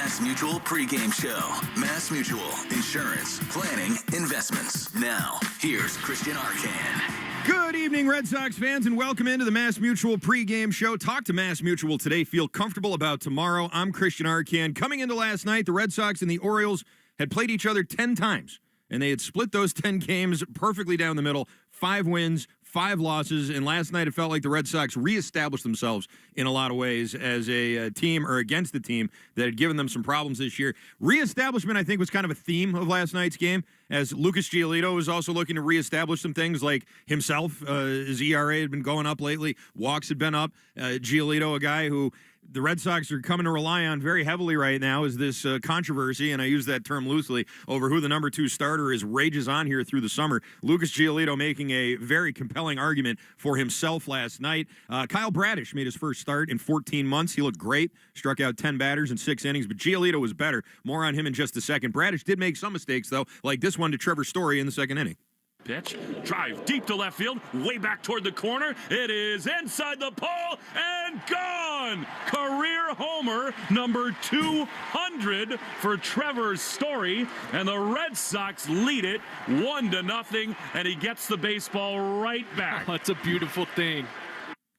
Mass Mutual pregame show. Mass Mutual Insurance, Planning, Investments. Now, here's Christian Arcand. Good evening, Red Sox fans, and welcome into the Mass Mutual pregame show. Talk to Mass Mutual today. Feel comfortable about tomorrow. I'm Christian Arcand. Coming into last night, the Red Sox and the Orioles had played each other 10 times, and they had split those 10 games perfectly down the middle. 5 wins, 5 losses, and last night it felt like the Red Sox reestablished themselves in a lot of ways as a team, or against the team that had given them some problems this year. Reestablishment, I think, was kind of a theme of last night's game, as Lucas Giolito was also looking to reestablish some things like himself. His ERA had been going up lately. Walks had been up. Giolito, a guy who the Red Sox are coming to rely on very heavily right now, is this controversy, and I use that term loosely, over who the number 2 starter is, rages on here through the summer. Lucas Giolito making a very compelling argument for himself last night. Kyle Bradish made his first start in 14 months. He looked great, struck out 10 batters in 6 innings, but Giolito was better. More on him in just a second. Bradish did make some mistakes, though, like this one to Trevor Story in the second inning. Pitch, drive deep to left field, way back toward the corner. It is inside the pole and gone. Career homer number 200 for Trevor Story, and the Red Sox lead it 1-0, and he gets the baseball right back. Oh, that's a beautiful thing.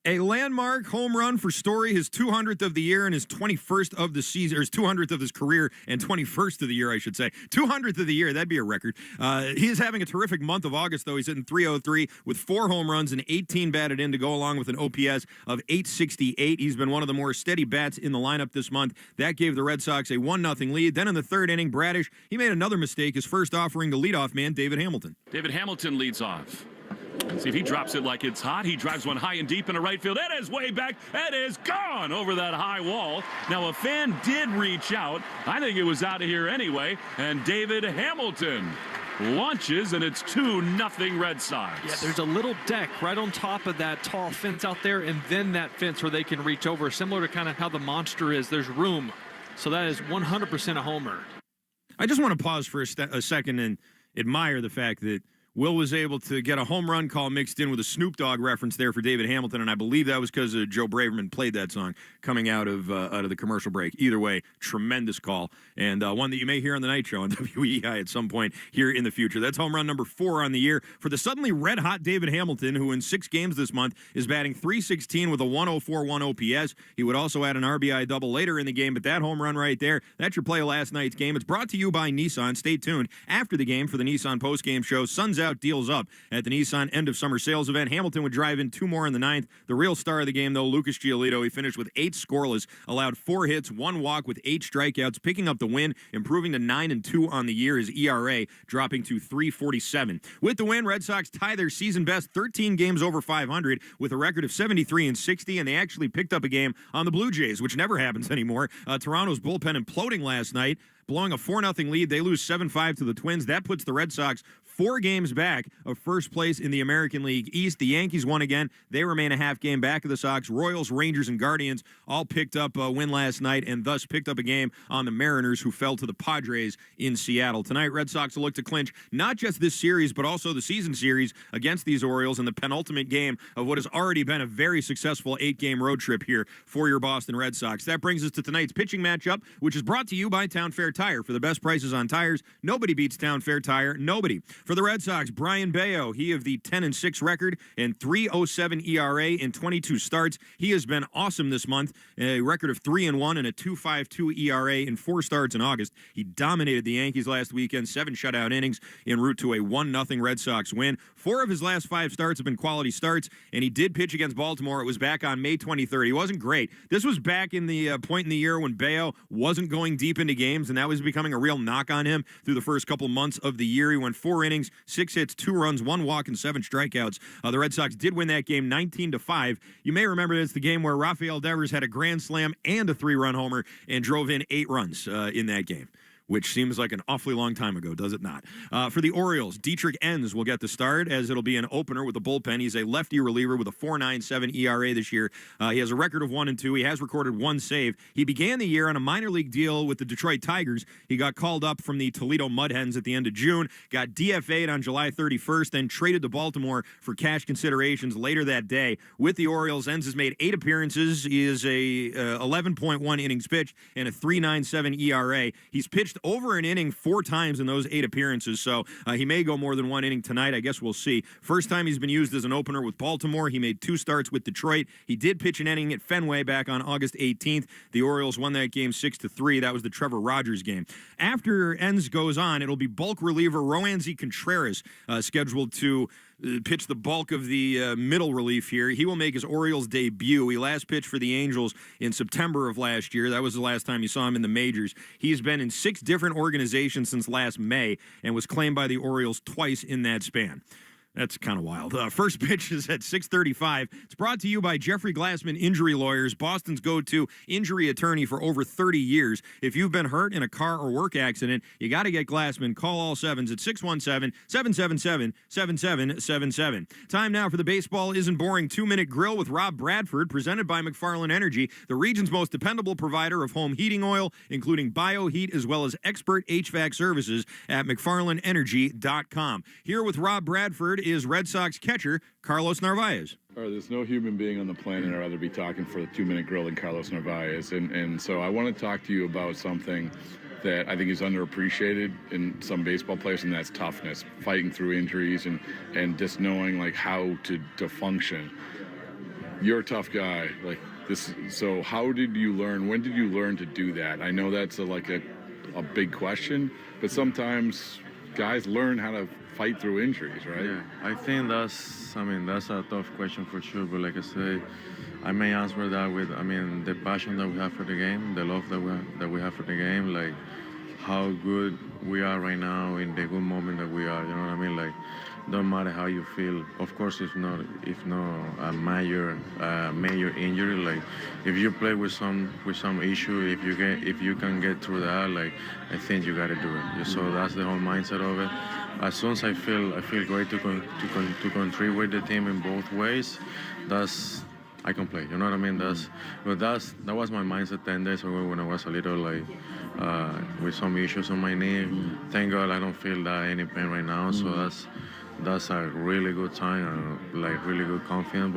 A landmark home run for Story, his 200th of the year and his 21st of the season, or his 200th of his career and 21st of the year, I should say. 200th of the year, that'd be a record. He is having a terrific month of August, though. He's hitting .303 with 4 home runs and 18 batted in to go along with an OPS of .868. He's been one of the more steady bats in the lineup this month. That gave the Red Sox a 1-0 lead. Then in the third inning, Bradish, he made another mistake, his first offering to leadoff man, David Hamilton. David Hamilton leads off. See if he drops it like it's hot. He drives one high and deep into right field. It is way back. It is gone over that high wall. Now, a fan did reach out. I think it was out of here anyway. And David Hamilton launches, and it's 2-0 Red Sox. Yeah, there's a little deck right on top of that tall fence out there, and then that fence where they can reach over, similar to kind of how the monster is. There's room. So that is 100% a homer. I just want to pause for a second and admire the fact that Will was able to get a home run call mixed in with a Snoop Dogg reference there for David Hamilton, and I believe that was because Joe Braverman played that song coming out of the commercial break. Either way, tremendous call, and one that you may hear on the night show on WEI at some point here in the future. That's home run number 4 on the year for the suddenly red-hot David Hamilton, who in 6 games this month is batting .316 with a 104.1 OPS. He would also add an RBI double later in the game, but that home run right there, that's your play of last night's game. It's brought to you by Nissan. Stay tuned after the game for the Nissan postgame show. Suns out, deals up at the Nissan end of summer sales event. Hamilton would drive in 2 more in the 9th. The real star of the game, though, Lucas Giolito. He finished with 8 scoreless, allowed 4 hits, 1 walk with 8 strikeouts, picking up the win, improving to 9-2 on the year. His ERA dropping to 3.47. With the win, Red Sox tie their season best 13 games over 500 with a record of 73-60, and they actually picked up a game on the Blue Jays, which never happens anymore. Toronto's bullpen imploding last night, blowing a 4-0 lead. They lose 7-5 to the Twins. That puts the Red Sox 4 games back of first place in the American League East. The Yankees won again. They remain a half game back of the Sox. Royals, Rangers, and Guardians all picked up a win last night and thus picked up a game on the Mariners, who fell to the Padres in Seattle. Tonight, Red Sox will look to clinch not just this series, but also the season series against these Orioles in the penultimate game of what has already been a very successful 8-game road trip here for your Boston Red Sox. That brings us to tonight's pitching matchup, which is brought to you by Town Fair Tire. For the best prices on tires, nobody beats Town Fair Tire. Nobody. For the Red Sox, Brian Bayo, he of the 10-6 record and 3.07 ERA in 22 starts. He has been awesome this month. A record of 3-1 and a 2.52 ERA in 4 starts in August. He dominated the Yankees last weekend, 7 shutout innings en route to a 1-0 Red Sox win. 4 of his last 5 starts have been quality starts, and he did pitch against Baltimore. It was back on May 23rd. He wasn't great. This was back in the point in the year when Bayo wasn't going deep into games, and that was becoming a real knock on him through the first couple months of the year. He went 4 innings, 6 hits, 2 runs, 1 walk, and 7 strikeouts. The Red Sox did win that game 19-5. You may remember it's the game where Rafael Devers had a grand slam and a 3-run homer and drove in 8 runs in that game. which seems like an awfully long time ago, does it not? For the Orioles, Dietrich Enns will get the start, as it'll be an opener with the bullpen. He's a lefty reliever with a 4.97 ERA this year. He has a record of 1-2. He has recorded one save. He began the year on a minor league deal with the Detroit Tigers. He got called up from the Toledo Mud Hens at the end of June, got DFA'd on July 31st, then traded to Baltimore for cash considerations later that day. With the Orioles, Enns has made 8 appearances. He is a 11.1 innings pitched and a 3.97 ERA. He's pitched over an inning 4 times in those 8 appearances, so he may go more than 1 inning tonight. I guess we'll see. First time he's been used as an opener with Baltimore. He made 2 starts with Detroit. He did pitch an inning at Fenway back on August 18th. The Orioles won that game 6-3. That was the Trevor Rogers game. After Enns goes on, it'll be bulk reliever Roansy Contreras scheduled to pitch the bulk of the middle relief here. He will make his Orioles debut. He last pitched for the Angels in September of last year. That was the last time you saw him in the majors. He's been in 6 different organizations since last May and was claimed by the Orioles twice in that span. That's kind of wild. First pitch is at 6:35. It's brought to you by Jeffrey Glassman Injury Lawyers, Boston's go-to injury attorney for over 30 years. If you've been hurt in a car or work accident, you got to get Glassman. Call all 7s at 617-777-7777. Time now for the Baseball Isn't Boring 2-Minute Grill with Rob Bradford, presented by McFarland Energy, the region's most dependable provider of home heating oil, including BioHeat, as well as expert HVAC services at McFarlandEnergy.com. Here with Rob Bradford is Red Sox catcher Carlos Narvaez. There's no human being on the planet I'd rather be talking for the 2-minute grill than Carlos Narvaez. And so I want to talk to you about something that I think is underappreciated in some baseball players, and that's toughness, fighting through injuries and just knowing like how to function. You're a tough guy. Like this. So how did you learn? When did you learn to do that? I know that's a big question, but sometimes guys learn how to fight through injuries, right? Yeah, I think that's a tough question for sure. But like I say, I may answer that with, the passion that we have for the game, the love that we have for the game, like how good we are right now in the good moment that we are. You know what I mean? Like, don't matter how you feel. Of course, if not a major injury, like if you play with some issue, if you can get through that, like I think you got to do it. So that's the whole mindset of it. As soon as I feel great to contribute with the team in both ways, I can play. You know what I mean? That was my mindset 10 days ago when I was a little with some issues on my knee. Thank God I don't feel any pain right now. So that's a really good sign, really good confidence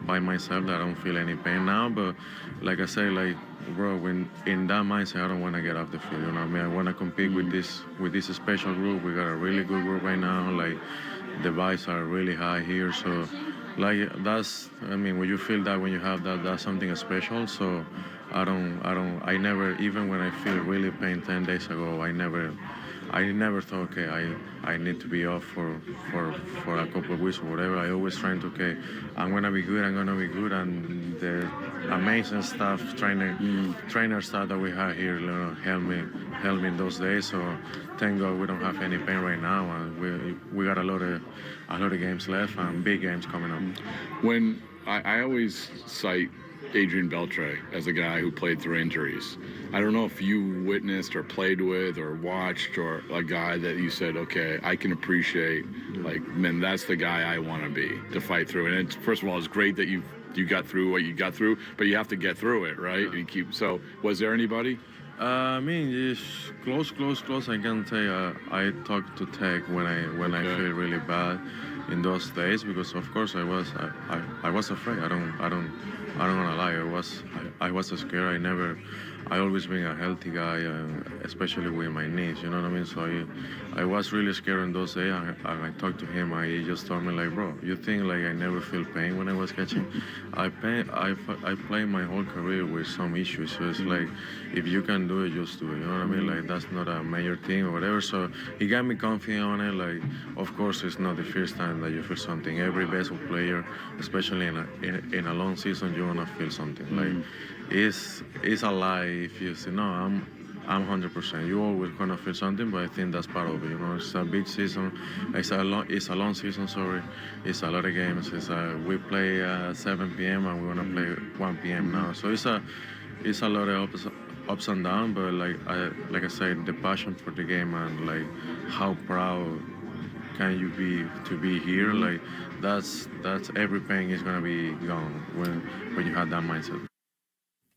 by myself that I don't feel any pain now. But like I say, bro, when in that mindset, I don't want to get off the field. You know what I mean? I want to compete with this special group. We got a really good group right now. Like the vibes are really high here. So when you feel that, when you have that, that's something special. So I never, even when I feel really pain 10 days ago, I never thought, okay, I need to be off for a couple of weeks or whatever. I always trying to, okay, I'm gonna be good, and the amazing staff, trainer staff that we have here, help me in those days. So thank God we don't have any pain right now, and we got a lot of games left and big games coming up. When I always cite Adrian Beltre as a guy who played through injuries. I don't know if you witnessed or played with or watched or a guy that you said, okay, I can appreciate, man, that's the guy I want to be, to fight through. And first of all, it's great that you got through what you got through, but you have to get through it, right? Yeah. So was there anybody? Just close. I can say I talked to Tech when I feel really bad in those days, because of course I was afraid. I don't wanna lie. I was scared. I always been a healthy guy, especially with my knees. You know what I mean? So I was really scared in those days. I talked to him. He just told me bro, you think I never feel pain when I was catching? I played my whole career with some issues. So it's if you can do it, just do it. You know what I mean? That's not a major thing or whatever. So he got me confident on it. Of course, it's not the first time that you feel something. Every baseball player, especially in a long season, you wanna feel something. It's a lie if you say no. I'm 100%. You always gonna feel something, but I think that's part of it. You know, it's a big season. It's a long season. Sorry, it's a lot of games. We play 7 p.m. and we're gonna play 1 p.m. now. So it's a lot of ups and downs, but like I said, the passion for the game and like how proud can you be to be here? Like that's every pain is gonna be gone when you have that mindset.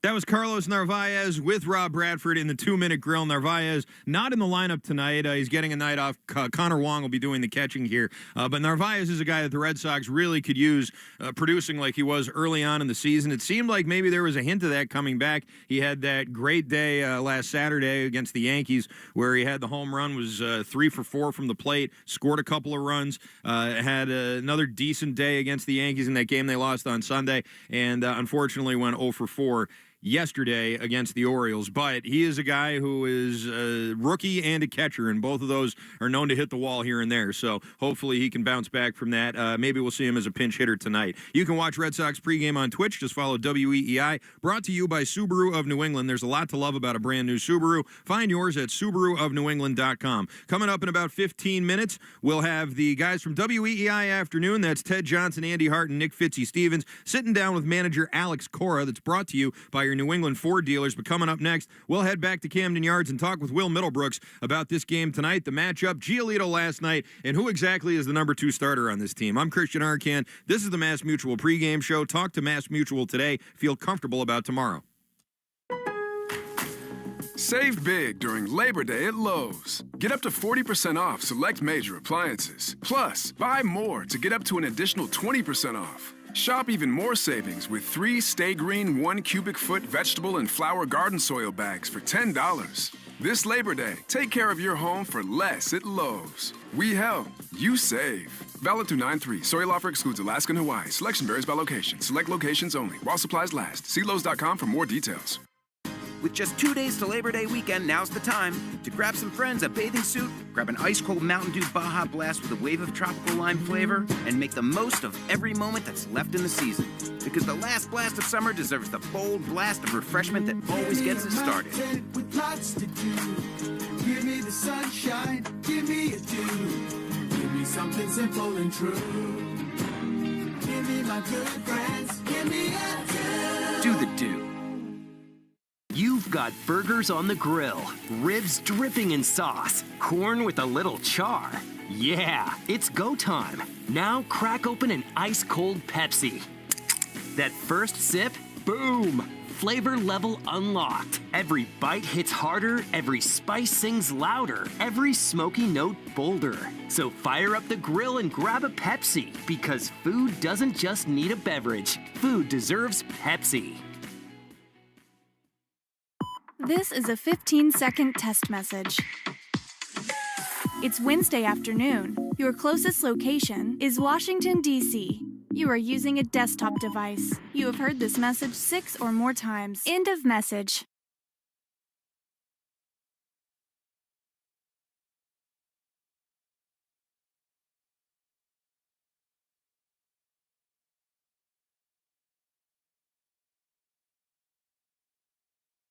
That was Carlos Narvaez with Rob Bradford in the 2-minute grill. Narvaez not in the lineup tonight. He's getting a night off. Connor Wong will be doing the catching here. But Narvaez is a guy that the Red Sox really could use producing like he was early on in the season. It seemed like maybe there was a hint of that coming back. He had that great day last Saturday against the Yankees where he had the home run, was 3 for 4 from the plate, scored a couple of runs, had another decent day against the Yankees in that game they lost on Sunday, and unfortunately went 0 for 4 yesterday against the Orioles. But he is a guy who is a rookie and a catcher, and both of those are known to hit the wall here and there. So hopefully he can bounce back from that. Maybe we'll see him as a pinch hitter tonight. You can watch Red Sox pregame on Twitch. Just follow WEEI. Brought to you by Subaru of New England. There's a lot to love about a brand new Subaru. Find yours at SubaruofNewEngland.com. Coming up in about 15 minutes, we'll have the guys from WEEI Afternoon. That's Ted Johnson, Andy Hart, and Nick Fitzy-Stevens sitting down with manager Alex Cora. That's brought to you by your New England Ford dealers. But coming up next, we'll head back to Camden Yards and talk with Will Middlebrooks about this game tonight, the matchup, Giolito last night, and who exactly is the number 2 starter on this team. I'm Christian Arcan. This is the Mass Mutual pregame show. Talk to Mass Mutual today. Feel comfortable about tomorrow. Save big during Labor Day at Lowe's. Get up to 40% off select major appliances. Plus, buy more to get up to an additional 20% off. Shop even more savings with 3 Stay Green 1 cubic foot vegetable and flower garden soil bags for $10. This Labor Day, take care of your home for less at Lowe's. We help, you save. Valid through 9/3. Soil offer excludes Alaska and Hawaii. Selection varies by location. Select locations only. While supplies last. See Lowe's.com for more details. With just 2 days to Labor Day weekend, now's the time to grab some friends a bathing suit, grab an ice-cold Mountain Dew Baja Blast with a wave of tropical lime flavor, and make the most of every moment that's left in the season. Because the last blast of summer deserves the bold blast of refreshment that always gets us started. With lots to do. Give me the sunshine, give me a dew. Give me something simple and true. Give me my good friends, give me a dew. Do the dew. You've got burgers on the grill, ribs dripping in sauce, corn with a little char. Yeah, it's go time. Now crack open an ice-cold Pepsi. That first sip, boom! Flavor level unlocked. Every bite hits harder, every spice sings louder, every smoky note bolder. So fire up the grill and grab a Pepsi, because food doesn't just need a beverage. Food deserves Pepsi. This is a 15-second test message. It's Wednesday afternoon. Your closest location is Washington, D.C. You are using a desktop device. You have heard this message 6 or more times. End of message.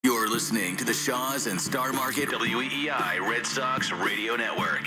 You're listening to the Shaws and Star Market WEEI Red Sox Radio Network.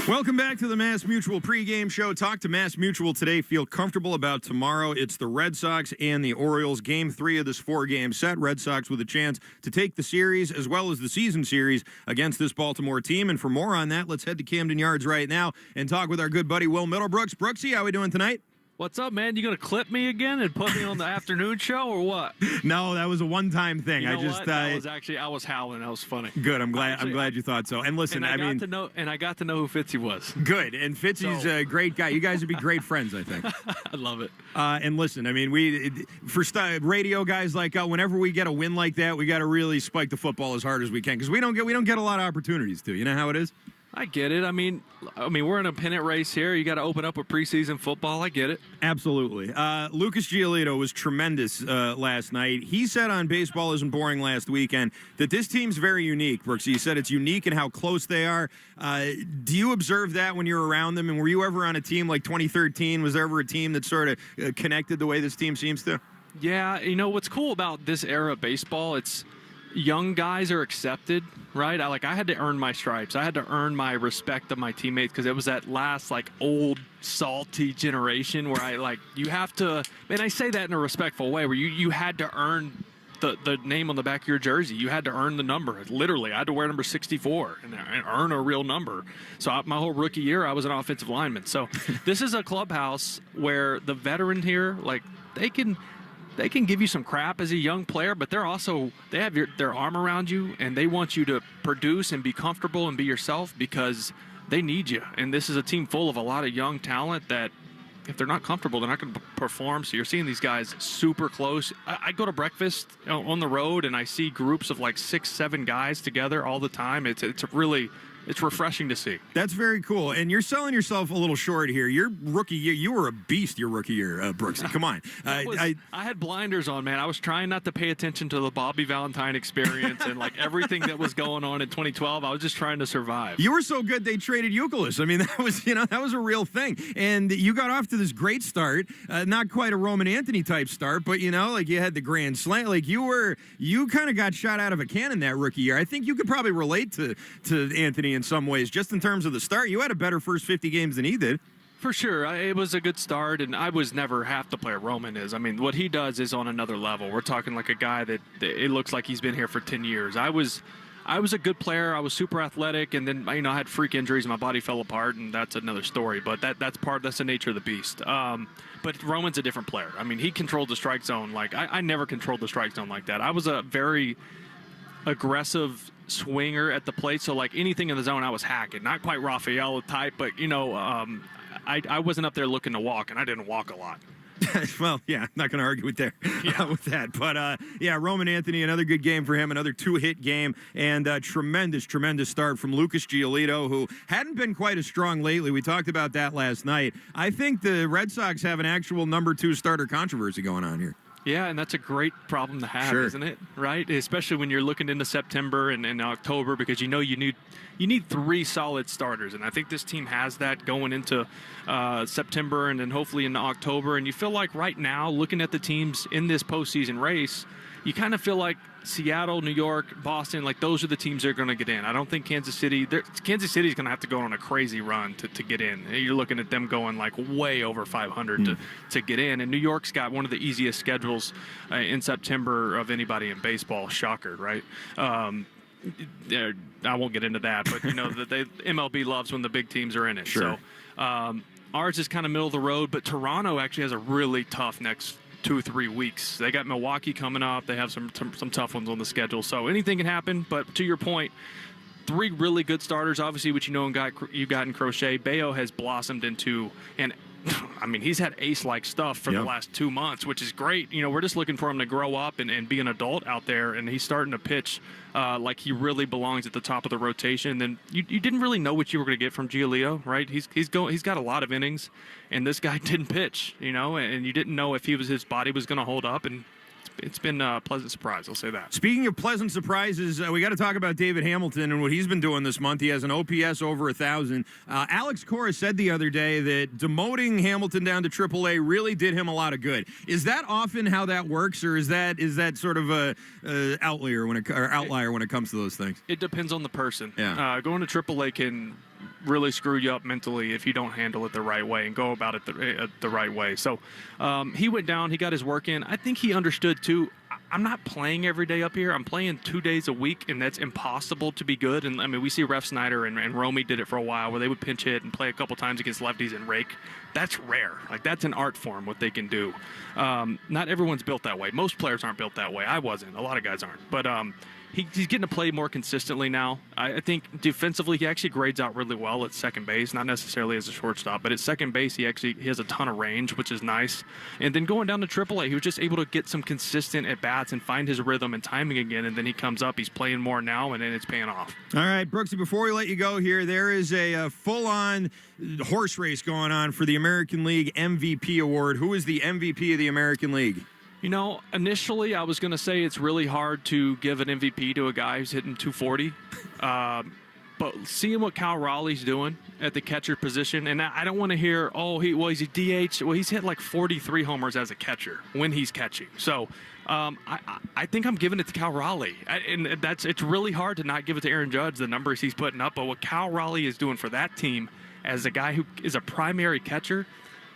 Welcome back to the Mass Mutual pregame show. Talk to Mass Mutual today. Feel comfortable about tomorrow. It's the Red Sox and the Orioles. Game 3 of this 4-game set. Red Sox with a chance to take the series as well as the season series against this Baltimore team. And for more on that, let's head to Camden Yards right now and talk with our good buddy Will Middlebrooks. Brooksy, how we doing tonight? What's up, man? You gonna clip me again and put me on the afternoon show or what? No, that was a one-time thing. You know what? I was howling. That was funny. Good. I'm glad you thought so. And listen, I got to know who Fitzy was. Good. And Fitzy's a great guy. You guys would be great friends, I think. I love it. And listen, I mean, radio guys like whenever we get a win like that, we got to really spike the football as hard as we can because we don't get a lot of opportunities to. You know how it is. I get it. I mean, we're in a pennant race here. You got to open up with preseason football. I get it. Absolutely. Lucas Giolito was tremendous last night. He said on Baseball Isn't Boring last weekend that this team's very unique, Brooks. He said it's unique in how close they are. Do you observe that when you're around them? And were you ever on a team like 2013? Was there ever a team that sort of connected the way this team seems to? Yeah. You know, what's cool about this era of baseball, it's young guys are accepted, right? I had to earn my stripes. I had to earn my respect of my teammates because it was that last old salty generation where you have to, and I say that in a respectful way, where you had to earn the name on the back of your jersey. You had to earn the number. Literally, I had to wear number 64 and earn a real number. So my whole rookie year, I was an offensive lineman. So this is a clubhouse where the veteran here, like, they can give you some crap as a young player, but they have their arm around you, and they want you to produce and be comfortable and be yourself because they need you. And this is a team full of a lot of young talent that, if they're not comfortable, they're not going to perform. So you're seeing these guys super close. I go to breakfast on the road, and I see groups of like 6-7 guys together all the time. It's refreshing to see. That's very cool. And you're selling yourself a little short here. Your rookie year, you were a beast your rookie year, Brooksy. Come on. I had blinders on, man. I was trying not to pay attention to the Bobby Valentine experience and like everything that was going on in 2012. I was just trying to survive. You were so good they traded Youkilis. I mean, that was a real thing. And you got off to this great start. Not quite a Roman Anthony type start, but like you had the grand slam. Like you kind of got shot out of a cannon that rookie year. I think you could probably relate to Anthony in some ways, just in terms of the start. You had a better first 50 games than he did. For sure. It was a good start, and I was never half the player Roman is. I mean, what he does is on another level. We're talking like a guy that it looks like he's been here for 10 years. I was a good player. I was super athletic, and then I had freak injuries. My body fell apart, and that's another story. But that's the nature of the beast. But Roman's a different player. I mean, he controlled the strike zone. Like I never controlled the strike zone like that. I was a very aggressive swinger at the plate, so like anything in the zone I was hacking. Not quite Rafael type, but I wasn't up there looking to walk, and I didn't walk a lot. Well, yeah, I'm not going to argue with that. But, Roman Anthony, another good game for him, another 2-hit game, and tremendous start from Lucas Giolito, who hadn't been quite as strong lately. We talked about that last night. I think the Red Sox have an actual number 2 starter controversy going on here. Yeah, and that's a great problem to have, isn't it? Right? Especially when you're looking into September and October, because you need 3 solid starters, and I think this team has that going into September and then hopefully into October. And you feel like right now, looking at the teams in this postseason race, you kind of feel like Seattle, New York, Boston, like those are the teams that are going to get in. I don't think Kansas City's going to have to go on a crazy run to get in. You're looking at them going like way over 500 to get in. And New York's got one of the easiest schedules in September of anybody in baseball. Shocker, right? I won't get into that, but the MLB loves when the big teams are in it. Sure. So ours is kind of middle of the road, but Toronto actually has a really tough next 2-3 weeks. They got Milwaukee coming up. They have some tough ones on the schedule. So anything can happen. But to your point, 3 really good starters, obviously, which you got in Crochet. Bayo has blossomed into, and I mean, he's had ace-like stuff for the last 2 months, which is great. We're just looking for him to grow up and be an adult out there, and he's starting to pitch like he really belongs at the top of the rotation. And then you didn't really know what you were going to get from Giolito, right? He's got a lot of innings, and this guy didn't pitch, and you didn't know if his body was going to hold up, and it's been a pleasant surprise, I'll say that. Speaking of pleasant surprises, we got to talk about David Hamilton and what he's been doing this month. He has an OPS over 1,000. Alex Cora said the other day that demoting Hamilton down to AAA really did him a lot of good. Is that often how that works, or is that sort of a outlier when it comes to those things? It depends on the person. Yeah. Going to AAA can really screw you up mentally if you don't handle it the right way and go about it the right way. So he went down, he got his work in. I think he understood too, I'm not playing every day up here. I'm playing 2 days a week, and that's impossible to be good. And I mean, we see Ref Snyder and Romy did it for a while where they would pinch hit and play a couple times against lefties and rake. That's rare. Like, that's an art form, what they can do. Not everyone's built that way. Most players aren't built that way. I wasn't. A lot of guys aren't. But he's getting to play more consistently now. I think defensively he actually grades out really well at second base, not necessarily as a shortstop, but at second base he has a ton of range, which is nice. And then going down to AAA, he was just able to get some consistent at-bats and find his rhythm and timing again, and then he comes up, he's playing more now, and then it's paying off. All right, Brooksy, before we let you go here, there is a full-on horse race going on for the American League MVP award. Who is the MVP of the American League? Initially I was going to say it's really hard to give an MVP to a guy who's hitting 240. But seeing what Cal Raleigh's doing at the catcher position, and I don't want to hear, he's a DH. Well, he's hit like 43 homers as a catcher when he's catching. So I think I'm giving it to Cal Raleigh. It's really hard to not give it to Aaron Judge, the numbers he's putting up. But what Cal Raleigh is doing for that team as a guy who is a primary catcher,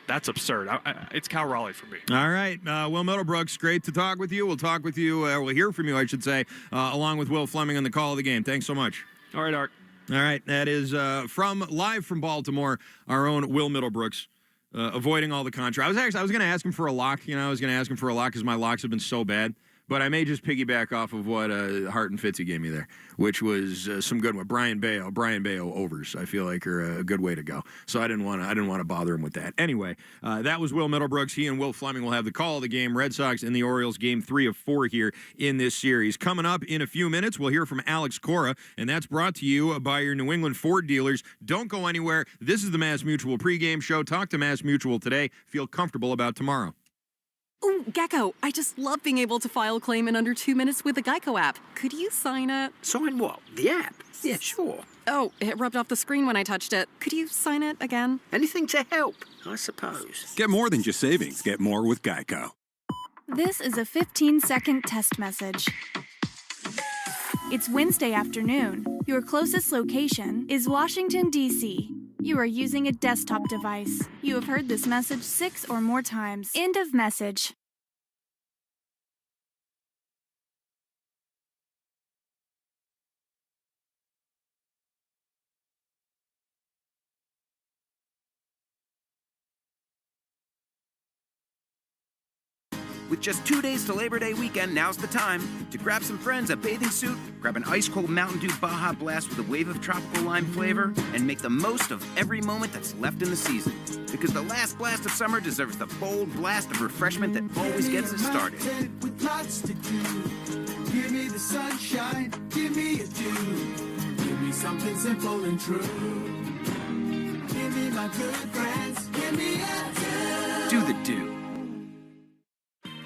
that's absurd. It's Cal Raleigh for me. All right. Will Middlebrooks, great to talk with you. We'll talk with you, we'll hear from you, I should say, along with Will Fleming on the call of the game. Thanks so much. All right, Art. All right. That is live from Baltimore, our own Will Middlebrooks. Avoiding all the contra. I was going to ask him for a lock. I was going to ask him for a lock because my locks have been so bad. But I may just piggyback off of what Hart and Fitzy gave me there, which was some good one. Brian Bayo overs, I feel like, are a good way to go. So I didn't want to bother him with that. Anyway, that was Will Middlebrooks. He and Will Fleming will have the call of the game. Red Sox and the Orioles, game 3 of 4 here in this series. Coming up in a few minutes, we'll hear from Alex Cora, and that's brought to you by your New England Ford dealers. Don't go anywhere. This is the Mass Mutual pregame show. Talk to Mass Mutual today. Feel comfortable about tomorrow. Ooh, Gecko, I just love being able to file a claim in under 2 minutes with the Geico app. Could you sign it? Sign what? The app? Yeah, sure. Oh, it rubbed off the screen when I touched it. Could you sign it again? Anything to help, I suppose. Get more than just savings. Get more with Geico. This is a 15-second test message. It's Wednesday afternoon. Your closest location is Washington, D.C. You are using a desktop device. You have heard this message 6 or more times. End of message. With just 2 days to Labor Day weekend, now's the time to grab some friends, a bathing suit, grab an ice-cold Mountain Dew Baja Blast with a wave of tropical lime flavor, and make the most of every moment that's left in the season. Because the last blast of summer deserves the bold blast of refreshment that always gets us started. With lots to do. Give me the sunshine, give me a dew. Give me something simple and true. Give me my good friends, give me a dew. Do the dew.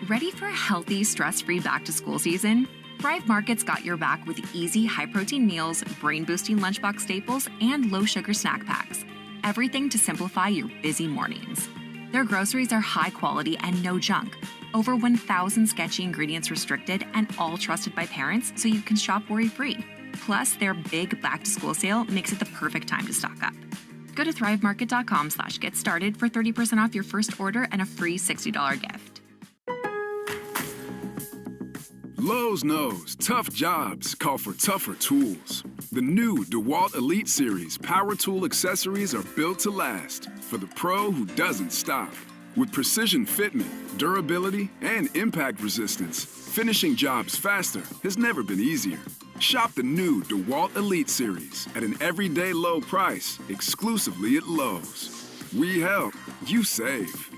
Ready for a healthy, stress-free back-to-school season? Thrive Market's got your back with easy, high-protein meals, brain-boosting lunchbox staples, and low-sugar snack packs. Everything to simplify your busy mornings. Their groceries are high quality and no junk. Over 1,000 sketchy ingredients restricted and all trusted by parents so you can shop worry-free. Plus, their big back-to-school sale makes it the perfect time to stock up. Go to thrivemarket.com/get started for 30% off your first order and a free $60 gift. Lowe's knows tough jobs call for tougher tools. The new DeWalt Elite Series power tool accessories are built to last for the pro who doesn't stop. With precision fitment, durability, and impact resistance, finishing jobs faster has never been easier. Shop the new DeWalt Elite Series at an everyday low price exclusively at Lowe's. We help, you save.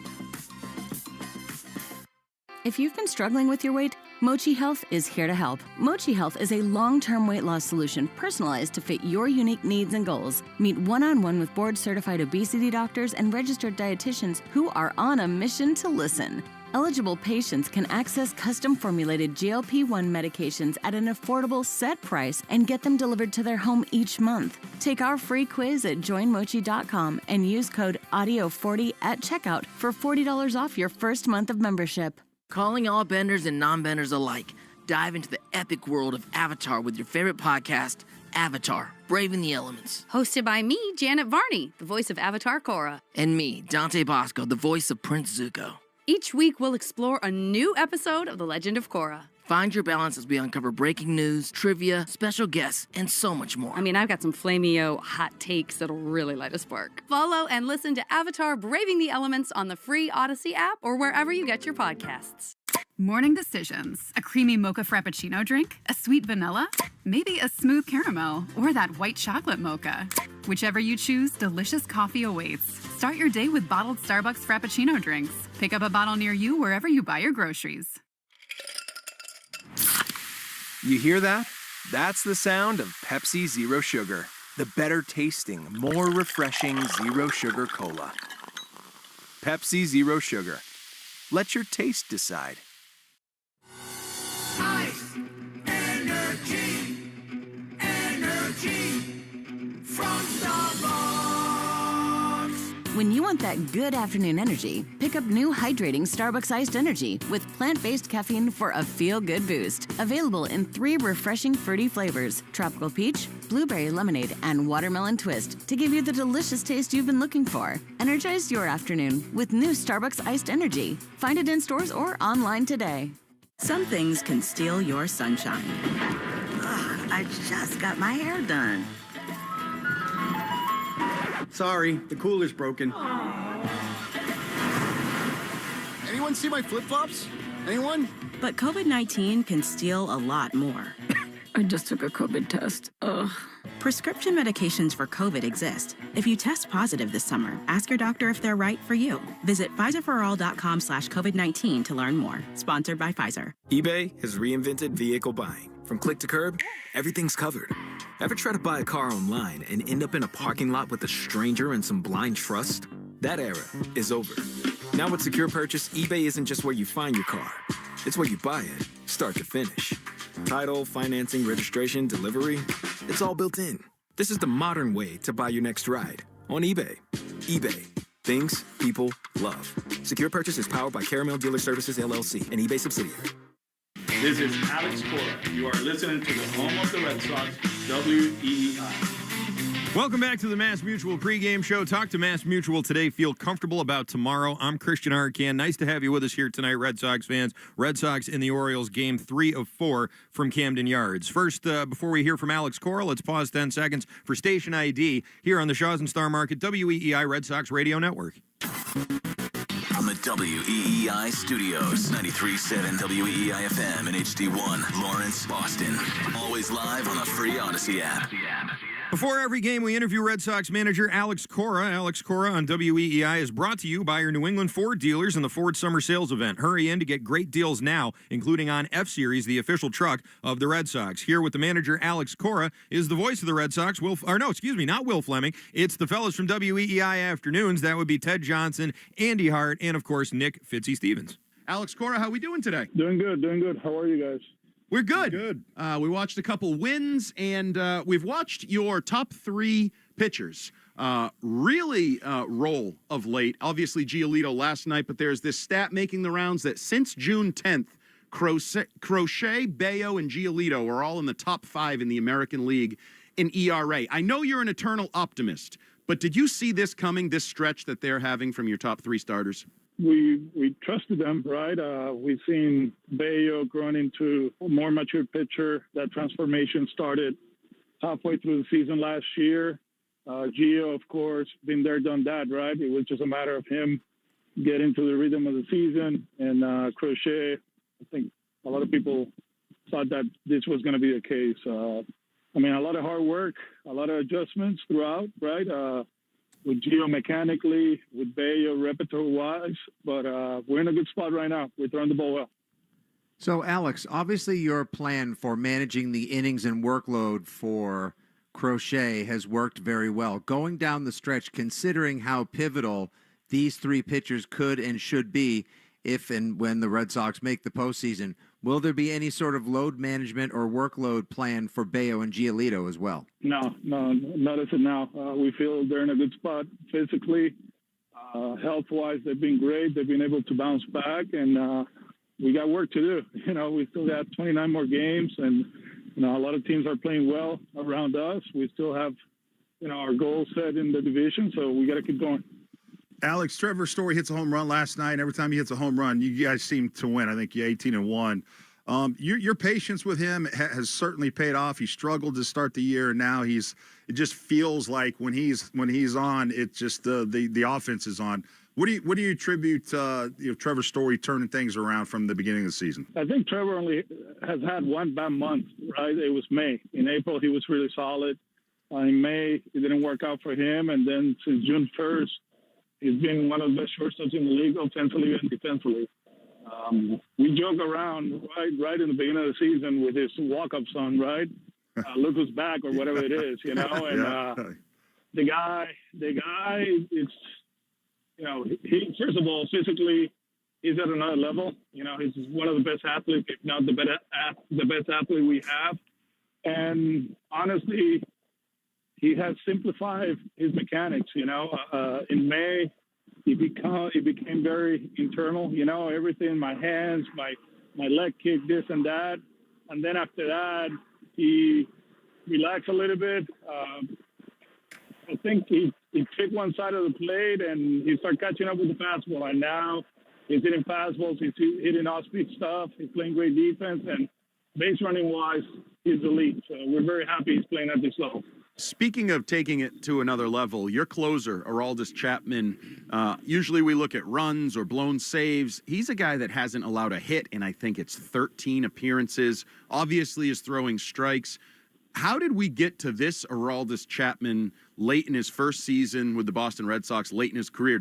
If you've been struggling with your weight, Mochi Health is here to help. Mochi Health is a long-term weight loss solution personalized to fit your unique needs and goals. Meet one-on-one with board-certified obesity doctors and registered dietitians who are on a mission to listen. Eligible patients can access custom-formulated GLP-1 medications at an affordable set price and get them delivered to their home each month. Take our free quiz at joinmochi.com and use code AUDIO40 at checkout for $40 off your first month of membership. Calling all benders and non-benders alike. Dive into the epic world of Avatar with your favorite podcast, Avatar, Braving the Elements. Hosted by me, Janet Varney, the voice of Avatar Cora. And me, Dante Bosco, the voice of Prince Zuko. Each week, we'll explore a new episode of The Legend of Korra. Find your balance as we uncover breaking news, trivia, special guests, and so much more. I mean, I've got some flameo hot takes that'll really light a spark. Follow and listen to Avatar Braving the Elements on the free Odyssey app or wherever you get your podcasts. Morning decisions. A creamy mocha frappuccino drink? A sweet vanilla? Maybe a smooth caramel? Or that white chocolate mocha? Whichever you choose, delicious coffee awaits. Start your day with bottled Starbucks Frappuccino drinks. Pick up a bottle near you wherever you buy your groceries. You hear that? That's the sound of Pepsi Zero Sugar. The better tasting, more refreshing Zero Sugar Cola. Pepsi Zero Sugar. Let your taste decide. Ice, energy, energy from Starbucks. When you want that good afternoon energy, pick up new hydrating Starbucks Iced Energy with plant-based caffeine for a feel-good boost. Available in 3 refreshing fruity flavors: tropical peach, blueberry lemonade, and watermelon twist to give you the delicious taste you've been looking for. Energize your afternoon with new Starbucks Iced Energy. Find it in stores or online today. Some things can steal your sunshine. Ugh, I just got my hair done. Sorry, the cooler's broken. Anyone see my flip-flops? Anyone? But COVID-19 can steal a lot more. I just took a COVID test. Ugh. Prescription medications for COVID exist. If you test positive this summer, ask your doctor if they're right for you. Visit PfizerForAll.com/COVID-19 to learn more. Sponsored by Pfizer. eBay has reinvented vehicle buying. From click to curb, everything's covered. Ever try to buy a car online and end up in a parking lot with a stranger and some blind trust? That era is over. Now with Secure Purchase, eBay isn't just where you find your car. It's where you buy it, start to finish. Title, financing, registration, delivery, it's all built in. This is the modern way to buy your next ride on eBay. eBay. Things people love. Secure Purchase is powered by Caramel Dealer Services, LLC, an eBay subsidiary. This is Alex Cora. You are listening to the home of the Red Sox, WEEI. Welcome back to the Mass Mutual pregame show. Talk to Mass Mutual today. Feel comfortable about tomorrow. I'm Christian Arcan. Nice to have you with us here tonight, Red Sox fans. Red Sox in the Orioles, game 3 of 4 from Camden Yards. First, before we hear from Alex Cora, let's pause 10 seconds for station ID here on the Shaws and Star Market WEEI Red Sox Radio Network. From the WEEI studios, 93.7 WEEI FM and HD1, Lawrence, Boston. Always live on the free Odyssey app. Before every game, we interview Red Sox manager Alex Cora. Alex Cora on WEEI is brought to you by your New England Ford dealers and the Ford Summer Sales Event. Hurry in to get great deals now, including on F-Series, the official truck of the Red Sox. Here with the manager, Alex Cora, is the voice of the Red Sox, not Will Fleming. It's the fellas from WEEI Afternoons. That would be Ted Johnson, Andy Hart, and, of course, Nick Fitzy Stevens. Alex Cora, how we doing today? Doing good, doing good. How are you guys? We're good. Good. We watched a couple wins, and we've watched your top 3 pitchers really roll of late. Obviously, Giolito last night, but there's this stat making the rounds that since June 10th, Crochet, Bayo, and Giolito are all in the top 5 in the American League in ERA. I know you're an eternal optimist, but did you see this coming, this stretch that they're having from your top 3 starters? We trusted them, right? We've seen Bayo growing into a more mature pitcher. That transformation started halfway through the season last year. Gio, of course, been there, done that, right? It was just a matter of him getting to the rhythm of the season. And Crochet, I think a lot of people thought that this was going to be the case. A lot of hard work, a lot of adjustments throughout, right? With Gio mechanically, with Bayo repertoire-wise, but we're in a good spot right now. We're throwing the ball well. So, Alex, obviously your plan for managing the innings and workload for Crochet has worked very well. Going down the stretch, considering how pivotal these 3 pitchers could and should be if and when the Red Sox make the postseason, will there be any sort of load management or workload plan for Bayo and Giolito as well? No, not as of now. We feel they're in a good spot physically. Health-wise, they've been great. They've been able to bounce back, and we got work to do. We still got 29 more games, and, a lot of teams are playing well around us. We still have, our goals set in the division, so we got to keep going. Alex, Trevor Story hits a home run last night. Every time he hits a home run, you guys seem to win. I think you're 18-1. Your patience with him has certainly paid off. He struggled to start the year, and now it just feels like when he's on, it's just the offense is on. What do you attribute Trevor Story turning things around from the beginning of the season? I think Trevor only has had one bad month, right? It was May. In April, he was really solid. In May, it didn't work out for him, and then since June 1st, he's been one of the best shortstops in the league, offensively and defensively. We joke around right in the beginning of the season with his walk-up song, right? Look who's back, or whatever it is, And the guy, it's he first of all physically he's at another level. He's one of the best athletes, if not the best athlete we have. And honestly, he has simplified his mechanics. In May, it became very internal. Everything, my hands, my leg kick, this and that. And then after that, he relaxed a little bit. I think he took one side of the plate and he started catching up with the fastball. And now he's hitting fastballs. He's hitting off-speed stuff. He's playing great defense. And base running-wise, he's elite. So we're very happy he's playing at this level. Speaking of taking it to another level, your closer, Aroldis Chapman, usually we look at runs or blown saves. He's a guy that hasn't allowed a hit in, I think it's 13 appearances, obviously is throwing strikes. How did we get to this Aroldis Chapman late in his first season with the Boston Red Sox, late in his career?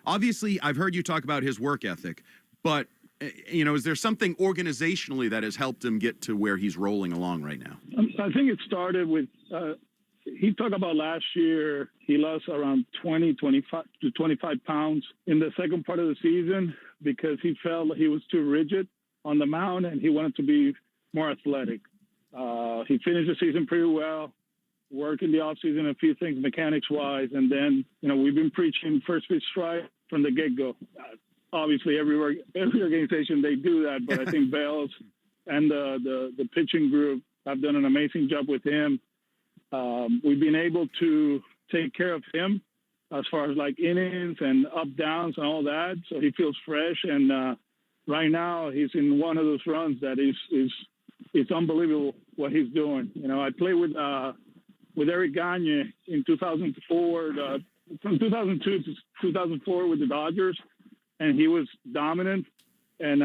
Obviously, I've heard you talk about his work ethic, but is there something organizationally that has helped him get to where he's rolling along right now? I think it started with he talked about last year he lost around 25 to 25 pounds in the second part of the season because he felt he was too rigid on the mound and he wanted to be more athletic. He finished the season pretty well, worked in the offseason a few things mechanics-wise, and then, we've been preaching first pitch strike from the get-go. Obviously, every organization, they do that, but I think Bells and the pitching group have done an amazing job with him. We've been able to take care of him as far as like innings and up downs and all that. So he feels fresh. And right now he's in one of those runs that is it's unbelievable what he's doing. I played with Eric Gagne in 2004, from 2002 to 2004 with the Dodgers, and he was dominant. And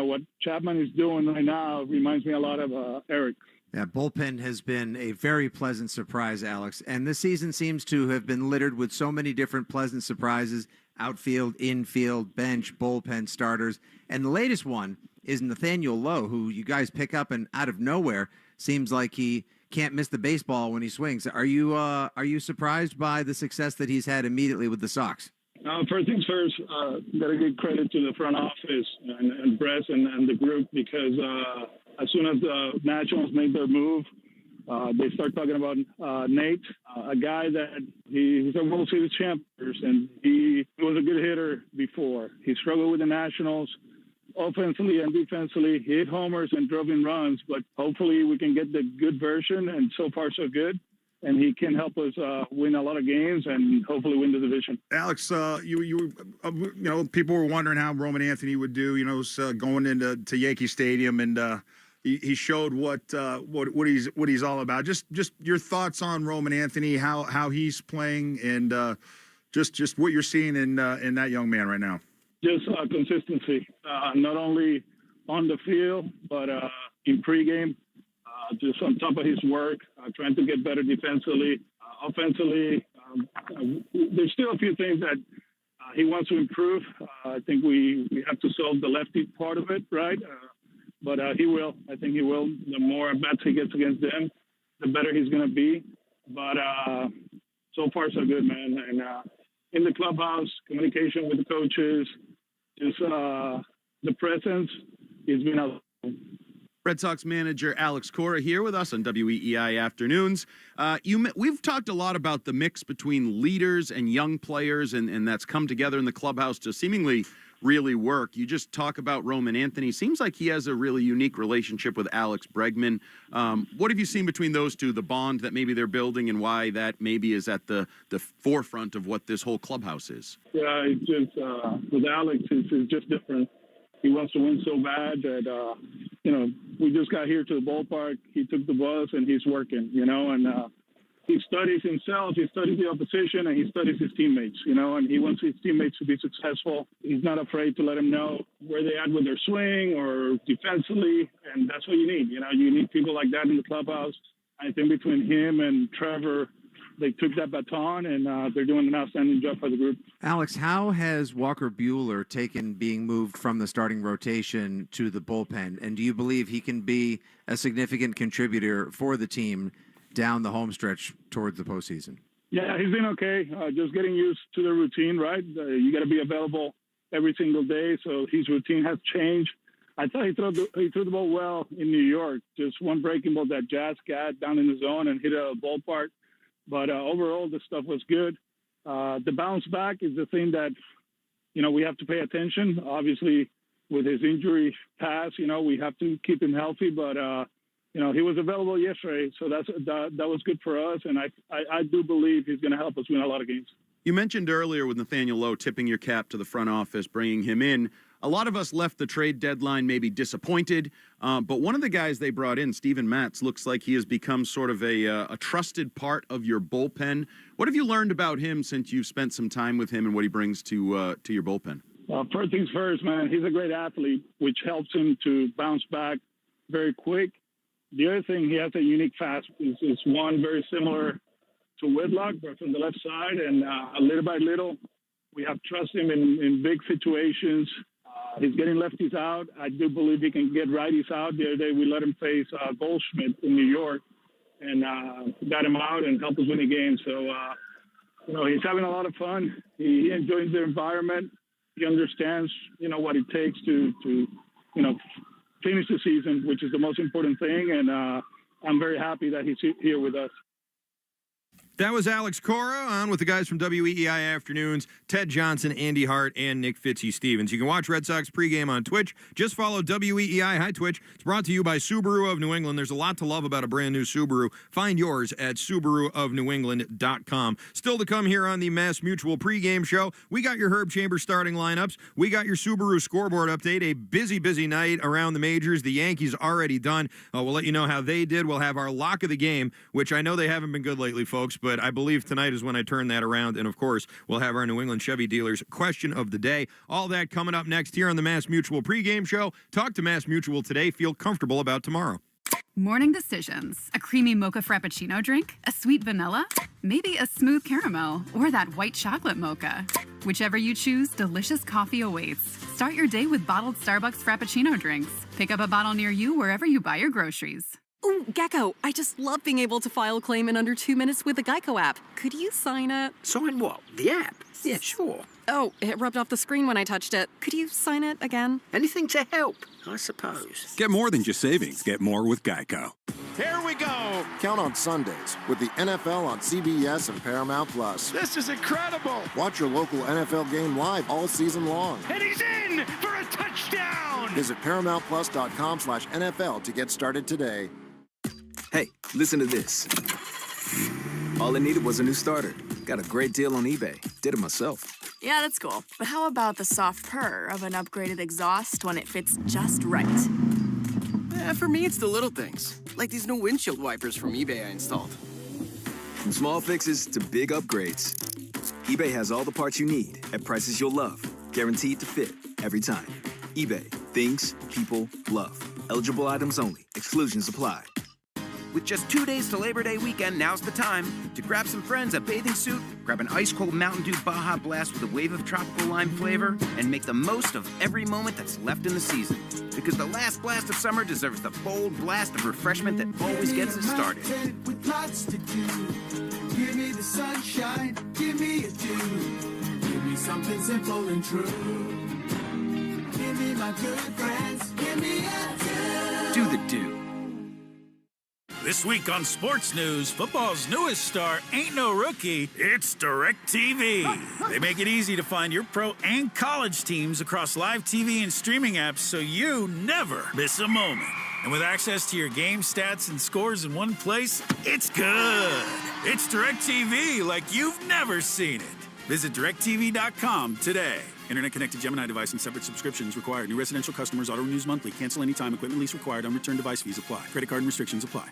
what Chapman is doing right now reminds me a lot of Eric. Yeah, bullpen has been a very pleasant surprise, Alex. And this season seems to have been littered with so many different pleasant surprises: outfield, infield, bench, bullpen, starters. And the latest one is Nathaniel Lowe, who you guys pick up and out of nowhere seems like he can't miss the baseball when he swings. Are you surprised by the success that he's had immediately with the Sox? First things first, got to give credit to the front office and Bress and the group, because as soon as the Nationals made their move, they start talking about Nate, a guy that he's a World Series champion, and he was a good hitter before. He struggled with the Nationals offensively and defensively. He hit homers and drove in runs, but hopefully we can get the good version, and so far so good. And he can help us win a lot of games and hopefully win the division. Alex, people were wondering how Roman Anthony would do. Going into Yankee Stadium, and he showed what he's all about. Just your thoughts on Roman Anthony, how he's playing, and just what you're seeing in that young man right now. Just consistency, not only on the field but in pregame. Just on top of his work, trying to get better defensively, offensively. There's still a few things that he wants to improve. I think we have to solve the lefty part of it, right? But he will. I think he will. The more bats he gets against them, the better he's going to be. But so far, so good, man. And in the clubhouse, communication with the coaches, just the presence has been a Red Sox manager Alex Cora here with us on WEEI Afternoons. We've talked a lot about the mix between leaders and young players, and that's come together in the clubhouse to seemingly really work. You just talk about Roman Anthony. Seems like he has a really unique relationship with Alex Bregman. What have you seen between those two, the bond that maybe they're building, and why that maybe is at the forefront of what this whole clubhouse is? Yeah, it's just with Alex, it's just different. He wants to win so bad that, we just got here to the ballpark. He took the bus and he's working, and he studies himself, he studies the opposition, and he studies his teammates, and he wants his teammates to be successful. He's not afraid to let them know where they at with their swing or defensively, and that's what you need. You need people like that in the clubhouse. I think between him and Trevor, they took that baton, and they're doing an outstanding job for the group. Alex, how has Walker Buehler taken being moved from the starting rotation to the bullpen? And do you believe he can be a significant contributor for the team down the home stretch towards the postseason? Yeah, he's been okay. Just getting used to the routine, right? You got to be available every single day, so his routine has changed. I thought he threw the ball well in New York. Just one breaking ball that Jazz got down in the zone and hit a ballpark. But overall, the stuff was good. The bounce back is the thing that, we have to pay attention. Obviously, with his injury past, we have to keep him healthy. But, he was available yesterday, so that was good for us. And I do believe he's going to help us win a lot of games. You mentioned earlier with Nathaniel Lowe tipping your cap to the front office, bringing him in. A lot of us left the trade deadline maybe disappointed, but one of the guys they brought in, Steven Matz, looks like he has become sort of a trusted part of your bullpen. What have you learned about him since you've spent some time with him and what he brings to your bullpen? First things first, man, he's a great athlete, which helps him to bounce back very quick. The other thing, he has a unique fastball. It's one very similar to Whitlock, but from the left side, and little by little, we have trust him in big situations. He's getting lefties out. I do believe he can get righties out. The other day, we let him face Goldschmidt in New York and got him out and helped us win the game. So, he's having a lot of fun. He enjoys the environment. He understands, what it takes to finish the season, which is the most important thing. And I'm very happy that he's here with us. That was Alex Cora on with the guys from WEEI Afternoons, Ted Johnson, Andy Hart, and Nick Fitzy-Stevens. You can watch Red Sox pregame on Twitch. Just follow WEEI. Hi, Twitch. It's brought to you by Subaru of New England. There's a lot to love about a brand new Subaru. Find yours at SubaruofNewEngland.com. Still to come here on the Mass Mutual pregame show, we got your Herb Chambers starting lineups. We got your Subaru scoreboard update. A busy, busy night around the majors. The Yankees already done. We'll let you know how they did. We'll have our lock of the game, which I know they haven't been good lately, folks, but I believe tonight is when I turn that around. And, of course, we'll have our New England Chevy dealers question of the day. All that coming up next here on the Mass Mutual pregame show. Talk to Mass Mutual today. Feel comfortable about tomorrow. Morning decisions. A creamy mocha frappuccino drink? A sweet vanilla? Maybe a smooth caramel? Or that white chocolate mocha? Whichever you choose, delicious coffee awaits. Start your day with bottled Starbucks Frappuccino drinks. Pick up a bottle near you wherever you buy your groceries. Ooh, Gecko, I just love being able to file a claim in under 2 minutes with the Geico app. Could you sign it? Sign what? The app? Yeah, sure. Oh, it rubbed off the screen when I touched it. Could you sign it again? Anything to help, I suppose. Get more than just savings. Get more with Geico. Here we go. Count on Sundays with the NFL on CBS and Paramount Plus. This is incredible. Watch your local NFL game live all season long. And he's in for a touchdown. Visit ParamountPlus.com/NFL to get started today. Hey, listen to this. All I needed was a new starter. Got a great deal on eBay. Did it myself. Yeah, that's cool. But how about the soft purr of an upgraded exhaust when it fits just right? For me, it's the little things, like these new windshield wipers from eBay I installed. From small fixes to big upgrades, eBay has all the parts you need at prices you'll love. Guaranteed to fit every time. eBay. Things people love. Eligible items only. Exclusions apply. With just 2 days to Labor Day weekend, now's the time to grab some friends a bathing suit, grab an ice-cold Mountain Dew Baja Blast with a wave of tropical lime flavor, and make the most of every moment that's left in the season. Because the last blast of summer deserves the bold blast of refreshment that always gets us started. With lots to do. Give me the sunshine, give me a dew. Give me something simple and true. Give me my good friends, give me a dew. Do the do. This week on Sports News, football's newest star ain't no rookie, it's DirecTV. They make it easy to find your pro and college teams across live TV and streaming apps so you never miss a moment. And with access to your game stats and scores in one place, it's good. It's DirecTV like you've never seen it. Visit DirecTV.com today. Internet-connected Gemini device and separate subscriptions required. New residential customers auto-renews monthly. Cancel anytime. Equipment lease required. Unreturned device fees apply. Credit card and restrictions apply.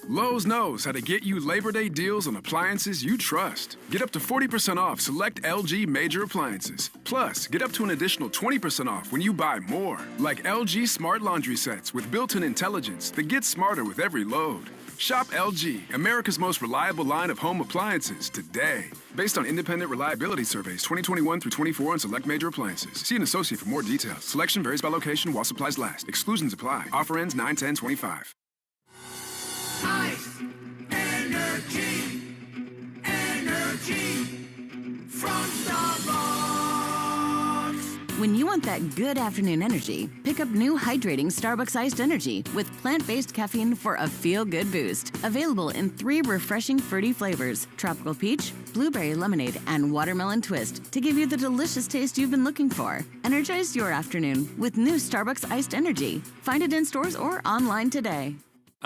Lowe's knows how to get you Labor Day deals on appliances you trust. Get up to 40% off select LG major appliances. Plus, get up to an additional 20% off when you buy more. Like LG smart laundry sets with built-in intelligence that gets smarter with every load. Shop LG, America's most reliable line of home appliances, today. Based on independent reliability surveys 2021 through 24 on select major appliances. See an associate for more details. Selection varies by location while supplies last. Exclusions apply. Offer ends 9/10/25. Ice, energy, energy from Starbucks. When you want that good afternoon energy, pick up new hydrating Starbucks Iced Energy with plant-based caffeine for a feel-good boost. Available in 3 refreshing fruity flavors, tropical peach, blueberry lemonade, and watermelon twist to give you the delicious taste you've been looking for. Energize your afternoon with new Starbucks Iced Energy. Find it in stores or online today.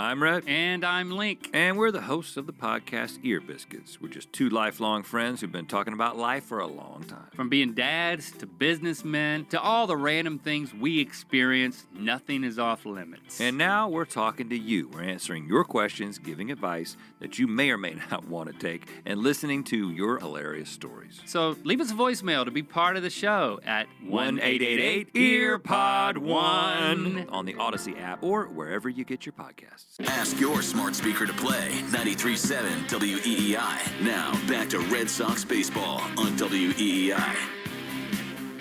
I'm Rhett. And I'm Link. And we're the hosts of the podcast Ear Biscuits. We're just 2 lifelong friends who've been talking about life for a long time. From being dads to businessmen to all the random things we experience, nothing is off limits. And now we're talking to you. We're answering your questions, giving advice that you may or may not want to take, and listening to your hilarious stories. So leave us a voicemail to be part of the show at 1-888-EARPOD-1 on the Odyssey app or wherever you get your podcasts. Ask your smart speaker to play 93.7 WEEI. Now, back to Red Sox baseball on WEEI.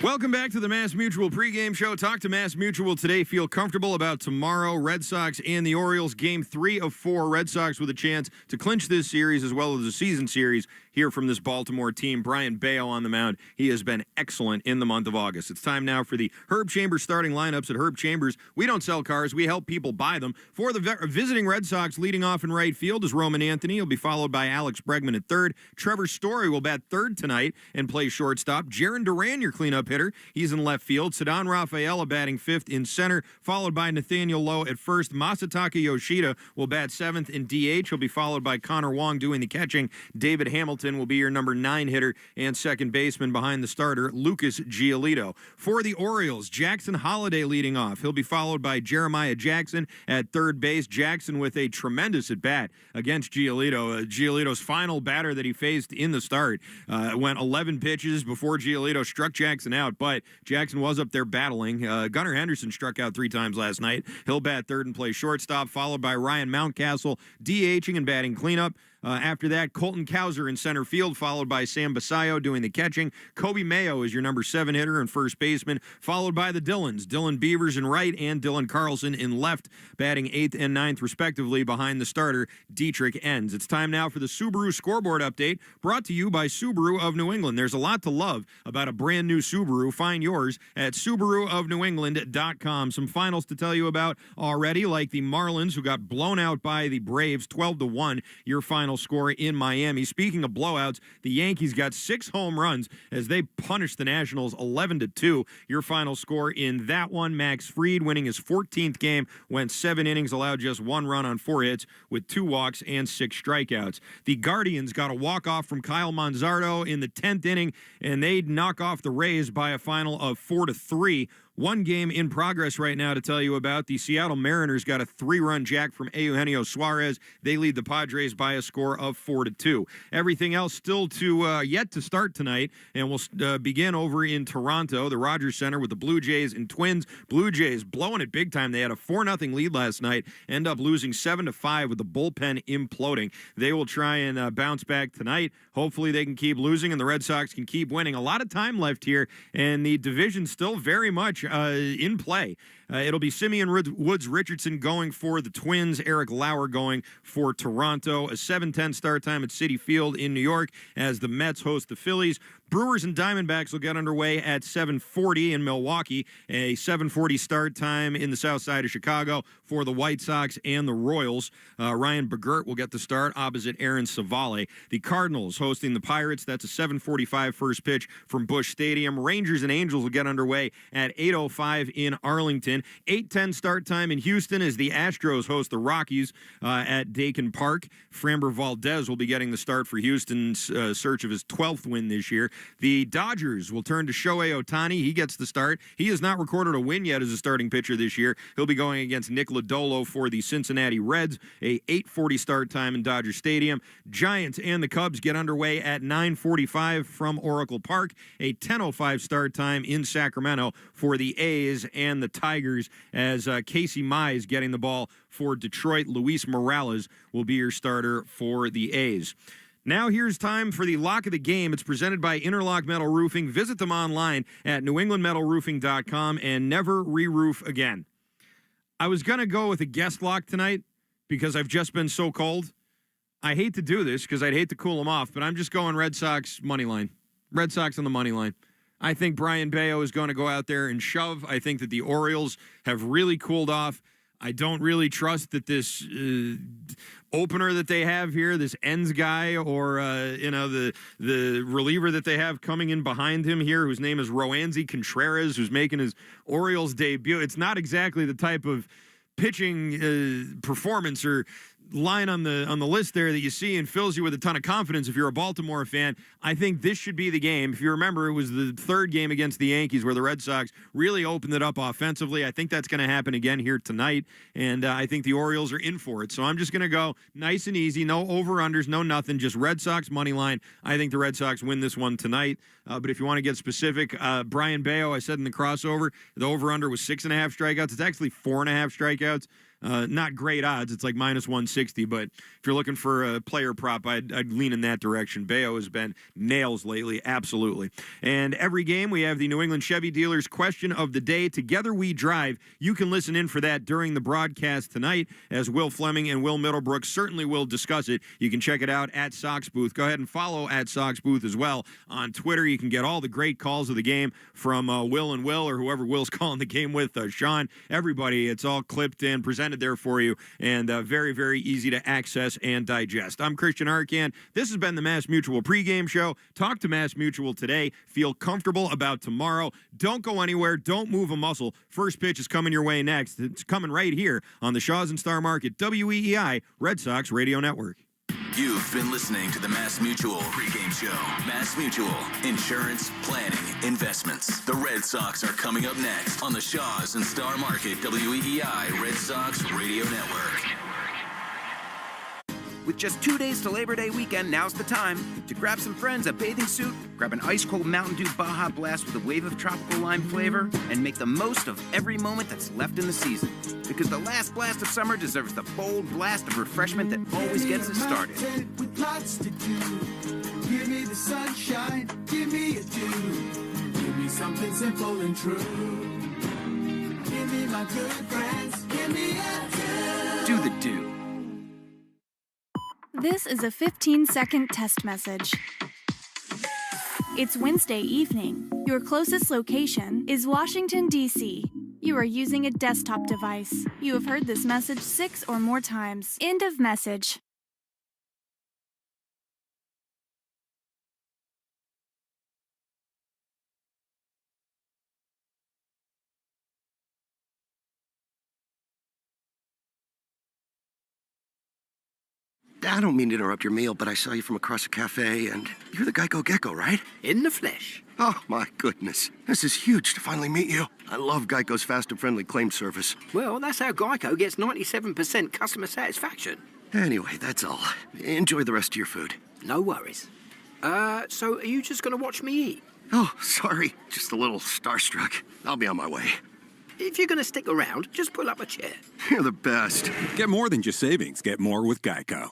Welcome back to the Mass Mutual pregame show. Talk to Mass Mutual today. Feel comfortable about tomorrow. Red Sox and the Orioles, game 3 of 4. Red Sox with a chance to clinch this series as well as the season series. Hear from this Baltimore team. Brian Bayo on the mound. He has been excellent in the month of August. It's time now for the Herb Chambers starting lineups at Herb Chambers. We don't sell cars. We help people buy them. For the visiting Red Sox, leading off in right field is Roman Anthony. He'll be followed by Alex Bregman at third. Trevor Story will bat third tonight and play shortstop. Jaron Duran, your cleanup hitter. He's in left field. Ceddanne Rafaela batting fifth in center, followed by Nathaniel Lowe at first. Masataka Yoshida will bat seventh in DH. He'll be followed by Connor Wong doing the catching. David Hamilton will be your number 9 hitter and second baseman behind the starter, Lucas Giolito. For the Orioles, Jackson Holliday leading off. He'll be followed by Jeremiah Jackson at third base. Jackson with a tremendous at-bat against Giolito. Giolito's final batter that he faced in the start went 11 pitches before Giolito struck Jackson out, but Jackson was up there battling. Gunnar Henderson struck out 3 times last night. He'll bat third and play shortstop, followed by Ryan Mountcastle DHing and batting cleanup. After that, Colton Cowser in center field, followed by Sam Basayo doing the catching. Kobe Mayo is your number 7 hitter and first baseman, followed by the Dillons. Dylan Beavers in right and Dylan Carlson in left, batting 8th and 9th respectively behind the starter, Dietrich Enns. It's time now for the Subaru scoreboard update, brought to you by Subaru of New England. There's a lot to love about a brand new Subaru. Find yours at SubaruofNewEngland.com. Some finals to tell you about already, like the Marlins, who got blown out by the Braves 12-1, your final score in Miami. Speaking of blowouts, the Yankees got 6 home runs as they punished the Nationals 11-2. Your final score in that one, Max Fried winning his 14th game, went 7 innings, allowed just 1 run on 4 hits with 2 walks and 6 strikeouts. The Guardians got a walk-off from Kyle Manzardo in the 10th inning, and they'd knock off the Rays by a final of 4-3. One game in progress right now to tell you about. The Seattle Mariners got a 3-run jack from Eugenio Suarez. They lead the Padres by a score of 4-2. Everything else still to yet to start tonight, and we'll begin over in Toronto, the Rogers Center with the Blue Jays and Twins. Blue Jays blowing it big time. They had a 4-0 lead last night, end up losing 7-5 with the bullpen imploding. They will try and bounce back tonight. Hopefully they can keep losing and the Red Sox can keep winning. A lot of time left here, and the division still very much in play. It'll be Simeon Woods Richardson going for the Twins, Eric Lauer going for Toronto. A 7:10 start time at Citi Field in New York as the Mets host the Phillies. Brewers and Diamondbacks will get underway at 7:40 in Milwaukee. A 7:40 start time in the south side of Chicago for the White Sox and the Royals. Ryan Begert will get the start opposite Aaron Savale. The Cardinals hosting the Pirates. That's a 7:45 first pitch from Busch Stadium. Rangers and Angels will get underway at 8:05 in Arlington. 8:10 start time in Houston as the Astros host the Rockies at Dakin Park. Framber Valdez will be getting the start for Houston's search of his 12th win this year. The Dodgers will turn to Shohei Ohtani. He gets the start. He has not recorded a win yet as a starting pitcher this year. He'll be going against Nick Lodolo for the Cincinnati Reds. A 8:40 start time in Dodger Stadium. Giants and the Cubs get underway at 9:45 from Oracle Park. A 10:05 start time in Sacramento for the A's and the Tigers as Casey Mize getting the ball for Detroit. Luis Morales will be your starter for the A's. Now here's time for the lock of the game. It's presented by Interlock Metal Roofing. Visit them online at newenglandmetalroofing.com and never re-roof again. I was going to go with a guest lock tonight because I've just been so cold. I hate to do this because I'd hate to cool them off, but I'm just going Red Sox money line. Red Sox on the money line. I think Brian Bayo is going to go out there and shove. I think that the Orioles have really cooled off. I don't really trust that this opener that they have here, this ends guy, or the reliever that they have coming in behind him here, whose name is Roansy Contreras, who's making his Orioles debut. It's not exactly the type of pitching performance or line on the list there that you see and fills you with a ton of confidence if you're a Baltimore fan. I think this should be the game. If you remember, it was the third game against the Yankees where the Red Sox really opened it up offensively. I think that's going to happen again here tonight, and I think the Orioles are in for it. So I'm just going to go nice and easy, no over-unders, no nothing, just Red Sox money line. I think the Red Sox win this one tonight. But if you want to get specific, Brian Bayo, I said in the crossover, the over-under was 6.5 strikeouts. It's actually 4.5 strikeouts. Not great odds. It's like minus 160, but if you're looking for a player prop, I'd lean in that direction. Bayo has been nails lately, absolutely. And every game, we have the New England Chevy dealers question of the day. Together We Drive. You can listen in for that during the broadcast tonight, as Will Fleming and Will Middlebrooks certainly will discuss it. You can check it out at Sox Booth. Go ahead and follow at Sox Booth as well on Twitter. You can get all the great calls of the game from Will and Will, or whoever Will's calling the game with, Sean, everybody. It's all clipped and presented there for you, and very, very easy to access and digest. I'm Christian Arcan. This has been the Mass Mutual pregame show. Talk to Mass Mutual today. Feel comfortable about tomorrow. Don't go anywhere. Don't move a muscle. First pitch is coming your way next. It's coming right here on the Shaws and Star Market, WEEI, Red Sox Radio Network. You've been listening to the Mass Mutual pregame show. Mass Mutual, insurance, planning, investments. The Red Sox are coming up next on the Shaws and Star Market WEEI Red Sox Radio Network. With just 2 days to Labor Day weekend, now's the time to grab some friends a bathing suit, grab an ice-cold Mountain Dew Baja Blast with a wave of tropical lime flavor, and make the most of every moment that's left in the season. Because the last blast of summer deserves the bold blast of refreshment that always gets us started. With lots to do. Give me the sunshine, give me a dew. Give me something simple and true. Give me my good friends, give me a dew. Do the dew. This is a 15-second test message. It's Wednesday evening. Your closest location is Washington, D.C. You are using a desktop device. You have heard this message 6 or more times. End of message. I don't mean to interrupt your meal, but I saw you from across the cafe, and you're the Geico Gecko, right? In the flesh. Oh, my goodness. This is huge to finally meet you. I love Geico's fast and friendly claim service. Well, that's how Geico gets 97% customer satisfaction. Anyway, that's all. Enjoy the rest of your food. No worries. So are you just going to watch me eat? Oh, sorry. Just a little starstruck. I'll be on my way. If you're going to stick around, just pull up a chair. You're the best. Get more than just savings. Get more with Geico.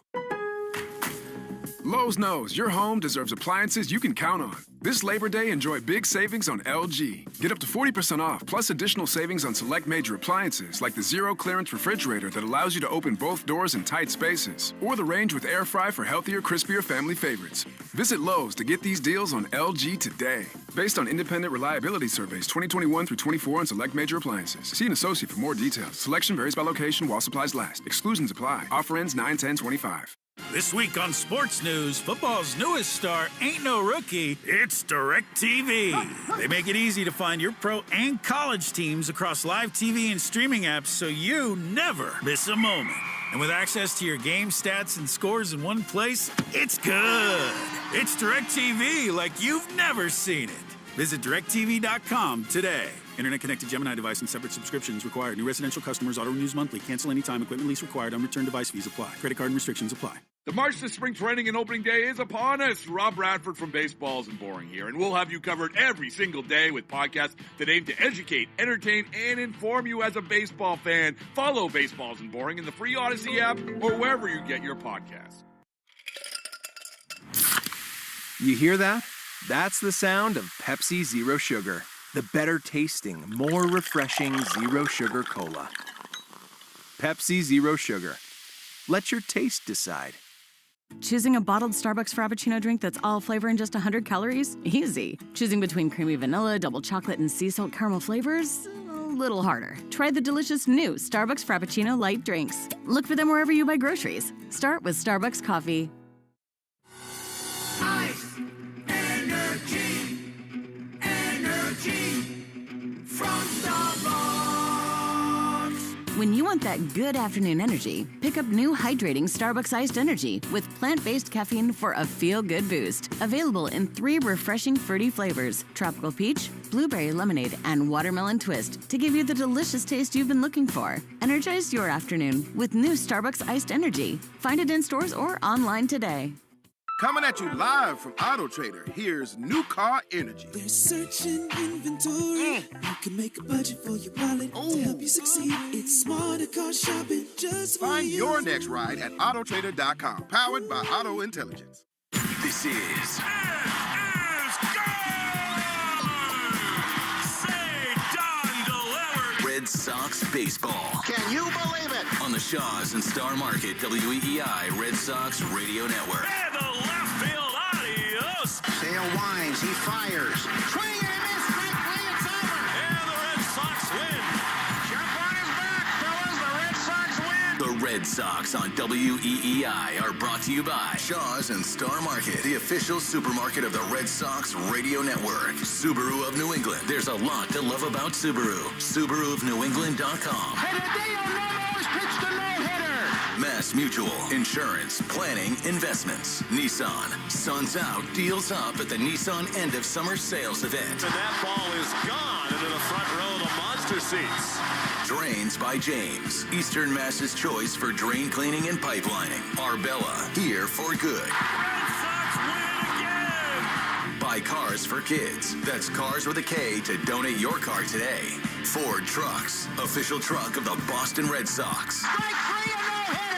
Lowe's knows your home deserves appliances you can count on. This Labor Day, enjoy big savings on LG. Get up to 40% off, plus additional savings on select major appliances, like the zero-clearance refrigerator that allows you to open both doors in tight spaces, or the range with air fry for healthier, crispier family favorites. Visit Lowe's to get these deals on LG today. Based on independent reliability surveys 2021 through 24 on select major appliances. See an associate for more details. Selection varies by location while supplies last. Exclusions apply. Offer ends 9/10/25. This week on Sports News, football's newest star ain't no rookie, it's DirecTV. They make it easy to find your pro and college teams across live TV and streaming apps so you never miss a moment. And with access to your game stats and scores in one place, it's good. It's DirecTV like you've never seen it. Visit DirecTV.com today. Internet-connected Gemini device and separate subscriptions required. New residential customers auto-renews monthly. Cancel anytime. Equipment lease required. Unreturned device fees apply. Credit card and restrictions apply. The march to spring training and opening day is upon us. Rob Bradford from Baseballs and Boring here, and we'll have you covered every single day with podcasts that aim to educate, entertain, and inform you as a baseball fan. Follow Baseballs and Boring in the free Odyssey app or wherever you get your podcasts. You hear that? That's the sound of Pepsi Zero Sugar. The better tasting, more refreshing Zero Sugar Cola. Pepsi Zero Sugar. Let your taste decide. Choosing a bottled Starbucks Frappuccino drink that's all flavor and just 100 calories? Easy. Choosing between creamy vanilla, double chocolate, and sea salt caramel flavors? A little harder. Try the delicious new Starbucks Frappuccino light drinks. Look for them wherever you buy groceries. Start with Starbucks coffee. Ice, energy, energy from Starbucks. When you want that good afternoon energy, pick up new hydrating Starbucks iced energy with plant-based caffeine for a feel-good boost. Available in 3 refreshing fruity flavors: tropical peach, blueberry lemonade, and watermelon twist to give you the delicious taste you've been looking for. Energize your afternoon with new Starbucks iced energy. Find it in stores or online today. Coming at you live from Auto Trader, here's New Car Energy. They're searching inventory. You can make a budget for your wallet to help you succeed. It's smarter car shopping just for Find you. your next ride at autotrader.com, powered by Auto Intelligence. This is Red Sox baseball. Can you believe it? On the Shaws and Star Market WEEI Red Sox Radio Network. And the left field, adios. Sale winds, he fires. Swing and a miss, strike three, it's over. And the Red Sox win. Jump on his back, fellas, the Red Sox win. The Red Sox on WEEI are brought to you by Shaws and Star Market, the official supermarket of the Red Sox Radio Network. Subaru of New England. There's a lot to love about Subaru. SubaruofNewEngland.com. And Hideo Nomo's pitched a no-hitter. Mass Mutual, insurance, planning, investments. Nissan, sun's out, deals up at the Nissan end of summer sales event. And that ball is gone into the front row of the monster seats. Drains by James, Eastern Mass's choice for drain cleaning and pipelining. Arbella, here for good. Red Sox win again. Buy cars for kids. That's Cars with a K to donate your car today. Ford Trucks, official truck of the Boston Red Sox. Strike three, a no-hitter.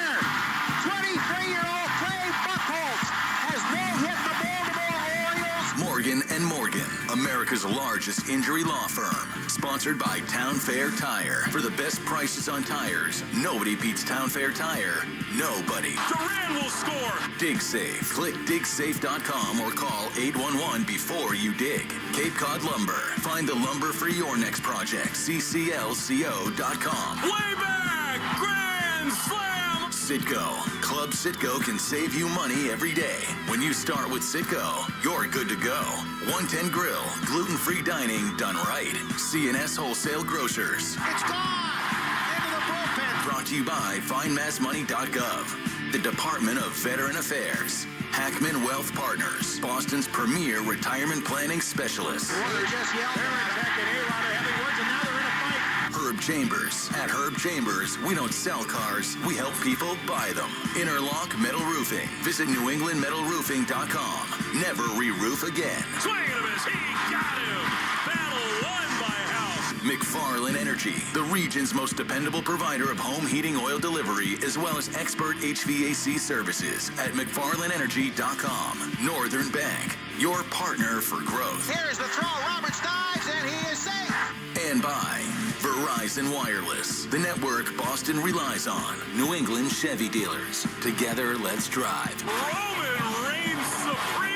23-year-old Clay Buchholz has no-hit the Baltimore Orioles. Morgan & Morgan, America's largest injury law firm. Sponsored by Town Fair Tire. For the best prices on tires, nobody beats Town Fair Tire. Nobody. Duran will score. Dig Safe. Click digsafe.com or call 811 before you dig. Cape Cod Lumber. Find the lumber for your next project. cclco.com. Way back. Grand slam. Citgo. Club Citgo can save you money every day. When you start with Citgo, you're good to go. 110 Grill. Gluten-free dining done right. C&S Wholesale Grocers. It's gone. Into the bullpen. Brought to you by FindMassMoney.gov. The Department of Veteran Affairs. Hackman Wealth Partners. Boston's premier retirement planning specialist. They're just yelling. They're attacking A-Rod or having words, and now they're in a fight. Herb Chambers. At Herb Chambers, we don't sell cars, we help people buy them. Interlock Metal Roofing. Visit NewEnglandMetalRoofing.com. Never re-roof again. Swing and a miss. He got him. Battle won by House. McFarland Energy, the region's most dependable provider of home heating oil delivery, as well as expert HVAC services at McFarlandEnergy.com. Northern Bank, your partner for growth. Here's the throw. Roberts dives, and he is safe. And by Verizon Wireless, the network Boston relies on. New England Chevy dealers. Together, let's drive. Roman reigns supreme.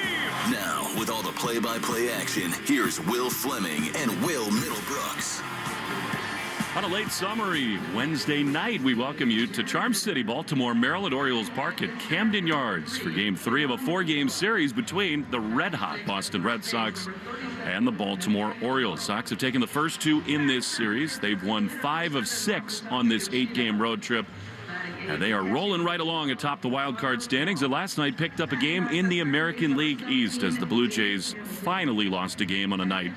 Now, with all the play-by-play action, here's Will Fleming and Will Middlebrooks. On a late summery Wednesday night, we welcome you to Charm City, Baltimore, Maryland Orioles Park at Camden Yards for Game 3 of a 4-game series between the red-hot Boston Red Sox and the Baltimore Orioles. Sox have taken the first 2 in this series. They've won 5 of 6 on this 8-game road trip. And they are rolling right along atop the wild card standings. And last night picked up a game in the American League East as the Blue Jays finally lost a game on a night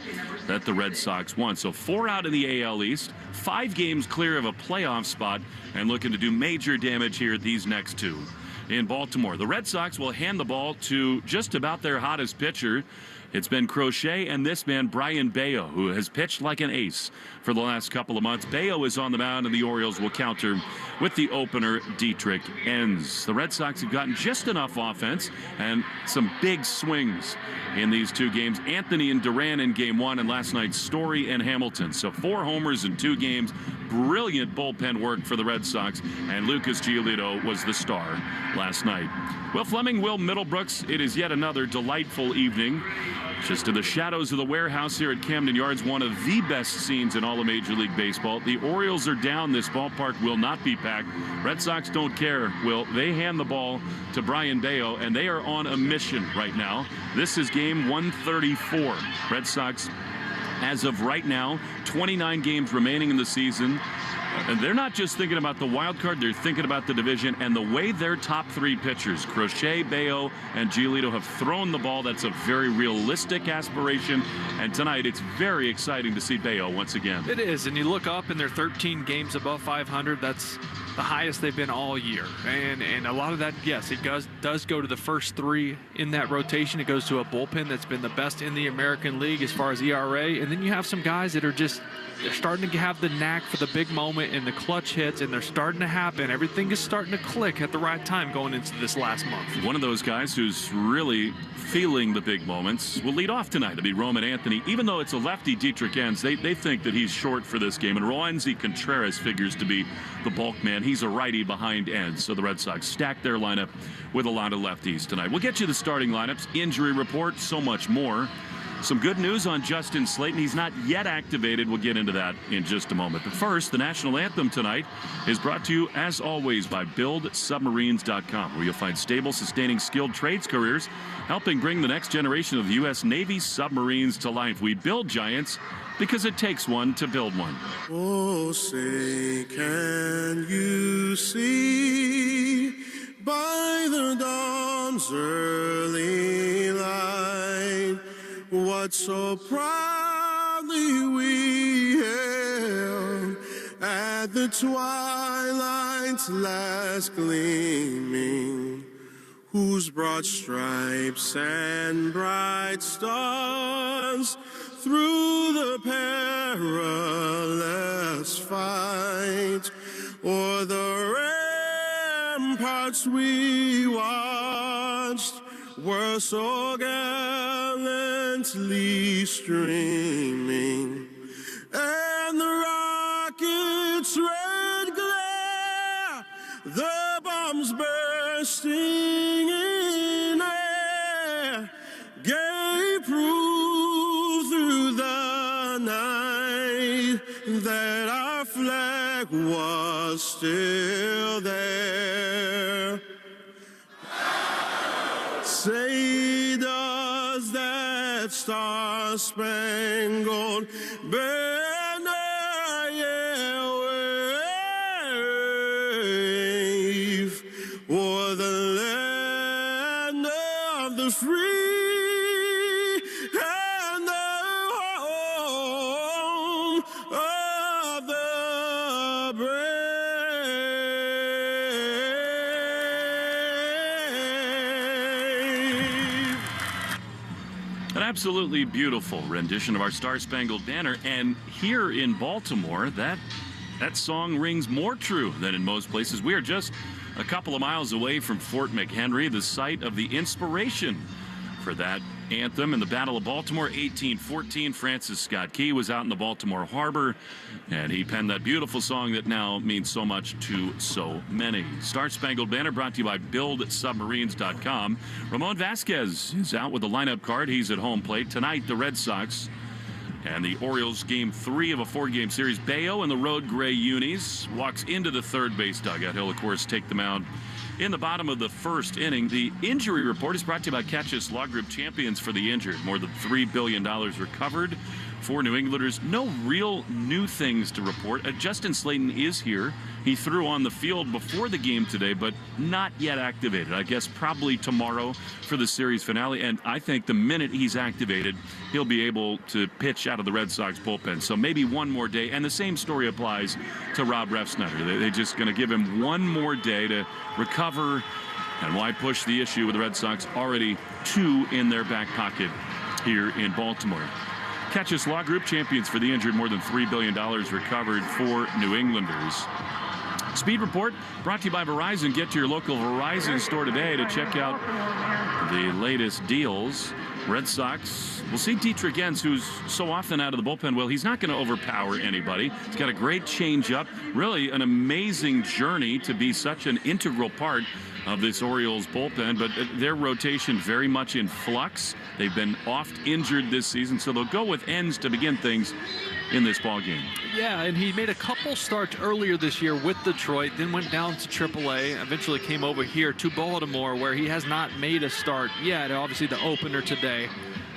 that the Red Sox won. So 4 out in the AL East, 5 games clear of a playoff spot, and looking to do major damage here at these next 2. In Baltimore, the Red Sox will hand the ball to just about their hottest pitcher. It's been Crochet and this man, Brian Bayo, who has pitched like an ace for the last couple of months. Bayo is on the mound, and the Orioles will counter with the opener, Dietrich Enns. The Red Sox have gotten just enough offense and some big swings in these 2 games. Anthony and Duran in Game 1, and last night Story and Hamilton. So 4 homers in 2 games. brilliant bullpen work for the Red Sox, and Lucas Giolito was the star last night. Will Fleming, Will Middlebrooks, it is yet another delightful evening. Just to the shadows of the warehouse here at Camden Yards, one of the best scenes in all of Major League Baseball. The Orioles are down. This ballpark will not be packed. Red Sox don't care. They hand the ball to Brian Bayo, and they are on a mission right now. This is game 134. Red Sox, as of right now, 29 games remaining in the season. And they're not just thinking about the wild card, they're thinking about the division and the way their top three pitchers, Crochet, Bayo, and Giolito, have thrown the ball. That's a very realistic aspiration. And tonight, it's very exciting to see Bayo once again. It is, and you look up and they're 13 games above 500. That's the highest they've been all year. And a lot of that, yes, it does go to the first three in that rotation. It goes to a bullpen that's been the best in the American League as far as ERA. And then you have some guys that are just, they're starting to have the knack for the big moment and the clutch hits, and they're starting to happen. Everything is starting to click at the right time going into this last month. One of those guys who's really feeling the big moments will lead off tonight. It'll be Roman Anthony. Even though it's a lefty, Dietrich Enns, they think that he's short for this game. And Roansy Contreras figures to be the bulk man. He's a righty behind Enns. So the Red Sox stack their lineup with a lot of lefties tonight. We'll get you the starting lineups, injury report, so much more. Some good news on Justin Slayton. He's not yet activated. We'll get into that in just a moment. But first, the national anthem tonight is brought to you, as always, by BuildSubmarines.com, where you'll find stable, sustaining, skilled trades careers, helping bring the next generation of the U.S. Navy submarines to life. We build giants because it takes one to build one. Oh, say, can you see by the dawn's early light what so proudly we hailed at the twilight's last gleaming, whose broad stripes and bright stars through the perilous fight o'er the ramparts we watched were so gallantly streaming, and the rocket's red glare, the bombs bursting in air, gave proof through the night that our flag was still there. Say, does that star-spangled banner yet wave o'er the land of the free and the home of the brave? An absolutely beautiful rendition of our Star-Spangled Banner, and here in Baltimore, that song rings more true than in most places. We are just a couple of miles away from Fort McHenry, the site of the inspiration for that anthem in the Battle of Baltimore, 1814. Francis Scott Key was out in the Baltimore Harbor, and he penned that beautiful song that now means so much to so many. Star-Spangled Banner brought to you by BuildSubmarines.com. Ramon Vasquez is out with the lineup card. He's at home plate. Tonight, the Red Sox and the Orioles, game 3 of a 4-game series. Bayo in the road gray unis walks into the third base dugout. He'll, of course, take the mound in the bottom of the first inning. The injury report is brought to you by Catchus Law Group, champions for the injured. More than $3 billion recovered for New Englanders. No real new things to report. Justin Slayton is here. He threw on the field before the game today, but not yet activated. I guess probably tomorrow for the series finale. And I think the minute he's activated, he'll be able to pitch out of the Red Sox bullpen. So maybe one more day. And the same story applies to Rob Refsnyder. They're just going to give him one more day to recover. And why push the issue with the Red Sox? Already 2 in their back pocket here in Baltimore. Catchus Law Group, champions for the injured. More than $3 billion recovered for New Englanders. Speed Report brought to you by Verizon. Get to your local Verizon store today to check out the latest deals Red Sox, we'll see Dietrich Enns, who's so often out of the bullpen. Well, he's not going to overpower anybody. He's got a great changeup. Really an amazing journey to be such an integral part of this Orioles bullpen, but their rotation very much in flux. They've been oft injured this season, so they'll go with Enns to begin things in this ballgame. Yeah, and he made a couple starts earlier this year with Detroit, then went down to AAA, eventually came over here to Baltimore, where he has not made a start yet. Obviously, the opener today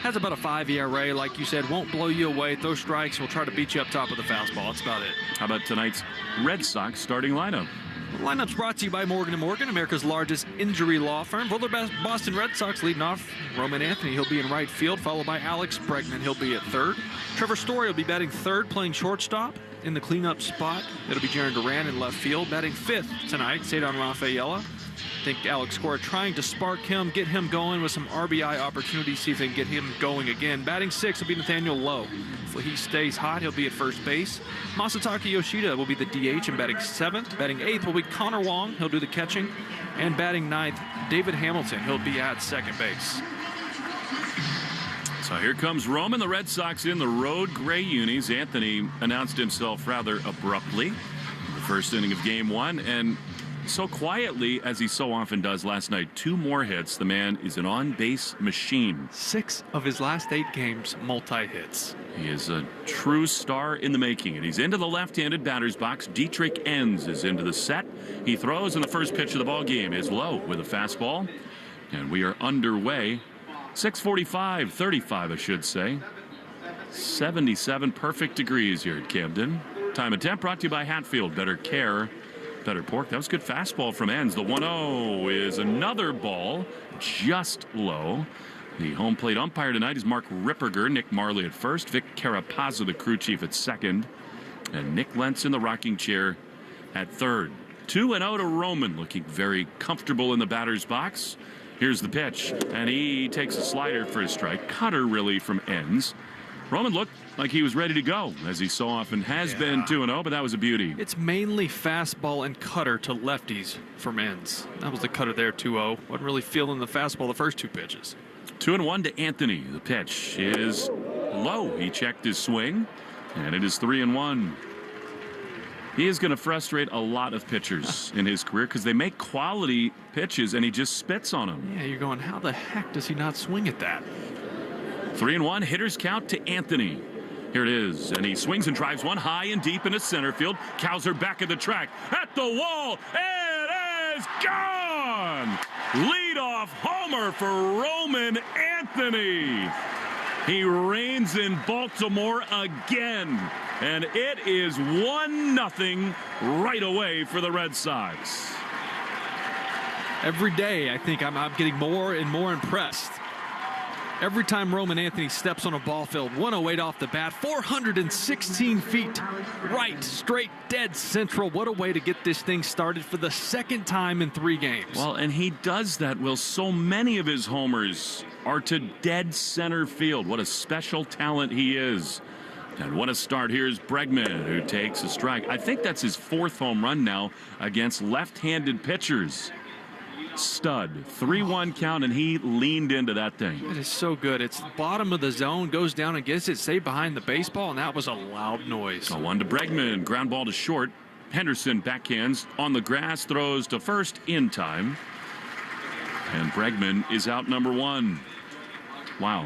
has about a 5 ERA, like you said, won't blow you away, throw strikes, will try to beat you up top of the fastball. That's about it. How about tonight's Red Sox starting lineup? The lineup's brought to you by Morgan & Morgan, America's largest injury law firm. For the Boston Red Sox leading off, Roman Anthony. He'll be in right field, followed by Alex Bregman. He'll be at third. Trevor Story will be batting third, playing shortstop. In the cleanup spot, it'll be Jaron Duran in left field. Batting fifth tonight, Cedar Rafaela. I think Alex Cora trying to spark him, get him going with some RBI opportunities, see if they can get him going again. Batting sixth will be Nathaniel Lowe. If he stays hot, he'll be at first base. Masataka Yoshida will be the DH and batting seventh. Batting eighth will be Connor Wong. He'll do the catching. And batting ninth, David Hamilton. He'll be at second base. So here comes Roman. The Red Sox in the road gray unis. Anthony announced himself rather abruptly in the first inning of game one, and so quietly, as he so often does last night, 2 more hits. The man is an on-base machine. 6 of his last 8 games, multi-hits. He is a true star in the making, and he's into the left-handed batter's box. Dietrich Enns is into the set. He throws, and the first pitch of the ball game is low with a fastball, and we are underway. 6:45, 35, I should say. 77 perfect degrees here at Camden. Time and temp brought to you by Hatfield. Better care, better pork. That was a good fastball from Enns. The 1-0 is another ball, just low. The home plate umpire tonight is Mark Ripperger. Nick Marley at first. Vic Carapazza, the crew chief, at second. And Nick Lentz in the rocking chair at third. 2-0 to Roman, looking very comfortable in the batter's box. Here's the pitch, and he takes a slider for a strike. Cutter, really, from Enns. Roman looked like he was ready to go, as he so often has been 2-0, but that was a beauty. It's mainly fastball and cutter to lefties from Enns. That was the cutter there, 2-0. Wasn't really feeling the fastball the first 2 pitches. 2-1 to Anthony. The pitch is low. He checked his swing, and it is 3-1. He is going to frustrate a lot of pitchers in his career because they make quality pitches, and he just spits on them. Yeah, you're going, how the heck does he not swing at that? 3-1, hitters count to Anthony. Here it is, and he swings and drives one high and deep into center field. Cowser back at the track, at the wall. It is gone! Leadoff homer for Roman Anthony. He reigns in Baltimore again, and it is 1-0 right away for the Red Sox. Every day, I think I'm getting more and more impressed. Every time Roman Anthony steps on a ball field, 108 off the bat, 416 feet, right, straight, dead central. What a way to get this thing started for the second time in 3 games. Well, and he does that, Will. So many of his homers are to dead center field. What a special talent he is. And what a start. Here's Bregman, who takes a strike. I think that's his 4th home run now against left-handed pitchers. Stud. 3-1 count, and he leaned into that thing. It is so good. It's bottom of the zone, goes down and gets it, saved behind the baseball, and that was a loud noise. 1 to Bregman. Ground ball to short. Henderson backhands on the grass, throws to first in time. And Bregman is out number 1. Wow.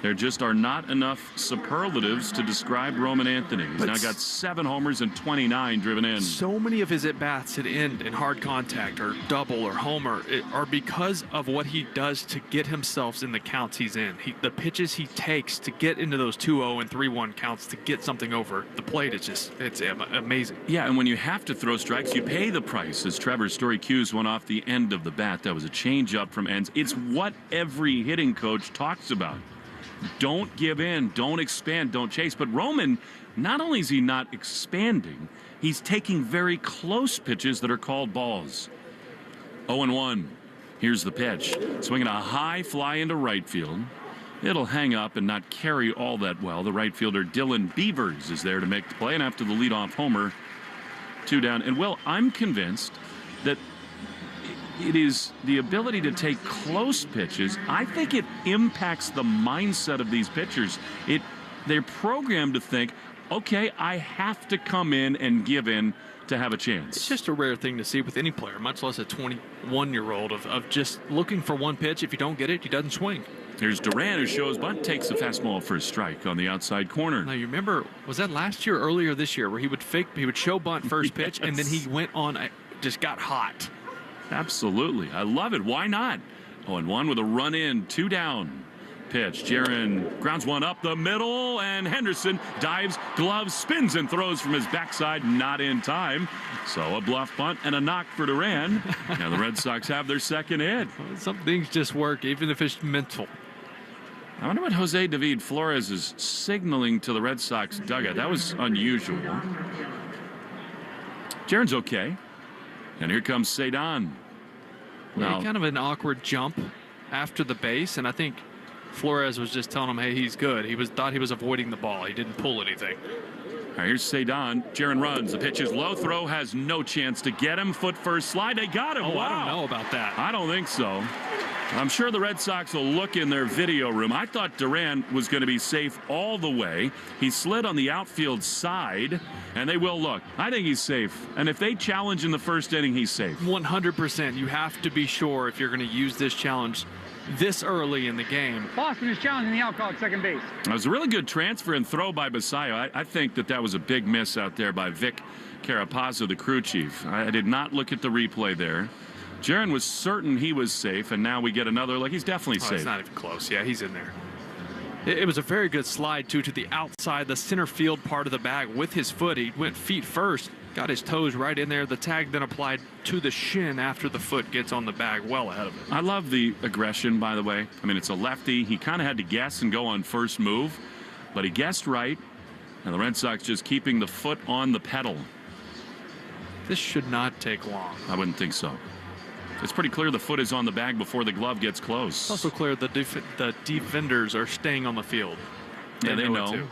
There just are not enough superlatives to describe Roman Anthony. He's now got 7 homers and 29 driven in. So many of his at-bats that end in hard contact or double or homer are because of what he does to get himself in the counts he's in. The pitches he takes to get into those 2-0 and 3-1 counts to get something over the plate, it's amazing. Yeah, and when you have to throw strikes, you pay the price. As Trevor Story cues one off the end of the bat, that was a changeup from Enns. It's what every hitting coach talks about. Don't give in, don't expand, don't chase. But Roman, not only is he not expanding, he's taking very close pitches that are called balls. 0-1. Here's the pitch. Swinging a high fly into right field. It'll hang up and not carry all that well. The right fielder Dylan Beavers is there to make the play, and after the leadoff homer, 2 down. And, well, I'm convinced that it is the ability to take close pitches. I think it impacts the mindset of these pitchers. They're programmed to think, okay, I have to come in and give in to have a chance. It's just a rare thing to see with any player, much less a 21-year-old, of just looking for one pitch. If you don't get it, he doesn't swing. Here's Duran, who shows bunt, takes the fastball for a strike on the outside corner. Now, you remember, was that last year or earlier this year, where he would show bunt first pitch, and then he went on, just got hot. Absolutely. I love it. Why not? 0-1 with a run in, 2 down. Pitch. Jaron grounds one up the middle, and Henderson dives, gloves, spins, and throws from his backside. Not in time. So a bluff bunt and a knock for Duran. Now the Red Sox have their second hit. Some things just work, even if it's mental. I wonder what Jose David Flores is signaling to the Red Sox dugout. That was unusual. Jaron's okay. And here comes Cedon. Now, kind of an awkward jump after the base, and I think Flores was just telling him, hey, he's good. He thought he was avoiding the ball. He didn't pull anything. All right, here's Cedon. Jaron runs. The pitch is low. Throw has no chance to get him. Foot first slide. They got him. Oh, wow. I don't know about that. I don't think so. I'm sure the Red Sox will look in their video room. I thought Duran was going to be safe all the way. He slid on the outfield side, and they will look. I think he's safe. And if they challenge in the first inning, he's safe. 100%. You have to be sure if you're going to use this challenge this early in the game. Boston is challenging the outcall at second base. It was a really good transfer and throw by Basayo. I think that was a big miss out there by Vic Carapazzo, the crew chief. I did not look at the replay there. Jaron was certain he was safe, and now we get another. Like, he's definitely safe. It's not even close. Yeah, he's in there. It was a very good slide, too, to the outside, the center field part of the bag with his foot. He went feet first, got his toes right in there. The tag then applied to the shin after the foot gets on the bag, well ahead of it. I love the aggression, by the way. I mean, it's a lefty. He kind of had to guess and go on first move, but he guessed right, and the Red Sox just keeping the foot on the pedal. This should not take long. I wouldn't think so. It's pretty clear the foot is on the bag before the glove gets close. It's also clear the defenders are staying on the field. Yeah, they know.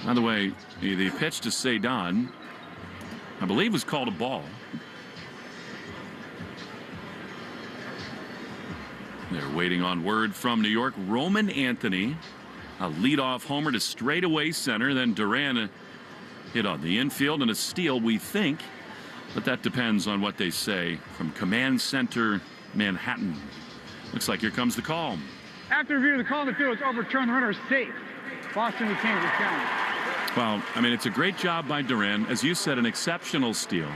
By the way, the pitch to Cedon, I believe, was called a ball. They're waiting on word from New York. Roman Anthony, a leadoff homer to straightaway center. Then Duran hit on the infield and a steal, we think. But that depends on what they say from Command Center, Manhattan. Looks like here comes the call. After review, the call in the field is overturned. The runner is safe. Boston retains the challenge. Well, I mean, it's a great job by Duran. As you said, an exceptional steal.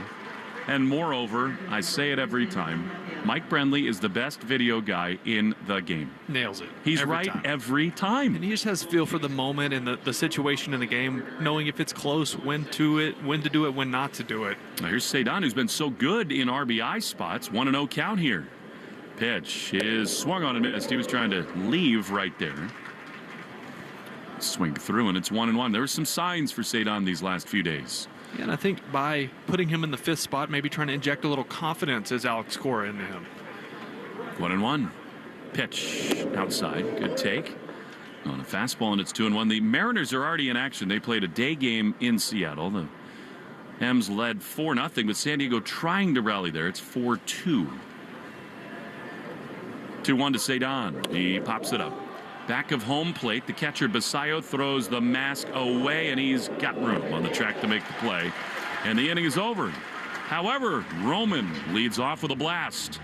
And moreover, I say it every time, Mike Brenly is the best video guy in the game. Nails it. He's right every time. And he just has a feel for the moment and the situation in the game, knowing if it's close, when to do it, when not to do it. Now here's Cedon, who's been so good in RBI spots. 1-0 count here. Pitch is swung on and missed. He was trying to leave right there. Swing through, and it's 1-1. There were some signs for Cedon these last few days. Yeah, and I think by putting him in the fifth spot, maybe trying to inject a little confidence as Alex Cora into him. 1-1. Pitch outside. Good take. On a fastball, and it's 2-1. The Mariners are already in action. They played a day game in Seattle. The M's led 4-0, with San Diego trying to rally there. It's 4-2. 2-1 to Cedon. He pops it up. Back of home plate, the catcher Basayo throws the mask away, and he's got room on the track to make the play. And the inning is over. However, Roman leads off with a blast.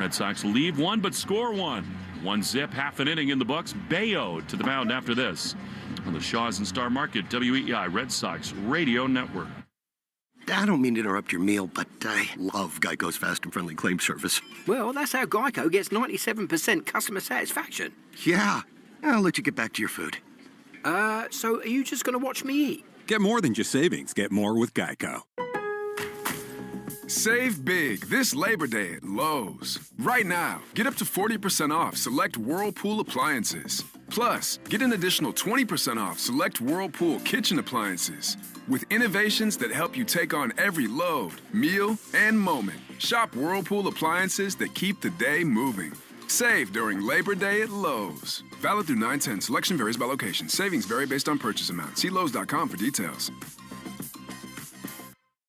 Red Sox leave one, but score one. 1-0, half an inning in the books. Bayo to the mound after this. On the Shaws and Star Market, WEEI Red Sox Radio Network. I don't mean to interrupt your meal, but I love Geico's fast and friendly claim service. Well, that's how Geico gets 97% customer satisfaction. Yeah. I'll let you get back to your food. So are you just going to watch me eat? Get more than just savings. Get more with Geico. Save big this Labor Day at Lowe's. Right now, get up to 40% off select Whirlpool appliances. Plus, get an additional 20% off select Whirlpool kitchen appliances. With innovations that help you take on every load, meal, and moment. Shop Whirlpool appliances that keep the day moving. Save during Labor Day at Lowe's. Valid through 9/10. Selection varies by location. Savings vary based on purchase amount. See Lowe's.com for details.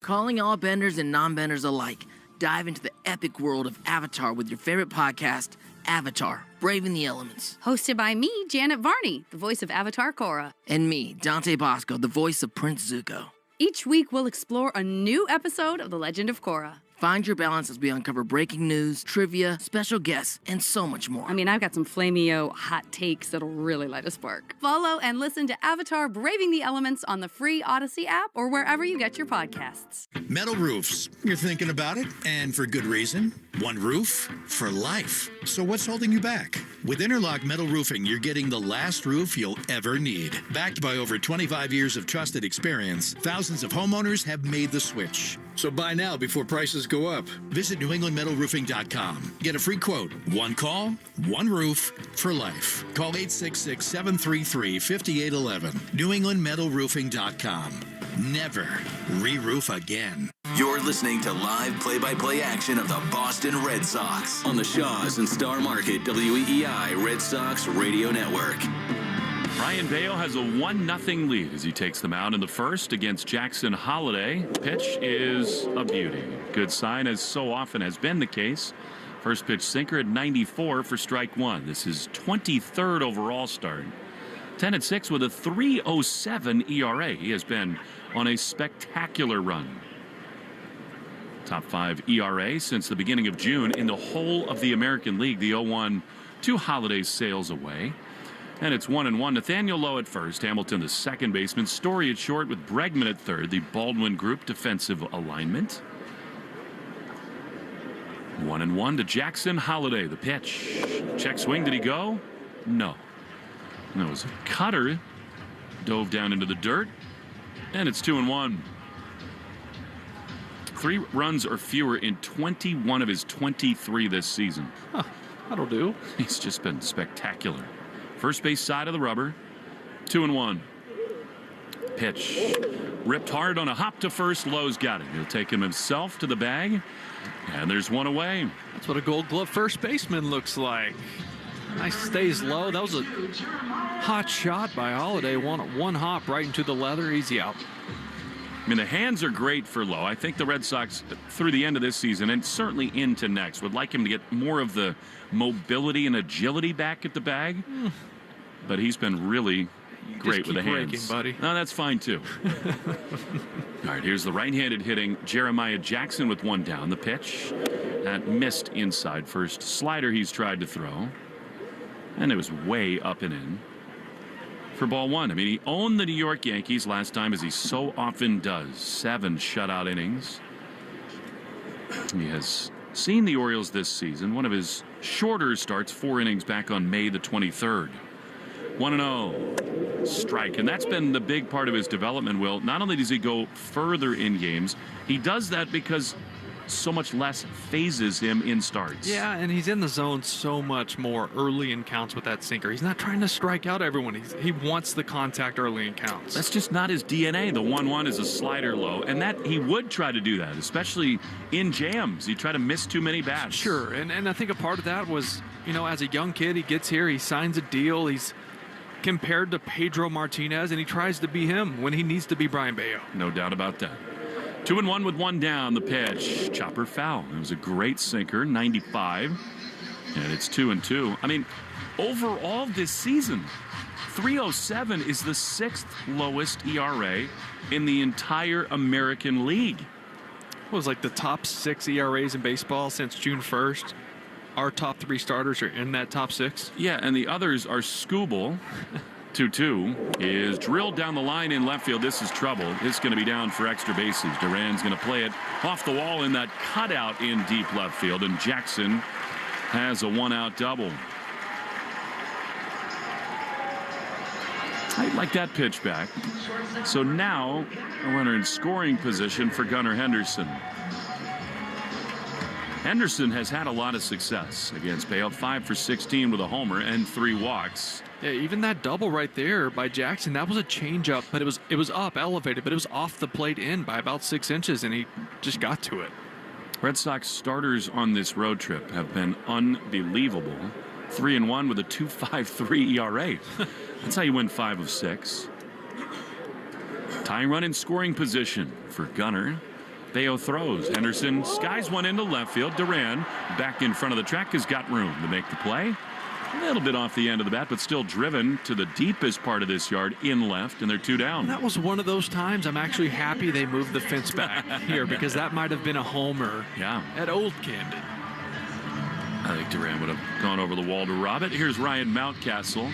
Calling all benders and non-benders alike. dive into the epic world of Avatar with your favorite podcast, Avatar, Braving the Elements. Hosted by me, Janet Varney, the voice of Avatar Cora. And me, Dante Bosco, the voice of Prince Zuko. Each week, we'll explore a new episode of The Legend of Korra. Find your balance as we uncover breaking news, trivia, special guests, and so much more. I mean, I've got some flameo hot takes that'll really light a spark. Follow and listen to Avatar Braving the Elements on the free Odyssey app or wherever you get your podcasts. Metal roofs. You're thinking about it, and for good reason. One roof for life. So what's holding you back? With Interlock Metal Roofing, you're getting the last roof you'll ever need. Backed by over 25 years of trusted experience, thousands of homeowners have made the switch. So buy now before prices go up. Visit NewEnglandMetalRoofing.com. Get a free quote. One call, one roof for life. Call 866-733-5811. NewEnglandMetalRoofing.com. Never re-roof again. You're listening to live play-by-play action of the Boston Red Sox on the Shaws and Star Market WEEI Red Sox Radio Network. Brian Bayo has a 1-0 lead as he takes them out in the first against Jackson Holiday. Pitch is a beauty. Good sign, as so often has been the case. First pitch sinker at 94 for strike one. This is 23rd overall start. 10-6 with a 3.07 ERA. He has been on a spectacular run. Top 5 ERA since the beginning of June in the whole of the American League. The 0-1 to Holiday sails away. And it's 1-1. Nathaniel Lowe at first. Hamilton, the second baseman. Story at short with Bregman at third. The Baldwin Group defensive alignment. 1-1 to Jackson Holiday. The pitch. Check swing. Did he go? No. That was a cutter. Dove down into the dirt. And it's 2-1. 3 runs or fewer in 21 of his 23 this season. Huh, that'll do. He's just been spectacular. First base side of the rubber. 2-1. Pitch. Ripped hard on a hop to first. Lowe's got it. He'll take him himself to the bag. And there's one away. That's what a Gold Glove first baseman looks like. Nice stays low. That was a hot shot by Holiday. One hop right into the leather. Easy out. I mean, the hands are great for Lowe. I think the Red Sox, through the end of this season and certainly into next, would like him to get more of the mobility and agility back at the bag. But he's been really great with the hands. Raking, buddy. No, that's fine, too. All right, here's the right-handed hitting Jeremiah Jackson with one down. The pitch. That missed inside first. Slider he's tried to throw. And it was way up and in for ball one. I mean, he owned the New York Yankees last time, as he so often does. 7 shutout innings. He has seen the Orioles this season. One of his shorter starts, 4 innings back on May the 23rd. 1-0. Strike. And that's been the big part of his development, Will. Not only does he go further in games, he does that because so much less phases him in starts. Yeah, and he's in the zone so much more early in counts with that sinker. He's not trying to strike out everyone. He wants the contact early in counts. That's just not his DNA. The 1-1 is a slider low, and that he would try to do that, especially in jams. He'd try to miss too many bats. Sure, and I think a part of that was, as a young kid, he gets here, he signs a deal, he's compared to Pedro Martinez, and he tries to be him when he needs to be Brian Bayo. No doubt about that. 2-1 with one down. The pitch. Chopper foul. It was a great sinker. 95. And it's 2-2. I mean, overall this season, 3.07 is the 6th lowest ERA in the entire American League. It was like the top 6 ERAs in baseball since June 1st. Our top 3 starters are in that top 6. Yeah, and the others are Skubal. 2-2 is drilled down the line in left field. This is trouble. It's going to be down for extra bases. Duran's going to play it off the wall in that cutout in deep left field, and Jackson has a 1-out double. I like that pitch back. So now a runner in scoring position for Gunnar Henderson. Henderson has had a lot of success against Bayo. 5 for 16 with a homer and 3 walks. Yeah, even that double right there by Jackson, that was a changeup, but it was up, elevated, but it was off the plate in by about 6 inches, and he just got to it. Red Sox starters on this road trip have been unbelievable. 3-1 with a 2.53 ERA. That's how you win 5 of 6. Tying run in scoring position for Gunnar. Bayo throws. Henderson skies one into left field. Duran back in front of the track has got room to make the play. A little bit off the end of the bat, but still driven to the deepest part of this yard in left, and they're 2 down. That was one of those times I'm actually happy they moved the fence back here, because that might have been a homer at Old Camden. I think Duran would have gone over the wall to rob it. Here's Ryan Mountcastle.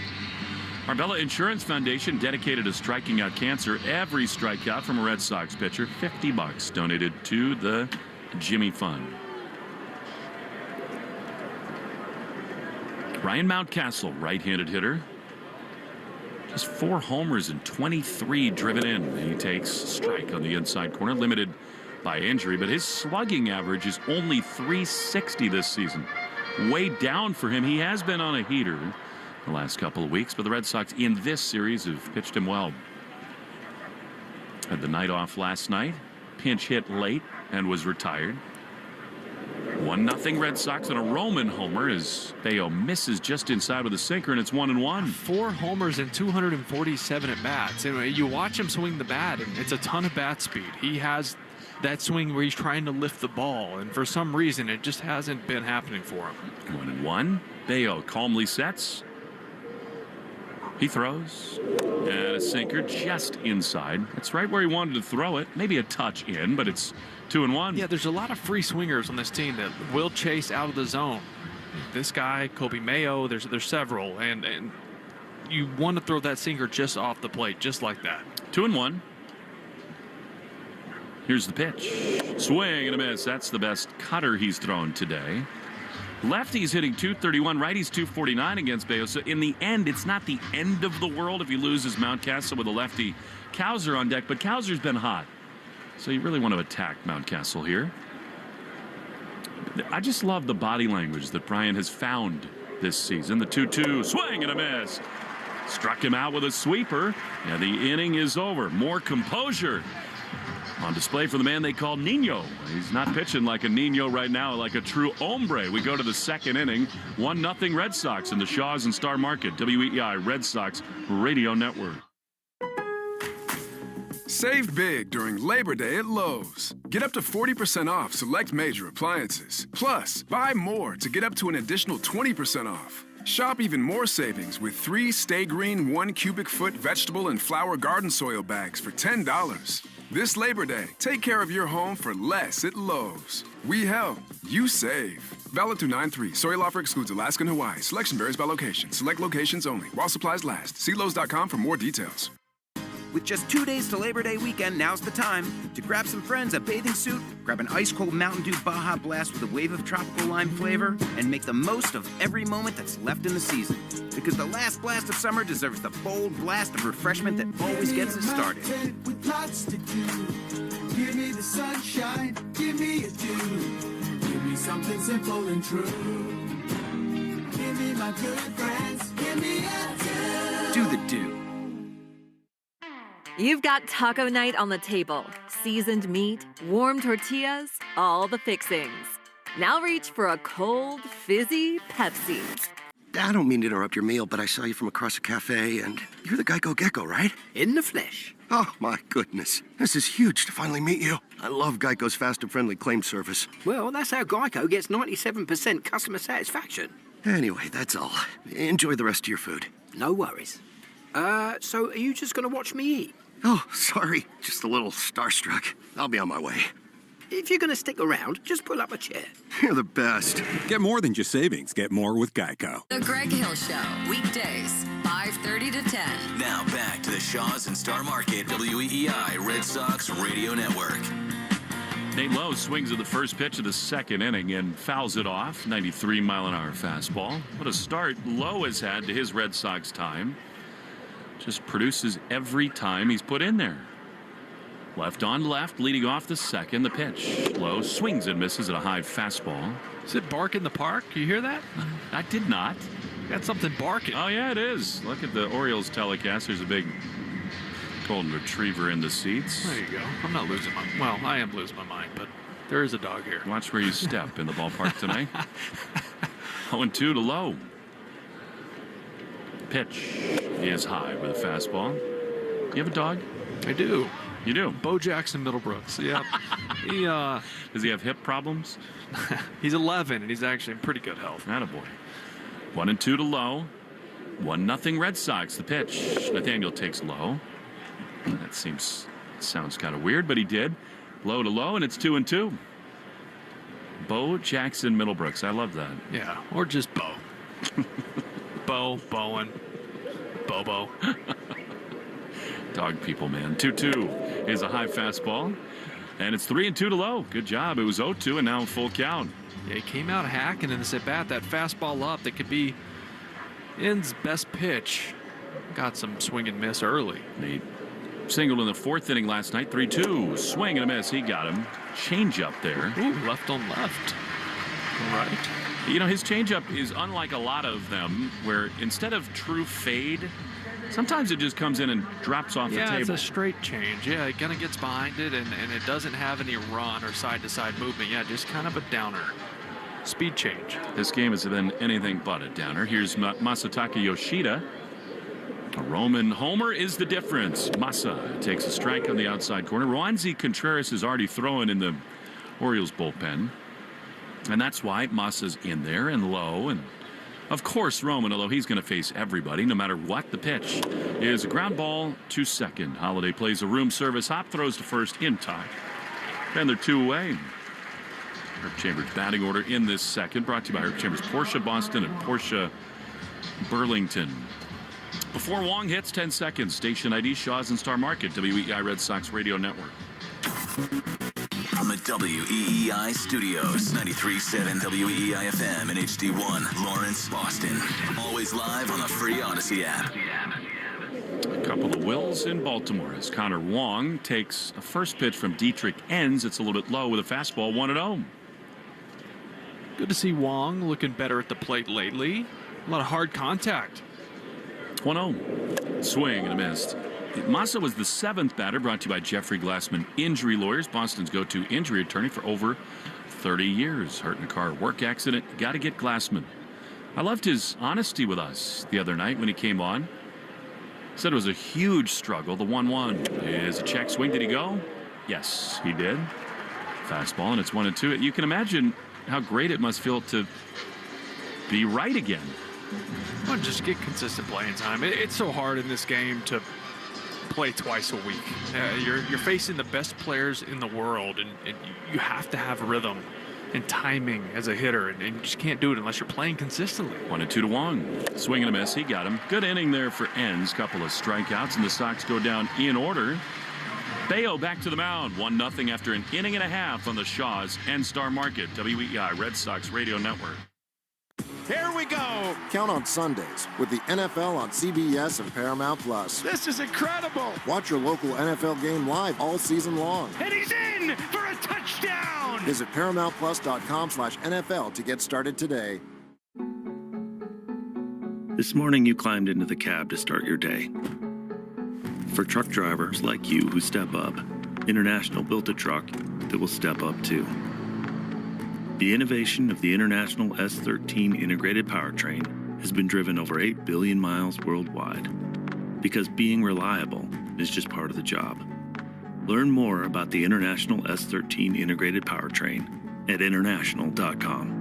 Arbella Insurance Foundation, dedicated to striking out cancer. Every strikeout from a Red Sox pitcher, $50 donated to the Jimmy Fund. Ryan Mountcastle, right-handed hitter. Just 4 homers and 23 driven in. And he takes strike on the inside corner, limited by injury, but his slugging average is only .360 this season. Way down for him. He has been on a heater the last couple of weeks, but the Red Sox in this series have pitched him well. Had the night off last night, pinch hit late and was retired. 1-0 Red Sox on a Roman homer as Bayo misses just inside with a sinker, and it's 1-1. 4 homers and 247 at bats. And you watch him swing the bat, and it's a ton of bat speed. He has that swing where he's trying to lift the ball, and for some reason it just hasn't been happening for him. 1-1. Bayo calmly sets. He throws, and a sinker just inside. That's right where he wanted to throw it. Maybe a touch in, but it's 2-1. Yeah, there's a lot of free swingers on this team that will chase out of the zone. This guy, Kobe Mayo, there's several, and you want to throw that sinker just off the plate, just like that. 2-1. Here's the pitch. Swing and a miss. That's the best cutter he's thrown today. Lefty's hitting .231, righty's .249 against Bayo. So in the end, it's not the end of the world if he loses Mountcastle with a lefty. Cowser on deck, but Cowser's been hot. So you really want to attack Mountcastle here. I just love the body language that Brian has found this season. The 2-2, swing and a miss. Struck him out with a sweeper, and the inning is over. More composure on display for the man they call Nino. He's not pitching like a Nino right now, like a true hombre. We go to the second inning. 1-0 Red Sox in the Shaws and Star Market. WEEI Red Sox Radio Network. Save big during Labor Day at Lowe's. Get up to 40% off select major appliances. Plus, buy more to get up to an additional 20% off. Shop even more savings with 3 Stay Green 1 cubic foot vegetable and flower garden soil bags for $10. This Labor Day, take care of your home for less at Lowe's. We help, you save. Valid through 9/3. Soil offer excludes Alaska and Hawaii. Selection varies by location. Select locations only. While supplies last. See Lowe's.com for more details. With just 2 days to Labor Day weekend, now's the time to grab some friends a bathing suit, grab an ice-cold Mountain Dew Baja Blast with a wave of tropical lime flavor, and make the most of every moment that's left in the season. Because the last blast of summer deserves the bold blast of refreshment that always gets us started. With lots to do. Give me the sunshine, give me a dew. Give me something simple and true. Give me my good friends, give me a dew. Do the dew. You've got taco night on the table. Seasoned meat, warm tortillas, all the fixings. Now reach for a cold, fizzy Pepsi. I don't mean to interrupt your meal, but I saw you from across a cafe, and you're the Geico Gecko, right? In the flesh. Oh, my goodness. This is huge to finally meet you. I love Geico's fast and friendly claim service. Well, that's how Geico gets 97% customer satisfaction. Anyway, that's all. Enjoy the rest of your food. No worries. So are you just going to watch me eat? Oh, sorry. Just a little starstruck. I'll be on my way. If you're going to stick around, just pull up a chair. You're the best. Get more than just savings. Get more with Geico. The Greg Hill Show, weekdays, 5:30 to 10. Now back to the Shaws and Star Market WEEI Red Sox Radio Network. Nate Lowe swings at the first pitch of the second inning and fouls it off. 93-mile-an-hour fastball. What a start Lowe has had to his Red Sox time. Just produces every time he's put in there. Left on left, leading off the second. The pitch. Lowe swings and misses at a high fastball. Is it bark in the park? You hear that? I did not. Got something barking. Oh, yeah, it is. Look at the Orioles telecast. There's a big golden retriever in the seats. There you go. I'm not losing my... Well, I am losing my mind, but there is a dog here. Watch where you step in the ballpark tonight. 0-2 to Lowe. Pitch. He is high with a fastball. You have a dog? I do. You do? Bo Jackson Middlebrooks. Yeah. Does he have hip problems? He's 11, and he's actually in pretty good health. Attaboy. 1-2 to low. 1-0 Red Sox. The pitch. Nathaniel takes low. That sounds kind of weird, but he did. Low to low, and it's 2-2. Bo Jackson Middlebrooks. I love that. Yeah, or just Bo. Bowen, Bobo. Dog people, man. 2-2 is a high fastball. And it's 3-2 to low. Good job. It was 0-2 and now full count. Yeah, he came out hacking in this at bat. That fastball up that could be Inn's best pitch. Got some swing and miss early. Neat. Singled in the 4th inning last night. 3-2. Swing and a miss. He got him. Change up there. Ooh, left on left. Right. You know, his changeup is unlike a lot of them, where instead of true fade, sometimes it just comes in and drops off the table. Yeah, it's a straight change. Yeah, it kind of gets behind it, and it doesn't have any run or side-to-side movement. Yeah, just kind of a downer. Speed change. This game has been anything but a downer. Here's Masataka Yoshida. A Roman homer is the difference. Masa takes a strike on the outside corner. Roansy Contreras is already throwing in the Orioles bullpen. And that's why Masa's in there and low. And of course, Roman, although he's going to face everybody, no matter what the pitch, is a ground ball to second. Holiday plays a room service hop, throws to first in time. And they're 2 away. Herb Chambers batting order in this second, brought to you by Herb Chambers, Porsche Boston and Porsche Burlington. Before Wong hits, 10 seconds. Station ID, Shaw's and Star Market, WEEI Red Sox Radio Network. From the WEEI studios, 93.7 WEEI FM and HD1, Lawrence, Boston. Always live on the free Odyssey app. A couple of wills in Baltimore as Connor Wong takes a first pitch from Dietrich Enns. It's a little bit low with a fastball, 1-0. Good to see Wong looking better at the plate lately. A lot of hard contact. 1-0. Swing and a miss. Masa was the 7th batter, brought to you by Jeffrey Glassman Injury Lawyers, Boston's go-to injury attorney for over 30 years. Hurt in a car work accident. Got to get Glassman. I loved his honesty with us the other night when he came on. Said it was a huge struggle. The 1-1 is a check swing. Did he go? Yes, he did. Fastball, and it's 1-2. You can imagine how great it must feel to be right again. Well, just get consistent playing time. It's so hard in this game to play twice a week. You're facing the best players in the world, and you have to have rhythm and timing as a hitter, and you just can't do it unless you're playing consistently. 1-2 to Wong. Swing and a miss. He got him. Good inning there for Enns. Couple of strikeouts, and the Sox go down in order. Bayo back to the mound. 1-0 after an inning and a half on the Shaw's and Star Market, WEEI Red Sox Radio Network. Here we go. Count on Sundays with the NFL on CBS and Paramount Plus. This is incredible. Watch your local NFL game live all season long. And he's in for a touchdown. Visit ParamountPlus.com/NFL to get started today. This morning you climbed into the cab to start your day. For truck drivers like you who step up, International built a truck that will step up too. The innovation of the International S13 integrated powertrain has been driven over 8 billion miles worldwide, because being reliable is just part of the job. Learn more about the International S13 integrated powertrain at international.com.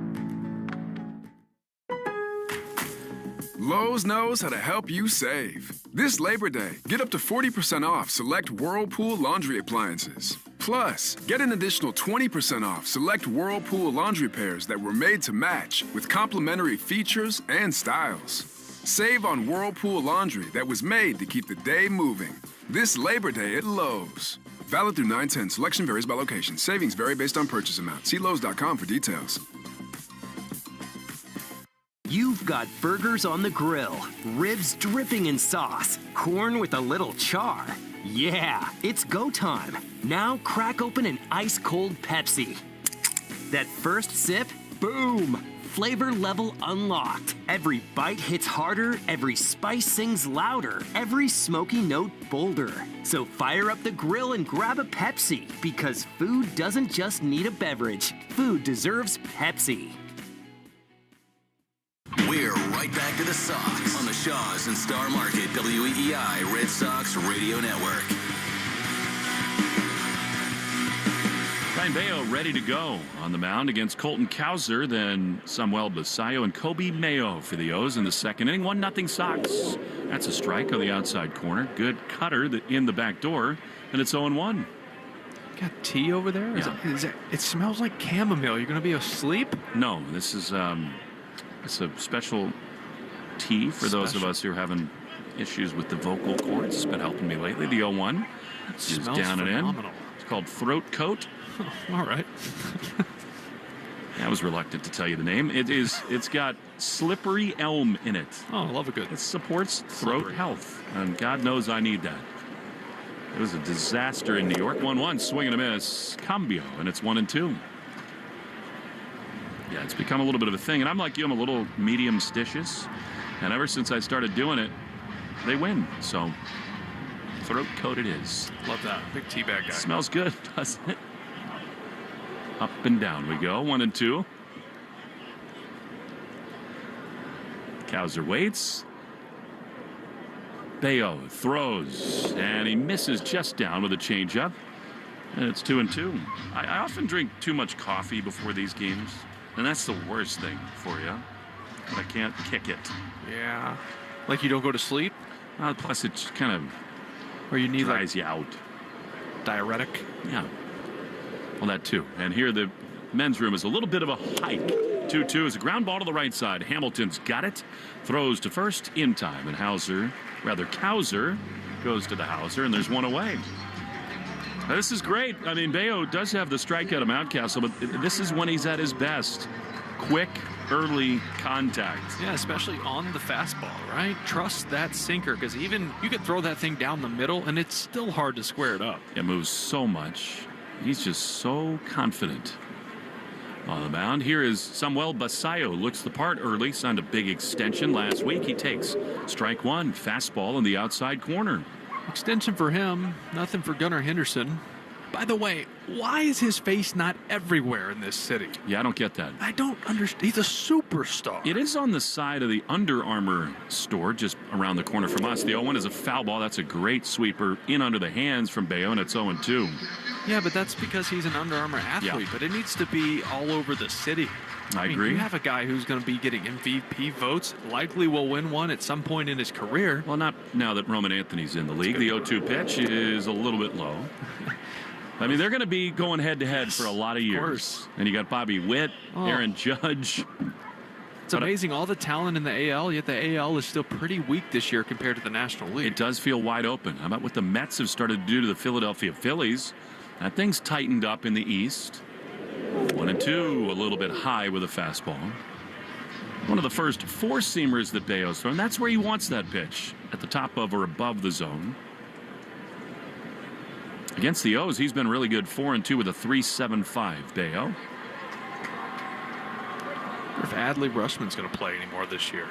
Lowe's knows how to help you save. This Labor Day, get up to 40% off select Whirlpool laundry appliances. Plus, get an additional 20% off select Whirlpool laundry pairs that were made to match with complimentary features and styles. Save on Whirlpool laundry that was made to keep the day moving. This Labor Day at Lowe's. Valid through 9/10. Selection varies by location. Savings vary based on purchase amount. See Lowe's.com for details. You've got burgers on the grill, ribs dripping in sauce, corn with a little char. Yeah, it's go time. Now crack open an ice-cold Pepsi. That first sip, boom, flavor level unlocked. Every bite hits harder, every spice sings louder, every smoky note bolder. So fire up the grill and grab a Pepsi, because food doesn't just need a beverage. Food deserves Pepsi. We're right back to the Sox on the Shaw's and Star Market WEEI Red Sox Radio Network. Ryan Bayo ready to go on the mound against Colton Cowser, then Samuel Basayo and Kobe Mayo for the O's in the second inning. 1-0 Sox. That's a strike on the outside corner. Good cutter in the back door, and it's 0-1. Got tea over there? Yeah. It smells like chamomile. You're going to be asleep? No, this is it's a special tea for those of us who are having issues with the vocal cords. It's been helping me lately. The 0-1 is down phenomenal. and in. It's called Throat Coat. All right. I was reluctant to tell you the name. It's got slippery elm in it. Oh, I love it good. It supports throat health, and God knows I need that. It was a disaster in New York. 1-1, swing and a miss. Cambio, and it's 1-2. Yeah, it's become a little bit of a thing, and I'm like you. I'm a little medium stitious, and ever since I started doing it, they win. So throat coat it is. Love that. Big teabag guy. Smells good, doesn't it? Up and down we go. 1-2. Cowser waits. Bayo throws, and he misses just down with a changeup. And it's 2-2. I often drink too much coffee before these games, and that's the worst thing for you. I can't kick it. Yeah. Like you don't go to sleep? Plus it's kind of or you need dries you out. Diuretic? Yeah. Well, that too. And here the men's room is a little bit of a hike. 2-2 is a ground ball to the right side. Hamilton's got it. Throws to first in time. And Cowser goes to the Hauser, and there's one away. Now, this is great. I mean, Bayo does have the strikeout of Mountcastle, but this is when he's at his best. Quick, early contact. Yeah, especially on the fastball, right? Trust that sinker, because even you could throw that thing down the middle, and it's still hard to square it up. It moves so much. He's just so confident. On the mound, here is Samuel Basayo. Looks the part early, signed a big extension last week. He takes strike one, fastball in the outside corner. Extension for him, nothing for Gunnar Henderson. By the way, why is his face not everywhere in this city? Yeah, I don't get that. I don't understand. He's a superstar. It is on the side of the Under Armour store, just around the corner from us. The 0-1 is a foul ball. That's a great sweeper in under the hands from Bayo, and it's 0-2. Yeah, but that's because he's an Under Armour athlete, but it needs to be all over the city. I agree. You have a guy who's going to be getting MVP votes, likely will win one at some point in his career. Well, not now that Roman Anthony's in the league. The 0-2 pitch is a little bit low. I mean, they're going to be going head-to-head for a lot of years. Course. And you got Bobby Witt, Aaron Judge. It's amazing, all the talent in the AL, yet the AL is still pretty weak this year compared to the National League. It does feel wide open. How about what the Mets have started to do to the Philadelphia Phillies? That thing's tightened up in the East. 1-2, a little bit high with a fastball. One of the first four-seamers that Bayo's thrown. That's where he wants that pitch, at the top of or above the zone. Against the O's, he's been really good. 4-2 with a 3.75. Bayo. If Adley Rutschman's going to play anymore this year.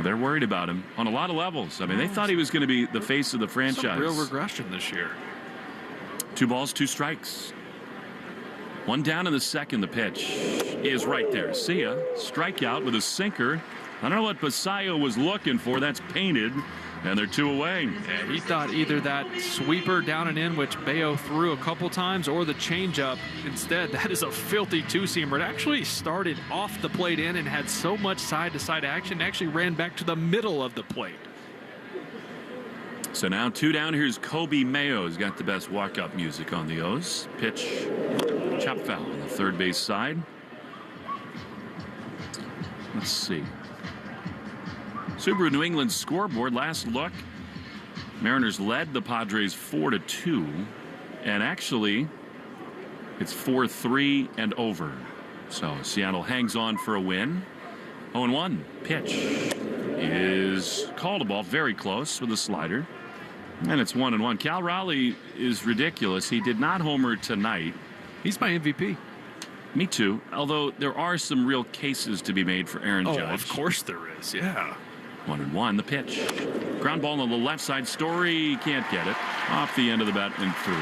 They're worried about him on a lot of levels. I mean, they thought he was going to be the face of the franchise. Some real regression this year. 2 balls, 2 strikes. 1 down in the second. The pitch is right there. See ya. Strikeout with a sinker. I don't know what Basayo was looking for. That's painted. And they're 2 away. Yeah, he thought either that sweeper down and in, which Bayo threw a couple times, or the changeup. Instead, that is a filthy 2-seamer. It actually started off the plate in and had so much side-to-side action, it actually ran back to the middle of the plate. So now 2 down. Here's Kobe Mayo. He's got the best walk-up music on the O's. Pitch, chop foul on the third base side. Let's see. Subaru New England scoreboard. Last look. Mariners led the Padres 4-2. And actually, it's 4-3 and over. So Seattle hangs on for a win. 0-1. Pitch is called a ball. Very close with a slider. And it's 1-1. Cal Raleigh is ridiculous. He did not homer tonight. He's my MVP. Me too. Although there are some real cases to be made for Aaron Judge. Oh, of course there is. Yeah. 1-1. The pitch. Ground ball on the left side. Story can't get it. Off the end of the bat and through.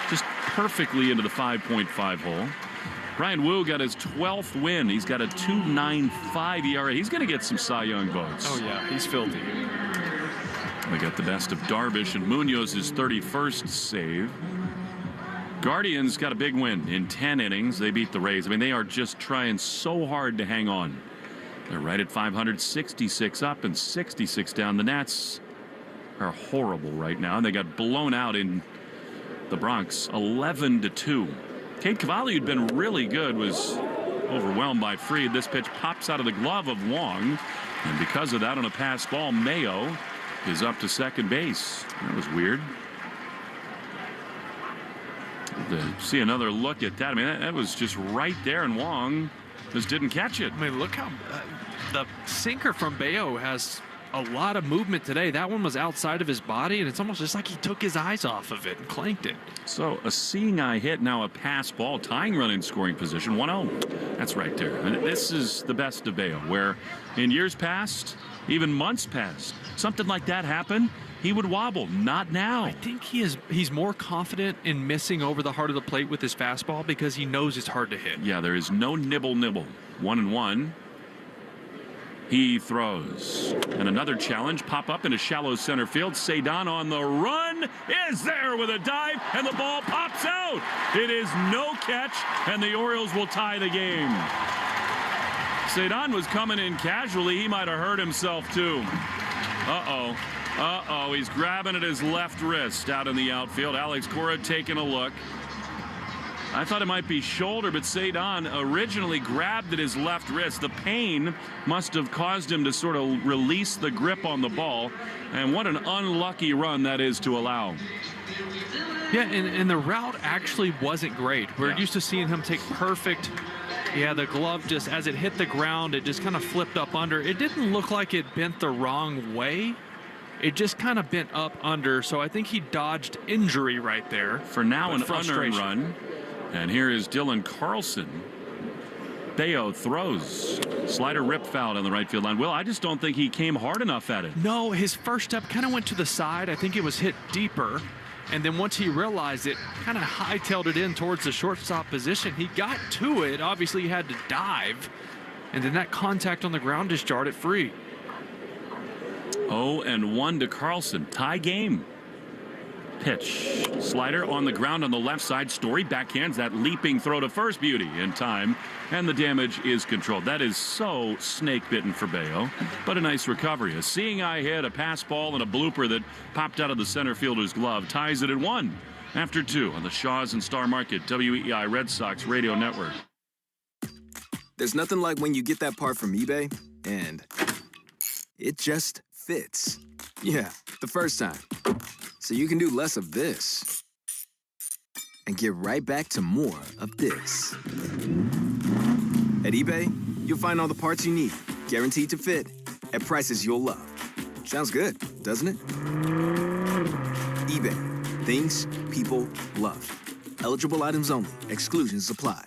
Just perfectly into the 5.5 hole. Brian Wu got his 12th win. He's got a 2.95 ERA. He's going to get some Cy Young votes. Oh, yeah. He's filthy. We got the best of Darvish and Munoz's 31st save. Guardians got a big win in 10 innings. They beat the Rays. I mean, they are just trying so hard to hang on. They're right at 500, 66 up and 66 down. The Nats are horrible right now, and they got blown out in the Bronx 11-2. Cade Cavalli, who'd been really good, was overwhelmed by Fried. This pitch pops out of the glove of Wong, and because of that, on a pass ball, Mayo is up to second base. That was weird. To see another look at that, I mean, that was just right there, and Wong just didn't catch it. I mean, look how the sinker from Bayo has a lot of movement today. That one was outside of his body, and it's almost just like he took his eyes off of it and clanked it. So a seeing eye hit, now a pass ball, tying run in scoring position, 1-0. That's right there. And this is the best of Bayo, where in years past, even months past, something like that happened, he would wobble. Not now. I think he's more confident in missing over the heart of the plate with his fastball because he knows it's hard to hit. Yeah, there is no nibble. 1-1. He throws. And another challenge pop up into shallow center field. Cedon on the run is there with a dive, and the ball pops out. It is no catch, and the Orioles will tie the game. Cedon was coming in casually. He might have hurt himself too. Uh-oh, he's grabbing at his left wrist out in the outfield. Alex Cora taking a look. I thought it might be shoulder, but Cedon originally grabbed at his left wrist. The pain must have caused him to sort of release the grip on the ball. And what an unlucky run that is to allow. Yeah, and the route actually wasn't great. We're used to seeing him take perfect. Yeah, the glove just, as it hit the ground, it just kind of flipped up under. It didn't look like it bent the wrong way. It just kind of bent up under, so I think he dodged injury right there. For now, an unearned run. And here is Dylan Carlson. Bayo throws. Slider rip foul on the right field line. Will, I just don't think he came hard enough at it. No, his first step kind of went to the side. I think it was hit deeper. And then once he realized it, kind of hightailed it in towards the shortstop position. He got to it. Obviously, he had to dive. And then that contact on the ground just jarred it free. 0-1 to Carlson. Tie game. Pitch. Slider on the ground on the left side. Story backhands that leaping throw to first. Beauty in time. And the damage is controlled. That is so snake bitten for Bayo. But a nice recovery. A seeing eye hit, a pass ball, and a blooper that popped out of the center fielder's glove ties it at 1 after 2 on the Shaw's and Star Market WEEI Red Sox Radio Network. There's nothing like when you get that part from eBay and it just fits. Yeah, the first time. So you can do less of this and get right back to more of this. At eBay, you'll find all the parts you need, guaranteed to fit, at prices you'll love. Sounds good, doesn't it? eBay, things people love. Eligible items only. Exclusions apply.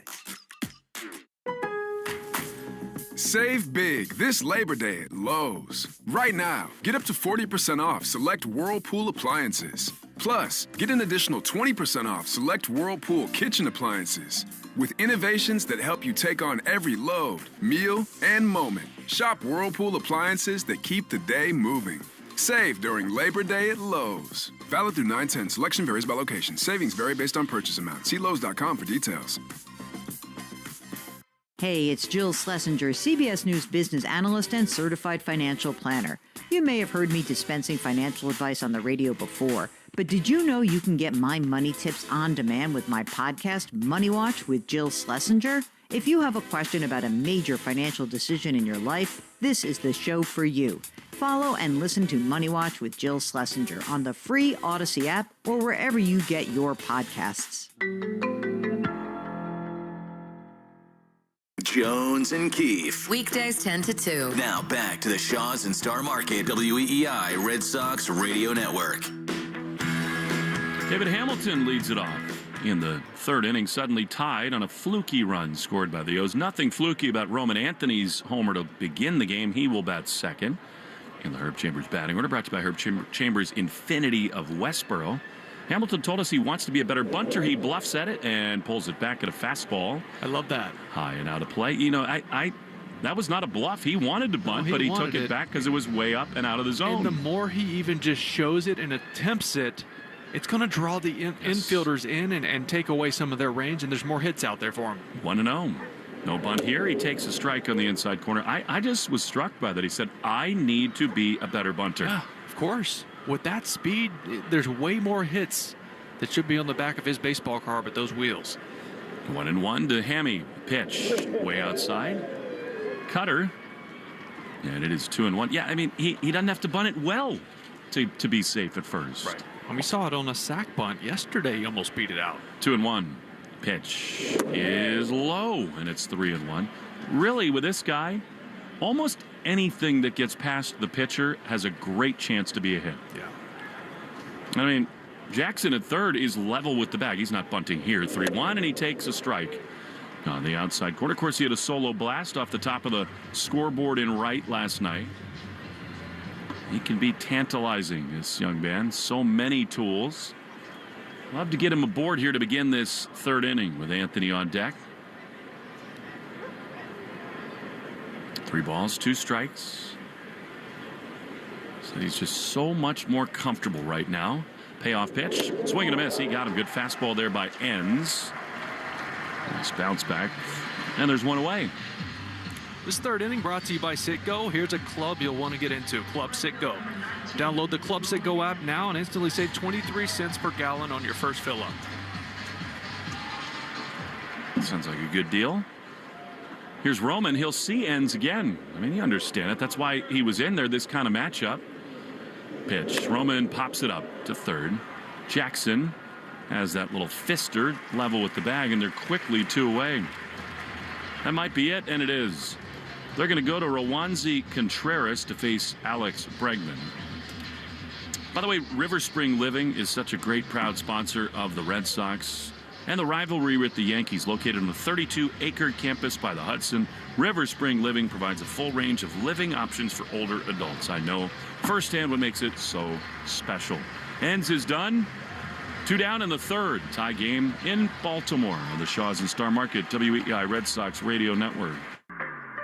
Save big this Labor Day at Lowe's. Right now, get up to 40% off select Whirlpool appliances. Plus, get an additional 20% off select Whirlpool kitchen appliances. With innovations that help you take on every load, meal, and moment. Shop Whirlpool appliances that keep the day moving. Save during Labor Day at Lowe's. Valid through 9/10. Selection varies by location. Savings vary based on purchase amount. See Lowe's.com for details. Hey, it's Jill Schlesinger, CBS News business analyst and certified financial planner. You may have heard me dispensing financial advice on the radio before, but did you know you can get my money tips on demand with my podcast, Money Watch with Jill Schlesinger? If you have a question about a major financial decision in your life, this is the show for you. Follow and listen to Money Watch with Jill Schlesinger on the free Odyssey app or wherever you get your podcasts. Jones and Keefe. Weekdays 10 to 2. Now back to the Shaw's and Star Market WEEI Red Sox Radio Network. David Hamilton leads it off in the third inning, suddenly tied on a fluky run scored by the O's. Nothing fluky about Roman Anthony's homer to begin the game. He will bat second in the Herb Chambers batting order, brought to you by Herb Chambers Infinity of Westboro. Hamilton told us he wants to be a better bunter. He bluffs at it and pulls it back at a fastball. I love that. High and out of play. You know, that was not a bluff. He wanted to bunt, but he took it back because it was way up and out of the zone. And the more he even just shows it and attempts it, it's going to draw the infielders in and take away some of their range, and there's more hits out there for him. 1-0. No bunt here. He takes a strike on the inside corner. I just was struck by that. He said, I need to be a better bunter. Yeah, of course. With that speed, there's way more hits that should be on the back of his baseball card with those wheels. 1-1 to Hammy. Pitch way outside. Cutter. And it is 2-1. Yeah, I mean, he doesn't have to bunt it well to be safe at first. Right. And we saw it on a sack bunt yesterday. He almost beat it out. 2-1. Pitch is low, and it's 3-1. Really, with this guy, almost anything that gets past the pitcher has a great chance to be a hit. Yeah. I mean, Jackson at third is level with the bag. He's not bunting here. 3-1, and he takes a strike on the outside corner. Of course, he had a solo blast off the top of the scoreboard in right last night. He can be tantalizing, this young man. So many tools. Love to get him aboard here to begin this third inning with Anthony on deck. 3 balls, 2 strikes. So he's just so much more comfortable right now. Payoff pitch. Swing and a miss. He got him. Good fastball there by Enns. Nice bounce back. And there's one away. This third inning brought to you by Citgo. Here's a club you'll want to get into. Club Citgo. Download the Club Citgo app now and instantly save 23 cents per gallon on your first fill-up. Sounds like a good deal. Here's Roman. He'll see Enns again. I mean, you understand it. That's why he was in there, this kind of matchup. Pitch. Roman pops it up to third. Jackson has that little fister level with the bag, and they're quickly 2 away. That might be it, and it is. They're going to go to Rowanzi Contreras to face Alex Bregman. By the way, River Spring Living is such a great, proud sponsor of the Red Sox and the rivalry with the Yankees. Located on the 32-acre campus by the Hudson, River Spring Living provides a full range of living options for older adults. I know firsthand what makes it so special. Enns is done. 2 down in the third. Tie game in Baltimore on the Shaws and Star Market WEI Red Sox Radio Network.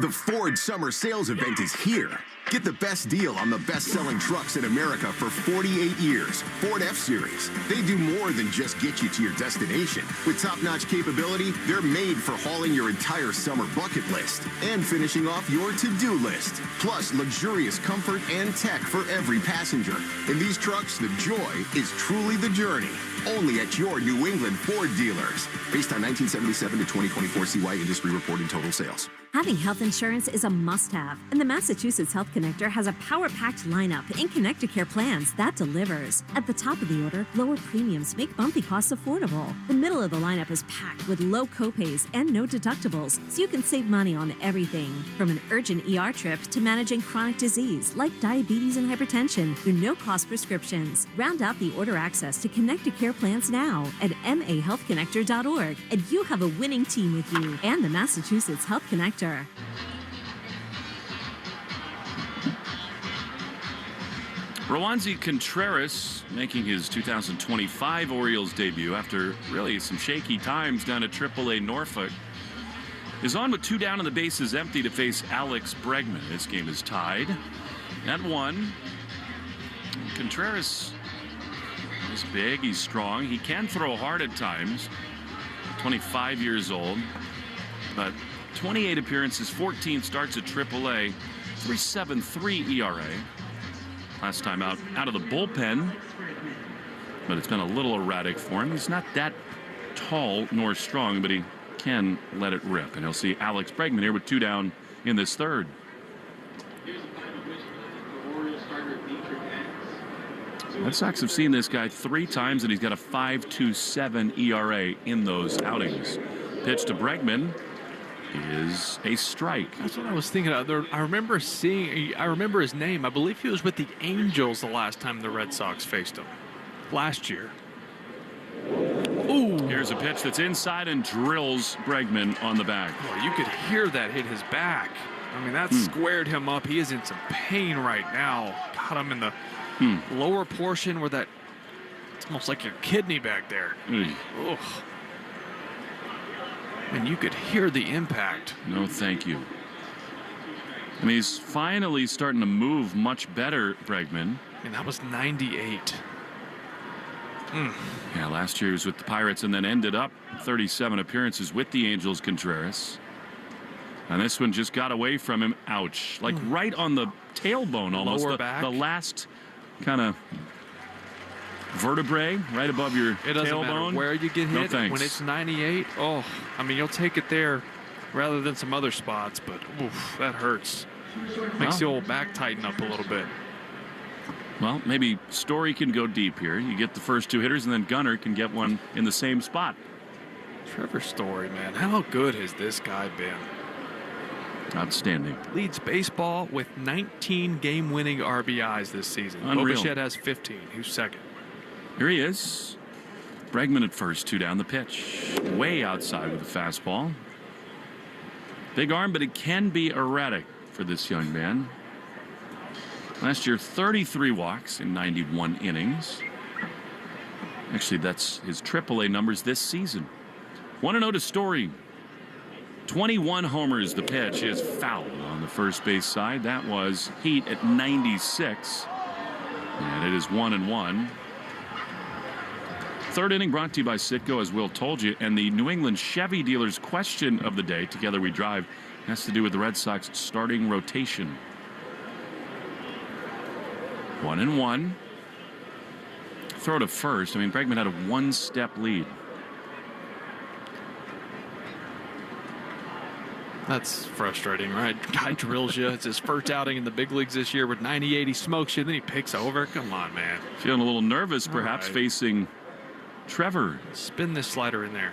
The Ford Summer Sales Event is here. Get the best deal on the best-selling trucks in America for 48 years. Ford F-Series. They do more than just get you to your destination. With top-notch capability, they're made for hauling your entire summer bucket list and finishing off your to-do list. Plus, luxurious comfort and tech for every passenger. In these trucks, the joy is truly the journey. Only at your New England Ford dealers. Based on 1977 to 2024 CY industry reported total sales. Having health insurance is a must-have, and the Massachusetts Health Connector has a power-packed lineup in Connect-to-Care plans that delivers. At the top of the order, lower premiums make bumpy costs affordable. The middle of the lineup is packed with low copays and no deductibles, so you can save money on everything, from an urgent ER trip to managing chronic disease like diabetes and hypertension through no-cost prescriptions. Round out the order access to Connect-to-Care plans now at mahealthconnector.org, and you have a winning team with you and the Massachusetts Health Connector. Rowanzi Contreras making his 2025 Orioles debut after really some shaky times down at AAA Norfolk is on with 2 down and the bases empty to face Alex Bregman. This game is tied at 1. Contreras is big, he's strong, he can throw hard at times. 25 years old, but 28 appearances, 14 starts at AAA, 3.73 ERA. Last time out of the bullpen, but it's been a little erratic for him. He's not that tall nor strong, but he can let it rip. And he'll see Alex Bregman here with 2 down in this third. Red Sox have seen this guy 3 times, and he's got a 5.27 ERA in those outings. Pitch to Bregman is a strike. That's what I was thinking of. I remember his name. I believe he was with the Angels the last time the Red Sox faced him. Last year. Ooh. Here's a pitch that's inside and drills Bregman on the back. Oh, you could hear that hit his back. I mean, that squared him up. He is in some pain right now. Got him in the lower portion where that, it's almost like your kidney back there. Ugh. And you could hear the impact. No, thank you. I mean, he's finally starting to move much better, Bregman. And that was 98. Yeah, last year he was with the Pirates and then ended up 37 appearances with the Angels. Contreras. And this one just got away from him. Ouch. Like right on the tailbone almost. Lower back. The last kind of vertebrae right above your tailbone. It doesn't matter where you get hit. No thanks. When it's 98, I mean, you'll take it there rather than some other spots, but oof, that hurts. Makes the old back tighten up a little bit. Well, maybe Story can go deep here. You get the first two hitters, and then Gunnar can get one in the same spot. Trevor Story, man, how good has this guy been? Outstanding. Leads baseball with 19 game-winning RBIs this season. Unreal. Bichette has 15. Who's second? Here he is. Bregman at first, 2 down the pitch. Way outside with a fastball. Big arm, but it can be erratic for this young man. Last year, 33 walks in 91 innings. Actually, that's his AAA numbers this season. 1-0 to Story. 21 homers. The pitch is foul on the first base side. That was Heat at 96. And it is 1-1. Third inning brought to you by Citgo, as Will told you. And the New England Chevy dealers question of the day, Together We Drive, has to do with the Red Sox starting rotation. 1-1. Throw to first. I mean, Bregman had a one-step lead. That's frustrating, right? Guy drills you. It's his first outing in the big leagues this year with 98. He smokes you, then he picks over. Come on, man. Feeling a little nervous, perhaps, facing Trevor. Spin this slider in there.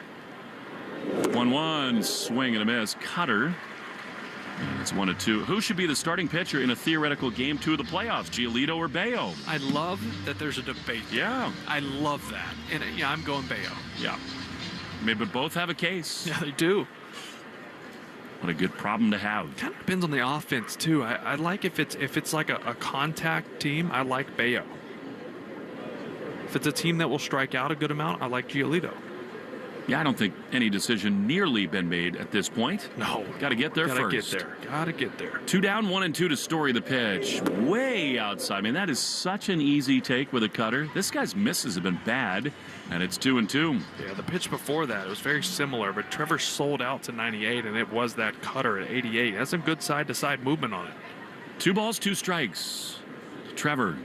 1-1. Swing and a miss. Cutter. And it's 1-2. Who should be the starting pitcher in a theoretical game 2 of the playoffs, Giolito or Bayo? I love that there's a debate. Yeah. I love that. And yeah, I'm going Bayo. Yeah. Maybe both have a case. Yeah, they do. What a good problem to have. Kind of depends on the offense too. I like if it's like a contact team, I like Bayo. If it's a team that will strike out a good amount, I like Giolito. Yeah, I don't think any decision nearly been made at this point. No. Got to get there Gotta first. Gotta get there. 2 down, 1-2 to Story. The pitch way outside. I mean, that is such an easy take with a cutter. This guy's misses have been bad, and it's 2-2. Yeah, the pitch before that, it was very similar, but Trevor sold out to 98, and it was that cutter at 88. That's some good side-to-side movement on it. 2 balls, 2 strikes. Trevor.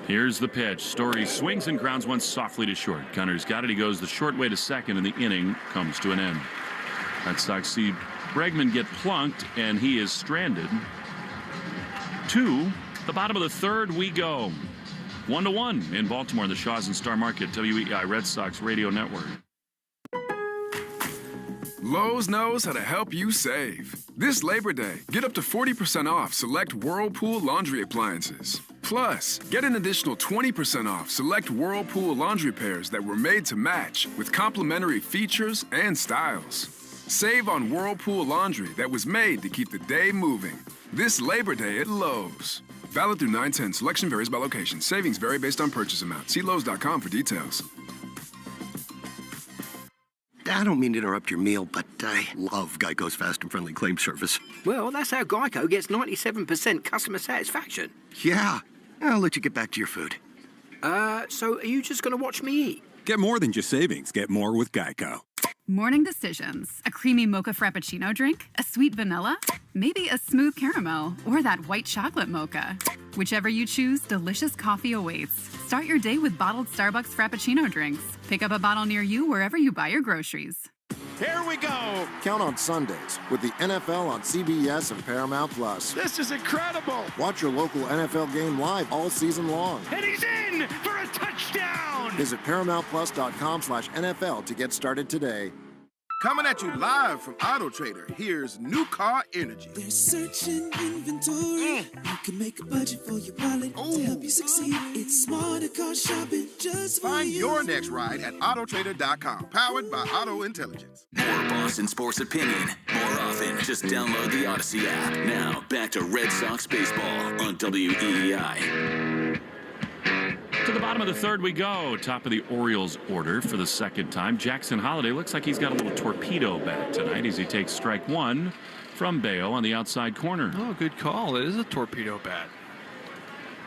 Here's the pitch. Story swings and grounds one softly to short. Gunner's got it. He goes the short way to second, and the inning comes to an end. Red Sox see Bregman get plunked, and he is stranded. To the bottom of the third we go. 1-1 in Baltimore, the Shaws and Star Market, WEI Red Sox Radio Network. Lowe's knows how to help you save. This Labor Day, get up to 40% off select Whirlpool laundry appliances. Plus, get an additional 20% off select Whirlpool laundry pairs that were made to match with complimentary features and styles. Save on Whirlpool laundry that was made to keep the day moving. This Labor Day at Lowe's. Valid through 9/10. Selection varies by location. Savings vary based on purchase amount. See Lowe's.com for details. I don't mean to interrupt your meal, but I love Geico's fast and friendly claim service. Well, that's how Geico gets 97% customer satisfaction. Yeah. I'll let you get back to your food. So are you just going to watch me eat? Get more than just savings. Get more with Geico. Morning decisions. A creamy mocha frappuccino drink? A sweet vanilla? Maybe a smooth caramel? Or that white chocolate mocha? Whichever you choose, delicious coffee awaits. Start your day with bottled Starbucks Frappuccino drinks. Pick up a bottle near you wherever you buy your groceries. Here we go. Count on Sundays with the NFL on CBS and Paramount Plus. This is incredible. Watch your local NFL game live all season long. And he's in for a touchdown. Visit ParamountPlus.com/NFL to get started today. Coming at you live from Auto Trader, here's New Car Energy. They're searching inventory. You can make a budget for your wallet to help you succeed. It's smarter car shopping just for Find you. your next ride at AutoTrader.com. Powered by Auto Intelligence. More Boston sports opinion, more often. Just download the Odyssey app. Now, back to Red Sox baseball on WEEI. To the bottom of the third we go. Top of the Orioles order for the second time. Jackson Holliday looks like he's got a little torpedo bat tonight as he takes strike one from Bayo on the outside corner. Oh, good call. It is a torpedo bat.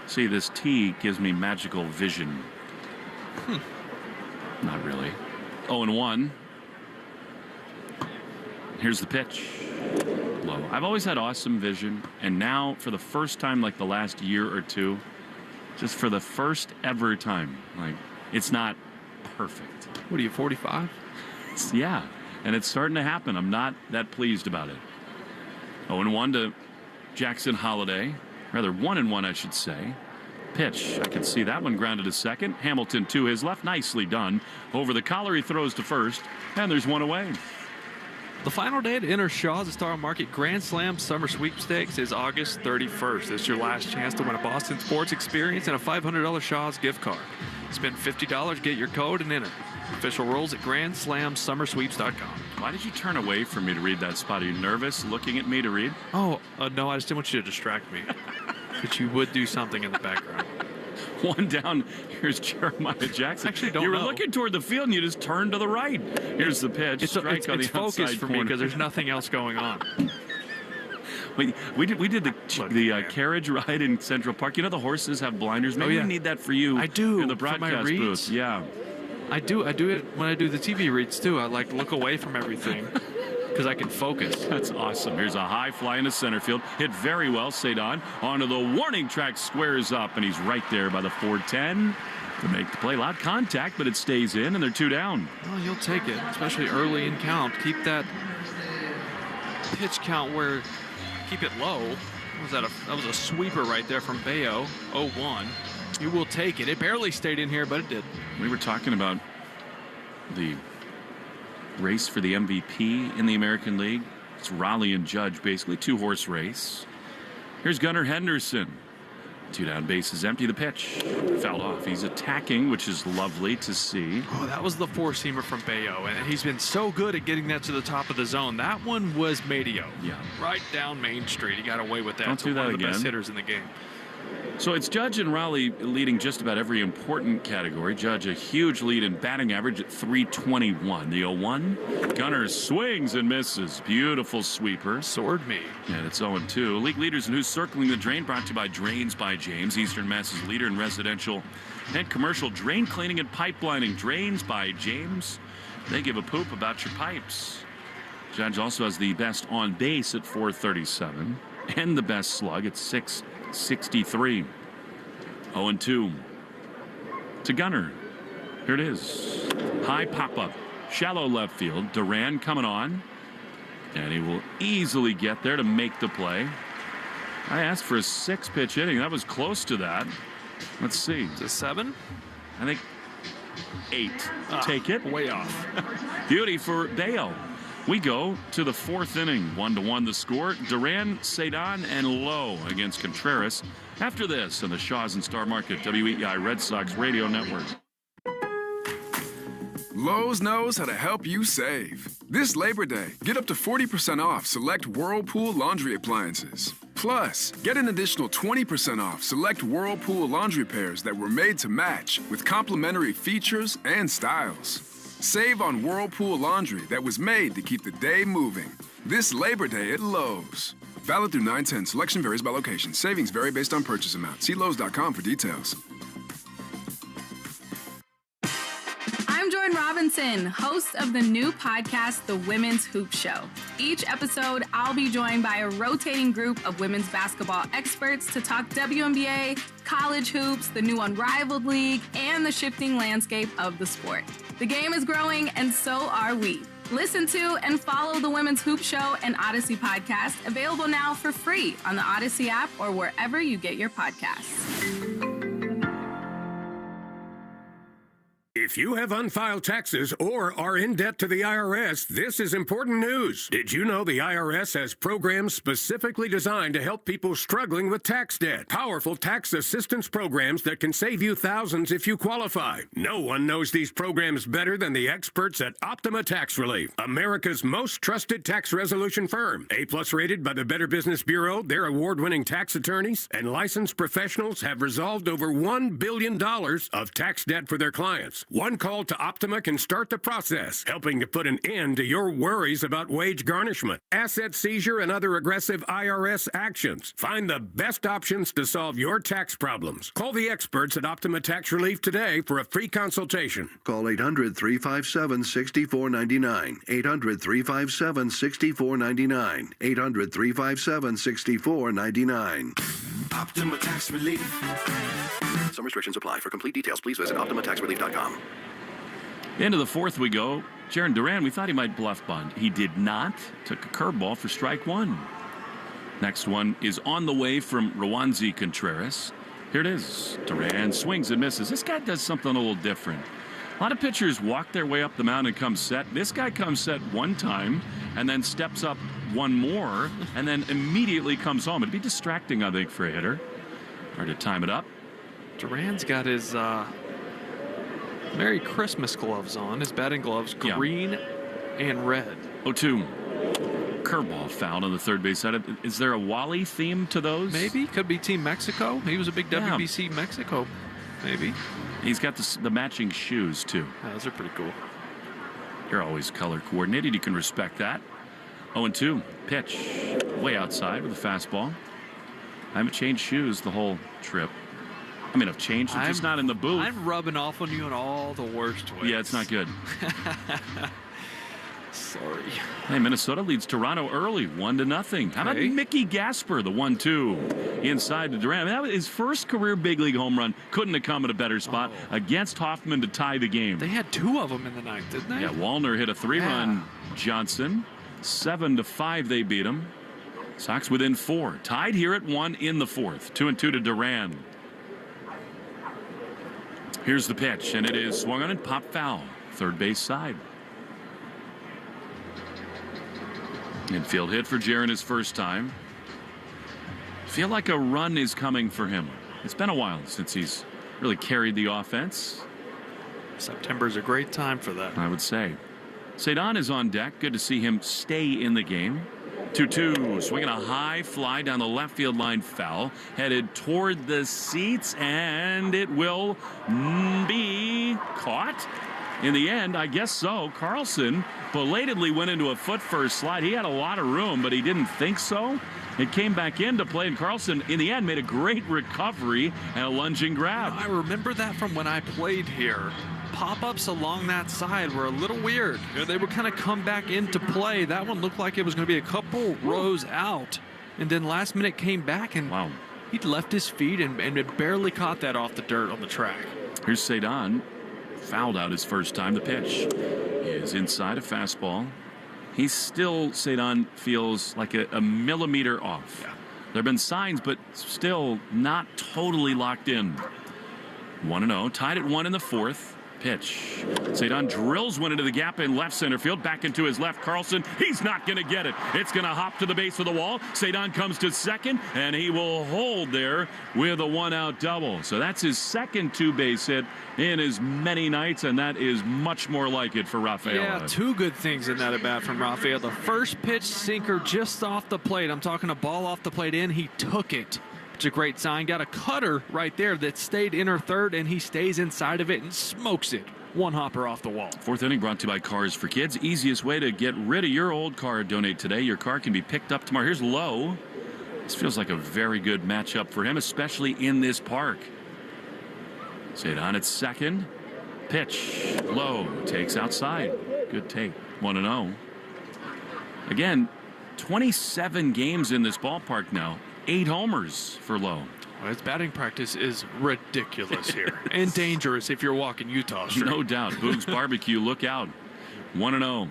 See, this tee gives me magical vision. Not really. 0-1. Here's the pitch. Low. I've always had awesome vision, and now for the first time, like the last year or two, just for the first ever time, like it's not perfect. What are you, 45? Yeah, and it's starting to happen. I'm not that pleased about it. 0-1 to Jackson Holiday. Rather, 1-1, I should say. Pitch. I can see that one grounded to second. Hamilton to his left. Nicely done. Over the collar, he throws to first, and there's one away. The final day to enter Shaw's Star Market Grand Slam Summer Sweepstakes is August 31st. It's your last chance to win a Boston sports experience and a $500 Shaw's gift card. Spend $50, get your code, and enter. Official rules at GrandSlamSummerSweeps.com. Why did you turn away from me to read that spot? Are you nervous looking at me to read? Oh, no, I just didn't want you to distract me. But you would do something in the background. One down. Here's Jeremiah Jackson. Actually, don't you were know. looking toward the field and you just turned to the right. Here's the pitch. It's focused for me because there's nothing else going on. We did the carriage ride in Central Park. You know the horses have blinders. Maybe we need that for you. I do. In the broadcast booth. Yeah. I do it when I do the TV reads too. I like look away from everything because I can focus. That's awesome. Here's a high fly into center field. Hit very well. Cedon onto the warning track, squares up, and he's right there by the 410 to make the play. Loud contact, but it stays in, and they're 2 down. Well, you'll take it, especially early in count. Keep that pitch count keep it low. That was a sweeper right there from Bayo. 0-1. You will take it. It barely stayed in here, but it did. We were talking about the race for the MVP in the American League. It's Raleigh and Judge, basically. 2-horse race. Here's Gunnar Henderson. 2 down, bases empty. The pitch fouled off. He's attacking, which is lovely to see. Oh, that was the 4-seamer from Bayo, and he's been so good at getting that to the top of the zone. That one was Madio. Yeah. Right down Main Street. He got away with that. Don't do that one of the again. best hitters in the game. So it's Judge and Raleigh leading just about every important category. Judge a huge lead in batting average at 321. The 0-1. Gunnar swings and misses. Beautiful sweeper. Soared me. And it's 0-2. League leaders and who's circling the drain, brought to you by Drains by James. Eastern Mass's leader in residential and commercial drain cleaning and pipelining. Drains by James. They give a poop about your pipes. Judge also has the best on base at 437 and the best slug at 663. 0-2 to Gunnar. Here it is. High pop-up. Shallow left field. Duran coming on. And he will easily get there to make the play. I asked for a 6-pitch inning. That was close to that. Let's see. Is it 7? I think 8. Take it. Way off. Beauty for Bayo. We go to the 4th inning. 1-1 the score. Duran, Cedon, and Lowe against Contreras. After this on the Shaw's and Star Market WEI Red Sox Radio Network. Lowe's knows how to help you save. This Labor Day, get up to 40% off select Whirlpool laundry appliances. Plus, get an additional 20% off select Whirlpool laundry pairs that were made to match with complimentary features and styles. Save on Whirlpool laundry that was made to keep the day moving. This Labor Day at Lowe's. Valid through 9/10. Selection varies by location. Savings vary based on purchase amount. See Lowe's.com for details. I'm Jordan Robinson, host of the new podcast, The Women's Hoop Show. Each episode, I'll be joined by a rotating group of women's basketball experts to talk WNBA, college hoops, the new Unrivaled League, and the shifting landscape of the sport. The game is growing, and so are we. Listen to and follow the Women's Hoop Show and Odyssey podcast, available now for free on the Odyssey app or wherever you get your podcasts. If you have unfiled taxes or are in debt to the IRS, this is important news. Did you know the IRS has programs specifically designed to help people struggling with tax debt? Powerful tax assistance programs that can save you thousands if you qualify. No one knows these programs better than the experts at Optima Tax Relief, America's most trusted tax resolution firm. A+ rated by the Better Business Bureau, their award-winning tax attorneys and licensed professionals have resolved over $1 billion of tax debt for their clients. One call to Optima can start the process, helping to put an end to your worries about wage garnishment, asset seizure, and other aggressive IRS actions. Find the best options to solve your tax problems. Call the experts at Optima Tax Relief today for a free consultation. Call 800-357-6499. 800-357-6499. 800-357-6499. Optima Tax Relief. Some restrictions apply. For complete details, please visit OptimaTaxRelief.com. Into the fourth we go. Jaron Duran, we thought he might bluff bunt. He did not. Took a curveball for strike one. Next one is on the way from Rowanzi Contreras. Here it is. Duran swings and misses. This guy does something a little different. A lot of pitchers walk their way up the mound and come set. This guy comes set one time and then steps up one more and then immediately comes home. It'd be distracting, I think, for a hitter. Hard to time it up. Duran's got his Merry Christmas gloves on, his batting gloves, green and red. 0-2. Curveball fouled on the third base side. Is there a Wally theme to those? Maybe. Could be Team Mexico. He was a big WBC Mexico. Maybe. He's got the matching shoes, too. Yeah, those are pretty cool. You're always color coordinated. You can respect that. 0-2. Pitch. Way outside with a fastball. I haven't changed shoes the whole trip. I mean, I've changed them, just not in the booth. I'm rubbing off on you in all the worst ways. Yeah, it's not good. Sorry. Hey, Minnesota leads Toronto early, 1-0. How about Mickey Gasper, the 1-2 inside to Duran? That was his first career big league home run. Couldn't have come at a better spot against Hoffman to tie the game. They had two of them in the ninth, didn't they? Yeah, Wallner hit a 3-run Johnson. 7-5 they beat him. Sox within 4. Tied here at 1 in the fourth. 2-2 to Duran. Here's the pitch, and it is swung on and popped foul. Third base side. Infield hit for Jaron his first time. Feel like a run is coming for him. It's been a while since he's really carried the offense. September's a great time for that, I would say. Cedon is on deck. Good to see him stay in the game. 2-2, swinging a high fly down the left field line, foul, headed toward the seats, and it will be caught. In the end, I guess so. Carlson belatedly went into a foot-first slide. He had a lot of room, but he didn't think so. It came back into play, and Carlson, in the end, made a great recovery and a lunging grab. I remember that from when I played here. Pop-ups along that side were a little weird. They would kind of come back into play. That one looked like it was going to be a couple rows out. And then last minute came back, and he'd left his feet and barely caught that off the dirt on the track. Here's Cedon. Fouled out his first time. The pitch is inside a fastball. He's still, Cedon feels like a millimeter off. Yeah. There have been signs, but still not totally locked in. 1-0. Tied at 1 in the fourth. Pitch. Cedon drills one into the gap in left center field. Back into his left. Carlson. He's not going to get it. It's going to hop to the base of the wall. Cedon comes to second, and he will hold there with a one-out double. So that's his second two-base hit in as many nights, and that is much more like it for Rafael. Yeah, two good things in that at bat from Rafael. The first pitch sinker just off the plate. I'm talking a ball off the plate in. He took it. It's a great sign. Got a cutter right there that stayed inner third, and he stays inside of it and smokes it. One hopper off the wall. Fourth inning brought to you by Cars for Kids. Easiest way to get rid of your old car. Donate today. Your car can be picked up tomorrow. Here's Lowe. This feels like a very good matchup for him, especially in this park. Cedon at second. Pitch. Lowe takes outside. Good take. 1-0. Again, 27 games in this ballpark now. 8 homers for Lowe. Well, his batting practice is ridiculous here and dangerous if you're walking Utah Street. No doubt. Boog's Barbecue, look out. 1-0.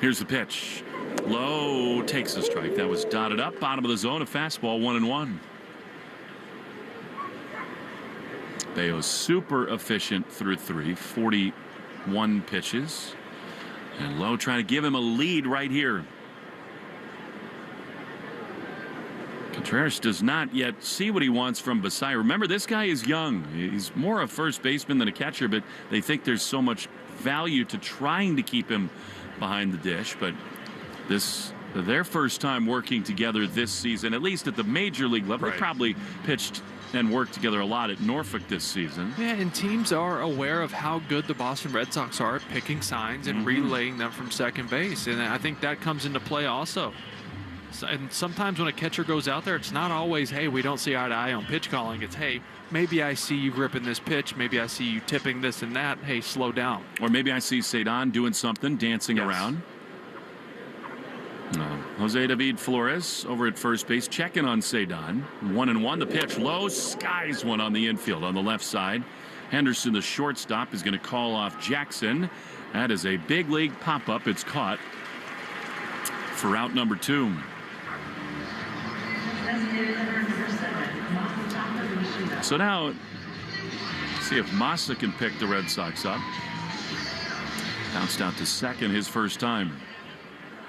Here's the pitch. Lowe takes a strike. That was dotted up. Bottom of the zone. A fastball. 1-1. Bayo super efficient through 3. 41 pitches. And Lowe trying to give him a lead right here. Contreras does not yet see what he wants from Basai. Remember, this guy is young. He's more a first baseman than a catcher, but they think there's so much value to trying to keep him behind the dish. But this their first time working together this season, at least at the major league level. Right. They probably pitched and worked together a lot at Norfolk this season. Yeah, and teams are aware of how good the Boston Red Sox are at picking signs and relaying them from second base. And I think that comes into play also. And sometimes when a catcher goes out there, it's not always, hey, we don't see eye to eye on pitch calling. It's, hey, maybe I see you gripping this pitch. Maybe I see you tipping this and that. Hey, slow down. Or maybe I see Cedon doing something, dancing around. Jose David Flores over at first base, checking on Cedon. 1-1. The pitch low, skies one on the infield on the left side. Henderson, the shortstop, is going to call off Jackson. That is a big league pop-up. It's caught for out number 2. So now, see if Massa can pick the Red Sox up. Bounced out to second his first time.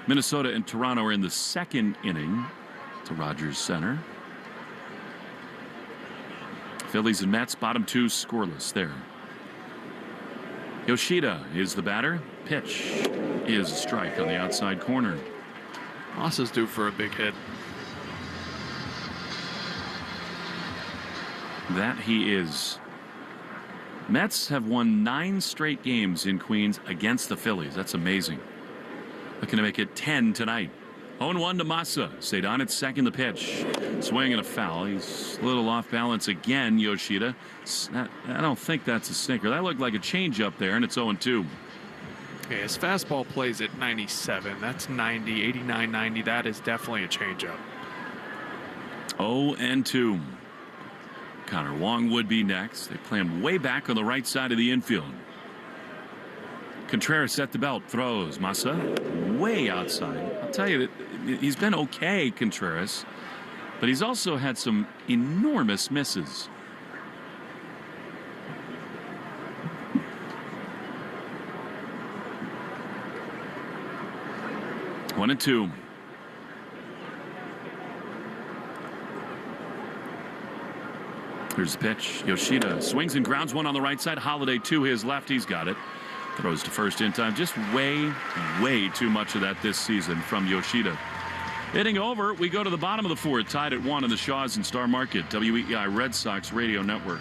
Minnesota and Toronto are in the second inning to Rogers Center. Phillies and Mets, bottom 2 scoreless there. Yoshida is the batter. Pitch is a strike on the outside corner. Massa's due for a big hit. That he is. Mets have won 9 straight games in Queens against the Phillies. That's amazing. Looking to make it 10 tonight. 0-1 to Massa. Cedon at second, the pitch. Swing and a foul. He's a little off balance again, Yoshida. I don't think that's a sinker. That looked like a changeup there, and it's 0-2. Okay, his fastball plays at 97. That's 90, 89, 90. That is definitely a changeup. 0-2. Connor Wong would be next. They play him way back on the right side of the infield. Contreras at the belt, throws. Massa way outside. I'll tell you that he's been okay, Contreras, but he's also had some enormous misses. One and 2. Here's the pitch. Yoshida swings and grounds one on the right side. Holiday to his left. He's got it. Throws to first in time. Just way too much of that this season from Yoshida. Hitting over, we go to the bottom of the 4th, tied at 1 in the Shaws and Star Market, WEI Red Sox Radio Network.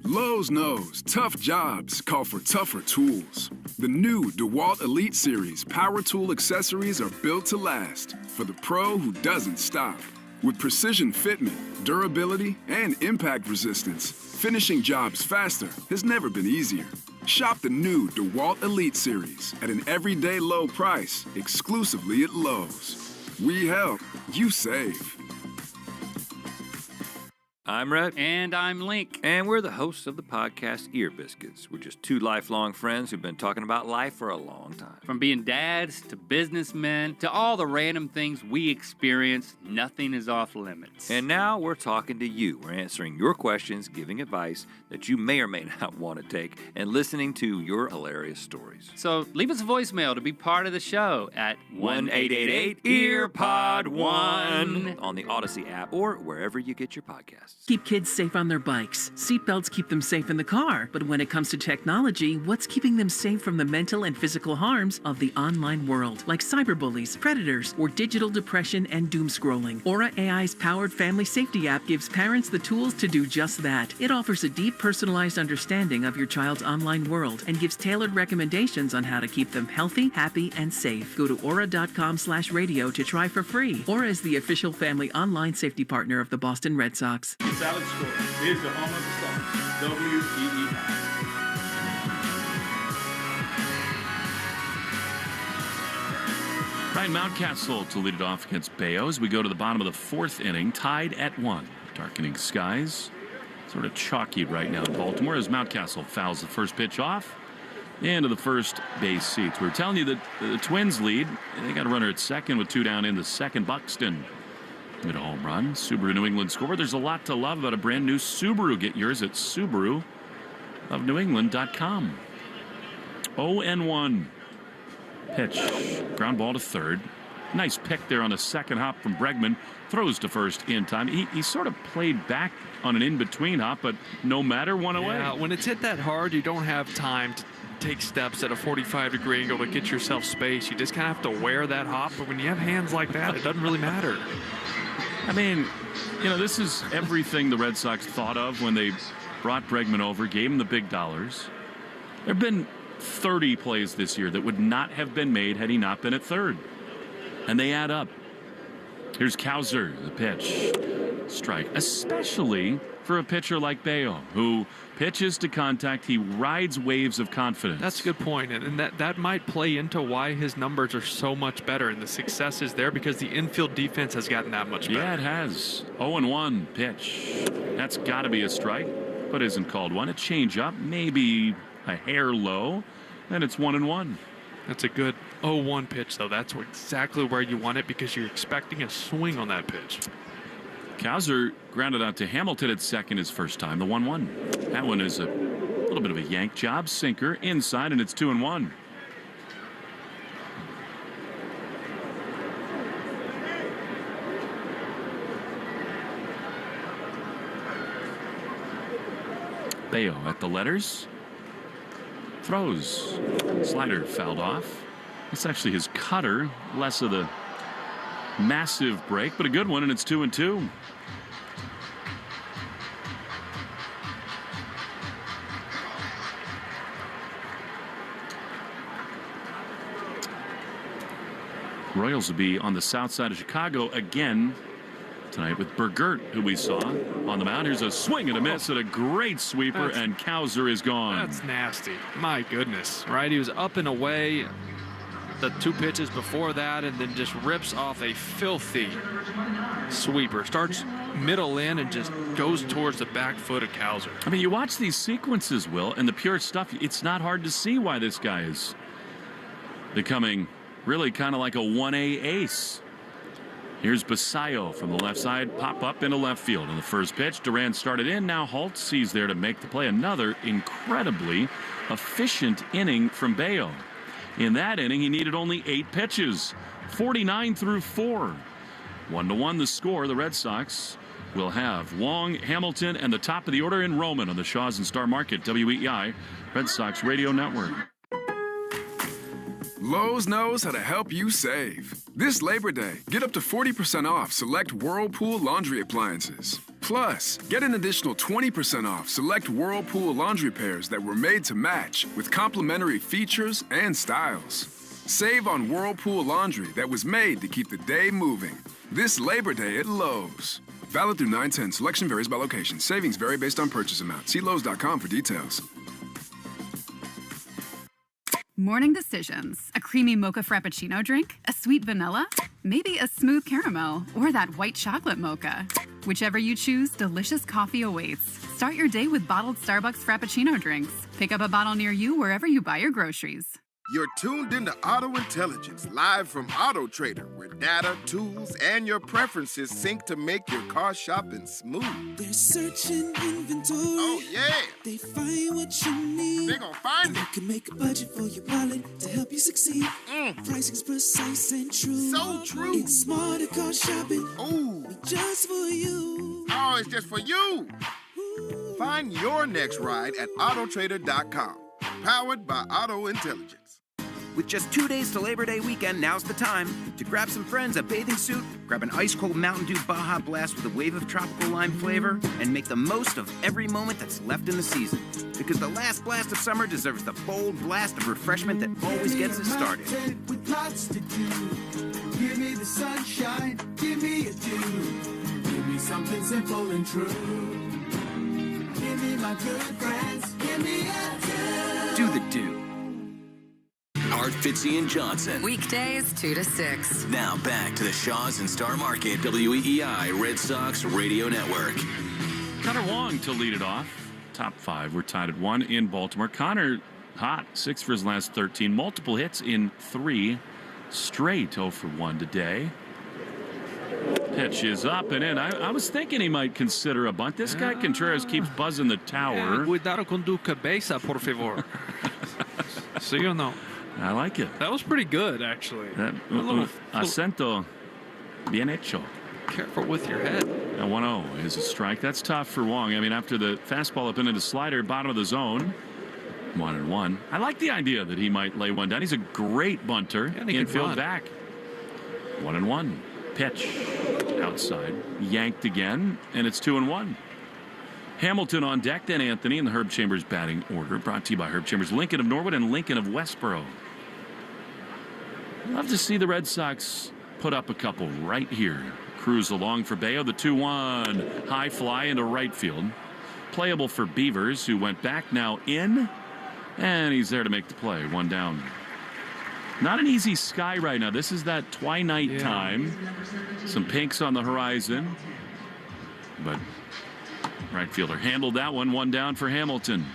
Lowe's knows tough jobs call for tougher tools. The new DeWalt Elite Series power tool accessories are built to last for the pro who doesn't stop. With precision fitment, durability, and impact resistance, finishing jobs faster has never been easier. Shop the new DeWalt Elite Series at an everyday low price exclusively at Lowe's. We help, you save. I'm Rhett. And I'm Link. And we're the hosts of the podcast Ear Biscuits. We're just 2 lifelong friends who've been talking about life for a long time. From being dads to businessmen to all the random things we experience, nothing is off limits. And now we're talking to you. We're answering your questions, giving advice that you may or may not want to take, and listening to your hilarious stories. So leave us a voicemail to be part of the show at 1-888-EARPOD1 on the Odyssey app or wherever you get your podcasts. Keep kids safe on their bikes. Seatbelts keep them safe in the car. But when it comes to technology, what's keeping them safe from the mental and physical harms of the online world, like cyberbullies, predators, or digital depression and doom scrolling? Aura AI's powered family safety app gives parents the tools to do just that. It offers a deep, personalized understanding of your child's online world and gives tailored recommendations on how to keep them healthy, happy, and safe. Go to aura.com/radio to try for free. Aura is the official family online safety partner of the Boston Red Sox. It's Alex Cora. Here's the home of the Sox, WEEI. Ryan Mountcastle to lead it off against Bayo as we go to the bottom of the 4th inning, tied at 1. Darkening skies, sort of chalky right now in Baltimore as Mountcastle fouls the first pitch off into the first base seats. We were telling you that the Twins lead. They got a runner at second with 2 down in the second. Buxton with a home run. Subaru New England score. There's a lot to love about a brand new Subaru. Get yours at SubaruofNewEngland.com. 0-1. Pitch. Ground ball to third. Nice pick there on the second hop from Bregman. Throws to first in time. He sort of played back on an in-between hop, but no matter, one away. Yeah, when it's hit that hard, you don't have time take steps at a 45-degree angle to get yourself space. You just kind of have to wear that hop. But when you have hands like that, it doesn't really matter. I mean, this is everything the Red Sox thought of when they brought Pregame over, gave him the big dollars. There have been 30 plays this year that would not have been made had he not been at third. And they add up. Here's Cowser, the pitch. Strike, especially for a pitcher like Bayo, who pitches to contact. He rides waves of confidence. That's a good point, and that might play into why his numbers are so much better, and the success is there because the infield defense has gotten that much better. Yeah, it has. 0-1 pitch. That's got to be a strike, but isn't called one. A changeup, maybe a hair low, and it's 1-1. That's a good 0-1 pitch, though. That's exactly where you want it because you're expecting a swing on that pitch. Cowser grounded out to Hamilton at second his first time, the 1-1. That one is a little bit of a yank job, sinker inside, and it's 2-1. Bayo at the letters. Throws. Slider fouled off. It's actually his cutter, less of the massive break, but a good one, and it's 2-2. Royals will be on the south side of Chicago again tonight with Bergert, who we saw on the mound. Here's a swing and a miss and a great sweeper, and Cowser is gone. That's nasty. My goodness, right? He was up and away the two pitches before that, and then just rips off a filthy sweeper. Starts middle in and just goes towards the back foot of Cowser. I mean, you watch these sequences, Will, and the pure stuff, it's not hard to see why this guy is becoming really kind of like a 1A ace. Here's Basayo from the left side, pop up into left field. In the first pitch, Duran started in, now Holtz. He's there to make the play. Another incredibly efficient inning from Bayo. In that inning, he needed only 8 pitches, 49 through 4. 1-1 the score. The Red Sox will have Wong, Hamilton, and the top of the order in Roman on the Shaws and Star Market, WEEI, Red Sox Radio Network. Lowe's knows how to help you save. This Labor Day, get up to 40% off select Whirlpool laundry appliances. Plus, get an additional 20% off select Whirlpool laundry pairs that were made to match with complimentary features and styles. Save on Whirlpool laundry that was made to keep the day moving. This Labor Day at Lowe's. Valid through 9/10. Selection varies by location. Savings vary based on purchase amount. See Lowe's.com for details. Morning decisions. A creamy mocha frappuccino drink? A sweet vanilla? Maybe a smooth caramel? Or that white chocolate mocha? Whichever you choose, delicious coffee awaits. Start your day with bottled Starbucks Frappuccino drinks. Pick up a bottle near you wherever you buy your groceries. You're tuned into Auto Intelligence, live from Auto Trader, where data, tools, and your preferences sync to make your car shopping smooth. They're searching inventory. Oh, yeah. They find what you need. They're gonna find it. You can make a budget for your wallet to help you succeed. Pricing's precise and true. So true. It's smarter car shopping. Ooh. Just for you. Oh, it's just for you. Ooh. Find your next ride at autotrader.com. Powered by Auto Intelligence. With just 2 days to Labor Day weekend, now's the time to grab some friends a bathing suit, grab an ice-cold Mountain Dew Baja Blast with a wave of tropical lime flavor, and make the most of every moment that's left in the season. Because the last blast of summer deserves the bold blast of refreshment that always gets us started. With lots to do. Give me the sunshine, give me a dew. Give me something simple and true. Give me my good friends, give me a dew. Do the dew. Art, Fitzy, and Johnson. Weekdays 2 to 6. Now back to the Shaws and Star Market, WEEI Red Sox Radio Network. Connor Wong to lead it off. Top 5. We're tied at 1 in Baltimore. Connor hot, 6 for his last 13. Multiple hits in 3 straight. 0 for 1 today. Pitch is up and in. I was thinking he might consider a bunt. This guy Contreras keeps buzzing the tower. Cuidado con tu cabeza, por favor. ¿Sí o no? I like it. That was pretty good, actually. Acento bien hecho. Careful with your head. A 1-0 is a strike. That's tough for Wong. I mean, after the fastball up into the slider, bottom of the zone, 1-1. I like the idea that he might lay one down. He's a great bunter. Infield back. 1-1. Pitch outside. Yanked again, and it's 2-1. Hamilton on deck, then Anthony in the Herb Chambers batting order. Brought to you by Herb Chambers, Lincoln of Norwood and Lincoln of Westboro. Love to see the Red Sox put up a couple right here. Cruise along for Bayo, the 2-1. High fly into right field. Playable for Beavers, who went back, now in. And he's there to make the play. One down. Not an easy sky right now. This is that twilight time. Some pinks on the horizon. But right fielder handled that one. One down for Hamilton.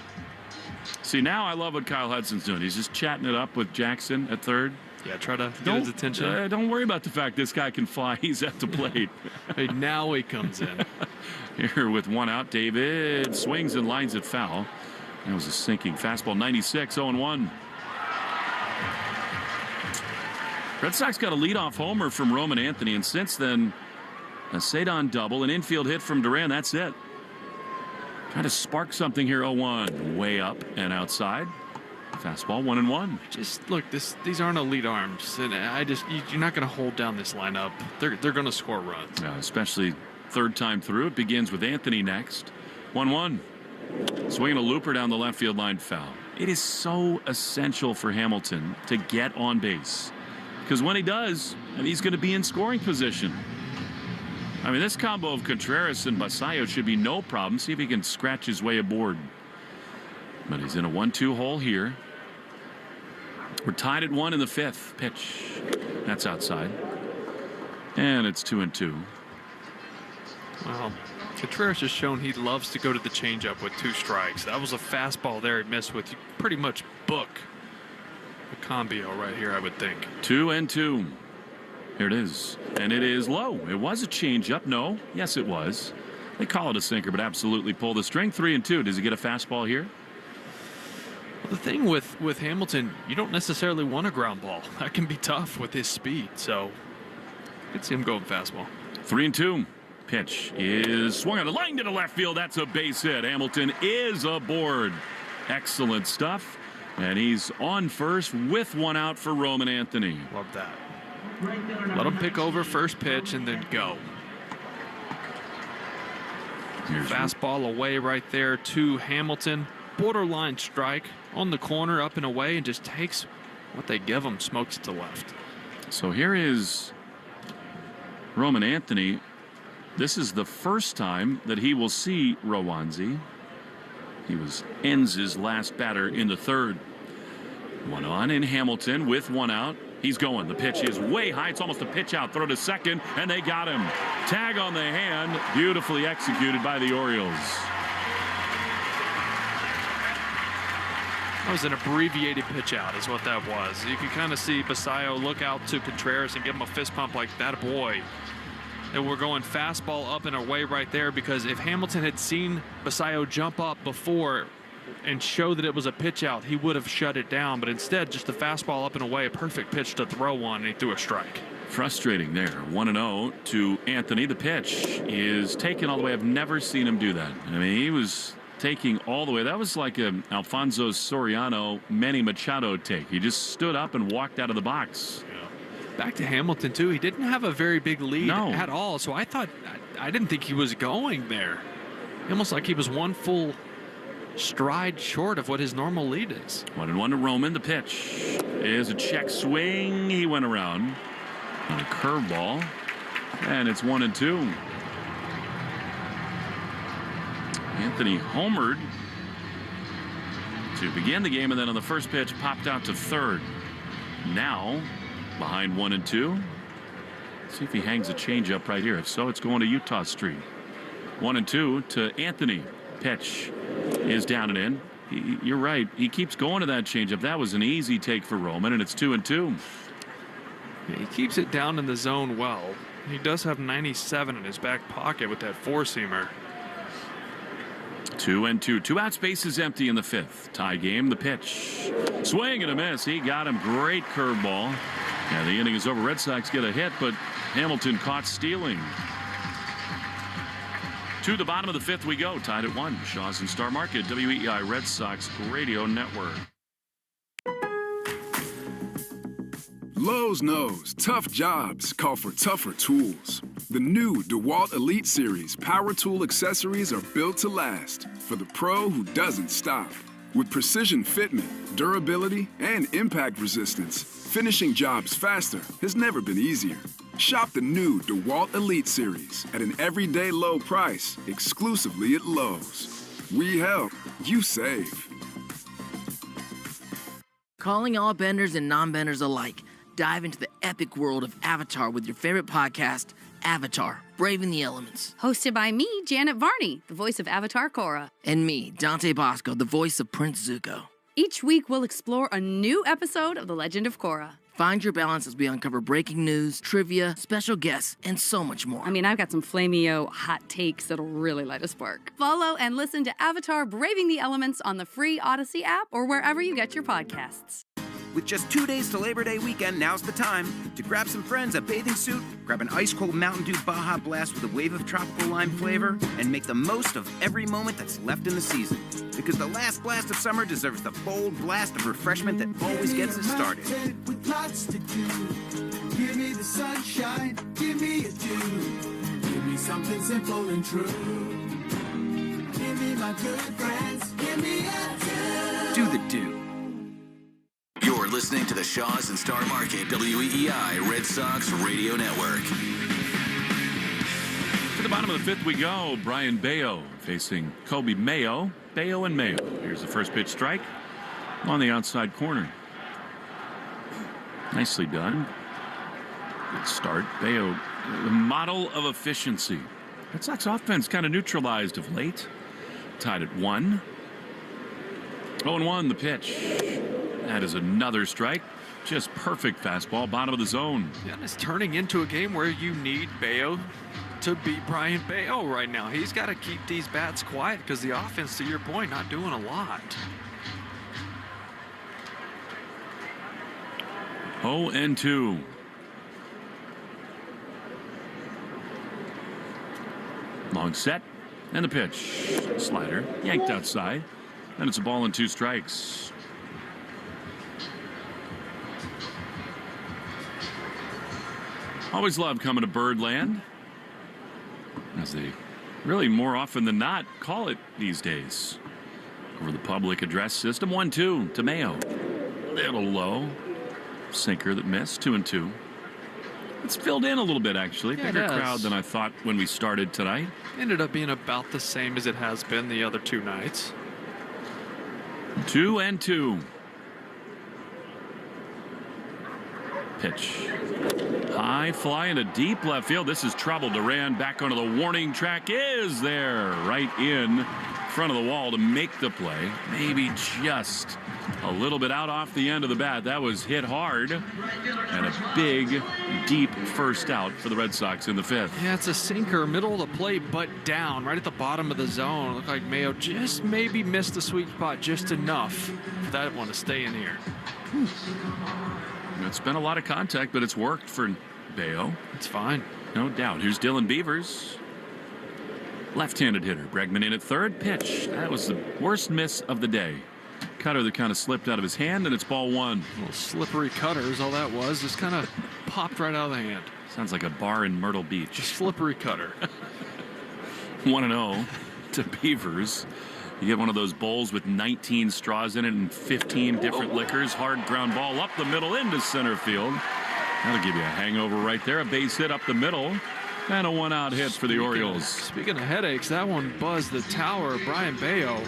See, now I love what Kyle Hudson's doing. He's just chatting it up with Jackson at third. Yeah, try to get his attention. Don't worry about the fact this guy can fly. He's at the plate. Hey, now he comes in. Here with one out, David swings and lines it foul. That was a sinking fastball. 96, 0-1. Red Sox got a leadoff homer from Roman Anthony, and since then, a Cedon double, an infield hit from Duran. That's it. Trying to spark something here. 0-1, way up and outside. Fastball 1-1. Just look, these aren't elite arms, and you're not going to hold down this lineup. They're going to score runs. Yeah, especially third time through. It begins with Anthony next. 1-1. Swinging a looper down the left field line, foul. It is so essential for Hamilton to get on base, because when he does, he's going to be in scoring position. I mean, this combo of Contreras and Basayo should be no problem. See if he can scratch his way aboard. But he's in a 1-2 hole here. We're tied at 1 in the 5th. Pitch. That's outside. And it's 2-2. Well, Contreras has shown he loves to go to the changeup with 2 strikes. That was a fastball there he missed with. You pretty much book a combo right here, I would think. 2-2. Here it is. And it is low. It was a changeup. No. Yes, it was. They call it a sinker, but absolutely pull the string. 3-2. Does he get a fastball here? Well, the thing with Hamilton, you don't necessarily want a ground ball. That can be tough with his speed. So I could see him going fastball. 3-2. Pitch is swung on the line to the left field. That's a base hit. Hamilton is aboard. Excellent stuff. And he's on first with one out for Roman Anthony. Love that. Let him pick over first pitch and then go. Here's fastball away right there to Hamilton. Borderline strike on the corner, up and away, and just takes what they give him, smokes it to left. So here is Roman Anthony. This is the first time that he will see Rowanzi. He was Enz's last batter in the 3rd. One on in Hamilton with one out. He's going. The pitch is way high. It's almost a pitch out. Throw to second, and they got him. Tag on the hand. Beautifully executed by the Orioles. That was an abbreviated pitch out is what that was. You can kind of see Basayo look out to Contreras and give him a fist pump like that boy. And we're going fastball up and away right there, because if Hamilton had seen Basayo jump up before and show that it was a pitch out, he would have shut it down. But instead, just the fastball up and away, a perfect pitch to throw on, and he threw a strike. Frustrating there. 1-0 to Anthony. The pitch is taken all the way. I've never seen him do that. I mean, he was taking all the way. That was like a Alfonso Soriano, Manny Machado take. He just stood up and walked out of the box. Back to Hamilton, too. He didn't have a very big lead at all, so I didn't think he was going there. Almost like he was one full stride short of what his normal lead is. 1-1 to Roman. The pitch is a check swing. He went around on a curveball, and it's 1-2. Anthony homered to begin the game, and then on the first pitch popped out to third. Now behind 1-2. See if he hangs a changeup right here. If so, it's going to Utah Street. 1-2 to Anthony. Pitch is down and in. You're right. He keeps going to that changeup. That was an easy take for Roman, and it's 2-2. Yeah, he keeps it down in the zone well. He does have 97 in his back pocket with that four-seamer. 2-2. 2 outs, base is empty in the 5th. Tie game. The pitch. Swing and a miss. He got him. Great curveball. Yeah, the inning is over. Red Sox get a hit, but Hamilton caught stealing. To the bottom of the fifth we go, tied at 1. Shaw's and Star Market, WEEI Red Sox Radio Network. Lowe's knows tough jobs call for tougher tools. The new DeWalt Elite Series power tool accessories are built to last for the pro who doesn't stop. With precision fitment, durability, and impact resistance, finishing jobs faster has never been easier. Shop the new DeWalt Elite Series at an everyday low price exclusively at Lowe's. We help, you save. Calling all benders and non-benders alike. Dive into the epic world of Avatar with your favorite podcast, Avatar, Braving the Elements. Hosted by me, Janet Varney, the voice of Avatar Cora. And me, Dante Bosco, the voice of Prince Zuko. Each week, we'll explore a new episode of The Legend of Korra. Find your balance as we uncover breaking news, trivia, special guests, and so much more. I mean, I've got some flameo hot takes that'll really light a spark. Follow and listen to Avatar Braving the Elements on the free Odyssey app or wherever you get your podcasts. With just 2 days to Labor Day weekend, now's the time to grab some friends a bathing suit, grab an ice-cold Mountain Dew Baja Blast with a wave of tropical lime flavor, and make the most of every moment that's left in the season. Because the last blast of summer deserves the bold blast of refreshment that always gets us started. With lots to do. Give me the sunshine, give me a dew. Give me something simple and true. Give me my good friends, give me a dew. Do the dew. You're listening to the Shaw's and Star Market WEEI Red Sox Radio Network. To the bottom of the fifth we go. Brian Bayo facing Kobe Mayo. Bayo and Mayo. Here's the first pitch strike on the outside corner. Nicely done. Good start. Bayo, the model of efficiency. Red Sox offense kind of neutralized of late. Tied at 1. 0-1 the pitch. That is another strike. Just perfect fastball, bottom of the zone. Yeah, it's turning into a game where you need Bayo to beat Brian Bayo right now. He's got to keep these bats quiet because the offense, to your point, not doing a lot. 0-2. Long set. And the pitch. Slider. Yanked outside. And it's a ball and 2 strikes. Always love coming to Birdland, as they really more often than not call it these days. Over the public address system. 1-2 to Mayo. Little low. Sinker that missed. 2-2. It's filled in a little bit, actually. Yeah, bigger crowd than I thought when we started tonight. Ended up being about the same as it has been the other 2 nights. 2-2. Pitch. High fly into deep left field. This is trouble. Duran back onto the warning track. Is there right in front of the wall to make the play. Maybe just a little bit out off the end of the bat. That was hit hard. And a big, deep first out for the Red Sox in the 5th. Yeah, it's a sinker, middle of the plate, but down, right at the bottom of the zone. Looked like Mayo just maybe missed the sweet spot just enough for that one to stay in here. It's been a lot of contact, but it's worked for Bayo. It's fine. No doubt. Here's Dylan Beavers. Left-handed hitter. Bregman in at third. Pitch. That was the worst miss of the day. Cutter that kind of slipped out of his hand, and it's ball 1. A little slippery cutter is all that was. Just kind of popped right out of the hand. Sounds like a bar in Myrtle Beach. Just slippery cutter. 1-0 to Beavers. You get one of those bowls with 19 straws in it and 15 different liquors. Hard ground ball up the middle into center field. That'll give you a hangover right there. A base hit up the middle. And a 1-out hit for the Orioles. Speaking of headaches, that one buzzed the tower. Brian Bayo.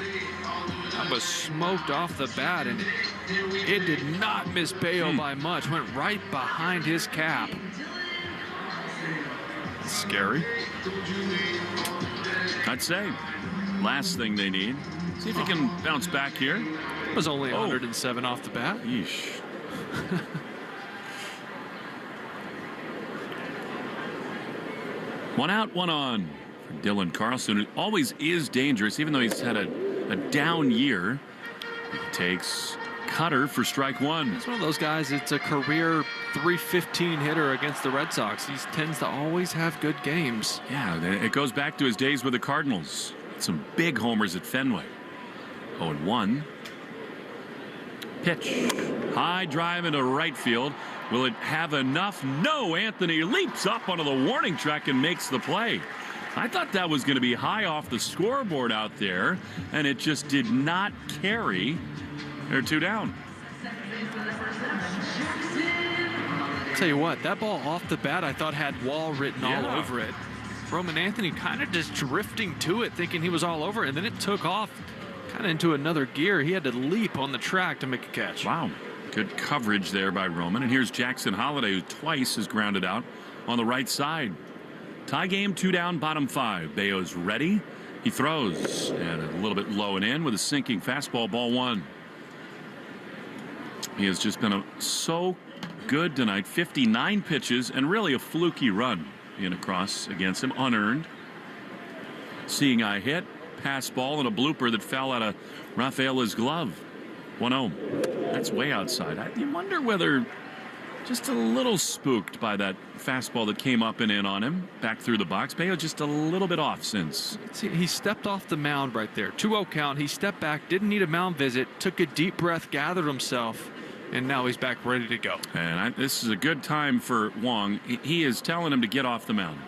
That was smoked off the bat, and it did not miss Bayo by much. Went right behind his cap. Scary. I'd say. Last thing they need. See if he can bounce back here. It was only 107 off the bat. Yeesh. One out, one on for Dylan Carlson, who always is dangerous, even though he's had a down year. He takes cutter for strike one. He's one of those guys, it's a career .315 hitter against the Red Sox. He tends to always have good games. Yeah, it goes back to his days with the Cardinals. Some big homers at Fenway. 0-1. Pitch. High drive into right field. Will it have enough? No. Anthony leaps up onto the warning track and makes the play. I thought that was going to be high off the scoreboard out there, and it just did not carry. They're 2 down. Tell you what, that ball off the bat I thought had wall written all over it. Roman Anthony kind of just drifting to it, thinking he was all over it, and then it took off kind of into another gear. He had to leap on the track to make a catch. Wow. Good coverage there by Roman. And here's Jackson Holliday, who twice has grounded out on the right side. Tie game, 2 down, bottom 5. Bayo's ready. He throws and a little bit low and in with a sinking fastball, ball 1. He has just been so good tonight. 59 pitches and really a fluky run in across against him, unearned. Seeing eye hit, pass ball, and a blooper that fell out of Rafaela's glove. 1-0. That's way outside. You wonder whether just a little spooked by that fastball that came up and in on him. Back through the box. Bayo just a little bit off since. See, he stepped off the mound right there. 2-0 count. He stepped back, didn't need a mound visit, took a deep breath, gathered himself, and now he's back ready to go. And this is a good time for Wong. He is telling him to get off the mound.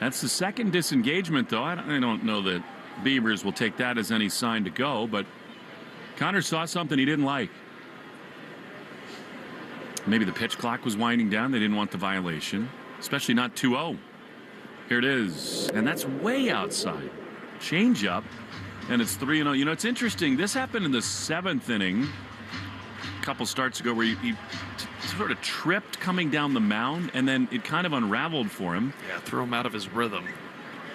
That's the second disengagement, though. I don't know that Beavers will take that as any sign to go, but Connor saw something he didn't like. Maybe the pitch clock was winding down. They didn't want the violation, especially not 2-0. Here it is, and that's way outside. Change up, and it's 3-0. You know, it's interesting. This happened in the 7th inning a couple starts ago where he sort of tripped coming down the mound, and then it kind of unraveled for him. Yeah, threw him out of his rhythm.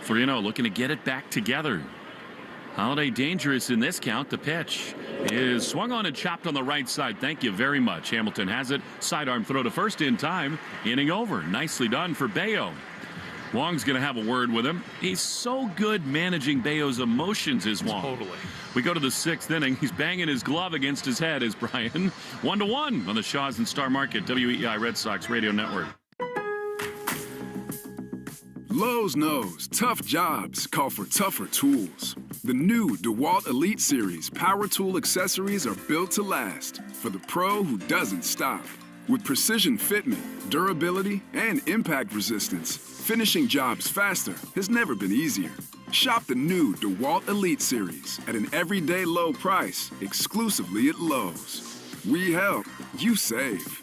3-0, looking to get it back together. Holliday dangerous in this count. The pitch is swung on and chopped on the right side. Thank you very much. Hamilton has it. Sidearm throw to first in time. Inning over. Nicely done for Bayo. Wong's going to have a word with him. He's so good managing Bayo's emotions, is Wong. Totally. We go to the 6th inning. He's banging his glove against his head, is Brian. 1-1 on the Shaws and Star Market, WEI Red Sox Radio Network. Lowe's knows tough jobs call for tougher tools. The new DeWalt Elite Series power tool accessories are built to last for the pro who doesn't stop. With precision fitment, durability, and impact resistance, finishing jobs faster has never been easier. Shop the new DeWalt Elite Series at an everyday low price exclusively at Lowe's. We help, you save.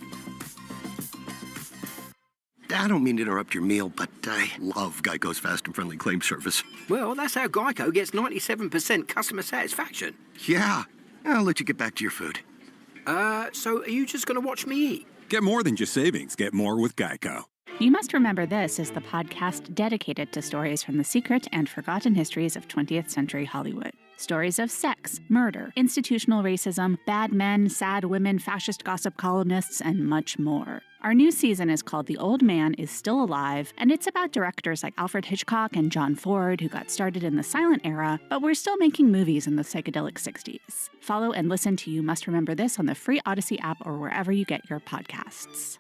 I don't mean to interrupt your meal, but I love Geico's fast and friendly claim service. Well, that's how Geico gets 97% customer satisfaction. Yeah. I'll let you get back to your food. So are you just going to watch me eat? Get more than just savings. Get more with Geico. You Must Remember This is the podcast dedicated to stories from the secret and forgotten histories of 20th century Hollywood. Stories of sex, murder, institutional racism, bad men, sad women, fascist gossip columnists, and much more. Our new season is called The Old Man Is Still Alive, and it's about directors like Alfred Hitchcock and John Ford who got started in the silent era, but were still making movies in the psychedelic 60s. Follow and listen to You Must Remember This on the free Odyssey app or wherever you get your podcasts.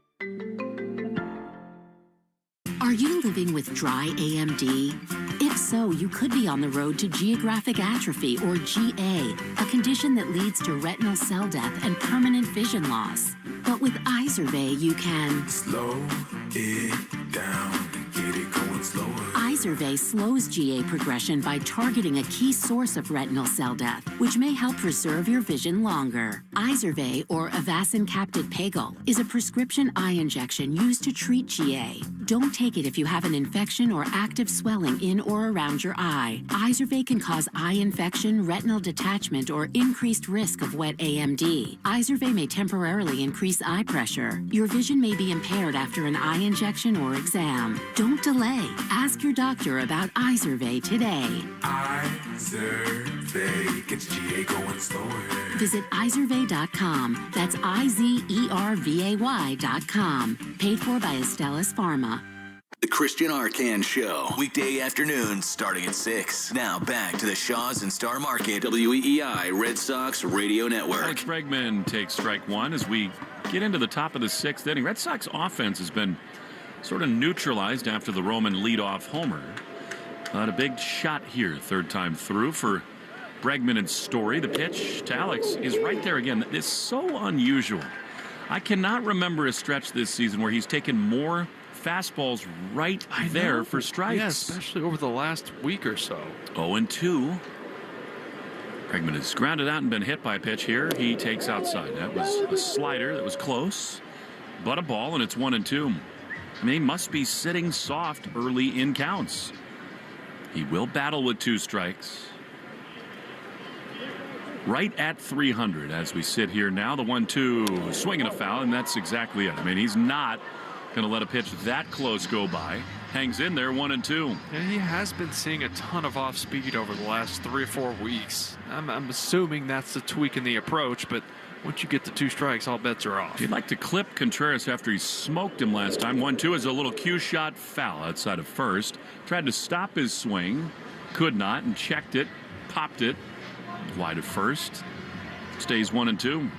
Are you living with dry AMD? If so, you could be on the road to geographic atrophy, or GA, a condition that leads to retinal cell death and permanent vision loss. But with Izervay, you can slow it down and get it going slower. Izervay slows GA progression by targeting a key source of retinal cell death, which may help preserve your vision longer. Izervay, or Avastin Captid Pegol, is a prescription eye injection used to treat GA. Don't take it if you have an infection or active swelling in or around your eye. Izervay can cause eye infection, retinal detachment, or increased risk of wet AMD. Izervay may temporarily increase eye pressure. Your vision may be impaired after an eye injection or exam. Don't delay. Ask your doctor about Izervay today. Izervay gets GA going slower. Visit Izervay.com. That's IZERVAY.com. Paid for by Astellas Pharma. The Christian Arcan Show, weekday afternoons starting at 6. Now back to the Shaws and Star Market WEEI Red Sox Radio Network. Alex Bregman takes strike one as we get into the top of the sixth inning. Red Sox offense has been sort of neutralized after the Roman leadoff homer. Not a big shot here, third time through for Bregman and Story. The pitch to Alex is right there again. It's so unusual. I cannot remember a stretch this season where he's taken more fastballs right there for strikes. Yeah, especially over the last week or so. 0-2. Bregman has grounded out and been hit by a pitch here. He takes outside. That was a slider that was close, but a ball, and it's 1-2. I mean, he must be sitting soft early in counts. He will battle with 2 strikes. Right at 300 as we sit here now. The 1-2, swinging a foul, and that's exactly it. I mean, he's not going to let a pitch that close go by. Hangs in there, 1-2. And he has been seeing a ton of off speed over the last 3 or 4 weeks. I'm assuming that's the tweak in the approach, but once you get the 2 strikes, all bets are off. He'd like to clip Contreras after he smoked him last time. 1-2 is a little cue shot foul outside of first. Tried to stop his swing, could not, and checked it, popped it wide of first. Stays 1-2.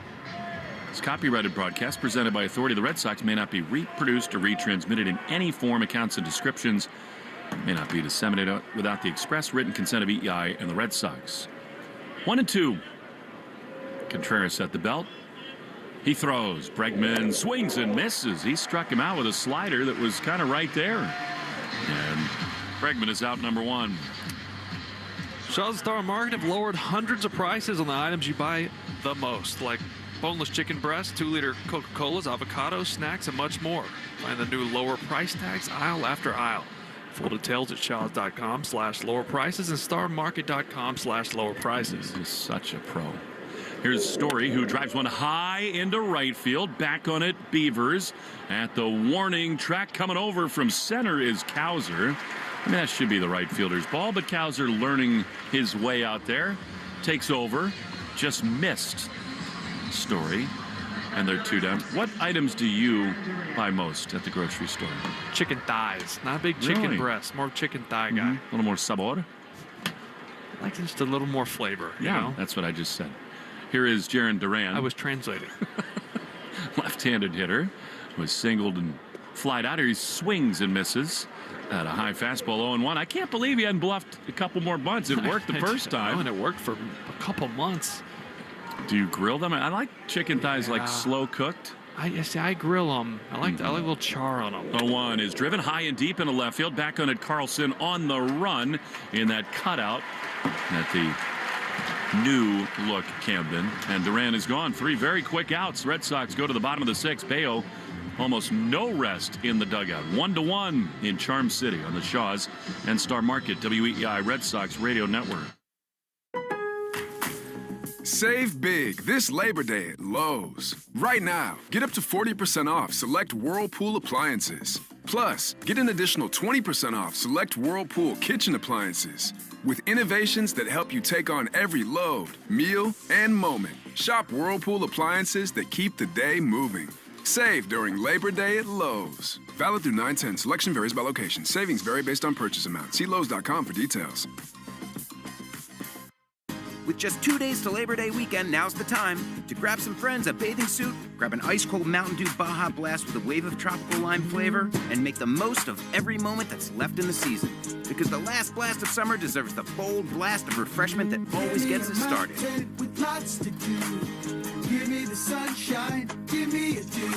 This copyrighted broadcast presented by authority of the Red Sox may not be reproduced or retransmitted in any form. Accounts and descriptions may not be disseminated without the express written consent of EEI and the Red Sox. 1-2. Contreras at the belt. He throws. Bregman swings and misses. He struck him out with a slider that was kind of right there. And Bregman is out number 1. Shaws Star Market have lowered hundreds of prices on the items you buy the most, like boneless chicken breast, 2-liter Coca-Colas, avocados, snacks, and much more. Find the new lower price tags aisle after aisle. Full details at shaws.com/lower prices and starmarket.com/lower prices. He's such a pro. Here's Story, who drives one high into right field. Back on it, Beavers. At the warning track, coming over from center is Cowser. I mean, that should be the right fielder's ball, but Cowser learning his way out there. Takes over. Just missed Story. And they're 2 down. What items do you buy most at the grocery store? Chicken thighs. Not a big chicken breast. More chicken thigh guy. A little more sabor. I like just a little more flavor. You know? That's what I just said. Here is Jarren Duran. I was translating. Left-handed hitter. Was singled and flied out here. He swings and misses at a high fastball 0-1. I can't believe he hadn't bluffed a couple more bunts. It worked the first time. And it worked for a couple months. Do you grill them? I like chicken thighs like slow cooked. I grill them. I like a little char on them. 0-1 is driven high and deep into left field. Back on it, Carlson on the run in that cutout at the new look Camden. And Duran is gone. 3 very quick outs. Red Sox go to the bottom of the 6th. Bayo almost no rest in the dugout. 1-1 in Charm City on the Shaws and Star Market WEEI Red Sox Radio Network. Save big this Labor Day at Lowe's. Right now, get up to 40% off select Whirlpool appliances. Plus, get an additional 20% off select Whirlpool kitchen appliances. With innovations that help you take on every load, meal, and moment. Shop Whirlpool appliances that keep the day moving. Save during Labor Day at Lowe's. Valid through 9/10. Selection varies by location. Savings vary based on purchase amount. See Lowe's.com for details. With just 2 days to Labor Day weekend, now's the time to grab some friends a bathing suit, grab an ice-cold Mountain Dew Baja Blast with a wave of tropical lime flavor, and make the most of every moment that's left in the season. Because the last blast of summer deserves the bold blast of refreshment that always gets us started. With lots to do. Give me the sunshine, give me a dew.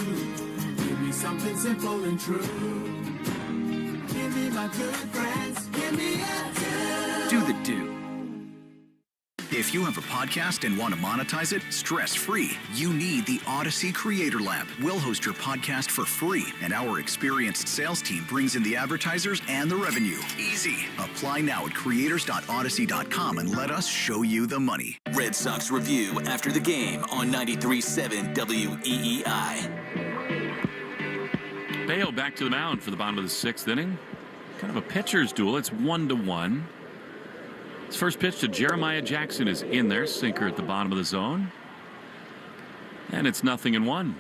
Give me something simple and true. Give me my good friends, give me a dew. Do the dew. If you have a podcast and want to monetize it stress-free, you need the Odyssey Creator Lab. We'll host your podcast for free, and our experienced sales team brings in the advertisers and the revenue. Easy. Apply now at creators.odyssey.com and let us show you the money. Red Sox Review after the game on 93.7 WEEI. Bayo back to the mound for the bottom of the 6th inning. Kind of a pitcher's duel. It's 1-1. His first pitch to Jeremiah Jackson is in there. Sinker at the bottom of the zone. And it's 0-1.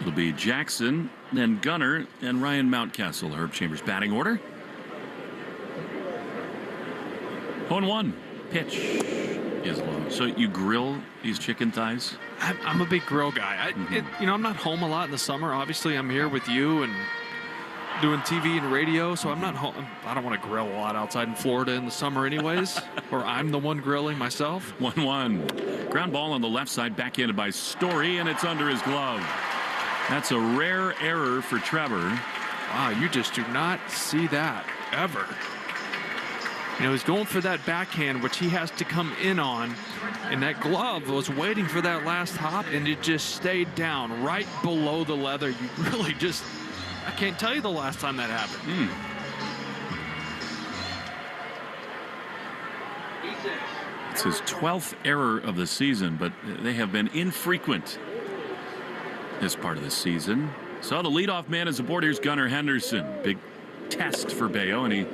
It'll be Jackson, then Gunnar, and Ryan Mountcastle. Herb Chambers batting order. 0-1. Pitch is low. So you grill these chicken thighs? I'm a big grill guy. I'm not home a lot in the summer. Obviously, I'm here with you and doing TV and radio, so I'm not home. I don't want to grill a lot outside in Florida in the summer anyways, or I'm the one grilling myself. 1-1. Ground ball on the left side, backhanded by Story, and it's under his glove. That's a rare error for Trevor. Wow, you just do not see that ever. He's going for that backhand, which he has to come in on, and that glove was waiting for that last hop, and it just stayed down right below the leather. You really just... I can't tell you the last time that happened. It's his 12th error of the season, but they have been infrequent this part of the season. So the leadoff man is aboard. Here's Gunnar Henderson. Big test for Bayo, and he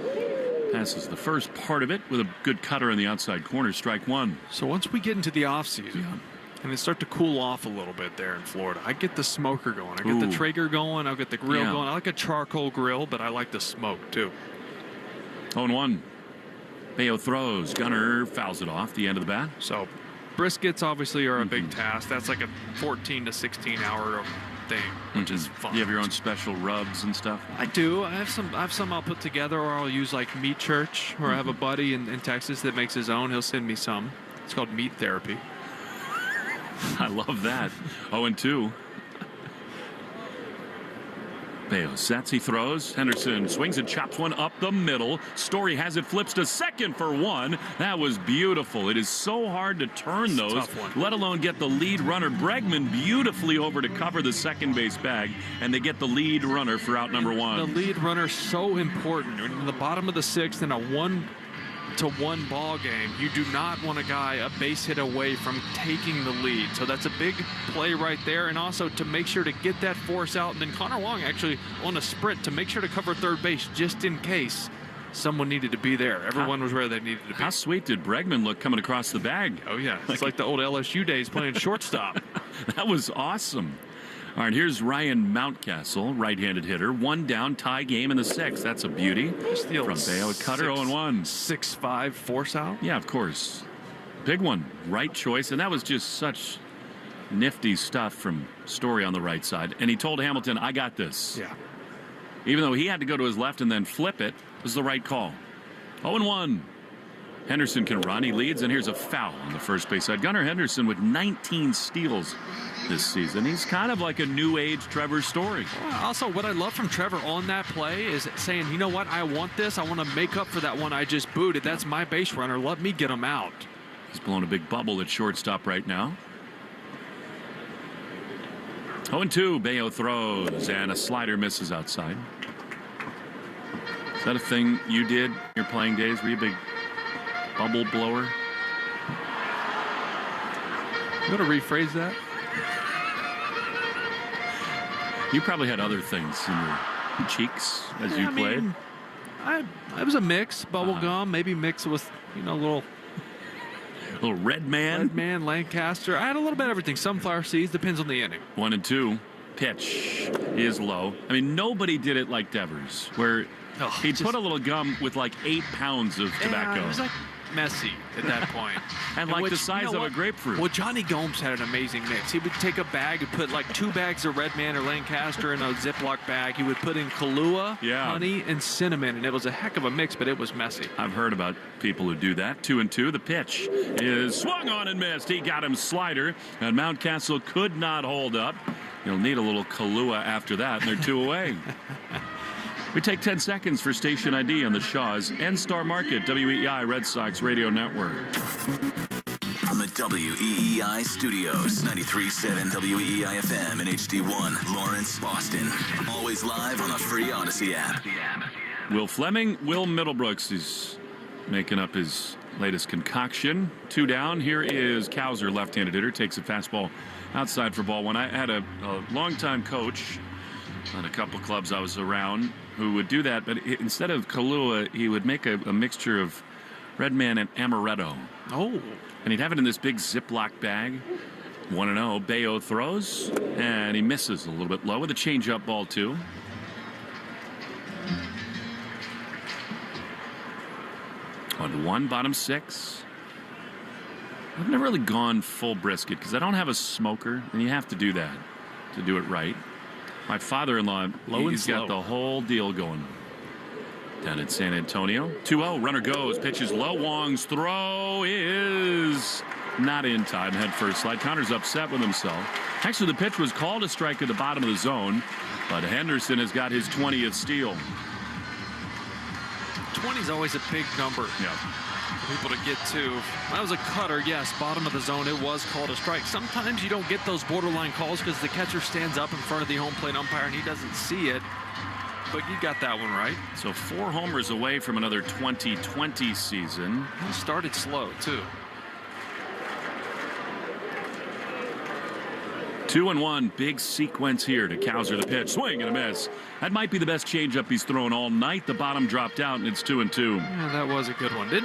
passes the first part of it with a good cutter in the outside corner. Strike one. So once we get into the offseason, and it start to cool off a little bit there in Florida, I get the smoker going. I get the Traeger going. I'll get the grill going. I like a charcoal grill, but I like the smoke too. 0-1. Bayo throws. Gunnar fouls it off the end of the bat. So briskets obviously are a big task. That's like a 14 to 16 hour thing, which is fun. You have your own special rubs and stuff? I do. I have some I'll put together, or I'll use like Meat Church, or I have a buddy in Texas that makes his own. He'll send me some. It's called Meat Therapy. I love that. 0-2. Bayo sets, he throws. Henderson swings and chops one up the middle. Story has it, flips to second for one. That was beautiful. It is so hard to turn those, let alone get the lead runner. Bregman beautifully over to cover the second base bag, and they get the lead runner for out number one. The lead runner so important. In the bottom of the sixth in a 1-1 ball game, you do not want a guy a base hit away from taking the lead. So that's a big play right there. And also to make sure to get that force out. And then Connor Wong actually on a sprint to make sure to cover third base just in case someone needed to be there. Everyone was where they needed to be. How sweet did Bregman look coming across the bag? Oh, yeah. It's like the old LSU days playing shortstop. That was awesome. All right, here's Ryan Mountcastle, right-handed hitter. One down, tie game in the sixth. That's a beauty. From Bayo, cutter 0-1. 6-5 force out? Yeah, of course. Big one. Right choice. And that was just such nifty stuff from Story on the right side. And he told Hamilton, I got this. Yeah. Even though he had to go to his left and then flip it, was the right call. 0-1. Henderson can run. He leads, and here's a foul on the first base side. Gunnar Henderson with 19 steals this season. He's kind of like a new age Trevor Story. Also, what I love from Trevor on that play is saying, you know what, I want this. I want to make up for that one I just booted. That's my base runner. Let me get him out. He's blowing a big bubble at shortstop right now. 0-2. Bayo throws, and a slider misses outside. Is that a thing you did in your playing days? Were you a big bubble blower? You want to rephrase that? You probably had other things in your cheeks as you played. I was a mix, bubble gum, maybe mixed with, a little Red Man. Red Man, Lancaster. I had a little bit of everything. Sunflower seeds, depends on the inning. 1-2. Pitch is low. I mean, nobody did it like Devers, where he put a little gum with like 8 pounds of tobacco. It was like messy at that point. and like the size of a grapefruit. Well, Johnny Gomes had an amazing mix. He would take a bag and put like 2 bags of Red Man or Lancaster in a Ziploc bag. He would put in Kahlua, honey, and cinnamon, and it was a heck of a mix, but it was messy. I've heard about people who do that. 2-2. The pitch is swung on and missed. He got him slider, and Mountcastle could not hold up. You'll need a little Kahlua after that, and they're 2 away. We take 10 seconds for station ID on the Shaw's and Star Market WEEI Red Sox Radio Network. From the WEEI studios, 93.7 WEEI FM and HD1, Lawrence, Boston. Always live on the free Odyssey app. Will Fleming, Will Middlebrooks is making up his latest concoction. 2 down. Here is Cowser, left-handed hitter, takes a fastball outside for ball one. I had a longtime coach on a couple clubs I was around who would do that, but instead of Kahlua, he would make a mixture of Red Man and amaretto. Oh. And he'd have it in this big Ziploc bag, 1-0. Bayo throws, and he misses a little bit low with a changeup ball, 2. On to 1, bottom 6. I've never really gone full brisket because I don't have a smoker, and you have to do that to do it right. My father-in-law, he's got the whole deal going down in San Antonio. 2-0, runner goes, pitches low. Wong's throw is not in time. Head first slide. Connor's upset with himself. Actually, the pitch was called a strike at the bottom of the zone, but Henderson has got his 20th steal. 20 is always a big number. Yeah. For people to get to. That was a cutter, yes, bottom of the zone. It was called a strike. Sometimes you don't get those borderline calls because the catcher stands up in front of the home plate umpire and he doesn't see it. But you got that one right. So 4 homers away from another 2020 season. He started slow, too. 2-1, big sequence here to Cowser. The pitch, swing and a miss. That might be the best changeup he's thrown all night. The bottom dropped out, and it's 2-2. Yeah, that was a good one. Did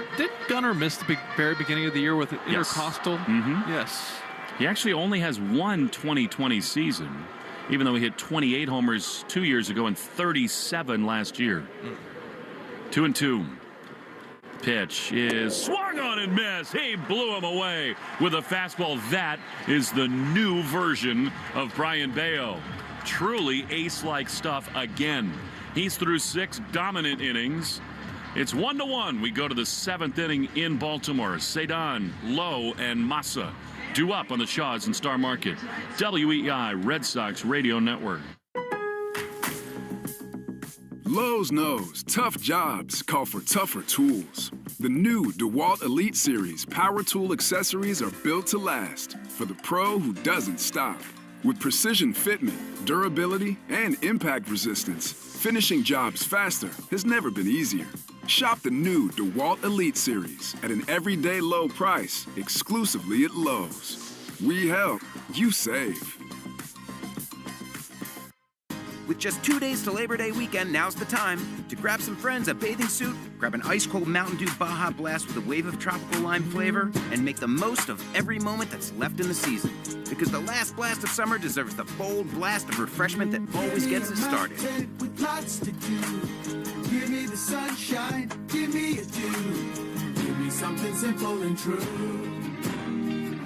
Gunnar miss the very beginning of the year with an intercostal? Mm-hmm. Yes. He actually only has one 2020 season, even though he hit 28 homers 2 years ago and 37 last year. 2-2. Pitch is swung on and missed. He blew him away with a fastball. That is the new version of Brian Bayo. Truly ace-like stuff again. He's through 6 dominant innings. It's 1-1. We go to the 7th inning in Baltimore. Cedon, Lowe, and Massa due up on the Shaws and Star Market. WEI Red Sox Radio Network. Lowe's knows tough jobs call for tougher tools. The new DeWalt Elite Series power tool accessories are built to last for the pro who doesn't stop. With precision fitment, durability, and impact resistance, finishing jobs faster has never been easier. Shop the new DeWalt Elite Series at an everyday low price exclusively at Lowe's. We help, you save. With just 2 days to Labor Day weekend, now's the time to grab some friends a bathing suit, grab an ice-cold Mountain Dew Baja Blast with a wave of tropical lime flavor, and make the most of every moment that's left in the season. Because the last blast of summer deserves the bold blast of refreshment that always gets us started. With lots to do. Give me the sunshine, give me a dew. Give me something simple and true.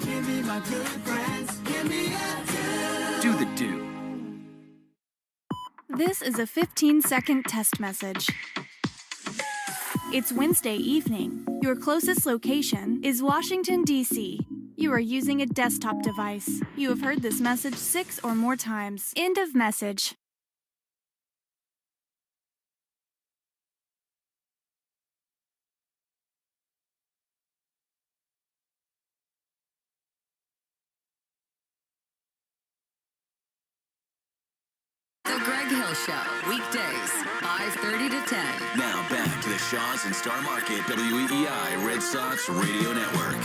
Give me my good friends, give me a dew. Do the dew. This is a 15-second test message. It's Wednesday evening. Your closest location is Washington, D.C. You are using a desktop device. You have heard this message 6 or more times. End of message. The Greg Hill Show, weekdays, 5:30 to 10. Now back to the Shaws and Star Market WEEI Red Sox Radio Network.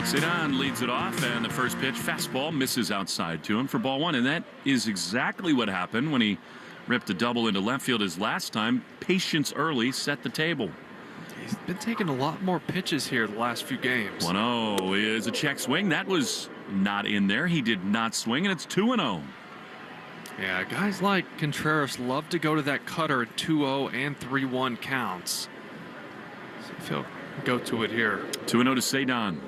Cedon leads it off, and the first pitch, fastball, misses outside to him for ball 1, and that is exactly what happened when he ripped a double into left field his last time. Patience early set the table. He's been taking a lot more pitches here the last few games. 1-0 is a check swing. That was not in there. He did not swing, and it's 2-0. Yeah, guys like Contreras love to go to that cutter at 2-0 and 3-1 counts. So if he'll go to it here. 2-0 to Cedon.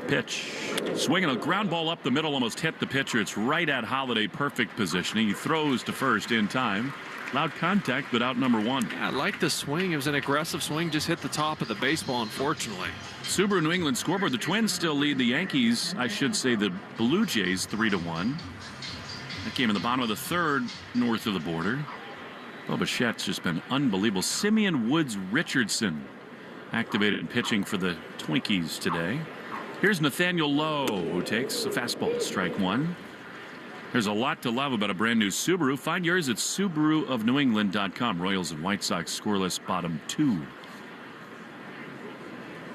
Pitch. Swinging a ground ball up the middle, almost hit the pitcher. It's right at Holiday. Perfect positioning. He throws to first in time. Loud contact, but out number 1. Yeah, I like the swing. It was an aggressive swing. Just hit the top of the baseball, unfortunately. Subaru New England scoreboard. The Twins still lead the Yankees. I should say the Blue Jays 3-1. That game in the bottom of the 3rd, north of the border. Bo Bichette's just been unbelievable. Simeon Woods Richardson activated and pitching for the Twinkies today. Here's Nathaniel Lowe, who takes a fastball, strike 1. There's a lot to love about a brand new Subaru. Find yours at SubaruofNewEngland.com. Royals and White Sox scoreless bottom 2.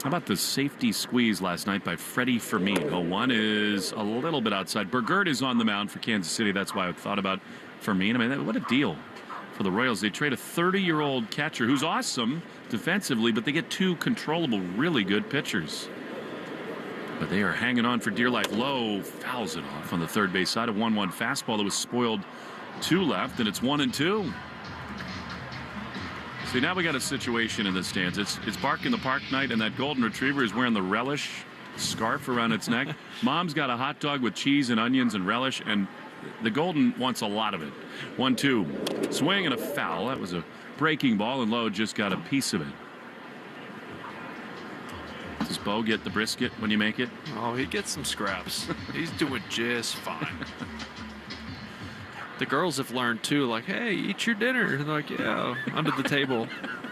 How about the safety squeeze last night by Freddie Fermin? 0-1 is a little bit outside. Bergert is on the mound for Kansas City. That's why I thought about Fermin. I mean, what a deal for the Royals. They trade a 30-year-old catcher who's awesome defensively, but they get 2 controllable, really good pitchers. But they are hanging on for dear life. Lowe fouls it off on the third base side. A 1-1 fastball that was spoiled to left, and it's 1-2. See, now we got a situation in the stands. It's Bark in the Park night, and that golden retriever is wearing the relish scarf around its neck. Mom's got a hot dog with cheese and onions and relish, and the golden wants a lot of it. 1-2. Swing and a foul. That was a breaking ball, and Lowe just got a piece of it. Does Bo get the brisket when you make it? Oh, he gets some scraps. He's doing just fine. The girls have learned too, like, hey, eat your dinner. And they're like, yeah, under the table.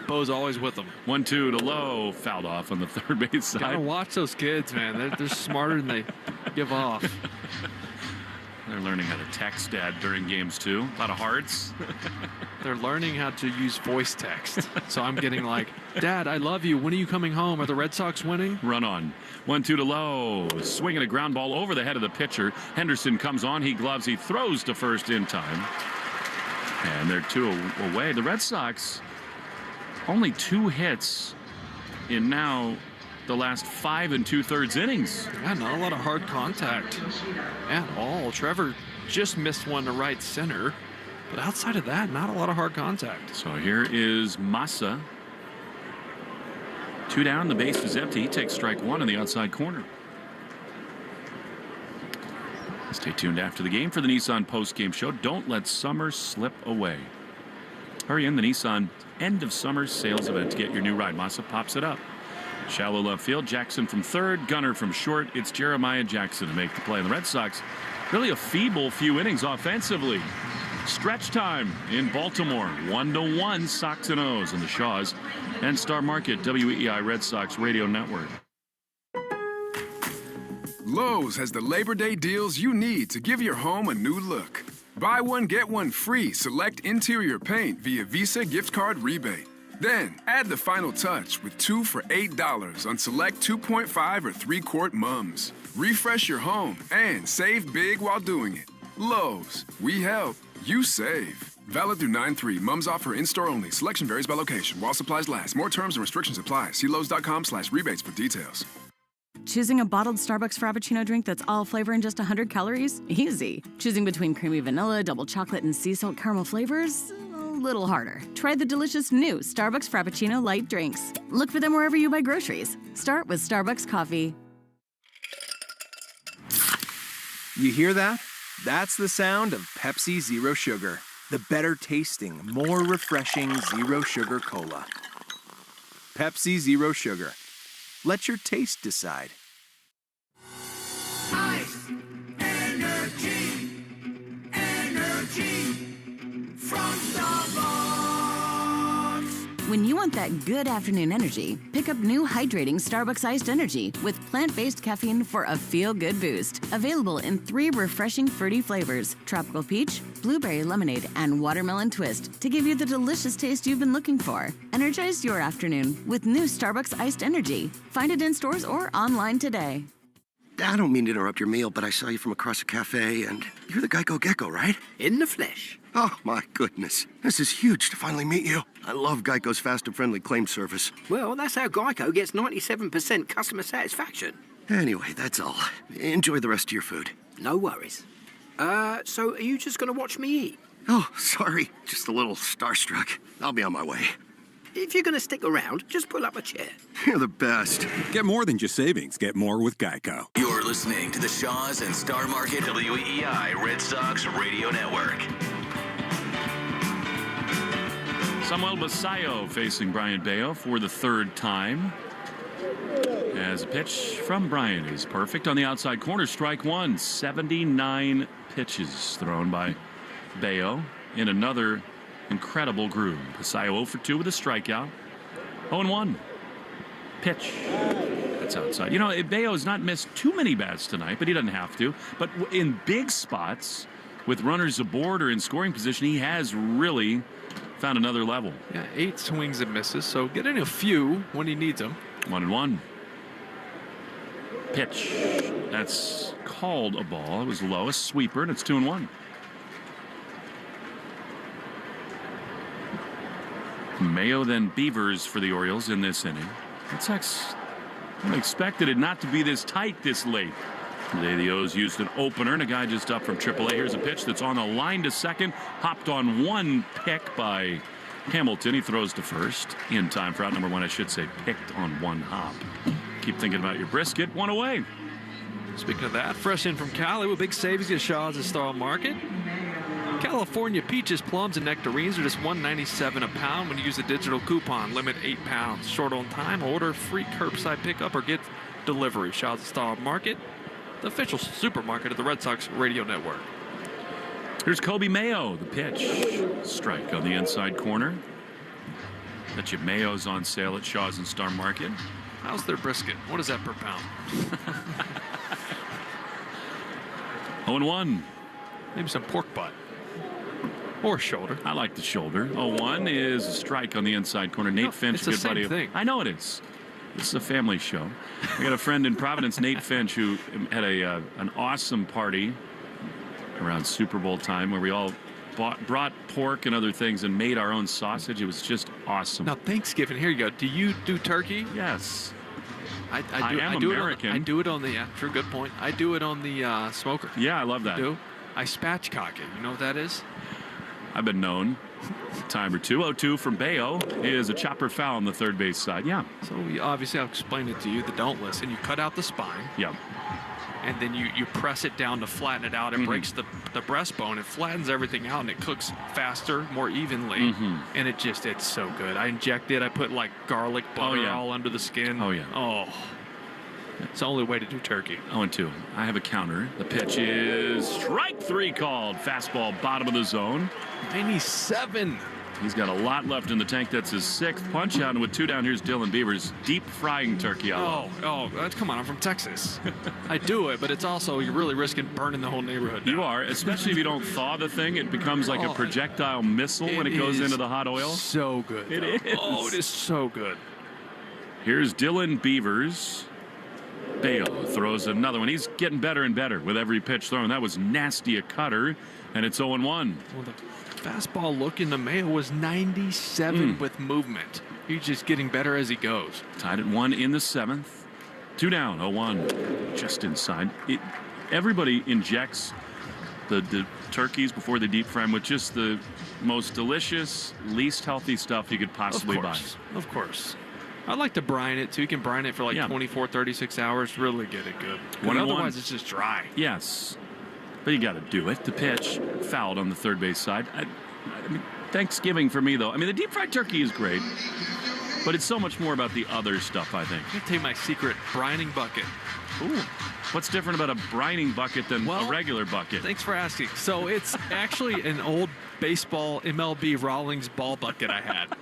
Bo's always with them. 1-2 to Lowe, fouled off on the third base side. Gotta watch those kids, man. They're smarter than they give off. They're learning how to text Dad during games too. A lot of hearts. They're learning how to use voice text. So I'm getting like, Dad, I love you. When are you coming home? Are the Red Sox winning? Run on. 1-2 to Lowe. Swinging a ground ball over the head of the pitcher. Henderson comes on. He gloves. He throws to first in time. And they're 2 away. The Red Sox only 2 hits in now the last 5 2/3 innings. Yeah, not a lot of hard contact at all. Trevor just missed one to right center. But outside of that, not a lot of hard contact. So here is Massa. 2 down, the base is empty. He takes strike 1 in the outside corner. Stay tuned after the game for the Nissan postgame show. Don't let summer slip away. Hurry in the Nissan end of summer sales event to get your new ride. Massa pops it up. Shallow left field. Jackson from third. Gunner from short. It's Jeremiah Jackson to make the play. And the Red Sox, really a feeble few innings offensively. Stretch time in Baltimore. 1-1 Sox and O's in the Shaws and Star Market WEEI Red Sox Radio Network. Lowe's has the Labor Day deals you need to give your home a new look. Buy one, get one free select interior paint via Visa gift card rebate. Then, add the final touch with 2 for $8 on select 2.5 or 3-quart mums. Refresh your home and save big while doing it. Lowe's, we help, you save. Valid through 9/3. Mums offer in-store only. Selection varies by location. While supplies last. More terms and restrictions apply. See Lowe's.com/rebates for details. Choosing a bottled Starbucks Frappuccino drink that's all flavor and just 100 calories? Easy. Choosing between creamy vanilla, double chocolate, and sea salt caramel flavors? A little harder. Try the delicious new Starbucks Frappuccino light drinks. Look for them wherever you buy groceries. Start with Starbucks coffee. You hear that? That's the sound of Pepsi Zero Sugar. The better tasting, more refreshing Zero Sugar Cola. Pepsi Zero Sugar. Let your taste decide. Ice, energy, energy from Starbucks. When you want that good afternoon energy, pick up new hydrating Starbucks Iced Energy with plant-based caffeine for a feel-good boost. Available in 3 refreshing fruity flavors: tropical peach, blueberry lemonade, and watermelon twist to give you the delicious taste you've been looking for. Energize your afternoon with new Starbucks Iced Energy. Find it in stores or online today. I don't mean to interrupt your meal, but I saw you from across a cafe, and you're the Geico Gecko, right? In the flesh. Oh, my goodness. This is huge to finally meet you. I love Geico's fast and friendly claim service. Well, that's how Geico gets 97% customer satisfaction. Anyway, that's all. Enjoy the rest of your food. No worries. So are you just going to watch me eat? Oh, sorry. Just a little starstruck. I'll be on my way. If you're going to stick around, just pull up a chair. You're the best. Get more than just savings. Get more with Geico. You're listening to the Shaws and Star Market WEEI Red Sox Radio Network. Samuel Basayo facing Brian Bayo for the 3rd time. As a pitch from Brian is perfect on the outside corner. Strike 1. 79 pitches thrown by Bayo in another incredible groove. Basayo 0 for 2 with a strikeout. 0-1. Pitch. That's outside. You know, Bayo's not missed too many bats tonight, but he doesn't have to. But in big spots, with runners aboard or in scoring position, he has really found another level. Yeah, 8 swings and misses, so getting a few when he needs them. 1-1. Pitch. That's called a ball. It was low, a sweeper, and it's 2-1. Mayo then Beavers for the Orioles in this inning. Red Sox I expected it not to be this tight this late. Today the O's used an opener, and a guy just up from AAA. Here's a pitch that's on the line to second. Hopped on one pick by Hamilton. He throws to first. In time for out number 1, I should say. Picked on one hop. Keep thinking about your brisket. 1 away. Speaking of that, fresh in from Cali with big savings at Shaw's and Star Market. California peaches, plums, and nectarines are just $1.97 a pound when you use a digital coupon. Limit 8 pounds. Short on time, order free curbside pickup or get delivery. Shaw's and Star Market, the official supermarket of the Red Sox radio network. Here's Kobe Mayo, the pitch. Strike on the inside corner. Bet you Mayo's on sale at Shaw's and Star Market. How's their brisket? What is that per pound? 0-1. Maybe some pork butt. Or shoulder. I like the shoulder. 0-1 is a strike on the inside corner. Nate Finch, it's the good same buddy. thing. I know it is. This is a family show. I got a friend in Providence, Nate Finch, who had an awesome party around Super Bowl time where we all brought pork and other things and made our own sausage. It was just awesome. Now, Thanksgiving, here you go. Do you do turkey? Yes. I am American. I do it on the, true, good point. I do it on the smoker. Yeah, I love that. I spatchcock it. You know what that is? I've been known a time or two. 0-2 from Bayo is a chopper foul on the third base side. Yeah. So obviously I'll explain it to you that don't listen. You cut out the spine. Yep. And then you press it down to flatten it out. It breaks the breastbone. It flattens everything out, and it cooks faster, more evenly. And it's so good. I inject it. I put like garlic butter all under the skin. Oh, yeah. Oh. It's the only way to do turkey. 0-2. I have a counter. The pitch is strike 3 called. Fastball bottom of the zone. 97. He's got a lot left in the tank. That's his 6th punch out. And with 2 down, here's Dylan Beavers deep frying turkey. Come on. I'm from Texas. I do it, but it's also, you're really risking burning the whole neighborhood now. You are, especially if you don't thaw the thing. It becomes like a projectile missile when it goes into the hot oil. So good. It is. Oh, it is so good. Here's Dylan Beavers. Bayo throws another one. He's getting better and better with every pitch thrown. That was nasty a cutter, and it's 0-1. Well, the fastball look in the Mayo was 97 with movement. He's just getting better as he goes. Tied at 1 in the 7th. 2 down, 0-1. Just inside. Everybody injects the turkeys before they deep fry them with just the most delicious, least healthy stuff you could possibly buy. Of course. I like to brine it, too. You can brine it for like 24, 36 hours. Really get it good. Otherwise, it's just dry. Yes. But you got to do it. The pitch fouled on the third base side. I mean, Thanksgiving for me, though. I mean, the deep fried turkey is great, but it's so much more about the other stuff, I think. I'm going to take my secret brining bucket. Ooh. What's different about a brining bucket than a regular bucket? Thanks for asking. So it's actually an old baseball MLB Rawlings ball bucket I had.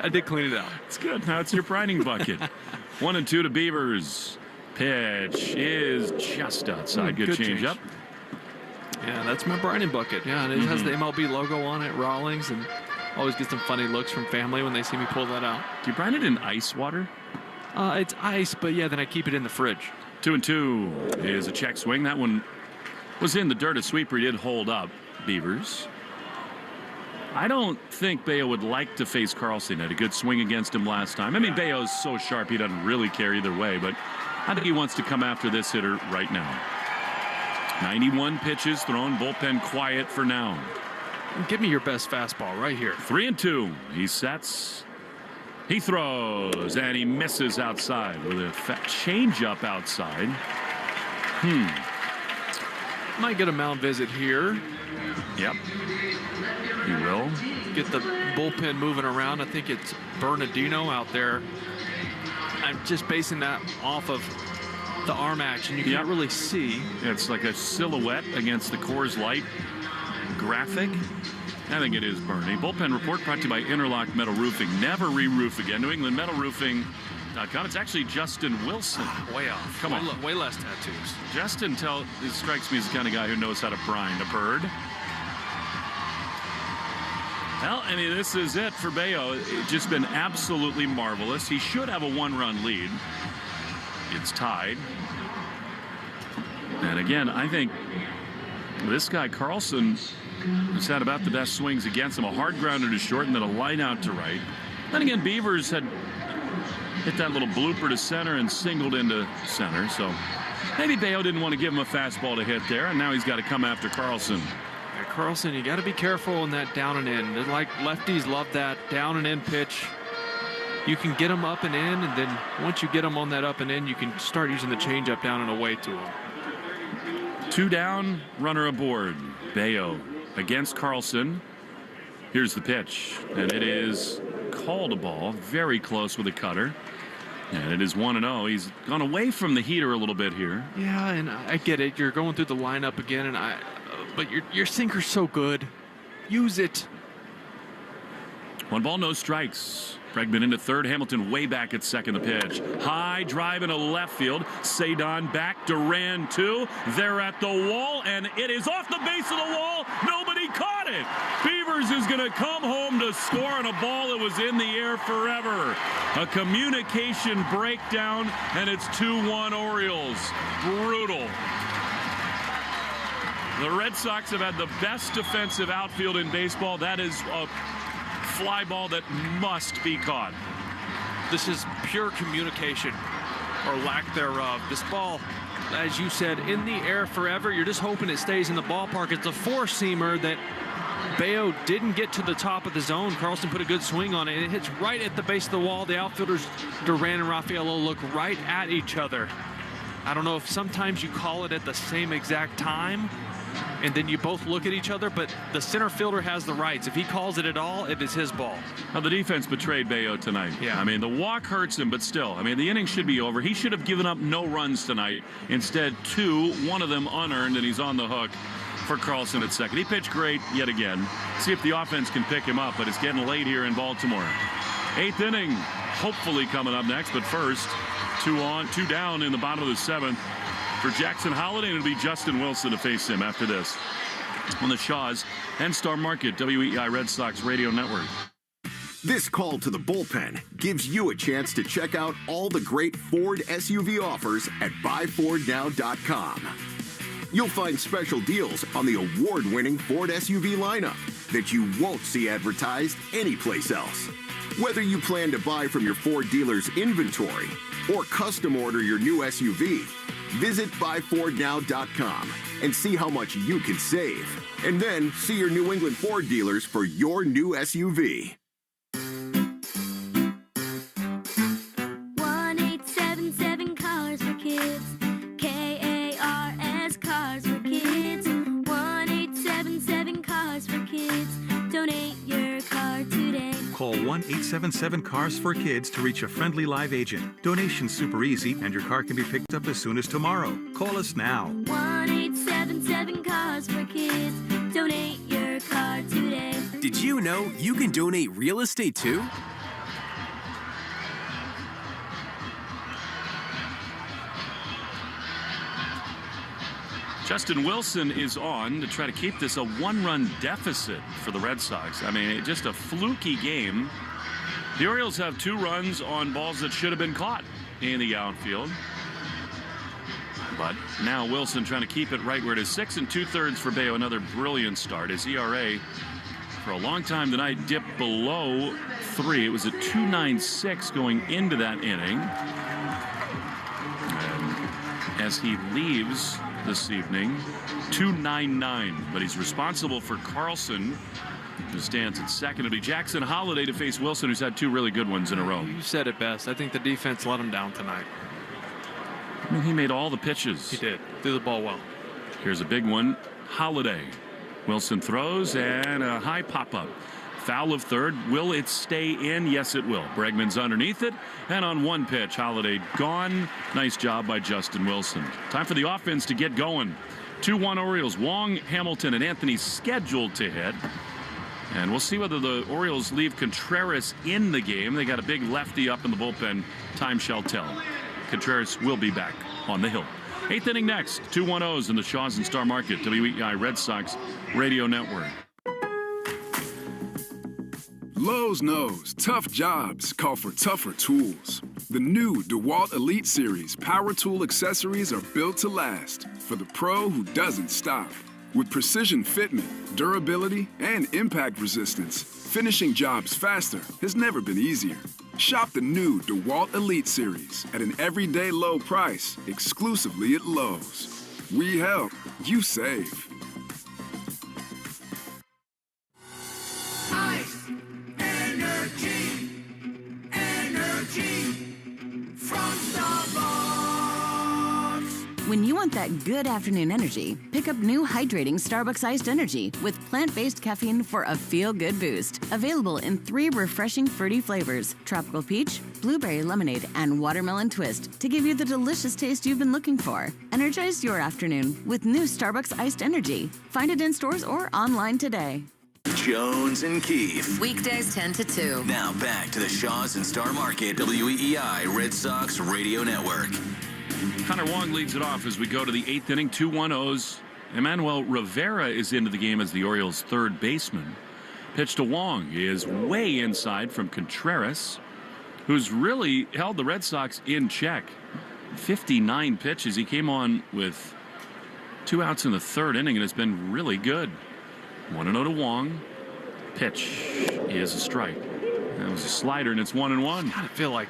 I did clean it out. It's good. Now it's your brining bucket. 1-2 to Beavers. Pitch is just outside. Good change up. Yeah, that's my brining bucket. Yeah, and it has the MLB logo on it, Rawlings, and always get some funny looks from family when they see me pull that out. Do you brine it in ice water? It's ice, but yeah, then I keep it in the fridge. 2-2 is a check swing. That one was in the dirt. A sweeper. He did hold up Beavers. I don't think Bayo would like to face Carlson. Had a good swing against him last time. I mean, Bayo's so sharp he doesn't really care either way, but I think he wants to come after this hitter right now. 91 pitches thrown, bullpen quiet for now. Give me your best fastball right here. 3-2. He sets. He throws, and he misses outside with a changeup outside. Might get a mound visit here. Yep. He will. Get the bullpen moving around. I think it's Bernardino out there. I'm just basing that off of the arm action. You can't really see. It's like a silhouette against the Coors Light graphic. I think it is Bernie. Bullpen report brought to you by Interlock Metal Roofing. Never re-roof again. New England Metal Roofing.com. It's actually Justin Wilson. Way off. Come on. Way less tattoos. Justin strikes me as the kind of guy who knows how to brine a bird. Well, I mean, this is it for Bayo. It's just been absolutely marvelous. He should have a 1-run lead. It's tied. And again, I think this guy, Carlson, has had about the best swings against him. A hard grounder to short and then a line out to right. Then again, Beavers had Hit that little blooper to center and singled into center. So maybe Bayo didn't want to give him a fastball to hit there, and now he's got to come after Carlson. Yeah, Carlson, you got to be careful in that down and in. They're like lefties love that down and in pitch. You can get them up and in, and then once you get them on that up and in, you can start using the changeup down and away to them. 2 down, runner aboard. Bayo against Carlson. Here's the pitch, and it is called a ball, very close with a cutter. And it is 1-0. He's gone away from the heater a little bit here. Yeah, and I get it. You're going through the lineup again, and but your sinker's so good. Use it. 1 ball, no strikes. Bregman into third. Hamilton way back at second. The pitch. High drive into left field. Sadon back. Duran 2. They're at the wall, and it is off the base of the wall. Nobody caught it. Beavers is going to come home to score on a ball that was in the air forever. A communication breakdown, and it's 2-1 Orioles. Brutal. The Red Sox have had the best defensive outfield in baseball. That is a fly ball that must be caught. This is pure communication, or lack thereof. This ball, as you said, in the air forever. You're just hoping it stays in the ballpark. It's a four-seamer that Bayo didn't get to the top of the zone. Carlson put a good swing on it. It hits right at the base of the wall. The outfielders, Duran and Raffaello, look right at each other. I don't know if sometimes you call it at the same exact time, and then you both look at each other, but the center fielder has the rights. If he calls it at all, it is his ball. Now, the defense betrayed Bayo tonight. Yeah. I mean, the walk hurts him, but still, I mean, the inning should be over. He should have given up no runs tonight. Instead, 2, one of them unearned, and he's on the hook for Carlson at second. He pitched great yet again. See if the offense can pick him up, but it's getting late here in Baltimore. 8th inning, hopefully coming up next, but first, 2 on, 2 down in the bottom of the 7th. For Jackson Holliday, it'll be Justin Wilson to face him after this on the Shaws and Star Market WEEI Red Sox Radio Network. This call to the bullpen gives you a chance to check out all the great Ford SUV offers at buyfordnow.com. You'll find special deals on the award-winning Ford SUV lineup that you won't see advertised anyplace else. Whether you plan to buy from your Ford dealer's inventory or custom order your new SUV, visit buyfordnow.com and see how much you can save. And then see your New England Ford dealers for your new SUV. 1-877 Cars for Kids. KARS Cars for Kids. 1-877 Cars for Kids. Donate your car today. Call 1-877-CARS-FOR-KIDS to reach a friendly live agent. Donation's super easy, and your car can be picked up as soon as tomorrow. Call us now. 1-877 Cars for Kids. Donate your car today. Did you know you can donate real estate too? Justin Wilson is on to try to keep this a 1-run deficit for the Red Sox. I mean, just a fluky game. The Orioles have 2 runs on balls that should have been caught in the outfield. But now Wilson trying to keep it right where it is. 6 2/3 for Bayo. Another brilliant start. His ERA for a long time tonight dipped below 3. It was a 2.96 going into that inning. And as he leaves this evening, 2.99, but he's responsible for Carlson, who stands at second. It'll be Jackson Holliday to face Wilson, who's had 2 really good ones in a row. You said it best. I think the defense let him down tonight. I mean, he made all the pitches. He did. Threw the ball well. Here's a big one. Holliday. Wilson throws, and a high pop-up. Foul of third. Will it stay in? Yes, it will. Bregman's underneath it, and on one pitch, Holliday gone. Nice job by Justin Wilson. Time for the offense to get going. 2-1 Orioles. Wong, Hamilton, and Anthony scheduled to hit. And we'll see whether the Orioles leave Contreras in the game. They got a big lefty up in the bullpen. Time shall tell. Contreras will be back on the hill. 8th inning next. 2-1-0s in the Shaws and Star Market WEEI Red Sox Radio Network. Lowe's knows tough jobs call for tougher tools. The new DeWalt Elite Series power tool accessories are built to last for the pro who doesn't stop. With precision fitment, durability, and impact resistance, finishing jobs faster has never been easier. Shop the new DeWalt Elite Series at an everyday low price, exclusively at Lowe's. We help, you save. Ice, energy, energy from Starbucks. When you want that good afternoon energy, pick up new hydrating Starbucks iced energy with plant-based caffeine for a feel-good boost. Available in 3 refreshing fruity flavors: tropical peach, blueberry lemonade, and watermelon twist to give you the delicious taste you've been looking for. Energize your afternoon with new Starbucks iced energy. Find it in stores or online today. Jones and Keefe. Weekdays 10 to 2. Now back to the Shaws and Star Market WEEI Red Sox Radio Network. Connor Wong leads it off as we go to the 8th inning. 2-1-0s. Emmanuel Rivera is into the game as the Orioles' third baseman. Pitch to Wong is way inside from Contreras, who's really held the Red Sox in check. 59 pitches. He came on with 2 outs in the third inning and has been really good. 1-0 to Wong. Pitch is a strike. That was a slider, and it's 1-1. I feel like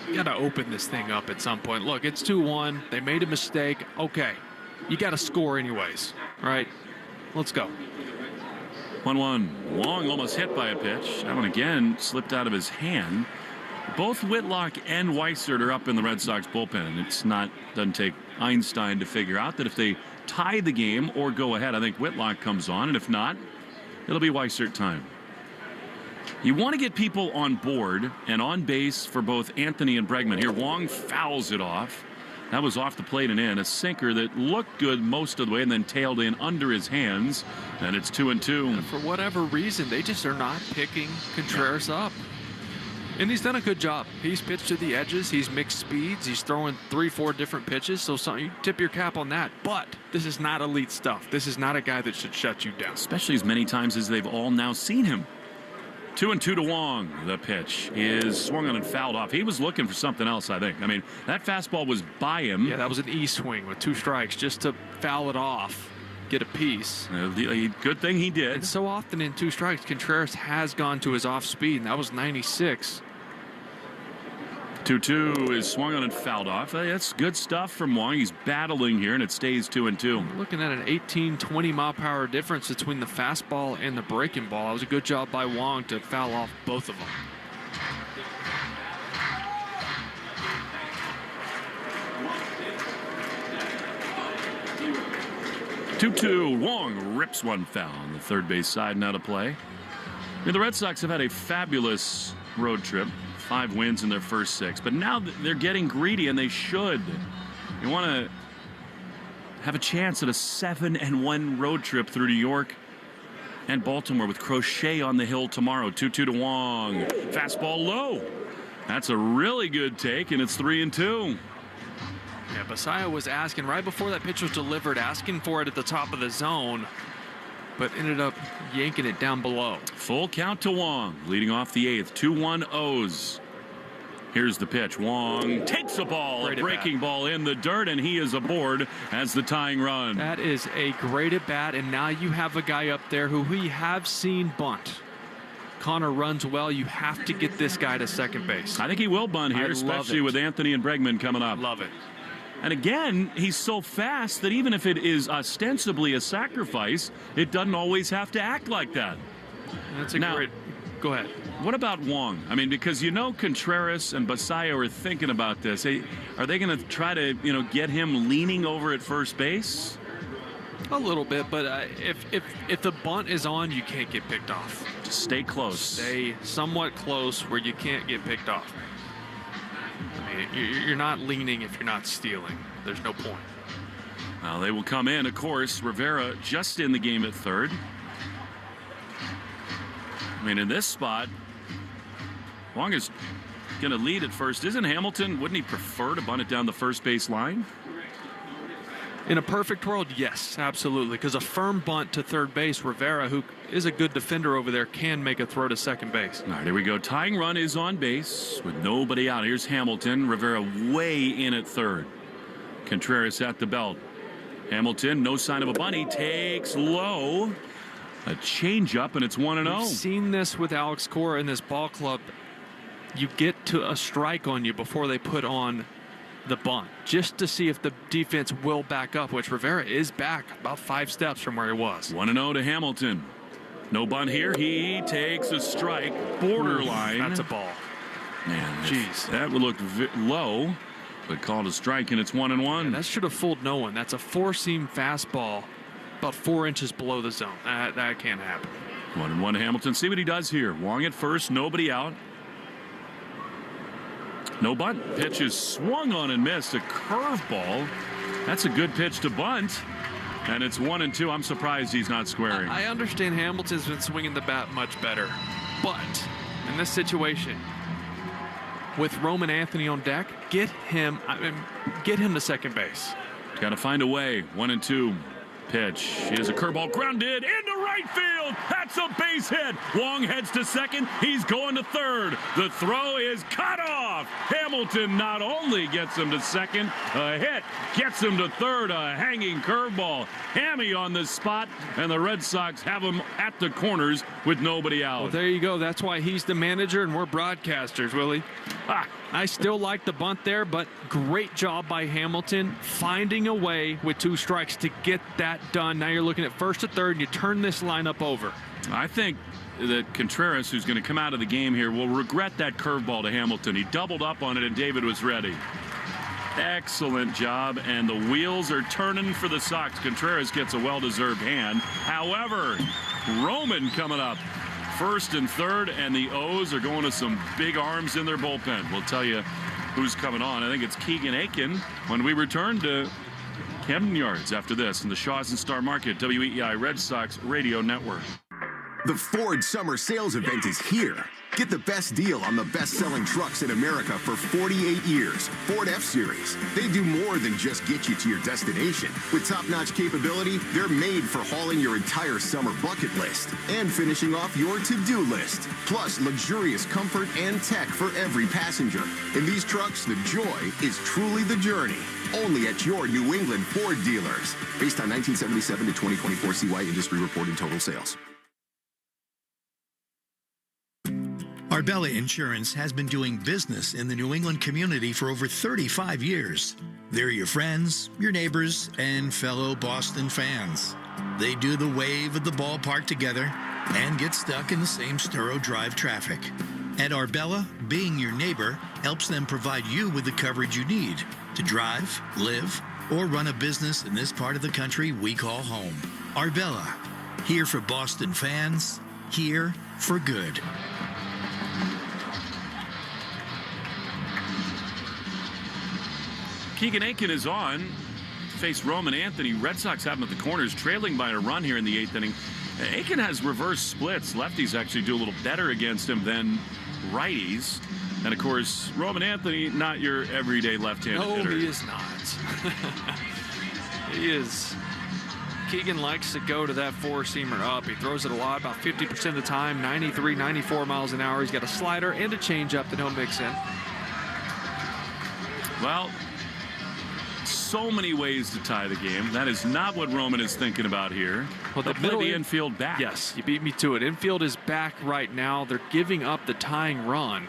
you got to open this thing up at some point. Look, it's 2-1. They made a mistake. Okay, you got to score anyways. All right, let's go. 1-1. Wong almost hit by a pitch. That one again slipped out of his hand. Both Whitlock and Weissert are up in the Red Sox bullpen, and doesn't take Einstein to figure out that if they tie the game or go ahead, I think Whitlock comes on, and if not, it'll be Weissert time. You want to get people on board and on base for both Anthony and Bregman. Here, Wong fouls it off. That was off the plate and in. A sinker that looked good most of the way and then tailed in under his hands. And it's 2-2. And for whatever reason, they just are not picking Contreras up. And he's done a good job. He's pitched to the edges. He's mixed speeds. He's throwing 3-4 different pitches. So you tip your cap on that. But this is not elite stuff. This is not a guy that should shut you down. Especially as many times as they've all now seen him. 2-2 to Wong. The pitch is swung on and fouled off. He was looking for something else, I think. I mean, that fastball was by him. Yeah, that was an E-swing with 2 strikes just to foul it off, get a piece. Good thing he did. And so often in 2 strikes, Contreras has gone to his off speed, and that was 96. 2-2 is swung on and fouled off. That's good stuff from Wong. He's battling here, and it stays 2-2. Looking at an 18-20 mile per hour difference between the fastball and the breaking ball. That was a good job by Wong to foul off both of them. Wong rips one foul on the third base side, now to play. The Red Sox have had a fabulous road trip. 5 wins in their first 6, but now they're getting greedy, and they should. You want to have a chance at a 7-1 road trip through New York and Baltimore with Crochet on the hill tomorrow. 2-2 to Wong. Fastball low. That's a really good take, and it's 3-2. Yeah, Basayo was asking right before that pitch was delivered, asking for it at the top of the zone, but ended up yanking it down below. Full count to Wong, leading off the 8th. 2-1-0s. Here's the pitch. Wong takes a ball, a breaking ball in the dirt, and he is aboard as the tying run. That is a great at bat, and now you have a guy up there who we have seen bunt. Connor runs well. You have to get this guy to second base. I think he will bunt here, especially with Anthony and Bregman coming up. Love it. And again, he's so fast that even if it is ostensibly a sacrifice, it doesn't always have to act like that. That's a great. Go ahead. What about Wong? I mean, because Contreras and Basayo are thinking about this. Are they going to try to, get him leaning over at first base? A little bit, but if the bunt is on, you can't get picked off. Just stay close. Stay somewhat close where you can't get picked off. I mean, you're not leaning if you're not stealing. There's no point. Well, they will come in, of course. Rivera just in the game at third. I mean, in this spot, Wong is going to lead at first. Isn't Hamilton? Wouldn't he prefer to bunt it down the first base line? In a perfect world, yes, absolutely. Because a firm bunt to third base, Rivera, who is a good defender over there, can make a throw to second base. All right, here we go. Tying run is on base with nobody out. Here's Hamilton. Rivera way in at third. Contreras at the belt. Hamilton, no sign of a bunt. He takes low. A changeup, and it's 1-0. We've seen this with Alex Cora in this ball club. you get to a strike on you before they put on the bunt, just to see if the defense will back up, which Rivera is back about 5 steps from where he was. 1-0 to Hamilton. No bunt here. He takes a strike. Borderline. That's a ball. Man, jeez. That would look low, but called a strike, and it's 1-1. Yeah, that should have fooled no one. That's a 4-seam fastball about 4 inches below the zone. That can't happen. 1-1 to Hamilton. See what he does here. Wong at first, nobody out. No bunt. Pitch is swung on and missed. A curveball. That's a good pitch to bunt. And it's 1-2. I'm surprised he's not squaring. I understand Hamilton's been swinging the bat much better. But in this situation, with Roman Anthony on deck, get him to second base. Got to find a way. 1-2. Pitch. Here's a curveball grounded into right field. That's a base hit. Wong heads to second. He's going to third. The throw is cut off. Hamilton not only gets him to second, a hit gets him to third. A hanging curveball. Hammy on the spot, and the Red Sox have him at the corners with nobody out. Well, there you go. That's why he's the manager and we're broadcasters, Willie. I still like the bunt there, but great job by Hamilton finding a way with 2 strikes to get that done. Now you're looking at first to third, and you turn this lineup over. I think that Contreras, who's going to come out of the game here, will regret that curveball to Hamilton. He doubled up on it, and David was ready. Excellent job, and the wheels are turning for the Sox. Contreras gets a well-deserved hand. However, Roman coming up. First and third, and the O's are going to some big arms in their bullpen. We'll tell you who's coming on. I think it's Keegan Aiken when we return to Camden Yards after this in the Shaws and Star Market WEEI Red Sox Radio Network. The Ford Summer Sales Event is here. Get the best deal on the best-selling trucks in America for 48 years. Ford F-Series. They do more than just get you to your destination. With top-notch capability, they're made for hauling your entire summer bucket list and finishing off your to-do list. Plus, luxurious comfort and tech for every passenger. In these trucks, the joy is truly the journey. Only at your New England Ford dealers. Based on 1977 to 2024 CY industry reported total sales. Arbella Insurance has been doing business in the New England community for over 35 years. They're your friends, your neighbors, and fellow Boston fans. They do the wave at the ballpark together and get stuck in the same Sturo Drive traffic. At Arbella, being your neighbor helps them provide you with the coverage you need to drive, live, or run a business in this part of the country we call home. Arbella, here for Boston fans, here for good. Keegan Aiken is on to face Roman Anthony. Red Sox have him at the corners, trailing by a run here in the 8th inning. Aiken has reverse splits. Lefties actually do a little better against him than righties. And, of course, Roman Anthony, not your everyday left-handed hitter. No, he is not. He is. Keegan likes to go to that 4-seamer up. He throws it a lot, about 50% of the time, 93, 94 miles an hour. He's got a slider and a changeup that he'll mix in. Well, so many ways to tie the game. That is not what Roman is thinking about here. Well, the infield back. Yes, you beat me to it. Infield is back right now. They're giving up the tying run.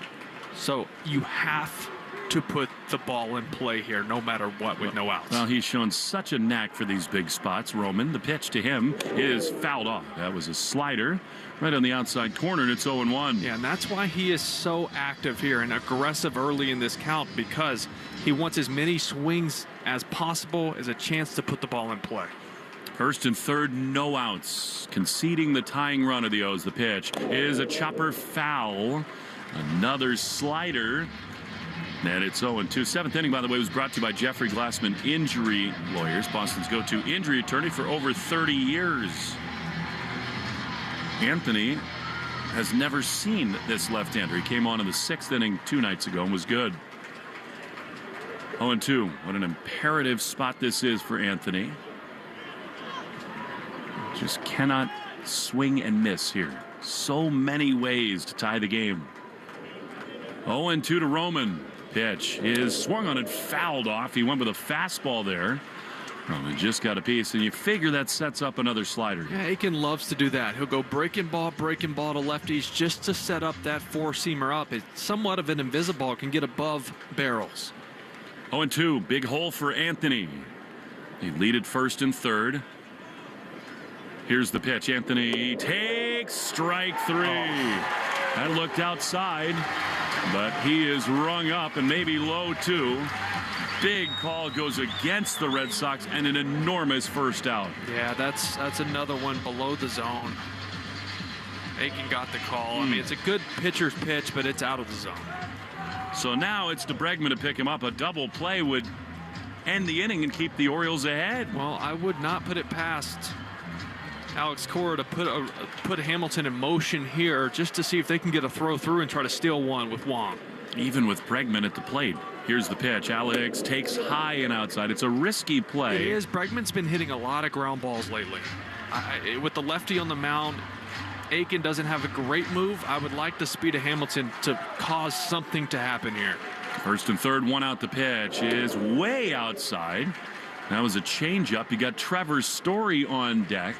So you have to put the ball in play here no matter what with no outs. Well, he's shown such a knack for these big spots. Roman, the pitch to him is fouled off. That was a slider right on the outside corner, and it's 0-1. Yeah, and that's why he is so active here and aggressive early in this count, because he wants as many swings as possible as a chance to put the ball in play. First and third, no outs. Conceding the tying run of the O's. The pitch is a chopper foul. Another slider. And it's 0-2. 7th inning, by the way, was brought to you by Jeffrey Glassman Injury Lawyers, Boston's go-to injury attorney for over 30 years. Anthony has never seen this left-hander. He came on in the 6th inning 2 nights ago and was good. 0-2. What an imperative spot this is for Anthony. Just cannot swing and miss here. So many ways to tie the game. 0-2 to Roman. Pitch is swung on and fouled off. He went with a fastball there. Well, they just got a piece, and you figure that sets up another slider. Yeah, Aiken loves to do that. He'll go breaking ball to lefties just to set up that four-seamer up. It's somewhat of an invisible. It can get above barrels. 0-2, big hole for Anthony. He lead at first and third. Here's the pitch. Anthony takes strike three. That looked outside, but he is rung up and maybe low too. Big call goes against the Red Sox and an enormous first out. Yeah, that's another one below the zone. Aiken got the call. I mean, it's a good pitcher's pitch, but it's out of the zone. So now it's to Bregman to pick him up. A double play would end the inning and keep the Orioles ahead. Well, I would not put it past Alex Cora to put Hamilton in motion here just to see if they can get a throw through and try to steal one with Wong. Even with Bregman at the plate. Here's the pitch. Alex takes high and outside. It's a risky play. It is. Bregman's been hitting a lot of ground balls lately. With the lefty on the mound, Aiken doesn't have a great move. I would like the speed of Hamilton to cause something to happen here. First and third, one out. The pitch is way outside. That was a changeup. You got Trevor Story on deck.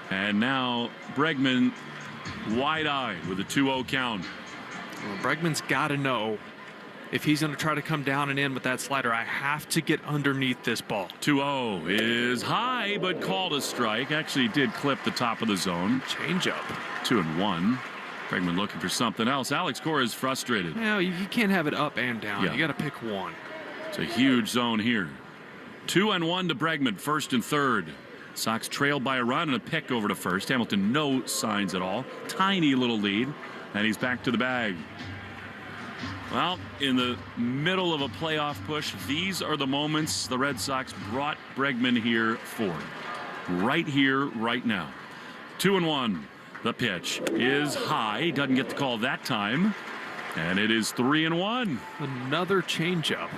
And now Bregman wide-eyed with a 2-0 count. Well, Bregman's got to know if he's going to try to come down and in with that slider, I have to get underneath this ball. 2-0 is high, but called a strike. Actually did clip the top of the zone. Changeup. 2-1. Bregman looking for something else. Alex Cora is frustrated. No, you can't have it up and down. Yeah. You got to pick one. It's a huge zone here. 2-1 to Bregman, first and third. Sox trailed by a run and a pick over to first. Hamilton, no signs at all. Tiny little lead, and he's back to the bag. Well, in the middle of a playoff push, these are the moments the Red Sox brought Bregman here for. Right here, right now. 2-1. The pitch is high. Doesn't get the call that time. And it is 3-1. Another changeup.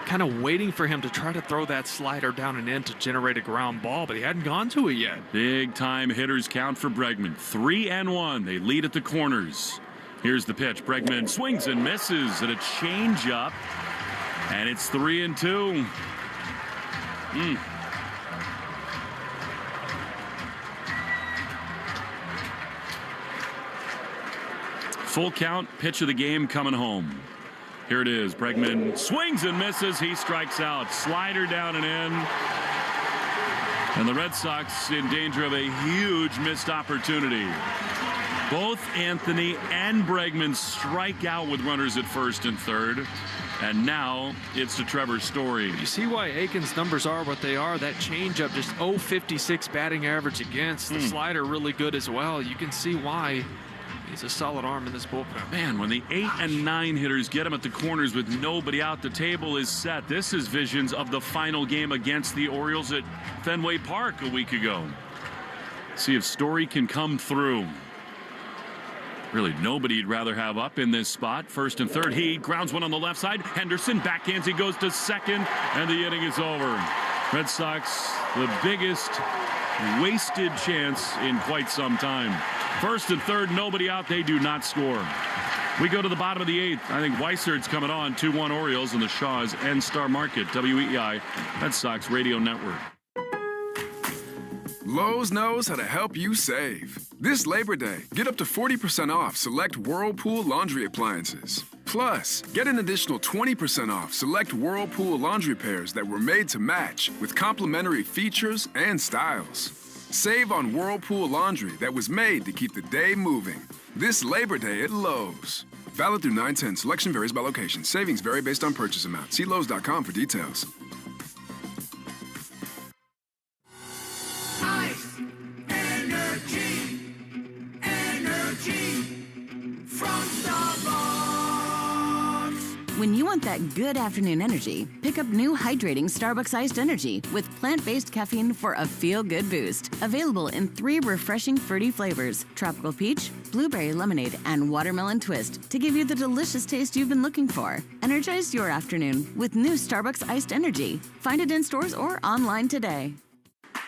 Kind of waiting for him to try to throw that slider down and in to generate a ground ball, but he hadn't gone to it yet. Big time hitters count for Bregman. 3-1. They lead at the corners. Here's the pitch. Bregman swings and misses at a changeup. And it's 3-2. Full count, pitch of the game coming home. Here it is. Bregman swings and misses. He strikes out. Slider down and in. And the Red Sox in danger of a huge missed opportunity. Both Anthony and Bregman strike out with runners at first and third. And now it's to Trevor Story. You see why Aiken's numbers are what they are. That changeup, just 0.56 batting average against. The slider really good as well. You can see why he's a solid arm in this bullpen. Man, when the 8 and 9 hitters get him at the corners with nobody out, the table is set. This is visions of the final game against the Orioles at Fenway Park a week ago. See if Story can come through. Really, nobody you'd rather have up in this spot. First and third, he grounds one on the left side. Henderson backhands, he goes to second, and the inning is over. Red Sox, the biggest wasted chance in quite some time. First and third, nobody out, they do not score. We go to the bottom of the 8th. I think Weissert's coming on. 2-1 Orioles in the Shaws and Star Market, WEEI, Red Sox Radio Network. Lowe's knows how to help you save. This Labor Day, get up to 40% off select Whirlpool laundry appliances. Plus, get an additional 20% off select Whirlpool laundry pairs that were made to match with complimentary features and styles. Save on Whirlpool laundry that was made to keep the day moving. This Labor Day at Lowe's. Valid through 9/10. Selection varies by location. Savings vary based on purchase amount. See Lowe's.com for details. When you want that good afternoon energy, pick up new hydrating Starbucks iced energy with plant-based caffeine for a feel-good boost. Available in 3 refreshing fruity flavors: tropical peach, blueberry lemonade, and watermelon twist to give you the delicious taste you've been looking for. Energize your afternoon with new Starbucks iced energy. Find it in stores or online today.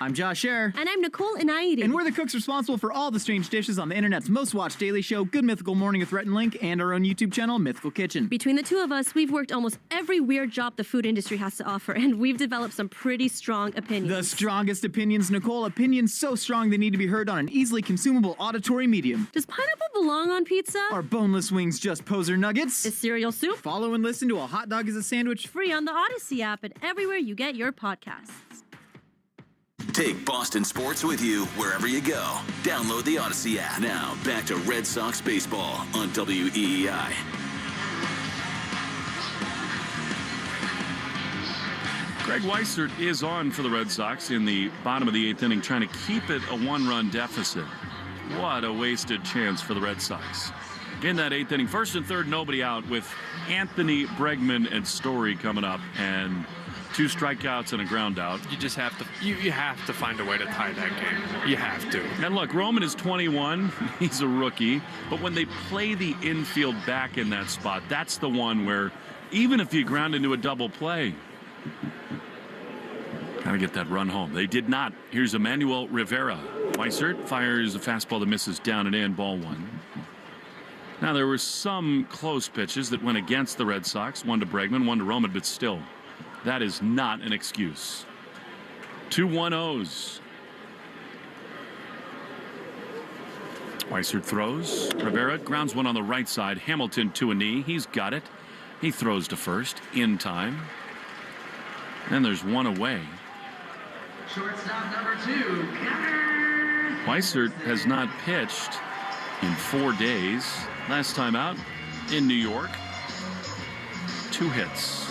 I'm Josh Scherer. And I'm Nicole Inaidi. And we're the cooks responsible for all the strange dishes on the internet's most watched daily show, Good Mythical Morning with Rhett and Link, and our own YouTube channel, Mythical Kitchen. Between the two of us, we've worked almost every weird job the food industry has to offer, and we've developed some pretty strong opinions. The strongest opinions, Nicole. Opinions so strong they need to be heard on an easily consumable auditory medium. Does pineapple belong on pizza? Are boneless wings just poser nuggets? Is cereal soup? Follow and listen to A Hot Dog is a Sandwich. Free on the Odyssey app and everywhere you get your podcasts. Take Boston sports with you wherever you go. Download the Odyssey app. Now, back to Red Sox baseball on WEEI. Greg Weissert is on for the Red Sox in the bottom of the 8th inning, trying to keep it a 1-run deficit. What a wasted chance for the Red Sox. In that 8th inning, first and third, nobody out, with Anthony, Bregman, and Story coming up, and 2 strikeouts and a ground out. You just have to you have to find a way to tie that game. You have to. And look, Roman is 21. He's a rookie. But when they play the infield back in that spot, that's the one where even if you ground into a double play, gotta get that run home. They did not. Here's Emmanuel Rivera. Weissert fires a fastball that misses down and in, ball 1. Now, there were some close pitches that went against the Red Sox. One to Bregman, one to Roman, but still, that is not an excuse. 2 1-0s. Weissert throws. Rivera grounds one on the right side. Hamilton to a knee. He's got it. He throws to first in time. And there's one away. Shortstop number 2. Weissert has not pitched in 4 days. Last time out in New York. 2 hits.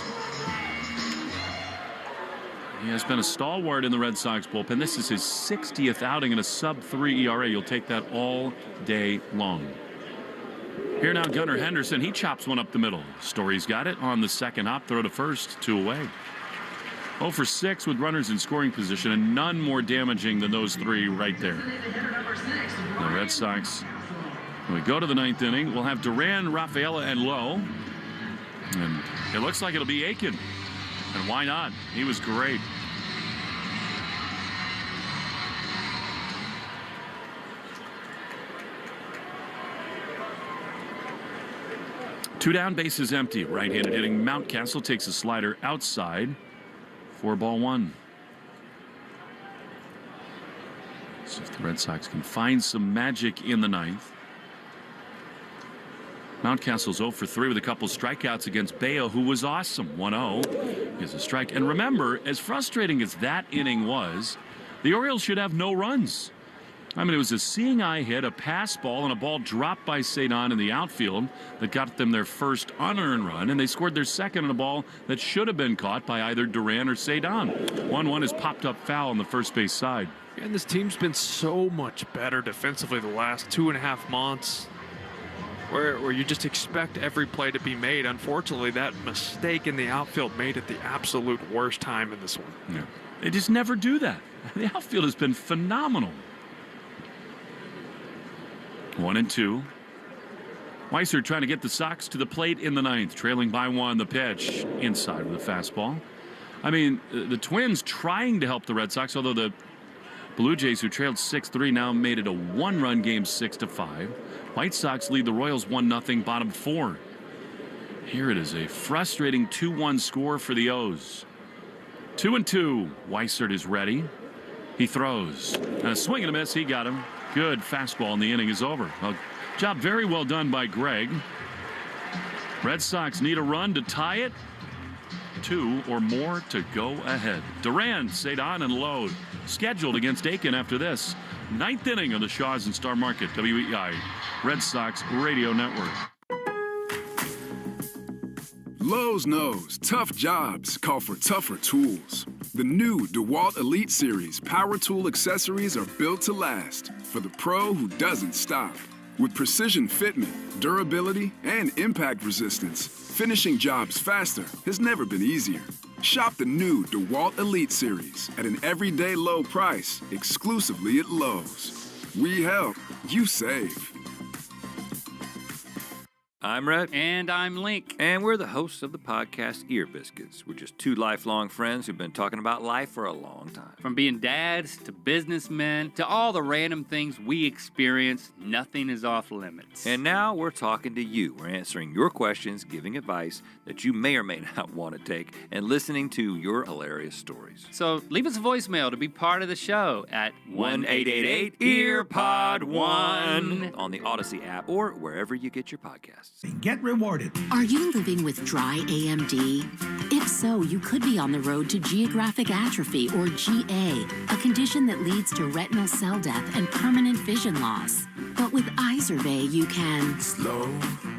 He has been a stalwart in the Red Sox bullpen. This is his 60th outing in a sub-3 ERA. You'll take that all day long. Here now, Gunnar Henderson. He chops one up the middle. Story's got it on the second hop. Throw to first. 2 away. 0 for 6 with runners in scoring position, and none more damaging than those 3 right there. The Red Sox, when we go to the 9th inning, we'll have Duran, Rafaela, and Lowe. And it looks like it'll be Aiken. And why not? He was great. Two down, bases empty. Right-handed hitting Mountcastle takes a slider outside for ball 1. So if the Red Sox can find some magic in the 9th. Mountcastle's 0 for 3 with a couple strikeouts against Bayo, who was awesome. 1-0 is a strike. And remember, as frustrating as that inning was, the Orioles should have no runs. I mean, it was a seeing eye hit, a pass ball, and a ball dropped by Cedon in the outfield that got them their first unearned run, and they scored their second on a ball that should have been caught by either Duran or Cedon. 1-1 is popped up foul on the first base side. And this team's been so much better defensively the last 2.5 months. Where you just expect every play to be made. Unfortunately, that mistake in the outfield made it the absolute worst time in this one. Yeah. They just never do that. The outfield has been phenomenal. 1-2. Weissert trying to get the Sox to the plate in the 9th, trailing by 1. The pitch inside with a fastball. I mean, the Twins trying to help the Red Sox, although the Blue Jays, who trailed 6-3, now made it a 1-run game, 6-5. White Sox lead the Royals 1-0, bottom 4. Here it is, a frustrating 2-1 score for the O's. 2-2. Weissert is ready. He throws. And a swing and a miss. He got him. Good fastball, and the inning is over. A job very well done by Greg. Red Sox need a run to tie it. 2 or more to go ahead. Duran, Cedon, and Lowe scheduled against Aiken after this. 9th inning of the Shaws and Star Market, WEI, Red Sox Radio Network. Lowe's knows tough jobs call for tougher tools. The new DeWalt Elite Series power tool accessories are built to last for the pro who doesn't stop. With precision fitment, durability, and impact resistance, finishing jobs faster has never been easier. Shop the new DeWalt Elite Series at an everyday low price exclusively at Lowe's. We help, you save. I'm Rhett. And I'm Link. And we're the hosts of the podcast Ear Biscuits. We're just two lifelong friends who've been talking about life for a long time. From being dads to businessmen to all the random things we experience, nothing is off limits. And now we're talking to you. We're answering your questions, giving advice that you may or may not want to take, and listening to your hilarious stories. So leave us a voicemail to be part of the show at 1-888-EARPOD-1 on the Odyssey app or wherever you get your podcasts. And get rewarded. Are you living with dry AMD? If so, you could be on the road to geographic atrophy, or GA, a condition that leads to retinal cell death and permanent vision loss. But with Izervay, you can slow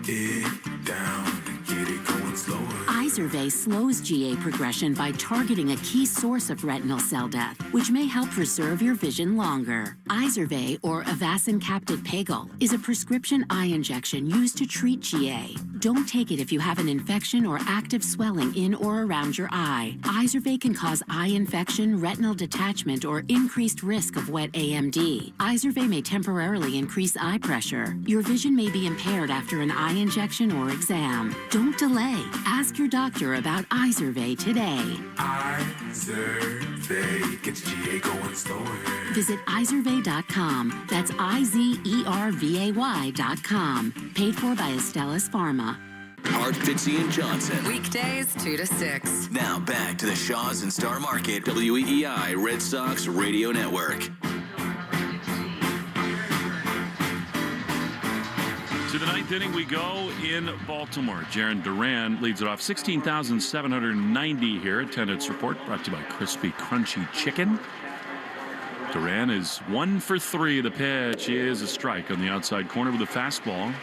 it down to get it going slower. Izervay slows GA progression by targeting a key source of retinal cell death, which may help preserve your vision longer. Izervay, or Avastin Capted Pagel, is a prescription eye injection used to treat GA. Don't take it if you have an infection or active swelling in or around your eye. Izervay can cause eye infection, retinal detachment, or increased risk of wet AMD. Izervay may temporarily increase eye pressure. Your vision may be impaired after an eye injection or exam. Don't delay. Ask your doctor about Izervay today. Izervay gets GA going slower. Visit Izervay.com. That's IZERVAY.com. Paid for by Astellas Pharma. Art, Fitzy, and Johnson. Weekdays 2 to 6. Now back to the Shaws and Star Market WEEI Red Sox Radio Network. To the ninth inning we go in Baltimore. Jarren Duran leads it off. 16,790 here. Attendance report brought to you by Crispy Crunchy Chicken. Duran is 1 for 3. The pitch is a strike on the outside corner with a fastball.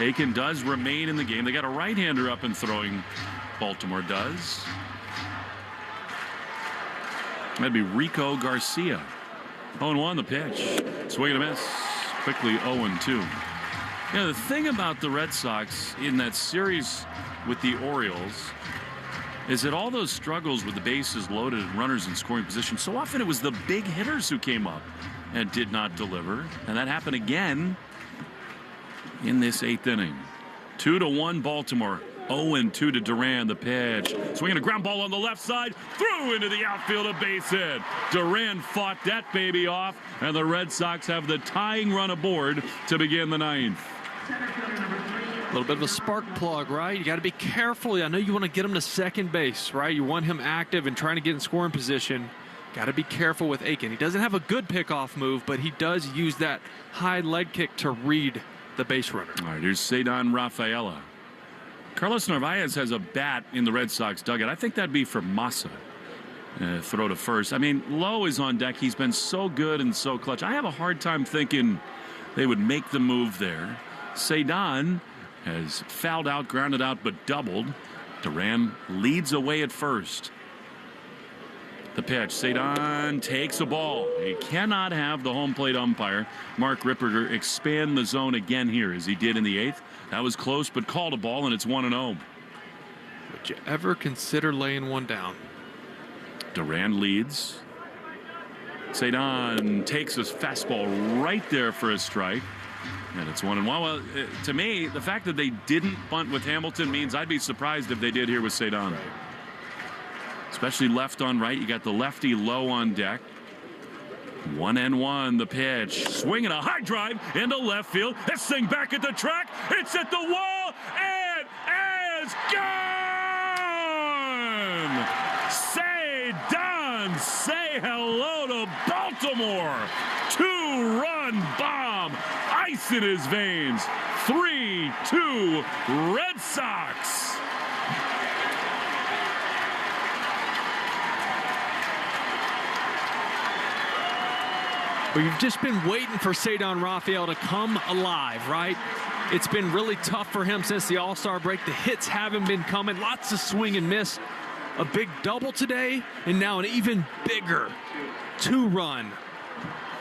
Aiken does remain in the game. They got a right-hander up and throwing. Baltimore does. That'd be Rico Garcia. 0-1 the pitch. Swing and a miss. Quickly 0-2. You know, the thing about the Red Sox in that series with the Orioles is that all those struggles with the bases loaded and runners in scoring position, so often it was the big hitters who came up and did not deliver. And that happened again in this 8th inning. 2-1 Baltimore. 0-2 to Duran. The pitch. Swinging a ground ball on the left side. Through into the outfield, a base hit. Duran fought that baby off, and the Red Sox have the tying run aboard to begin the 9th. A little bit of a spark plug, right? You got to be careful. I know you want to get him to second base, right? You want him active and trying to get in scoring position. Got to be careful with Aiken. He doesn't have a good pickoff move, but he does use that high leg kick to read the base runner. All right, here's Cedar Rafaela. Carlos Narvaez has a bat in the Red Sox dugout. I think that'd be for Massa. Throw to first. I mean, Lowe is on deck. He's been so good and so clutch. I have a hard time thinking they would make the move there. Cedar has fouled out, grounded out, but doubled. Duran leads away at first. The pitch. Cedar takes a ball. He cannot have the home plate umpire, Mark Ripperger, expand the zone again here as he did in the 8th. That was close, but called a ball, and it's 1-0. Would you ever consider laying one down? Duran leads. Cedar takes his fastball right there for a strike. And it's 1-1. Well, to me, the fact that they didn't bunt with Hamilton means I'd be surprised if they did here with Cedar. Right. Especially left on right. You got the lefty Low on deck. 1-1 the pitch. Swinging a high drive into left field. This thing back at the track. It's at the wall. It is gone. Cedar, say hello to Baltimore. 2-run bomb. Ice in his veins. 3-2 Red Sox. Well, you've just been waiting for Cedar Rafael to come alive, right? It's been really tough for him since the All-Star break. The hits haven't been coming. Lots of swing and miss. A big double today, and now an even bigger 2-run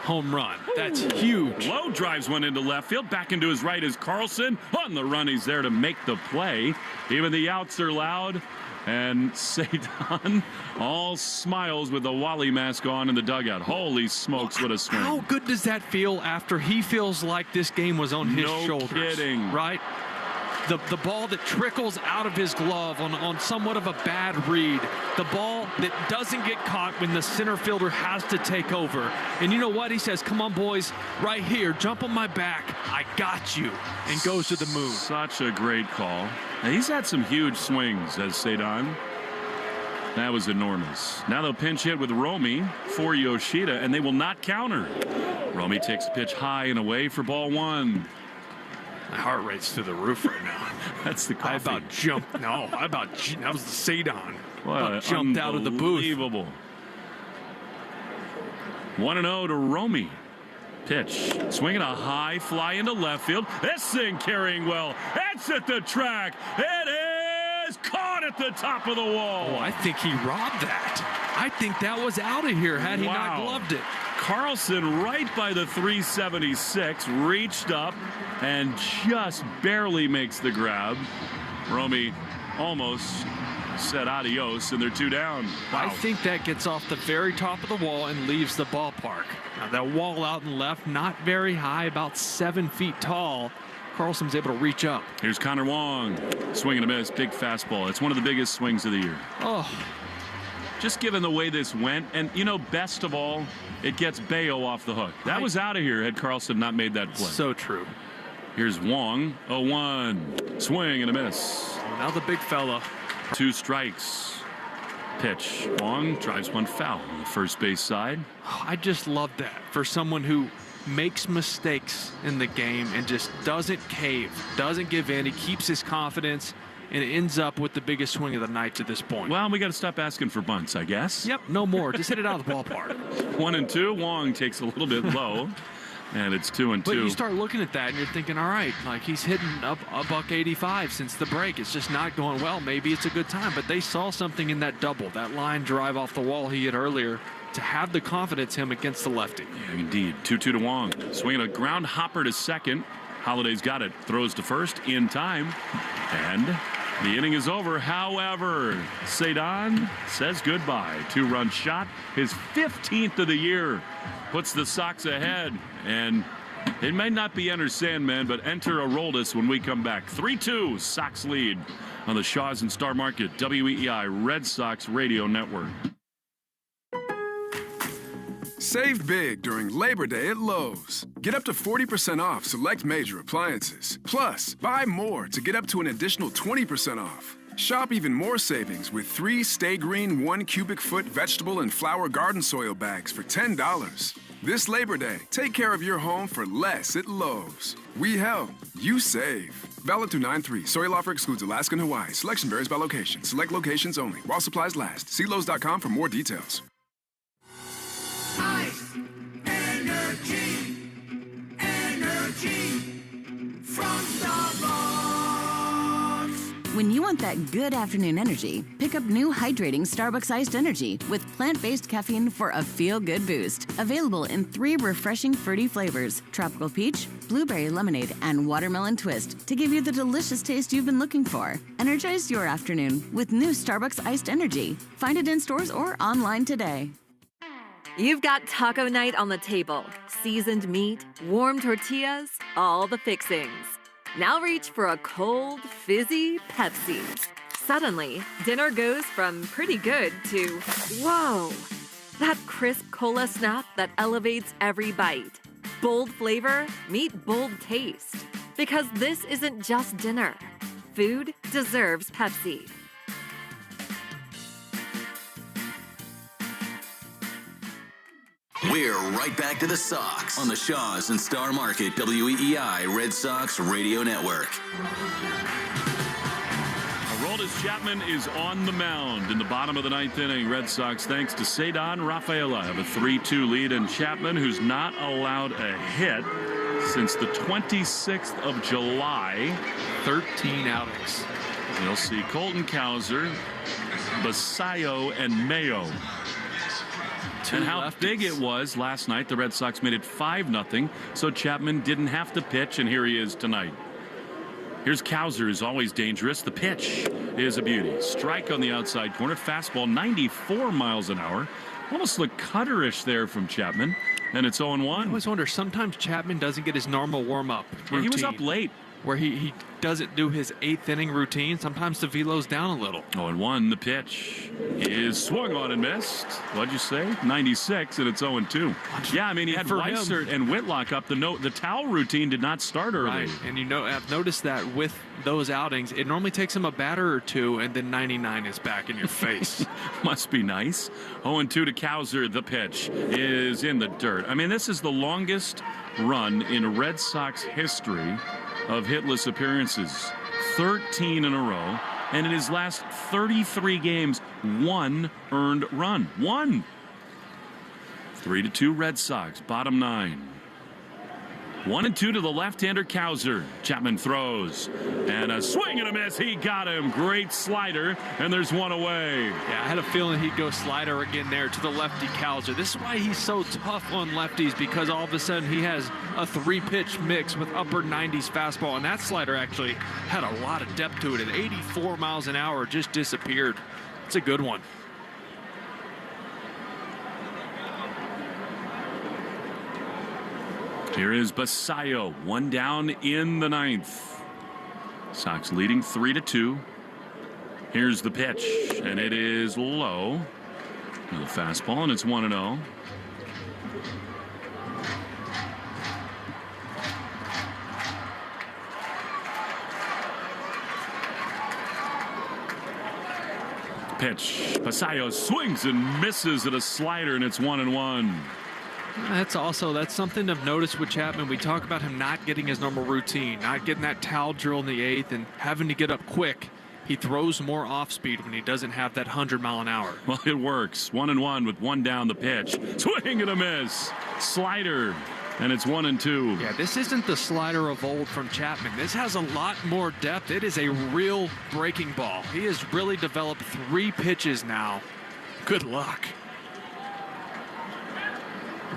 home run. That's huge. Low drives one into left field. Back into his right is Carlson. On the run, he's there to make the play. Even the outs are loud. And Cedar all smiles with the Wally mask on in the dugout. Holy smokes, what a swing. How good does that feel after he feels like this game was on his shoulders? No kidding. Right? the ball that trickles out of his glove on somewhat of a bad read. The ball that doesn't get caught when the center fielder has to take over. And you know what? He says, come on, boys, right here, jump on my back. I got you. And goes to the moon. Such a great call. Now, he's had some huge swings as Cedon. That was enormous. Now they'll pinch hit with Romy for Yoshida, and they will not counter. Romy takes the pitch high and away for ball one. My heart rate's through the roof right now. That's the coffee. I about jumped. No, that was the Cedon. What? Jumped out of the booth. Unbelievable. 1-0 to Romy. Pitch. Swinging a high fly into left field. This thing carrying well. It's at the track. It is caught at the top of the wall. Oh, I think he robbed that. I think that was out of here had he not gloved it. Carlson right by the 376, reached up and just barely makes the grab. Romy almost said adios, and they're 2 down. Wow. I think that gets off the very top of the wall and leaves the ballpark. Now that wall out and left, not very high, about 7 feet tall. Carlson's able to reach up. Here's Connor Wong. Swing and a miss, big fastball. It's one of the biggest swings of the year. Oh. Just given the way this went, and you know, best of all, it gets Bayo off the hook. That was out of here had Carlson not made that play. So true. Here's Wong, 0-1. Swing and a miss. Now the big fella. 2 strikes. Pitch. Wong drives one foul on the first base side. I just love that for someone who makes mistakes in the game and just doesn't cave, doesn't give in. He keeps his confidence and ends up with the biggest swing of the night to this point. Well, we got to stop asking for bunts, I guess. Yep, no more. Just hit it out of the ballpark. 1-2. Wong takes a little bit low. And it's 2-2. But you start looking at that and you're thinking, all right, like he's hitting up a $185 since the break. It's just not going well. Maybe it's a good time. But they saw something in that double, that line drive off the wall he hit earlier, to have the confidence him against the lefty. Yeah, indeed. 2-2 to Wong. Swinging a ground hopper to second. Holiday's got it. Throws to first in time. And the inning is over. However, Cedon says goodbye. 2-run shot. His 15th of the year. Puts the Sox ahead. And it may not be enter Sandman, but enter Aroldis when we come back. 3-2 Sox lead on the Shaw's and Star Market WEEI Red Sox Radio Network. Save big during Labor Day at Lowe's. Get up to 40% off select major appliances. Plus, buy more to get up to an additional 20% off. Shop even more savings with 3 Stay Green 1 cubic foot vegetable and flower garden soil bags for $10. This Labor Day, take care of your home for less at Lowe's. We help, you save. Valid through 9/3. Soil offer excludes Alaska and Hawaii. Selection varies by location. Select locations only. While supplies last. See Lowe's.com for more details. Ice, energy, energy from Starbucks. When you want that good afternoon energy, pick up new hydrating Starbucks iced energy with plant-based caffeine for a feel-good boost. Available in 3 refreshing fruity flavors: tropical peach, blueberry lemonade, and watermelon twist, to give you the delicious taste you've been looking for. Energize your afternoon with new Starbucks iced energy. Find it in stores or online today. You've got taco night on the table. Seasoned meat, warm tortillas, all the fixings. Now reach for a cold, fizzy Pepsi. Suddenly, dinner goes from pretty good to, whoa, that crisp cola snap that elevates every bite. Bold flavor, meet bold taste. Because this isn't just dinner. Food deserves Pepsi. We're right back to the Sox on the Shaw's and Star Market WEEI Red Sox Radio Network. Aroldis Chapman is on the mound in the bottom of the 9th inning. Red Sox, thanks to Cedon Rafaela, have a 3-2 lead, and Chapman, who's not allowed a hit since the 26th of July. 13 outings. You'll see Colton Cowser, Basayo, and Mayo. And how big it was last night. The Red Sox made it 5-0, so Chapman didn't have to pitch, and here he is tonight. Here's Cowser, who's always dangerous. The pitch is a beauty. Strike on the outside corner. Fastball, 94 miles an hour. Almost looked cutterish there from Chapman. And it's 0-1. I always wonder, sometimes Chapman doesn't get his normal warm-up routine. He was up late. where he doesn't do his 8th inning routine. Sometimes the velo's down a little. 0-1. The pitch is swung on and missed. What'd you say? 96, and it's 0-2. Yeah, I mean, he had Weissert and Whitlock up. The towel routine did not start early. Right, and I've noticed that with those outings, it normally takes him a batter or two, and then 99 is back in your face. Must be nice. 0-2 to Cowser. The pitch is in the dirt. I mean, this is the longest run in Red Sox history of hitless appearances. 13 in a row. And in his last 33 games, 1 earned run. 1. 3-2 Red Sox. Bottom 9. 1-2 to the left-hander Cowser. Chapman throws. And a swing and a miss. He got him. Great slider. And there's 1 away. Yeah, I had a feeling he'd go slider again there to the lefty Cowser. This is why he's so tough on lefties, because all of a sudden he has a 3-pitch mix with upper 90s fastball. And that slider actually had a lot of depth to it. At 84 miles an hour, just disappeared. It's a good one. Here is Basayo, 1 down in the 9th. Sox leading 3-2. Here's the pitch, and it is low. The fastball, and it's 1-0. Pitch. Basayo swings and misses at a slider, and it's 1-1. That's something I've noticed with Chapman. We talk about him not getting his normal routine, not getting that towel drill in the 8th, and having to get up quick. He throws more off speed when he doesn't have that 100 mile an hour. Well, it works. 1-1 with 1 down the pitch. Swing and a miss. Slider. And it's 1-2. Yeah, this isn't the slider of old from Chapman. This has a lot more depth. It is a real breaking ball. He has really developed 3 pitches now. Good luck.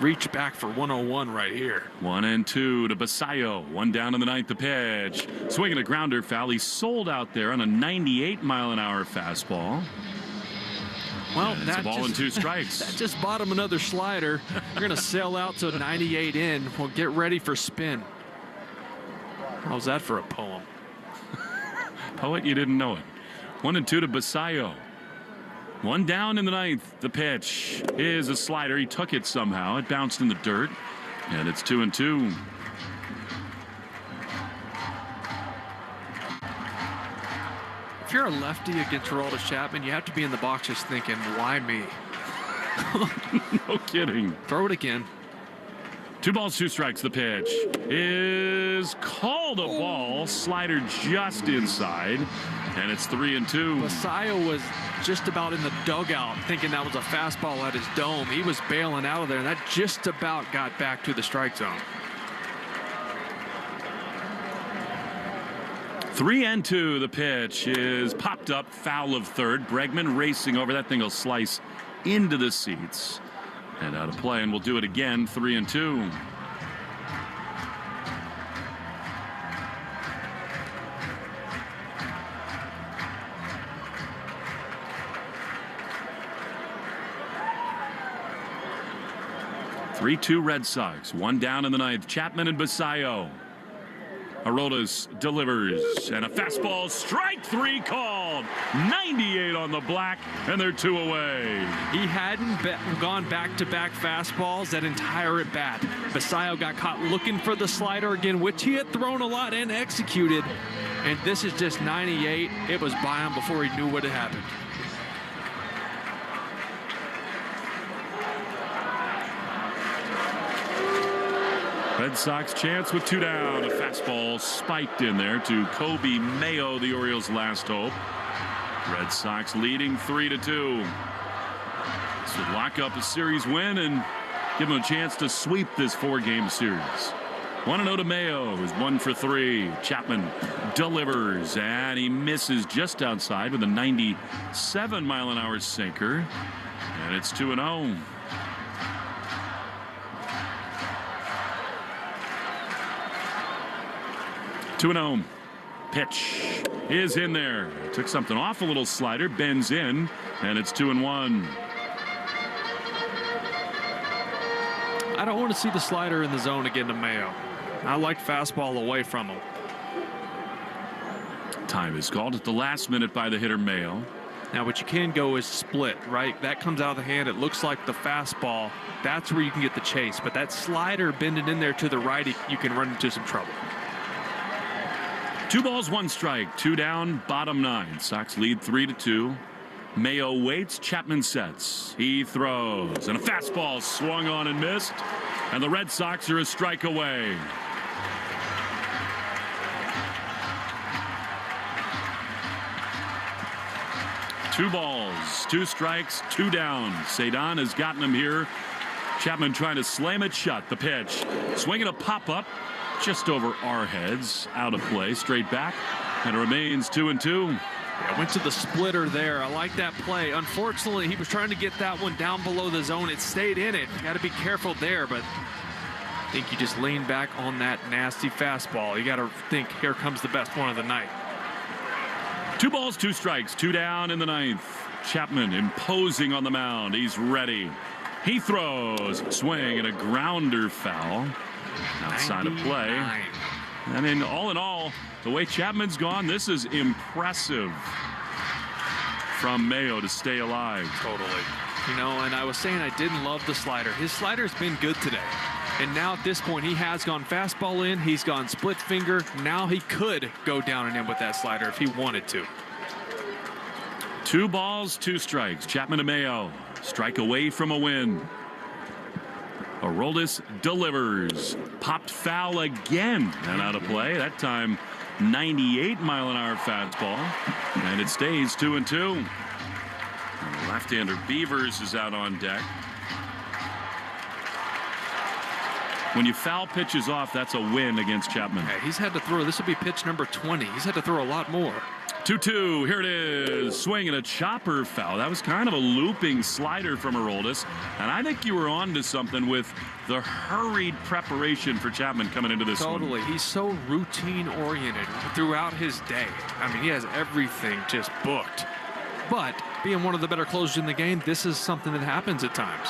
Reach back for 101 right here. 1-2 to Basayo. 1 down in the 9th. The pitch. Swinging a grounder foul. He sold out there on a 98 mile an hour fastball. Well, that's a ball and 2 strikes. That just bought him another slider. You're going to sail out to 98 in. Well, get ready for spin. How's that for a poem? Poet, you didn't know it. 1-2 to Basayo. 1 down in the 9th. The pitch is a slider. He took it somehow. It bounced in the dirt. And it's 2-2. If you're a lefty against Aroldis Chapman, you have to be in the box just thinking, why me? No kidding. Throw it again. 2 balls, 2 strikes. The pitch is called a ball. Slider just inside. And it's 3-2. Basayo was just about in the dugout thinking that was a fastball at his dome. He was bailing out of there, and that just about got back to the strike zone. 3-2. The pitch is popped up, foul of third. Bregman racing over. That thing will slice into the seats. And out of play, and we'll do it again. 3-2. (3-2) Red Sox. 1 down in the 9th. Chapman and Basayo. Aroldis delivers, and a fastball, strike 3 called. 98 on the black, and they're 2 away. He hadn't gone back-to-back fastballs that entire at bat. Basayo got caught looking for the slider again, which he had thrown a lot and executed. And this is just 98. It was by him before he knew what had happened. Red Sox chance with 2 down. A fastball spiked in there to Kobe Mayo, the Orioles' last hope. Red Sox leading 3-2. This would lock up a series win and give them a chance to sweep this 4-game series. 1-0 to Mayo is 1 for 3. Chapman delivers, and he misses just outside with a 97 mile an hour sinker. And it's 2-0. Two-0. Pitch is in there. Took something off, a little slider, bends in, and it's 2-1. I don't want to see the slider in the zone again to Mayo. I like fastball away from him. Time is called at the last minute by the hitter Mayo. Now, what you can go is split, right? That comes out of the hand. It looks like the fastball. That's where you can get the chase. But that slider bending in there to the right, you can run into some trouble. 2 balls, 1 strike, 2 down, bottom 9. Sox lead 3-2. Mayo waits. Chapman sets. He throws. And a fastball swung on and missed. And the Red Sox are a strike away. Two balls, 2 strikes, 2 down. Cedon has gotten him here. Chapman trying to slam it shut. The pitch. Swinging a pop-up just over our heads. Out of play. Straight back. And it remains 2-2. Yeah, went to the splitter there. I like that play. Unfortunately, he was trying to get that one down below the zone. It stayed in it. Got to be careful there, but I think you just lean back on that nasty fastball. You got to think, here comes the best one of the night. 2 balls, 2 strikes, 2 down in the 9th. Chapman imposing on the mound. He's ready. He throws. Swing and a grounder foul. Outside of play. I mean, all in all, the way Chapman's gone, this is impressive from Mayo to stay alive. Totally. You know, and I was saying I didn't love the slider. His slider's been good today. And now at this point, he has gone fastball in. He's gone split finger. Now he could go down and in with that slider if he wanted to. 2 balls, 2 strikes. Chapman to Mayo. Strike away from a win. Aroldis delivers. Popped foul again. And out of play. That time, 98-mile-an-hour fastball. And it stays 2-2. And the left-hander Beavers is out on deck. When you foul pitches off, that's a win against Chapman. Yeah, he's had to throw. This will be pitch number 20. He's had to throw a lot more. 2-2. Here it is. Swing and a chopper foul. That was kind of a looping slider from Aroldis. And I think you were on to something with the hurried preparation for Chapman coming into this one. Totally. He's so routine-oriented throughout his day. I mean, he has everything just booked. But being one of the better closers in the game, this is something that happens at times.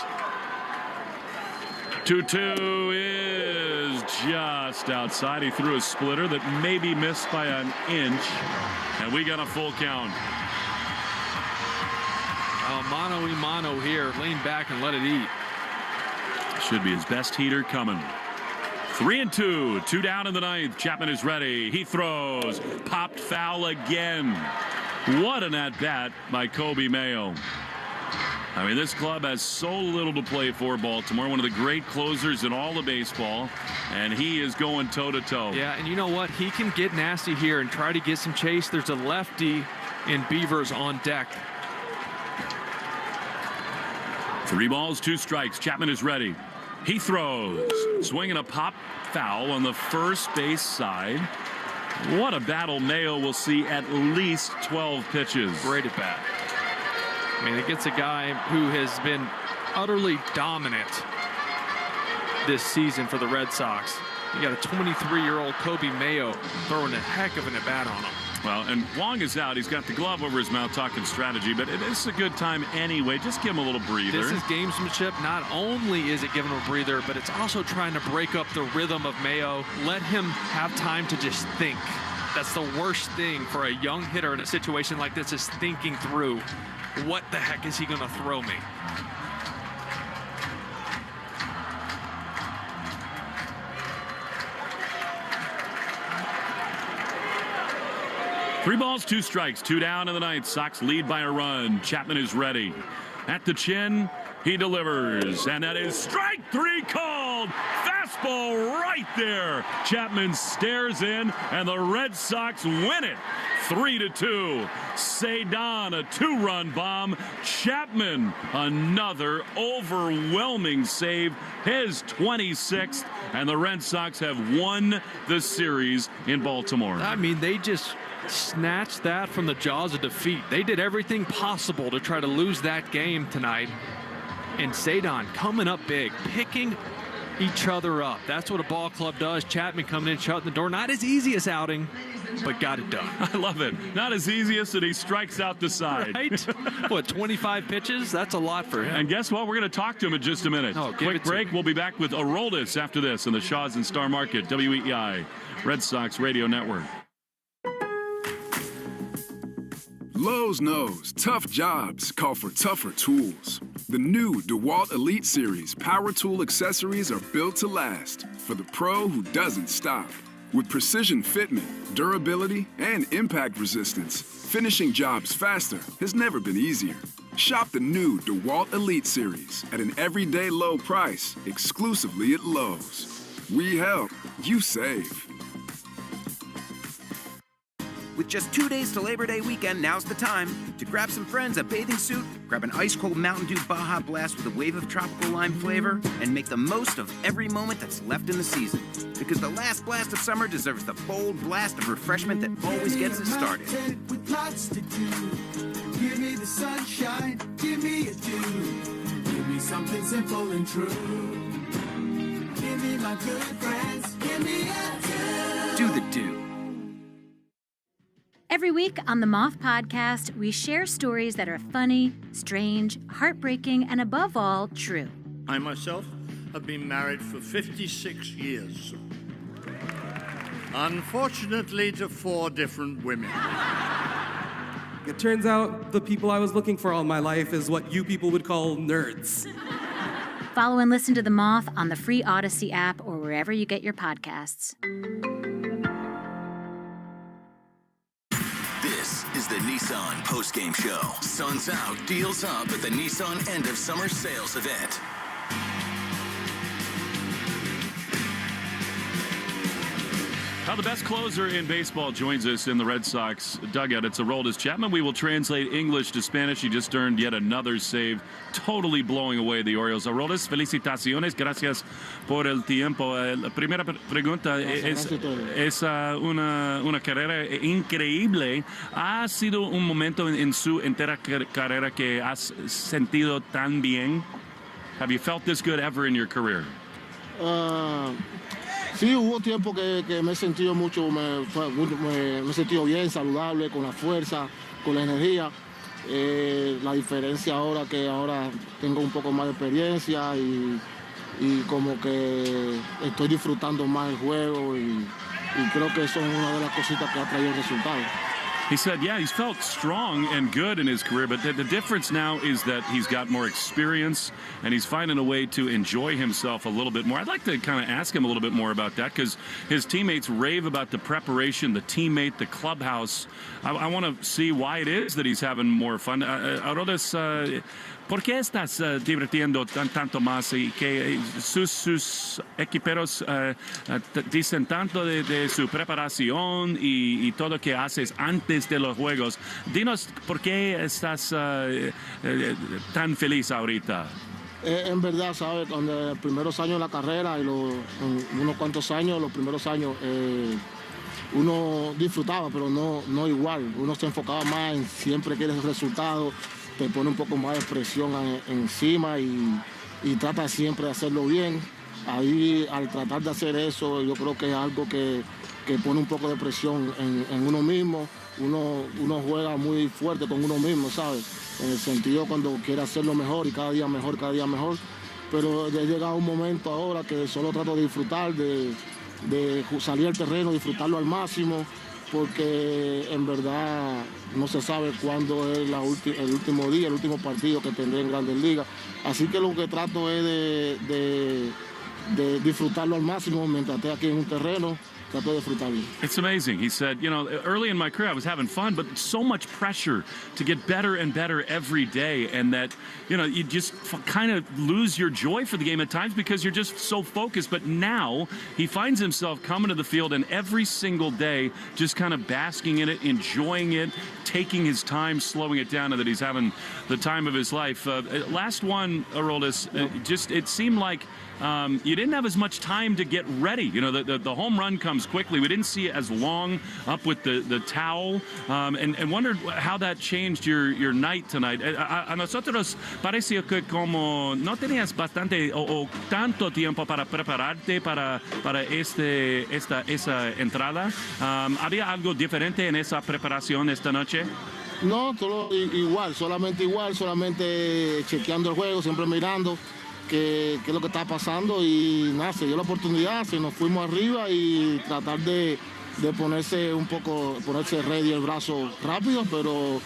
2-2 is just outside. He threw a splitter that maybe missed by an inch. And we got a full count. Mano-y-mano here. Lean back and let it eat. Should be his best heater coming. 3-2. 2 down in the 9th. Chapman is ready. He throws. Popped foul again. What an at-bat by Kobe Mayo. I mean, this club has so little to play for. Baltimore, one of the great closers in all of baseball, and he is going toe-to-toe. Yeah, and you know what? He can get nasty here and try to get some chase. There's a lefty in Beavers on deck. 3 balls, 2 strikes. Chapman is ready. He throws. Swinging a pop foul on the first base side. What a battle Mayo will see at least 12 pitches. Great at bat. I mean, it gets a guy who has been utterly dominant this season for the Red Sox. You got a 23-year-old Kobe Mayo throwing a heck of an at-bat on him. Well, and Wong is out. He's got the glove over his mouth talking strategy, but it is a good time anyway. Just give him a little breather. This is gamesmanship. Not only is it giving him a breather, but it's also trying to break up the rhythm of Mayo. Let him have time to just think. That's the worst thing for a young hitter in a situation like this, is thinking through, what the heck is he going to throw me? Three balls, 2 strikes, 2 down in the 9th. Sox lead by a run. Chapman is ready. At the chin, he delivers. And that is strike 3 called. Fastball right there. Chapman stares in, and the Red Sox win it. 3-2. Cedon, a 2-run bomb. Chapman, another overwhelming save. His 26th. And the Red Sox have won the series in Baltimore. I mean, they just snatched that from the jaws of defeat. They did everything possible to try to lose that game tonight. And Cedon coming up big, picking each other up. That's what a ball club does. Chapman coming in, shutting the door. Not his easiest outing, but got it done. I love it. Not his easiest, and he strikes out the side. Right? What, 25 pitches? That's a lot for him. And guess what? We're going to talk to him in just a minute. Quick break. We'll be back with Aroldis after this on the Shaws and Star Market, WEEI, Red Sox Radio Network. Lowe's knows tough jobs call for tougher tools. The new DeWalt Elite Series power tool accessories are built to last for the pro who doesn't stop. With precision fitment, durability, and impact resistance, finishing jobs faster has never been easier. Shop the new DeWalt Elite Series at an everyday low price exclusively at Lowe's. We help, you save. With just 2 days to Labor Day weekend, now's the time to grab some friends a bathing suit, grab an ice-cold Mountain Dew Baja Blast with a wave of tropical lime flavor, and make the most of every moment that's left in the season. Because the last blast of summer deserves the bold blast of refreshment that always gets us started. With lots to do. Give me the sunshine, give me a dew. Give me something simple and true. Give me my good friends, give me a dew. Do the dew. Every week on the Moth Podcast, we share stories that are funny, strange, heartbreaking, and above all, true. I myself have been married for 56 years. Unfortunately, to 4 different women. It turns out the people I was looking for all my life is what you people would call nerds. Follow and listen to The Moth on the free Odyssey app or wherever you get your podcasts. This is the Nissan Postgame Show. Sun's out, deals up at the Nissan End of Summer Sales Event. Now the best closer in baseball joins us in the Red Sox dugout. It's Aroldis Chapman. We will translate English to Spanish. He just earned yet another save, totally blowing away the Orioles. Aroldis, felicitaciones. Gracias por el tiempo. La primera pregunta es una carrera increíble. ¿Ha sido un momento en su entera carrera que has sentido tan bien? Have you felt this good ever in your career? Sí, hubo tiempo que me he sentido mucho, me he sentido bien, saludable, con la fuerza, con la energía. La diferencia ahora que ahora tengo un poco más de experiencia y como que estoy disfrutando más el juego y creo que eso es una de las cositas que ha traído el resultado. He said, yeah, he's felt strong and good in his career, but the difference now is that he's got more experience and he's finding a way to enjoy himself a little bit more. I'd like to kind of ask him a little bit more about that because his teammates rave about the preparation, the teammate, the clubhouse. I want to see why it is that he's having more fun. Aroldis, ¿por qué estás divirtiendo tanto más y que sus equiperos dicen tanto de su preparación y todo que haces antes de los juegos? Dinos por qué estás tan feliz ahorita. En verdad, ¿sabes? Cuando los primeros años de la carrera y unos cuantos años, los primeros años, uno disfrutaba, pero no igual. Uno se enfocaba más en siempre quiere el resultado. Te pone un poco más de presión encima y trata siempre de hacerlo bien. Ahí, al tratar de hacer eso, yo creo que es algo que pone un poco de presión en uno mismo. Uno juega muy fuerte con uno mismo, ¿sabes? En el sentido cuando quiere hacerlo mejor y cada día mejor, cada día mejor. Pero he llegado un momento ahora que solo trato de disfrutar, de salir al terreno, disfrutarlo al máximo, porque en verdad no se sabe cuándo es el último día, el último partido que tendré en Grandes Ligas. Así que lo que trato es de disfrutarlo al máximo mientras esté aquí en un terreno. Trato de disfrutarlo. It's amazing. He said, you know, early in my career I was having fun, but so much pressure to get better and better every day, and that, you know, you just kind of lose your joy for the game at times because you're just so focused. But now he finds himself coming to the field and every single day just kind of basking in it, enjoying it, taking his time, slowing it down, and that he's having the time of his life. Last one, Aroldis, it seemed like you didn't have as much time to get ready. You know, the home run comes quickly. We didn't see it as long up with the towel, and wondered how that changed your night tonight. A nosotros pareció que como no tenías bastante o tanto tiempo para prepararte para esa entrada. ¿Había algo diferente en esa preparación esta noche? No, todo igual, solamente chequeando el juego, siempre mirando qué es lo que está pasando y nada, se dio la oportunidad, nos fuimos arriba y tratar de ponerse ready el brazo rápido, pero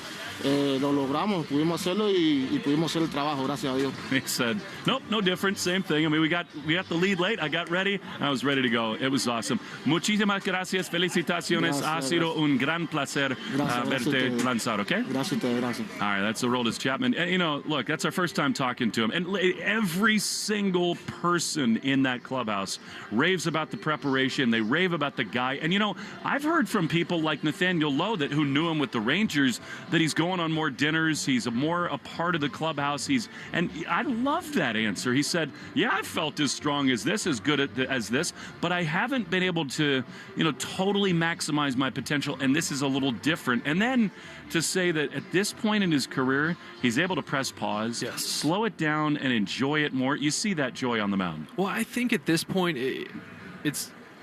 lo logramos, pudimos hacerlo y pudimos hacer el trabajo, gracias a Dios. He said, nope, no different, same thing. I mean, we got the lead late. I got ready. I was ready to go. It was awesome. Muchísimas gracias. Felicitaciones. Ha sido un gran placer verte lanzar, okay? Gracias. All right, that's Aroldis Chapman. And, you know, look, that's our first time talking to him. And every single person in that clubhouse raves about the preparation. They rave about the guy. And, you know, I've heard from people like Nathaniel Lowe who knew him with the Rangers that he's going on more dinners. He's more a part of the clubhouse. And I love that answer. He said, yeah, I felt as strong as this, as good as this, but I haven't been able to, you know, totally maximize my potential, and this is a little different. And then to say that at this point in his career, he's able to press pause, slow it down, and enjoy it more. You see that joy on the mound. Well, I think at this point,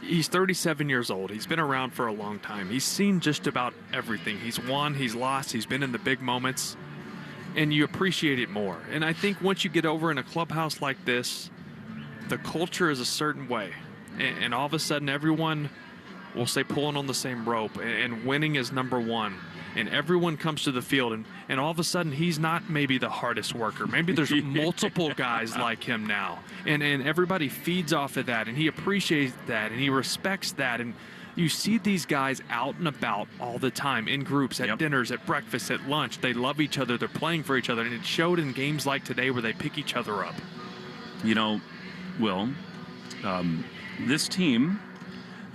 he's 37 years old. He's been around for a long time. He's seen just about everything. He's won, he's lost, he's been in the big moments, and you appreciate it more. And I think once you get over in a clubhouse like this, the culture is a certain way. And all of a sudden, everyone will say pulling on the same rope, and winning is number one. And everyone comes to the field, and all of a sudden, he's not maybe the hardest worker. Maybe there's multiple guys like him now. And everybody feeds off of that, and he appreciates that, and he respects that. And you see these guys out and about all the time, in groups, at dinners, at breakfast, at lunch. They love each other. They're playing for each other. And it showed in games like today where they pick each other up. You know, Will, this team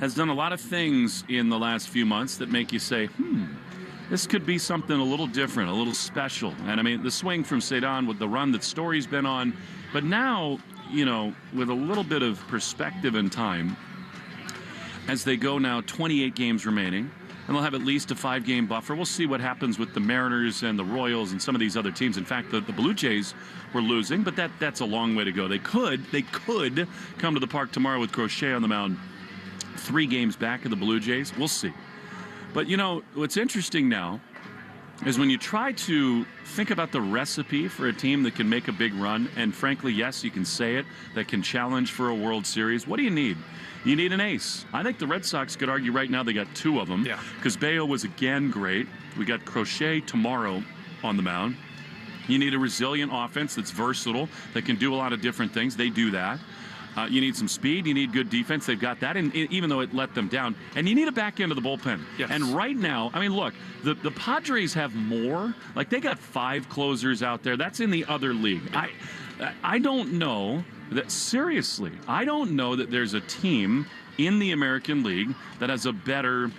has done a lot of things in the last few months that make you say, this could be something a little different, a little special. And I mean, the swing from Cedon with the run that Story's been on, but now, you know, with a little bit of perspective and time, as they go now 28 games remaining, and they'll have at least a 5-game buffer. We'll see what happens with the Mariners and the Royals and some of these other teams. In fact, the Blue Jays were losing, but that's a long way to go. They could come to the park tomorrow with Crochet on the mound, 3 games back of the Blue Jays. We'll see. But, you know, what's interesting now is when you try to think about the recipe for a team that can make a big run, and frankly, yes, you can say it, that can challenge for a World Series, what do you need? You need an ace. I think the Red Sox could argue right now they got 2 of them. Because Bayo was again great. We got Crochet tomorrow on the mound. You need a resilient offense that's versatile, that can do a lot of different things. They do that. You need some speed. You need good defense. They've got that, and even though it let them down. And you need a back end of the bullpen. And right now, I mean, look, the Padres have more. Like, they got 5 closers out there. That's in the other league. I don't know that, seriously, I don't know that there's a team in the American League that has a better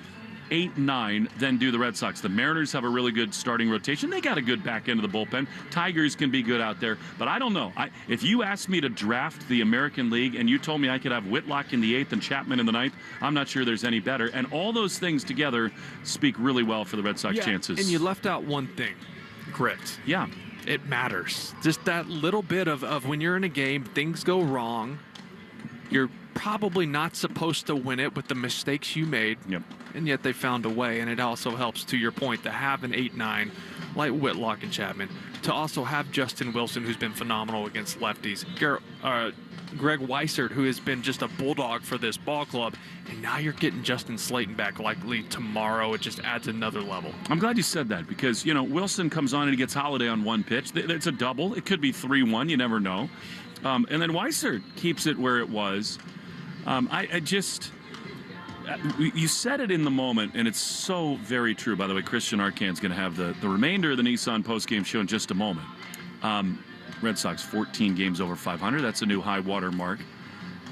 8-9 than do the Red Sox. The Mariners have a really good starting rotation. They got a good back end of the bullpen. Tigers can be good out there, but I don't know. If you asked me to draft the American League and you told me I could have Whitlock in the 8th and Chapman in the 9th, I'm not sure there's any better. And all those things together speak really well for the Red Sox chances. And you left out one thing, grit. Yeah. It matters. Just that little bit of when you're in a game, things go wrong. You're probably not supposed to win it with the mistakes you made. And yet they found a way, and it also helps, to your point, to have an 8-9 like Whitlock and Chapman, to also have Justin Wilson, who's been phenomenal against lefties, Greg Weissert, who has been just a bulldog for this ball club, and now you're getting Justin Slayton back likely tomorrow. It just adds another level. I'm glad you said that because, you know, Wilson comes on and he gets Holiday on one pitch. It's a double. It could be 3-1. You never know. And then Weissert keeps it where it was. You said it in the moment, and it's so very true. By the way, Christian Arcan's going to have the remainder of the Nissan postgame show in just a moment. Red Sox 14 games over 500. That's a new high water mark.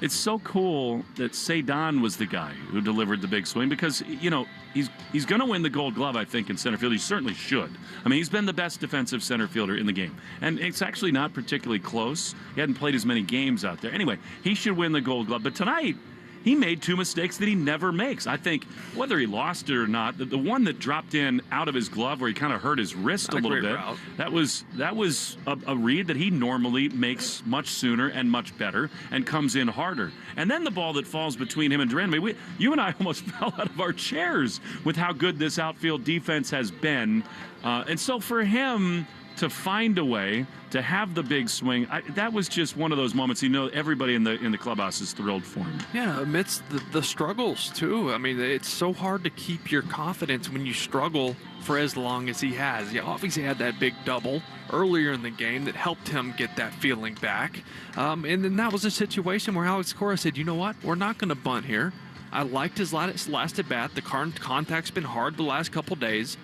It's so cool that Cedon was the guy who delivered the big swing because, you know, he's going to win the Gold Glove, I think, in center field. He certainly should. I mean, he's been the best defensive center fielder in the game. And it's actually not particularly close. He hadn't played as many games out there. Anyway, he should win the Gold Glove. But tonight, he made 2 mistakes that he never makes. I think whether he lost it or not, the one that dropped in out of his glove where he kind of hurt his wrist a little bit, that was a read that he normally makes much sooner and much better and comes in harder. And then the ball that falls between him and Duran, you and I almost fell out of our chairs with how good this outfield defense has been. And so for him, to find a way to have the big swing, that was just one of those moments. Everybody in the clubhouse is thrilled for him. Yeah, amidst the struggles too. I mean, it's so hard to keep your confidence when you struggle for as long as he has. He obviously had that big double earlier in the game that helped him get that feeling back. And then that was a situation where Alex Cora said, you know what, we're not going to bunt here. I liked his last at bat. The contact's been hard the last couple days.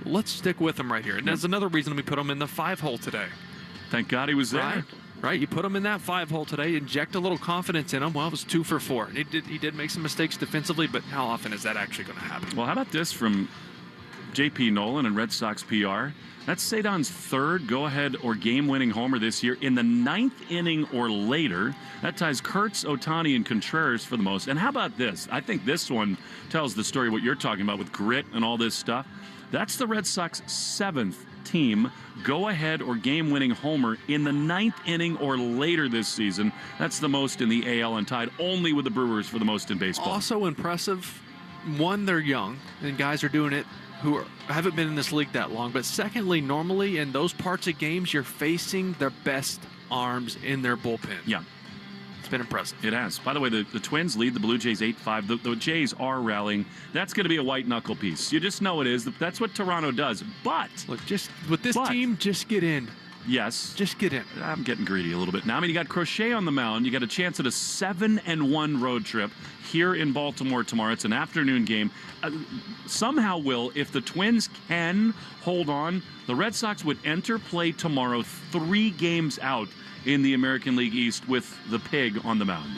Let's stick with him right here. And that's another reason we put him in the 5-hole today. Thank God he was there. Right. You put him in that 5-hole today, inject a little confidence in him. Well, it was 2 for 4. And he did make some mistakes defensively, but how often is that actually going to happen? Well, how about this from JP Nolan and Red Sox PR? That's Cedon's third go-ahead or game-winning homer this year in the 9th inning or later. That ties Kurtz, Ohtani, and Contreras for the most. And how about this? I think this one tells the story what you're talking about with grit and all this stuff. That's the Red Sox 7th team go-ahead or game-winning homer in the 9th inning or later this season. That's the most in the AL and tied only with the Brewers for the most in baseball. Also impressive, one, they're young, and guys are doing it who haven't been in this league that long. But secondly, normally in those parts of games, you're facing their best arms in their bullpen. Yeah. It's been impressive. It has. By the way, the Twins lead the Blue Jays 8-5. The Jays are rallying. That's going to be a white-knuckle piece. You just know it is. That's what Toronto does. But look, just with this team, just get in. Yes. Just get in. I'm getting greedy a little bit now. I mean, you got Crochet on the mound. You got a chance at a 7-1 road trip here in Baltimore tomorrow. It's an afternoon game. Somehow, Will, if the Twins can hold on, the Red Sox would enter play tomorrow 3 games out in the American League East with the pig on the mound.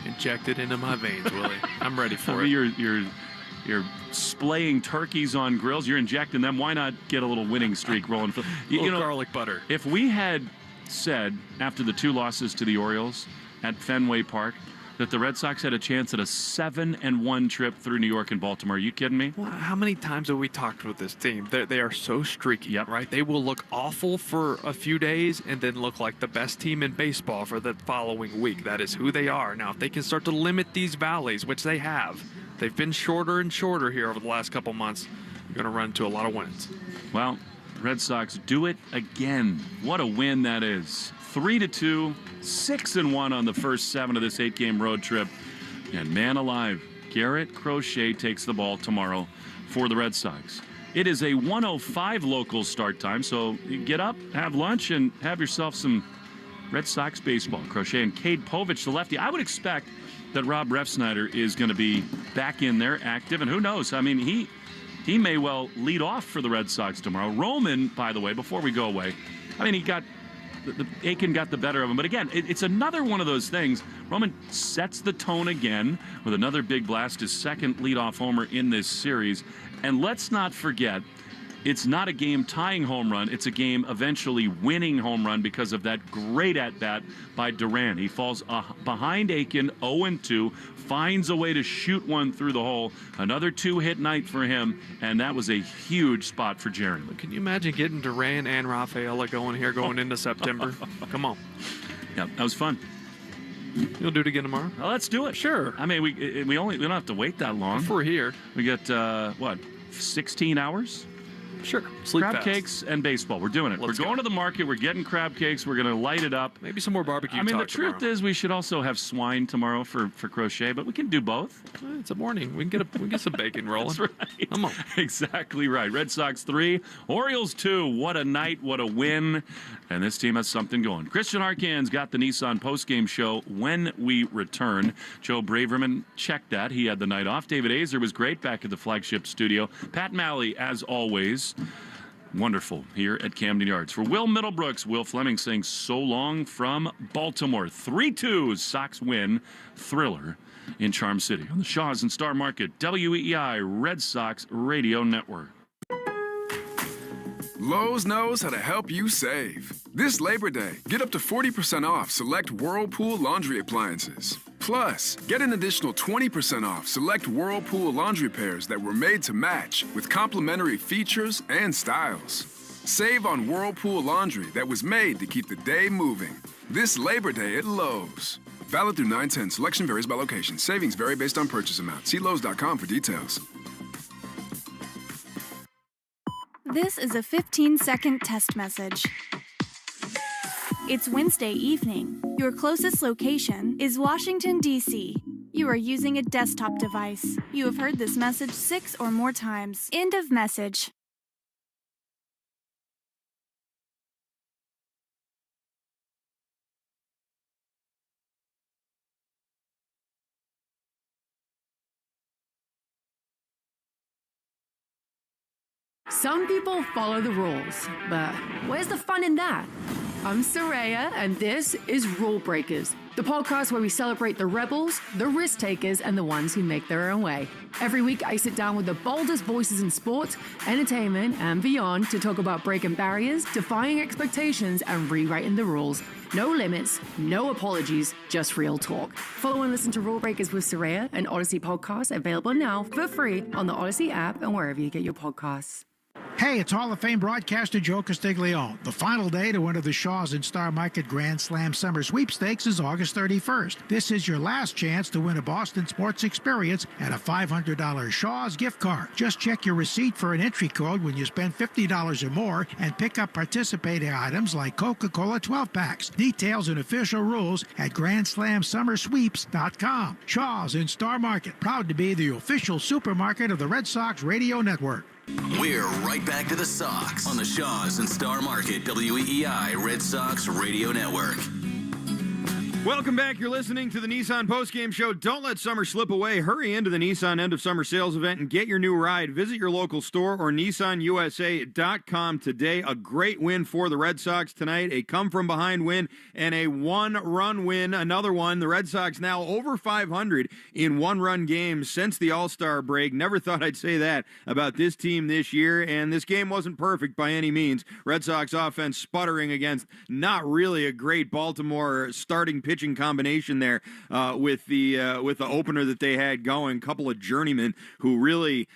Inject it into my veins, Willie. I'm ready for it. You're splaying turkeys on grills. You're injecting them. Why not get a little winning streak rolling? Garlic butter. If we had said after the 2 losses to the Orioles at Fenway Park that the Red Sox had a chance at a 7-1 trip through New York and Baltimore, are you kidding me? Well, how many times have we talked with this team? They are so streaky, right? They will look awful for a few days and then look like the best team in baseball for the following week. That is who they are. Now, if they can start to limit these valleys, which they have, they've been shorter and shorter here over the last couple months, you're going to run into a lot of wins. Well, Red Sox do it again. What a win that is. 3-2, 6-1 on the first 7 of this 8-game road trip. And man alive, Garrett Crochet takes the ball tomorrow for the Red Sox. It is a 1:05 local start time, so you get up, have lunch, and have yourself some Red Sox baseball. Crochet and Cade Povich, the lefty. I would expect that Rob Refsnyder is going to be back in there active, and who knows? I mean, he may well lead off for the Red Sox tomorrow. Roman, by the way, before we go away, I mean, Aiken got the better of him. But again, it's another one of those things. Roman sets the tone again with another big blast, his second leadoff homer in this series. And let's not forget, it's not a game-tying home run. It's a game eventually winning home run because of that great at-bat by Duran. He falls behind Aiken, 0-2, finds a way to shoot one through the hole. Another 2-hit night for him, and that was a huge spot for Jeremy. Can you imagine getting Duran and Rafaela going into September? Come on. Yeah, that was fun. You'll do it again tomorrow? Well, let's do it. Sure. I mean, we don't have to wait that long. If we're here. We got, 16 hours? Sure. Sleep crab fast. cakes and baseball. We're doing it. We're going to the market. We're getting crab cakes. We're going to light it up. Maybe some more barbecue. I mean, the tomorrow. truth is, we should also have swine tomorrow for Crochet, but we can do both. It's a morning. We can get some bacon rolling. That's right. Come on. Exactly right. Red Sox 3, Orioles 2. What a night. What a win. And this team has something going. Christian Arcan's got the Nissan postgame show when we return. Joe Braverman checked that. He had the night off. David Azer was great back at the flagship studio. Pat Malley, as always, wonderful here at Camden Yards. For Will Middlebrooks, Will Fleming saying so long from Baltimore. 3-2 Sox win thriller in Charm City on the Shaws and Star Market WEEI Red Sox Radio Network. Lowe's knows how to help you save. This Labor Day, get up to 40% off select Whirlpool laundry appliances. Plus, get an additional 20% off select Whirlpool laundry pairs that were made to match with complimentary features and styles. Save on Whirlpool laundry that was made to keep the day moving. This Labor Day at Lowe's. Valid through 9/10. Selection varies by location. Savings vary based on purchase amount. See Lowe's.com for details. This is a 15-second test message. It's Wednesday evening. Your closest location is Washington, D.C. You are using a desktop device. You have heard this message 6 or more times. End of message. Some people follow the rules, but where's the fun in that? I'm Soraya, and this is Rule Breakers, the podcast where we celebrate the rebels, the risk takers, and the ones who make their own way. Every week, I sit down with the boldest voices in sports, entertainment, and beyond to talk about breaking barriers, defying expectations, and rewriting the rules. No limits, no apologies, just real talk. Follow and listen to Rule Breakers with Soraya, an Odyssey podcast available now for free on the Odyssey app and wherever you get your podcasts. Hey, it's Hall of Fame broadcaster Joe Castiglione. The final day to enter the Shaw's in Star Market Grand Slam Summer Sweepstakes is August 31st. This is your last chance to win a Boston sports experience and a $500 Shaw's gift card. Just check your receipt for an entry code when you spend $50 or more and pick up participating items like Coca-Cola 12-packs. Details and official rules at GrandSlamSummerSweeps.com. Shaw's in Star Market, proud to be the official supermarket of the Red Sox Radio Network. We're right back to the Sox on the Shaw's and Star Market WEEI Red Sox Radio Network. Welcome back. You're listening to the Nissan Postgame Show. Don't let summer slip away. Hurry into the Nissan End of Summer Sales event and get your new ride. Visit your local store or NissanUSA.com today. A great win for the Red Sox tonight. A come-from-behind win and a one-run win. Another one. The Red Sox now over 500 in one-run games since the All-Star break. Never thought I'd say that about this team this year, and this game wasn't perfect by any means. Red Sox offense sputtering against not really a great Baltimore starting pitching combination there with the opener that they had going. Couple of journeymen who really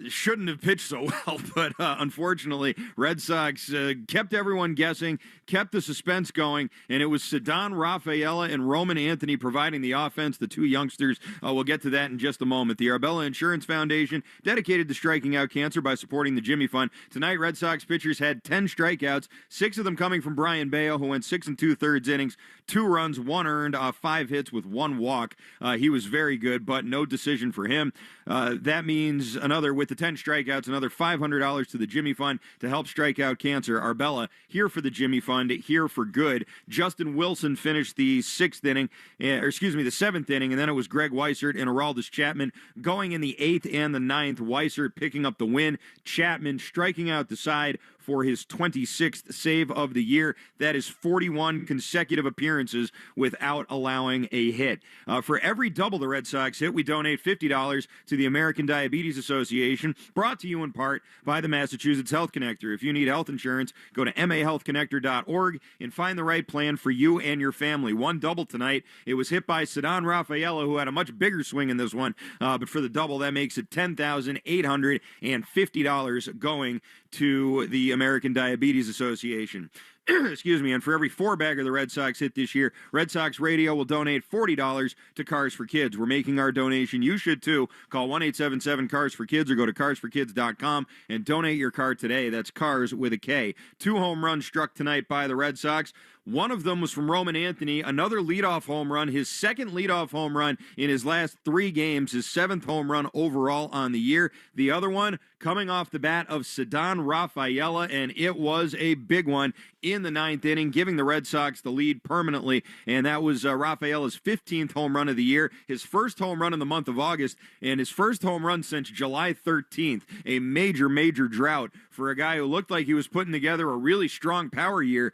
shouldn't have pitched so well, but unfortunately, Red Sox kept everyone guessing, kept the suspense going, and it was Ceddanne Rafaela and Roman Anthony providing the offense, the two youngsters. We'll get to that in just a moment. The Arbella Insurance Foundation, dedicated to striking out cancer by supporting the Jimmy Fund. Tonight, Red Sox pitchers had 10 strikeouts, 6 of them coming from Brian Bayo, who went 6 2/3 innings, 2 runs, 1 earned, 5 hits with 1 walk. He was very good, but no decision for him. That means with the 10 strikeouts, another $500 to the Jimmy Fund to help strike out cancer. Arbella here for the Jimmy Fund, here for good. Justin Wilson finished the 7th inning, and then it was Greg Weissert and Aroldis Chapman going in the 8th and the 9th. Weissert picking up the win. Chapman striking out the side for his 26th save of the year. That is 41 consecutive appearances without allowing a hit. For every double the Red Sox hit, we donate $50 to the American Diabetes Association, brought to you in part by the Massachusetts Health Connector. If you need health insurance, go to mahealthconnector.org and find the right plan for you and your family. One double tonight. It was hit by Ceddanne Rafaela, who had a much bigger swing in this one, but for the double, that makes it $10,850 going to the American Diabetes Association. Excuse me, and for every 4-bagger the Red Sox hit this year, Red Sox Radio will donate $40 to Cars for Kids. We're making our donation. You should too. Call 1-877-CARS-FOR-KIDS or go to carsforkids.com and donate your car today. That's Cars with a K. 2 home runs struck tonight by the Red Sox. One of them was from Roman Anthony, another leadoff home run, his 2nd leadoff home run in his last 3 games, his 7th home run overall on the year. The other one coming off the bat of Ceddanne Rafaela, and it was a big one in the 9th inning, giving the Red Sox the lead permanently, and that was Rafaela's 15th home run of the year, his first home run in the month of August, and his first home run since July 13th. A major, major drought for a guy who looked like he was putting together a really strong power year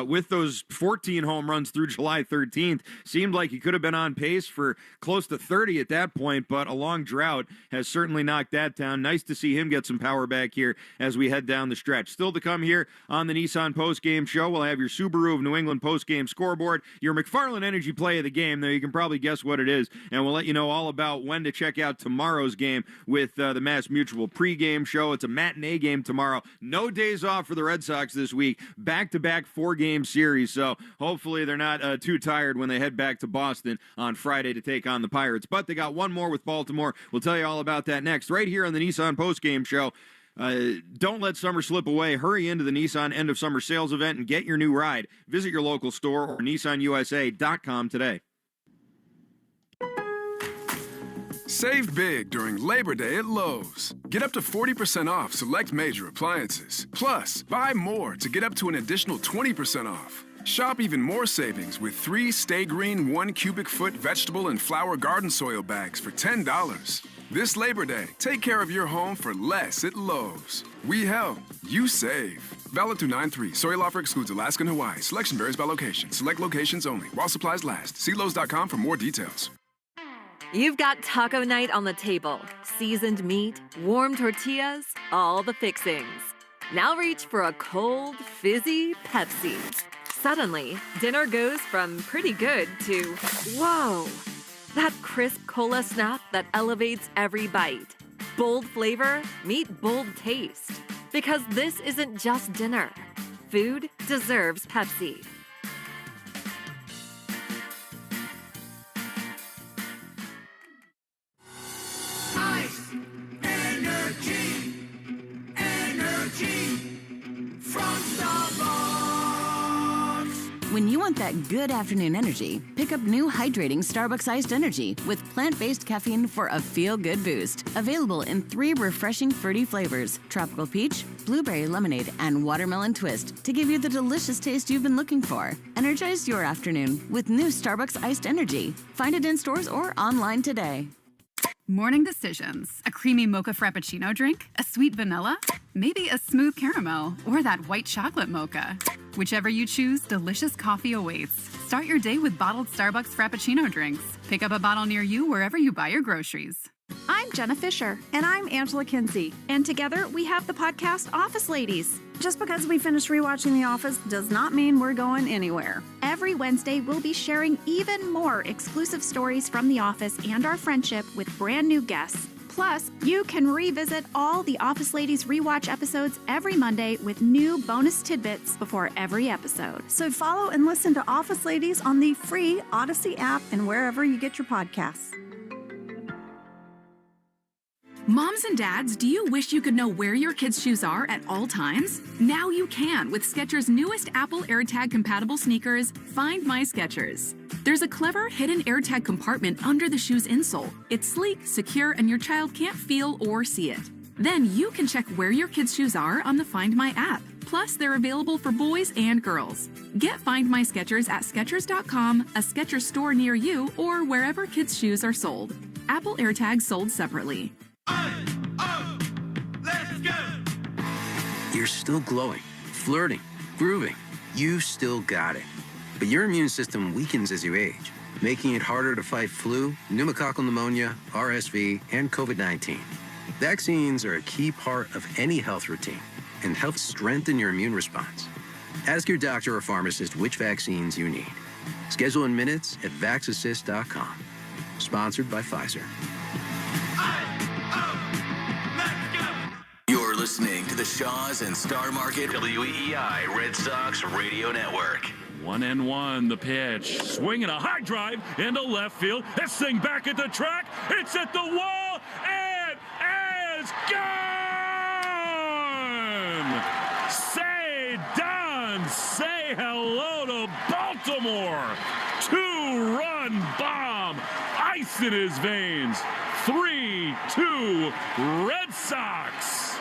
with those 14 home runs through July 13th. Seemed like he could have been on pace for close to 30 at that point, but a long drought has certainly knocked that down. Nice to see him get some power back here as we head down the stretch. Still to come here on the Nissan Postgame Show, we'll have your Subaru of New England postgame scoreboard, your McFarland Energy play of the game, though you can probably guess what it is, and we'll let you know all about when to check out tomorrow's game with the Mass Mutual pregame show. It's a matinee game tomorrow. No days off for the Red Sox this week. Back-to-back 4-game series, so hopefully they're not too tired when they head back to Boston on Friday to take on the Pirates. But they got one more with Baltimore. We'll tell you all about that next, right here on the Nissan Postgame Show. Don't let summer slip away. Hurry into the Nissan end of summer sales event and get your new ride. Visit your local store or nissanusa.com today. Save big during Labor Day at Lowe's. Get up to 40% off select major appliances. Plus, buy more to get up to an additional 20% off. Shop even more savings with 3 Stay Green 1 cubic foot vegetable and flower garden soil bags for $10. This Labor Day, take care of your home for less at Lowe's. We help, you save. Valid through 9/3. Soil offer excludes Alaska and Hawaii. Selection varies by location. Select locations only. While supplies last. See Lowe's.com for more details. You've got taco night on the table. Seasoned meat, warm tortillas, all the fixings. Now reach for a cold, fizzy Pepsi. Suddenly, dinner goes from pretty good to, whoa, that crisp cola snap that elevates every bite. Bold flavor, meet bold taste. Because this isn't just dinner. Food deserves Pepsi. When you want that good afternoon energy, pick up new hydrating Starbucks iced energy with plant-based caffeine for a feel-good boost. Available in 3 refreshing fruity flavors: tropical peach, blueberry lemonade, and watermelon twist to give you the delicious taste you've been looking for. Energize your afternoon with new Starbucks iced energy. Find it in stores or online today. Morning decisions. A creamy mocha frappuccino drink? A sweet vanilla? Maybe a smooth caramel or that white chocolate mocha. Whichever you choose, delicious coffee awaits. Start your day with bottled Starbucks Frappuccino drinks. Pick up a bottle near you wherever you buy your groceries. I'm Jenna Fisher. And I'm Angela Kinsey. And together we have the podcast Office Ladies. Just because we finished rewatching The Office does not mean we're going anywhere. Every Wednesday, we'll be sharing even more exclusive stories from The Office and our friendship with brand new guests. Plus, you can revisit all the Office Ladies rewatch episodes every Monday with new bonus tidbits before every episode. So follow and listen to Office Ladies on the free Odyssey app and wherever you get your podcasts. Moms and dads, do you wish you could know where your kids' shoes are at all times? Now you can with Skechers' newest Apple AirTag compatible sneakers, Find My Skechers. There's a clever hidden AirTag compartment under the shoe's insole. It's sleek, secure, and your child can't feel or see it. Then you can check where your kids' shoes are on the Find My app. Plus, they're available for boys and girls. Get Find My Skechers at Skechers.com, a Skechers store near you, or wherever kids' shoes are sold. Apple AirTags sold separately. Let's go! You're still glowing, flirting, grooving. You still got it. But your immune system weakens as you age, making it harder to fight flu, pneumococcal pneumonia, RSV, and COVID-19. Vaccines are a key part of any health routine and help strengthen your immune response. Ask your doctor or pharmacist which vaccines you need. Schedule in minutes at vaxassist.com. Sponsored by Pfizer. You're listening to the Shaws and Star Market WEEI Red Sox Radio Network. 1-1, the pitch. Swinging a high drive into left field. This thing back at the track. It's at the wall and is gone! Say done. Say hello to Baltimore. 2-run bomb. Ice in his veins. 3-2 Red Sox.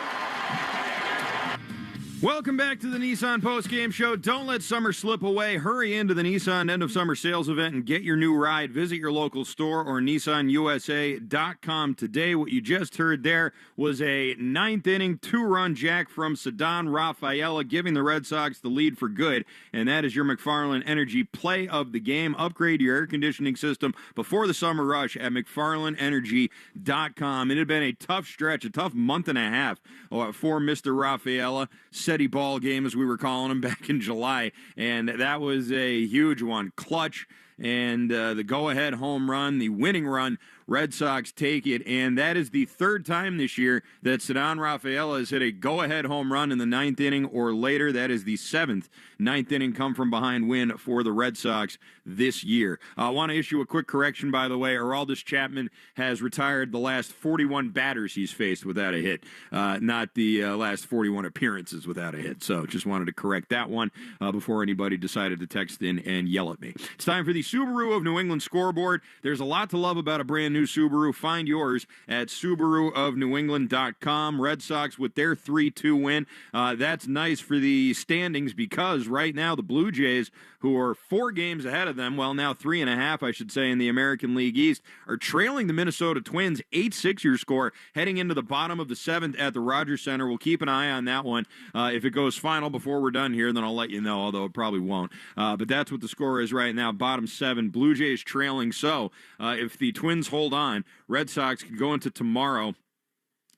Welcome back to the Nissan Postgame Show. Don't let summer slip away. Hurry into the Nissan end of summer sales event and get your new ride. Visit your local store or nissanusa.com today. What you just heard there was a 9th inning 2-run jack from Ceddanne Rafaela, giving the Red Sox the lead for good. And that is your McFarland Energy play of the game. Upgrade your air conditioning system before the summer rush at McFarlandEnergy.com. It had been a tough stretch, a tough month and a half for Mr. Rafaela. SETI ball game, as we were calling him back in July, and that was a huge one. Clutch, and the go-ahead home run, the winning run, Red Sox take it, and that is the third time this year that Ceddanne Rafaela has hit a go-ahead home run in the ninth inning or later. That is the seventh ninth-inning come-from-behind win for the Red Sox this year. I want to issue a quick correction, by the way. Aroldis Chapman has retired the last 41 batters he's faced without a hit, not the last 41 appearances without a hit. So just wanted to correct that one before anybody decided to text in and yell at me. It's time for the Subaru of New England scoreboard. There's a lot to love about a brand new Subaru. Find yours at SubaruofNewEngland.com. Red Sox with their 3-2 win. That's nice for the standings because right now the Blue Jays, who are 4 games ahead of them, well, now 3.5, I should say, in the American League East, are trailing the Minnesota Twins 8-6 your score heading into the bottom of the 7th at the Rogers Center. We'll keep an eye on that one. If it goes final before we're done here, then I'll let you know, although it probably won't. But that's what the score is right now, bottom 7. Blue Jays trailing. So if the Twins hold on, Red Sox could go into tomorrow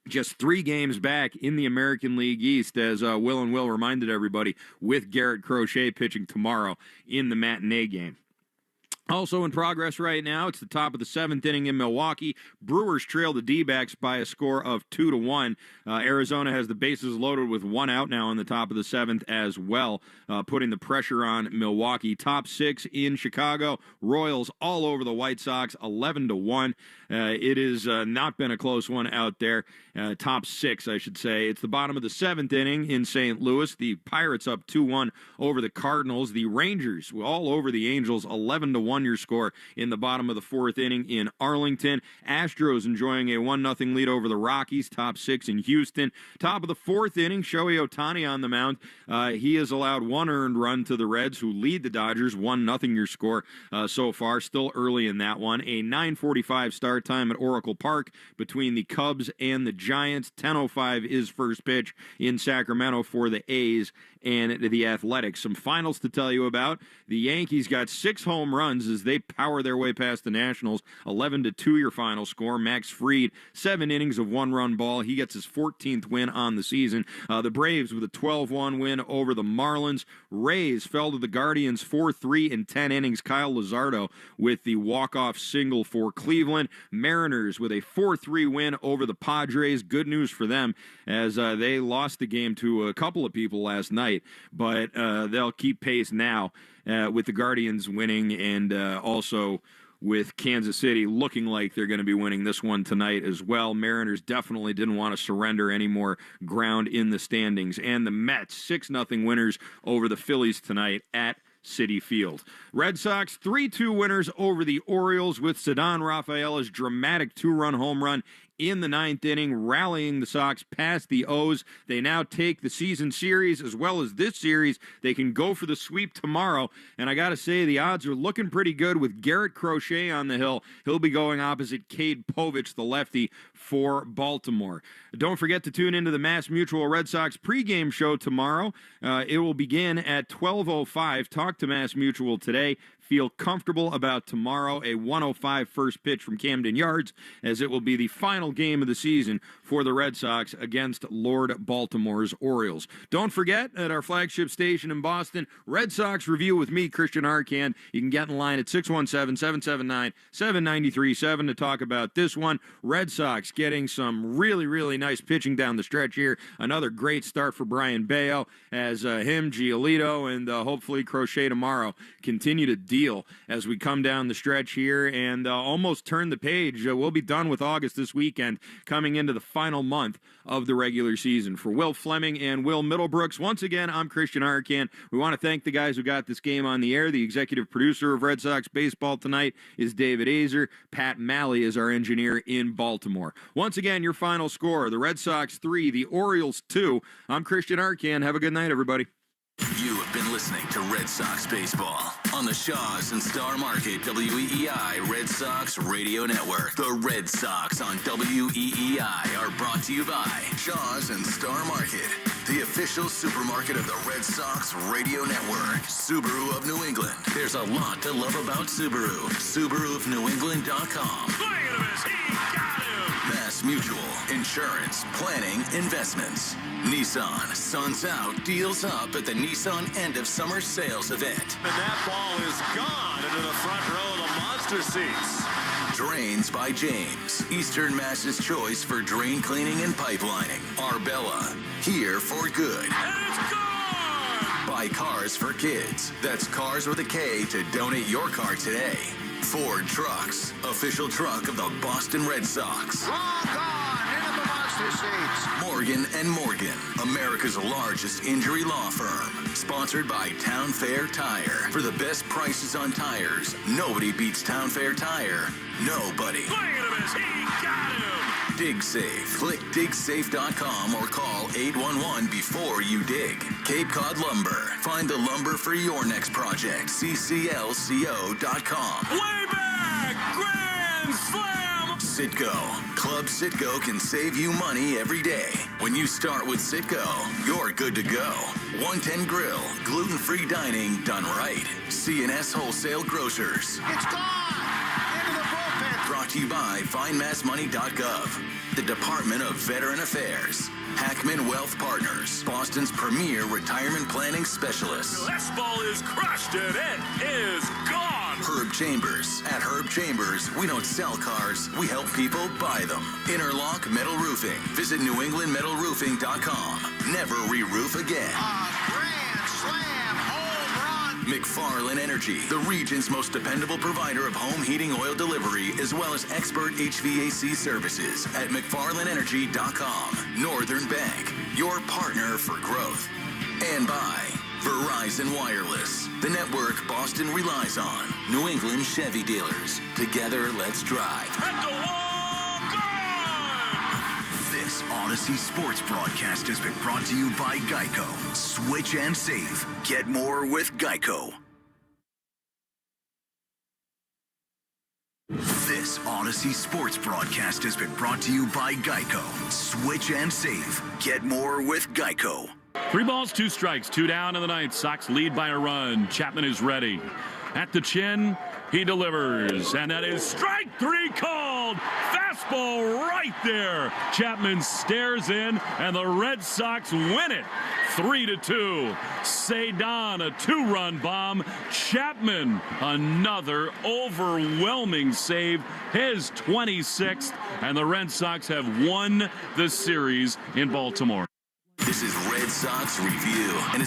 just 3 games back in the American League East, as Will and Will reminded everybody, with Garrett Crochet pitching tomorrow in the matinee game. Also in progress right now, it's the top of the 7th inning in Milwaukee. Brewers trail the D-backs by a score of 2-1. Arizona has the bases loaded with 1 out now in the top of the 7th as well, putting the pressure on Milwaukee. Top 6 in Chicago. Royals all over the White Sox, 11-1. It has not been a close one out there. Top 6, I should say. It's the bottom of the 7th inning in St. Louis. The Pirates up 2-1 over the Cardinals. The Rangers all over the Angels, 11-1 your score in the bottom of the 4th inning in Arlington. Astros enjoying a 1-0 lead over the Rockies. Top 6 in Houston. Top of the 4th inning, Shohei Ohtani on the mound. He has allowed 1 earned run to the Reds, who lead the Dodgers. 1-0 your score so far. Still early in that one. A 9:45 start time at Oracle Park between the Cubs and the Giants. 10:05 is first pitch in Sacramento for the A's and the Athletics. Some finals to tell you about. The Yankees got 6 home runs as they power their way past the Nationals. 11-2 your final score. Max Fried, 7 innings of 1-run ball. He gets his 14th win on the season. The Braves with a 12-1 win over the Marlins. Rays fell to the Guardians 4-3 in 10 innings. Kyle Luzardo with the walk-off single for Cleveland. Mariners with a 4-3 win over the Padres. Good news for them as they lost the game to a couple of people last night, but they'll keep pace now with the Guardians winning and also with Kansas City looking like they're going to be winning this one tonight as well. Mariners definitely didn't want to surrender any more ground in the standings. And the Mets, 6-0 winners over the Phillies tonight at Citi Field. Red Sox 3-2 winners over the Orioles with Ceddanne Rafaela's dramatic 2-run home run in the 9th inning, rallying the Sox past the O's. They now take the season series as well as this series. They can go for the sweep tomorrow, and I got to say the odds are looking pretty good with Garrett Crochet on the hill. He'll be going opposite Cade Povich, the lefty, for Baltimore. Don't forget to tune into the Mass Mutual Red Sox pregame show tomorrow. It will begin at 12:05. Talk to Mass Mutual today. Feel comfortable about tomorrow, a 1:05 first pitch from Camden Yards, as it will be the final game of the season for the Red Sox against Lord Baltimore's Orioles. Don't forget, at our flagship station in Boston, Red Sox Review with me, Christian Arcand. You can get in line at 617-779-7937 to talk about this one. Red Sox getting some really, really nice pitching down the stretch here. Another great start for Brian Bayo as him, Giolito, and hopefully Crochet tomorrow continue to deal as we come down the stretch here and almost turn the page. We'll be done with August this weekend, coming into the final month of the regular season. For Will Fleming and Will Middlebrooks, once again, I'm Christian Arcand. We want to thank the guys who got this game on the air. The executive producer of Red Sox baseball tonight is David Azer. Pat Malley is our engineer in Baltimore. Once again, your final score, the Red Sox 3, the Orioles 2. I'm Christian Arcand. Have a good night, everybody. You have been listening to Red Sox Baseball on the Shaw's and Star Market WEEI Red Sox Radio Network. The Red Sox on WEEI are brought to you by Shaw's and Star Market, the official supermarket of the Red Sox Radio Network. Subaru of New England. There's a lot to love about Subaru. SubaruofNewEngland.com. Mass Mutual Insurance. insurance, planning, investments. Nissan suns out, deals up at the Nissan End of Summer Sales Event. And that ball is gone into the front row of the monster seats. Drains by James, Eastern Mass's choice for drain cleaning and pipelining. Arbella, here for good. And it's gone! Buy Cars for Kids. That's Cars with a K to donate your car today. Ford Trucks, official truck of the Boston Red Sox. Long gone into the monster seats. Morgan & Morgan, America's largest injury law firm. Sponsored by Town Fair Tire. For the best prices on tires, nobody beats Town Fair Tire. Nobody. Look at him as he got him. Dig Safe. Click digsafe.com or call 811 before you dig. Cape Cod Lumber. Find the lumber for your next project. cclco.com. Way back! Grand Slam! Citgo. Club Citgo can save you money every day. When you start with Citgo, you're good to go. 110 Grill. Gluten-free dining done right. C&S Wholesale Grocers. It's gone! Brought to you by FindMassMoney.gov, the Department of Veteran Affairs, Hackman Wealth Partners, Boston's premier retirement planning specialist. This ball is crushed and it is gone. Herb Chambers. At Herb Chambers, we don't sell cars, we help people buy them. Interlock Metal Roofing. Visit NewEnglandMetalRoofing.com. Never re-roof again. Grand Slam home run. McFarland Energy, the region's most dependable provider of home heating oil delivery, as well as expert HVAC services at McFarlandEnergy.com. Northern Bank, your partner for growth. And by Verizon Wireless, the network Boston relies on. New England Chevy dealers. Together, let's drive. This Odyssey Sports broadcast has been brought to you by Geico. Switch and save. Get more with Geico. This Odyssey Sports broadcast has been brought to you by Geico. Switch and save. Get more with Geico. 3 balls, 2 strikes, 2 down in the ninth. Sox lead by a run. Chapman is ready. At the chin, he delivers. And that is strike 3 called. Fastball right there. Chapman stares in, and the Red Sox win it 3-2. Cedon, a 2-run bomb. Chapman, another overwhelming save, his 26th, and the Red Sox have won the series in Baltimore. This is Red Sox Review. And